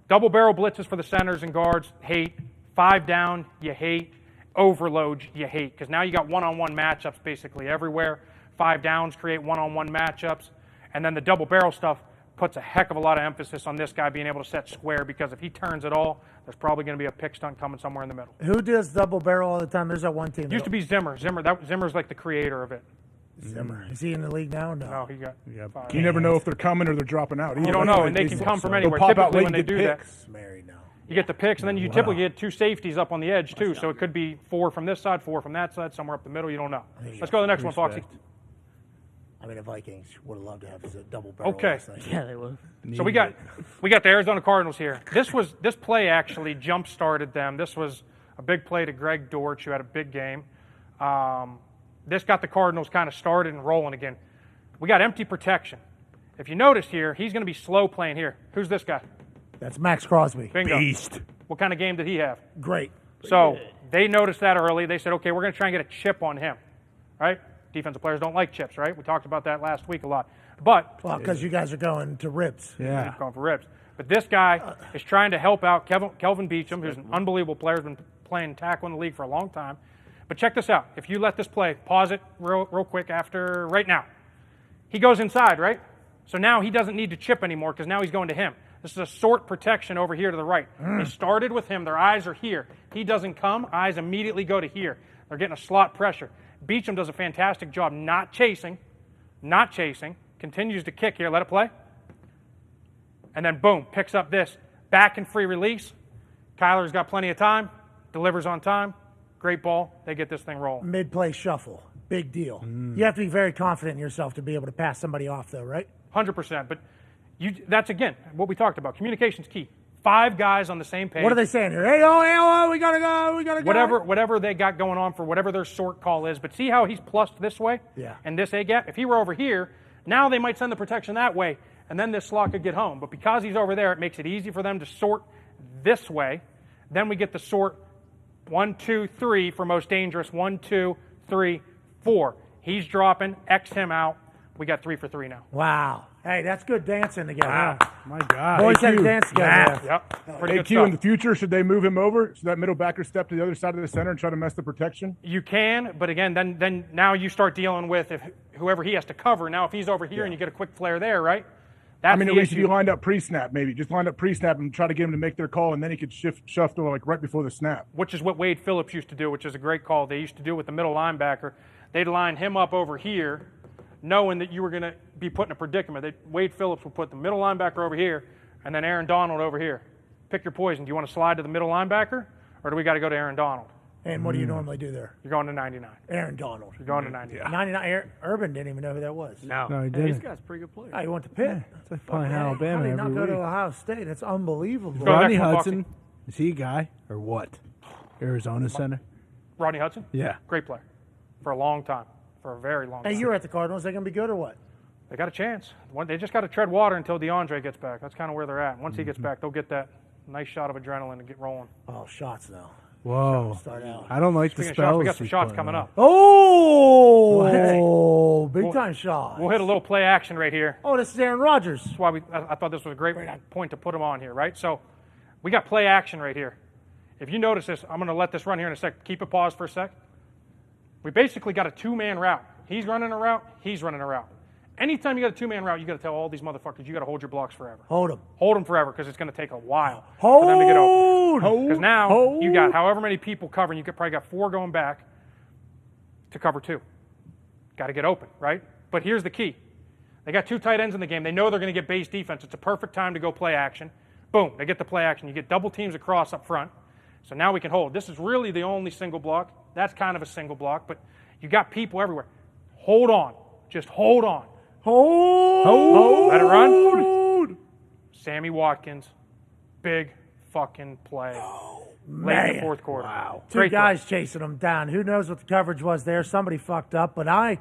double barrel blitzes for the centers and guards, hate. 5 down, you hate. Overload, you hate. Because now you got one-on-one matchups basically everywhere. 5 downs create one-on-one matchups. And then the double barrel stuff puts a heck of a lot of emphasis on this guy being able to set square, because if he turns it all, there's probably going to be a pick stunt coming somewhere in the middle. Who does double barrel all the time? There's that one team. Used to be Zimmer. Zimmer's like the creator of it. Zimmer. Is he in the league now? No, he got. You never know if they're coming or they're dropping out. You don't know, and they can come from anywhere. Typically, when they do that, you get the picks, and then you typically get 2 safeties up on the edge too. So it could be 4 from this side, 4 from that side, somewhere up the middle. You don't know. Let's go to the next one, Foxy. I mean, the Vikings would have loved to have a double barrel. Okay. Yeah, they would. So we got the Arizona Cardinals here. This play actually jump started them. This was a big play to Greg Dortch, who had a big game. This got the Cardinals kind of started and rolling again. We got empty protection. If you notice here, he's going to be slow playing here. Who's this guy? That's Max Crosby. Bingo. Beast. What kind of game did he have? Great. So they noticed that early. They said, okay, we're going to try and get a chip on him, right? Defensive players don't like chips, right? We talked about that last week a lot. But because you guys are going to ribs. Yeah. Going for ribs. But this guy is trying to help out Kelvin Beachum, who's an unbelievable player, has been playing tackle in the league for a long time. But check this out. If you let this play, pause it real quick after right now. He goes inside, right? So now he doesn't need to chip anymore because now he's going to him. This is a sort protection over here to the right. They started with him. Their eyes are here. He doesn't come. Eyes immediately go to here. They're getting a slot pressure. Beachum does a fantastic job not chasing, continues to kick here. Let it play. And then, boom, picks up this. Back and free release. Kyler's got plenty of time, delivers on time. Great ball. They get this thing rolling. Mid-play shuffle. Big deal. You have to be very confident in yourself to be able to pass somebody off, though, right? 100%. But that's, again, what we talked about. Communication's key. 5 guys on the same page. What are they saying here? Hey, oh, we got to go. Whatever they got going on for whatever their sort call is. But see how he's plussed this way? Yeah. And this A-gap? If he were over here, now they might send the protection that way, and then this slot could get home. But because he's over there, it makes it easy for them to sort this way. Then we get the sort 1, 2, 3 for most dangerous. 1, 2, 3, 4. He's dropping. X him out. We got 3 for 3 now. Wow. Hey, that's good dancing together. Wow. My God. Boys had to dance together. Yep. Pretty Hey, good Q, stuff. in the future, should they move him over so that middle backer step to the other side of the center and try to mess the protection? You can, but again, then now you start dealing with if whoever he has to cover. Now, if he's over here and you get a quick flare there, right? That's at the least if issue. you lined up pre-snap, maybe. Just lined up pre-snap and try to get him to make their call, and then he could shuffle like right before the snap. Which is what Wade Phillips used to do, which is a great call. They used to do with the middle linebacker. They'd line him up over here, knowing that you were going to be put in a predicament. Wade Phillips will put the middle linebacker over here and then Aaron Donald over here. Pick your poison. Do you want to slide to the middle linebacker, or do we got to go to Aaron Donald? And what do you normally do there? You're going to 99. Aaron Donald. You're going to 99. 99. Urban didn't even know who that was. No, he Hey, didn't. this guy's a pretty good player. Oh, he went to Pitt. It's like playing Alabama How did he every not go week. to Ohio State? That's unbelievable. Rodney Hudson, is he a guy or what? Arizona center? Rodney Hudson? Yeah. Great player. For a long time. For a very long time. Hey, you were at the Cardinals. They going to be good or what? They got a chance. They just got to tread water until DeAndre gets back. That's kind of where they're at. Once he gets back, they'll get that nice shot of adrenaline to get rolling. Oh, shots now. Whoa. Start out. I don't like Speaking the of shots, spells. we got some he's shots putting coming on. up. Oh, big time shot. We'll hit a little play action right here. Oh, this is Aaron Rodgers. That's why I thought this was a great point to put him on here, right? So we got play action right here. If you notice this, I'm going to let this run here in a sec. Keep it paused for a sec. We basically got a two-man route. He's running a route. He's running a route. Anytime you got a two-man route, you got to tell all these motherfuckers you got to hold your blocks forever. Hold them. Hold them forever because it's going to take a while for them to get open. Because now you got however many people covering. You probably got 4 going back to cover 2. Got to get open, right? But here's the key. They got 2 tight ends in the game. They know they're going to get base defense. It's a perfect time to go play action. Boom, they get the play action. You get double teams across up front. So now we can hold. This is really the only single block. That's kind of a single block, but you got people everywhere. Hold on. Just hold on. Hold. Let it run. Sammy Watkins. Big fucking play. Late in the fourth quarter. Wow. Great 2 guys chasing him down. Who knows what the coverage was there? Somebody fucked up. But I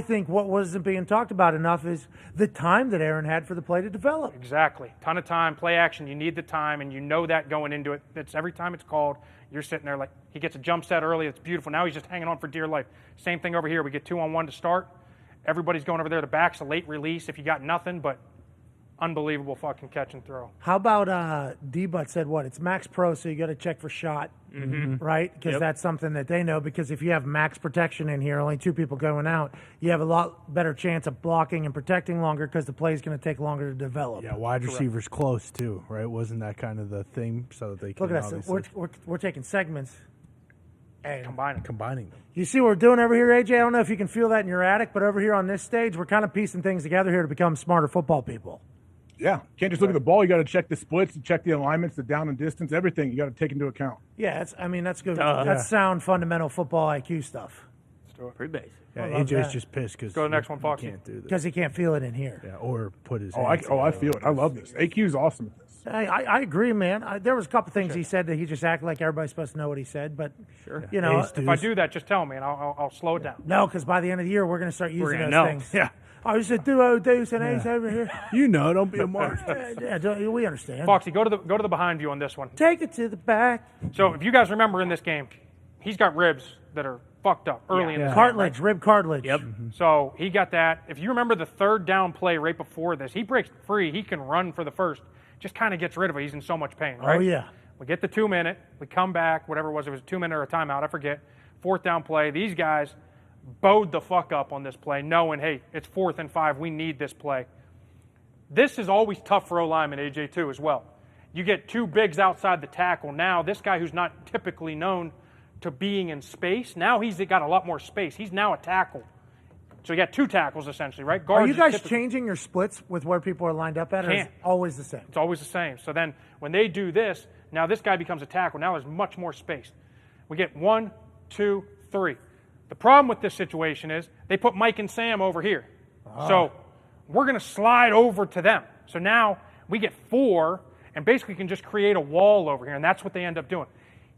think what wasn't being talked about enough is the time that Aaron had for the play to develop. Exactly. Ton of time. Play action. You need the time, and you know that going into it. It's every time it's called, you're sitting there like he gets a jump set early. It's beautiful. Now he's just hanging on for dear life. Same thing over here. We get 2-on-1 to start. Everybody's going over there. The back's a late release if you got nothing, but unbelievable fucking catch and throw. How about D-Butt said what? It's max pro, so you got to check for shot, right? Because that's something that they know. Because if you have max protection in here, only 2 people going out, you have a lot better chance of blocking and protecting longer because the play is going to take longer to develop. Yeah, wide receivers close too, right? Wasn't that kind of the thing so that they can Look at us. We're taking segments and combining them. You see what we're doing over here, AJ? I don't know if you can feel that in your attic, but over here on this stage, we're kind of piecing things together here to become smarter football people. Yeah, can't just look at the ball. You got to check the splits, and check the alignments, the down and distance, everything. You got to take into account. Yeah, that's good. Duh. That's sound fundamental football IQ stuff. Pretty basic. Yeah, I love AJ's that. just pissed because Go to the next one, Foxy. Can't do this. Because he can't feel it in here. Yeah, or put his. I hands feel it. I love this. AQ is awesome at this. I agree, man. There was a couple things he said that he just acted like everybody's supposed to know what he said, but you know, If I do that, just tell me and I'll slow it down. no, because by the end of the year we're going to start using those know. things. Yeah. I was a duo deuce and ace over here. You know, don't be a mark. We understand. Foxy, go to the behind view on this one. Take it to the back. So if you guys remember in this game, he's got ribs that are fucked up early in this game. Cartilage, rib cartilage. Yep. So he got that. If you remember the third down play right before this, he breaks free. He can run for the first. Just kind of gets rid of it. He's in so much pain, right? Oh, yeah. We get the 2 minute. We come back, whatever it was. It was a 2 minute or a timeout. I forget. 4th down play. These guys bowed the fuck up on this play, knowing, hey, it's 4th and 5. We need this play. This is always tough for O-lineman, AJ, too, as well. You get 2 bigs outside the tackle. Now, this guy who's not typically known to being in space, now he's got a lot more space. He's now a tackle. So you got 2 tackles, essentially, right? Are you guys changing your splits with where people are lined up at, or is it always the same? It's always the same. So then when they do this, now this guy becomes a tackle. Now there's much more space. We get 1, 2, 3. The problem with this situation is they put Mike and Sam over here. So we're going to slide over to them. So now we get 4 and basically can just create a wall over here, and that's what they end up doing.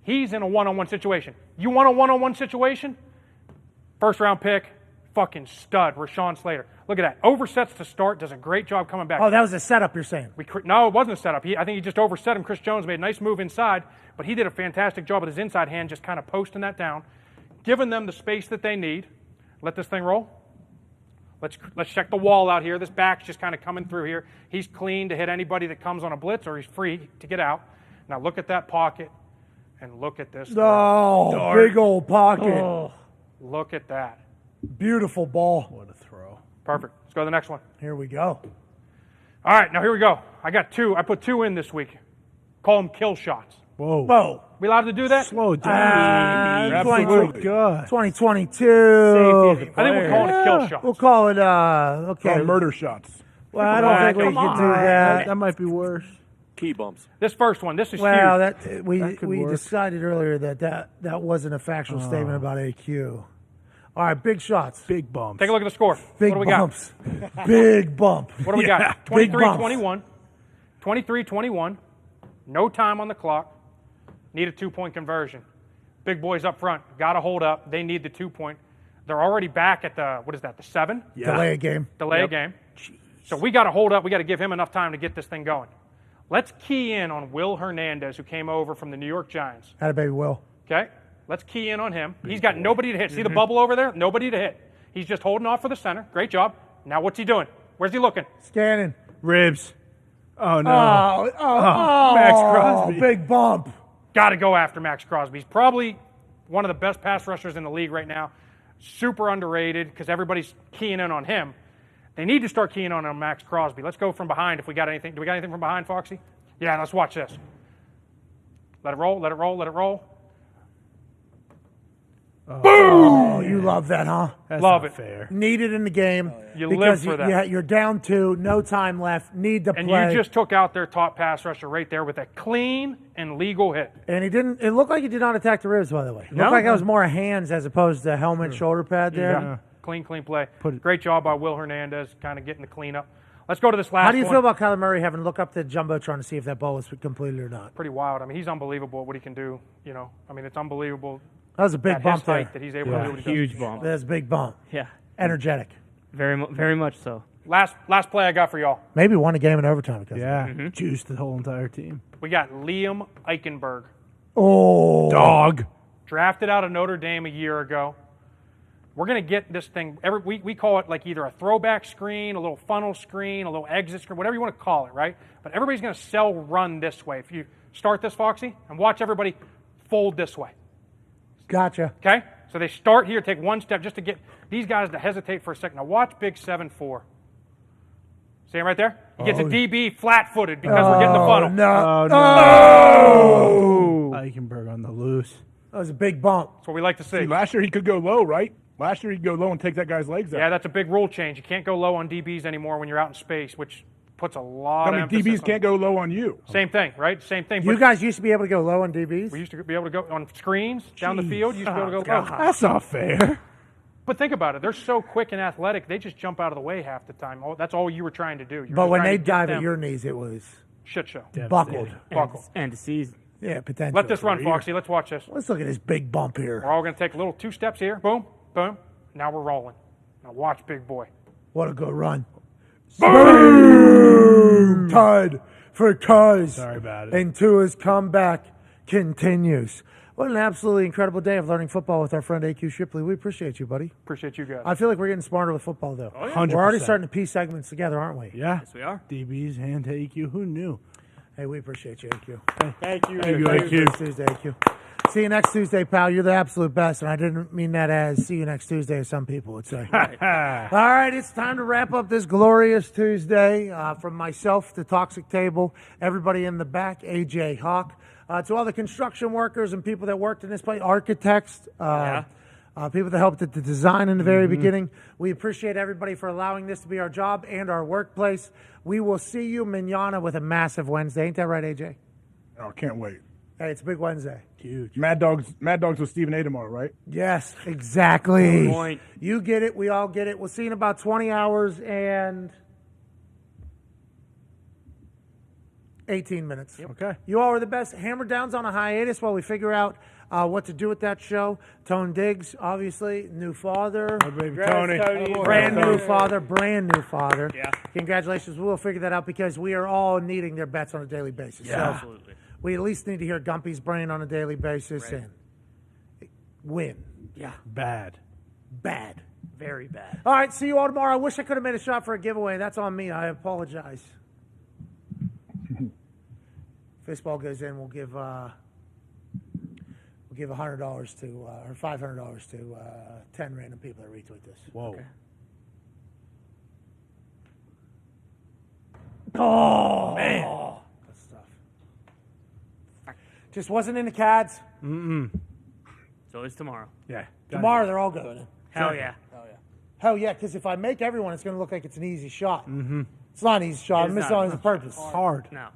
He's in a one-on-one situation. You want a one-on-one situation? First-round pick, fucking stud, Rashawn Slater. Look at that. Oversets to start, does a great job coming back. Oh, that was a setup, you're saying? No, it wasn't a setup. I think he just overset him. Chris Jones made a nice move inside, but he did a fantastic job with his inside hand just kind of posting that down, giving them the space that they need. Let this thing roll. Let's check the wall out here. This back's just kind of coming through here. He's clean to hit anybody that comes on a blitz, or he's free to get out. Now look at that pocket, and look at this. Oh, big old pocket. Oh, look at that. Beautiful ball. What a throw. Perfect. Let's go to the next one. Here we go. All right, now here we go. I got 2. I put 2 in this week. Call them kill shots. Whoa. We allowed to do that? Slow down. Absolutely. 2022. I think we'll call it a kill shot. We'll call it, okay. Murder shots. Well, I don't think we can do that. That might be worse. Key bumps. This first one, this is Well, huge. we work. decided earlier that wasn't a factual statement about AQ. All right, big shots. Big bumps. Take a look at the score. Big what do we bumps. Big bump. What do we Yeah. got? Big bumps. 23-21. 23-21. No time on the clock. Need a 2-point conversion. Big boys up front. Got to hold up. They need the 2-point. They're already back at the, the 7? Yeah. Delay a game. Delay a game. Jeez. So we got to hold up. We got to give him enough time to get this thing going. Let's key in on Will Hernandez, who came over from the New York Giants. Had a baby Will. Okay? Let's key in on him. He's got nobody to hit. See the bubble over there? Nobody to hit. He's just holding off for the center. Great job. Now what's he doing? Where's he looking? Scanning. Ribs. Oh, no. Max Crosby. Big bump. Got to go after Max Crosby. He's probably one of the best pass rushers in the league right now. Super underrated because everybody's keying in on him. They need to start keying on Max Crosby. Let's go from behind if we got anything. Do we got anything from behind, Foxy? Yeah, let's watch this. Let it roll, let it roll, let it roll. Boom! You love that, huh? That's love not it. fair. Need it in the game. You because live for that. You're down 2, no time left, need to And play. you just took out their top pass rusher right there with a clean and legal hit. And he didn't. It looked like he did not attack the ribs, by the way. It No. looked like it was more hands as opposed to helmet, shoulder pad there. Yeah. Clean play. Great job by Will Hernandez, kind of getting the cleanup. Let's go to this last one. How do you feel about Kyler Murray having to look up the jumbotron to see if that ball was completed or not? Pretty wild. I mean, he's unbelievable at what he can do. You know, I mean, it's unbelievable. That was a big at bump his height there. that he's able to do what he does. Huge bump. That's a big bump. Yeah. Energetic. Very much so. Last play I got for y'all. Maybe won a game in overtime because Yeah. of that. Juiced the whole entire team. We got Liam Eichenberg. Oh. Dog. Drafted out of Notre Dame a year ago. We're going to get this thing, we call it like either a throwback screen, a little funnel screen, a little exit screen, whatever you want to call it, right? But everybody's going to sell run this way. If you start this, Foxy, and watch everybody fold this way. Gotcha. Okay? So they start here, take one step just to get these guys to hesitate for a second. Now watch big 7-4. See him right there? He gets a DB flat-footed because we're getting the funnel. No. Oh, no. Eichenberg on the loose. That was a big bump. That's what we like to see. See, last year he could go low, right? Last year he'd go low and take that guy's legs out. Yeah, that's a big rule change. You can't go low on DBs anymore when you're out in space, which puts a lot I mean, of emphasis DBs can't go low on you. Same thing, right? Same thing. You but guys used to be able to go low on DBs? we used to be able to go on screens down the field. You used to be able to go low. That's not fair. But think about it. They're so quick and athletic, they just jump out of the way half the time. That's all you were trying to do. You were But just when trying they to get dive them. at your knees, it was Shit show. buckled. And the season. Yeah, potentially. Let this run, Foxy. Let's watch this. Let's look at this big bump here. We're all going to take little 2 steps here. Boom, boom. Now we're rolling. Now watch big boy. What a good run. Boom! Tied for Cuz. Sorry about it. And Tua's comeback continues. What an absolutely incredible day of learning football with our friend AQ Shipley. We appreciate you, buddy. Appreciate you guys. I feel like we're getting smarter with football, though. Oh, yeah. We're already 100%. starting to piece segments together, aren't we? Yeah. Yes, we are. DBs, hand to AQ. Who knew? Hey, we appreciate you, AQ. Thank you. Thank you, Next AQ. Tuesday, AQ. See you next Tuesday, pal. You're the absolute best, and I didn't mean that as see you next Tuesday, as some people would say. All right, it's time to wrap up this glorious Tuesday. From myself, the Toxic Table, everybody in the back, AJ Hawk, to all the construction workers and people that worked in this place, architects, people that helped at the design in the very beginning. We appreciate everybody for allowing this to be our job and our workplace. We will see you manana with a massive Wednesday. Ain't that right, AJ? Oh, can't wait. Hey, it's a big Wednesday. Huge. Mad Dogs with Stephen A tomorrow, right? Yes, exactly. Good point. You get it. We all get it. We'll see you in about 20 hours and 18 minutes. Okay. You all are the best. Hammer Down's on a hiatus while we figure out what to do with that show. Tone Diggs, obviously, new father. Oh, baby Tony. Brand new father. Yeah. Congratulations. We'll figure that out because we are all needing their bets on a daily basis. Yeah. So Absolutely. we at least need to hear Gumpy's brain on a daily basis Right. and win. Yeah. Bad. Bad. Very bad. All right, see you all tomorrow. I wish I could have made a shot for a giveaway. That's on me. I apologize. Fistball goes in. We'll give $100 to or $500 to 10 random people that retweet this. Whoa. Okay. Oh man, good stuff. Just wasn't in the CADs. So it's tomorrow. Yeah. Tomorrow they're all going in. Hell yeah. Hell yeah, because if I make everyone, it's going to look like it's an easy shot. It's not an easy shot. I'm missing on his purpose. Hard. No.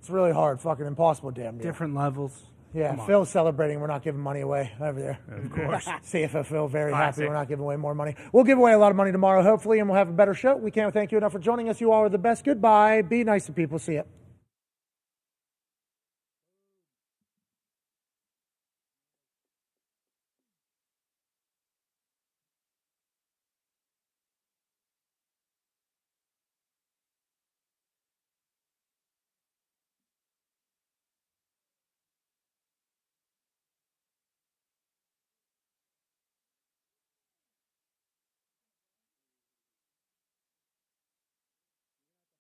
It's really hard. Fucking impossible damn near. Different levels. Yeah, Come on. Phil's celebrating. We're not giving money away over there. Of course. CFO Phil, very Classic. happy we're not giving away more money. We'll give away a lot of money tomorrow, hopefully, and we'll have a better show. We can't thank you enough for joining us. You all are the best. Goodbye. Be nice to people. See ya.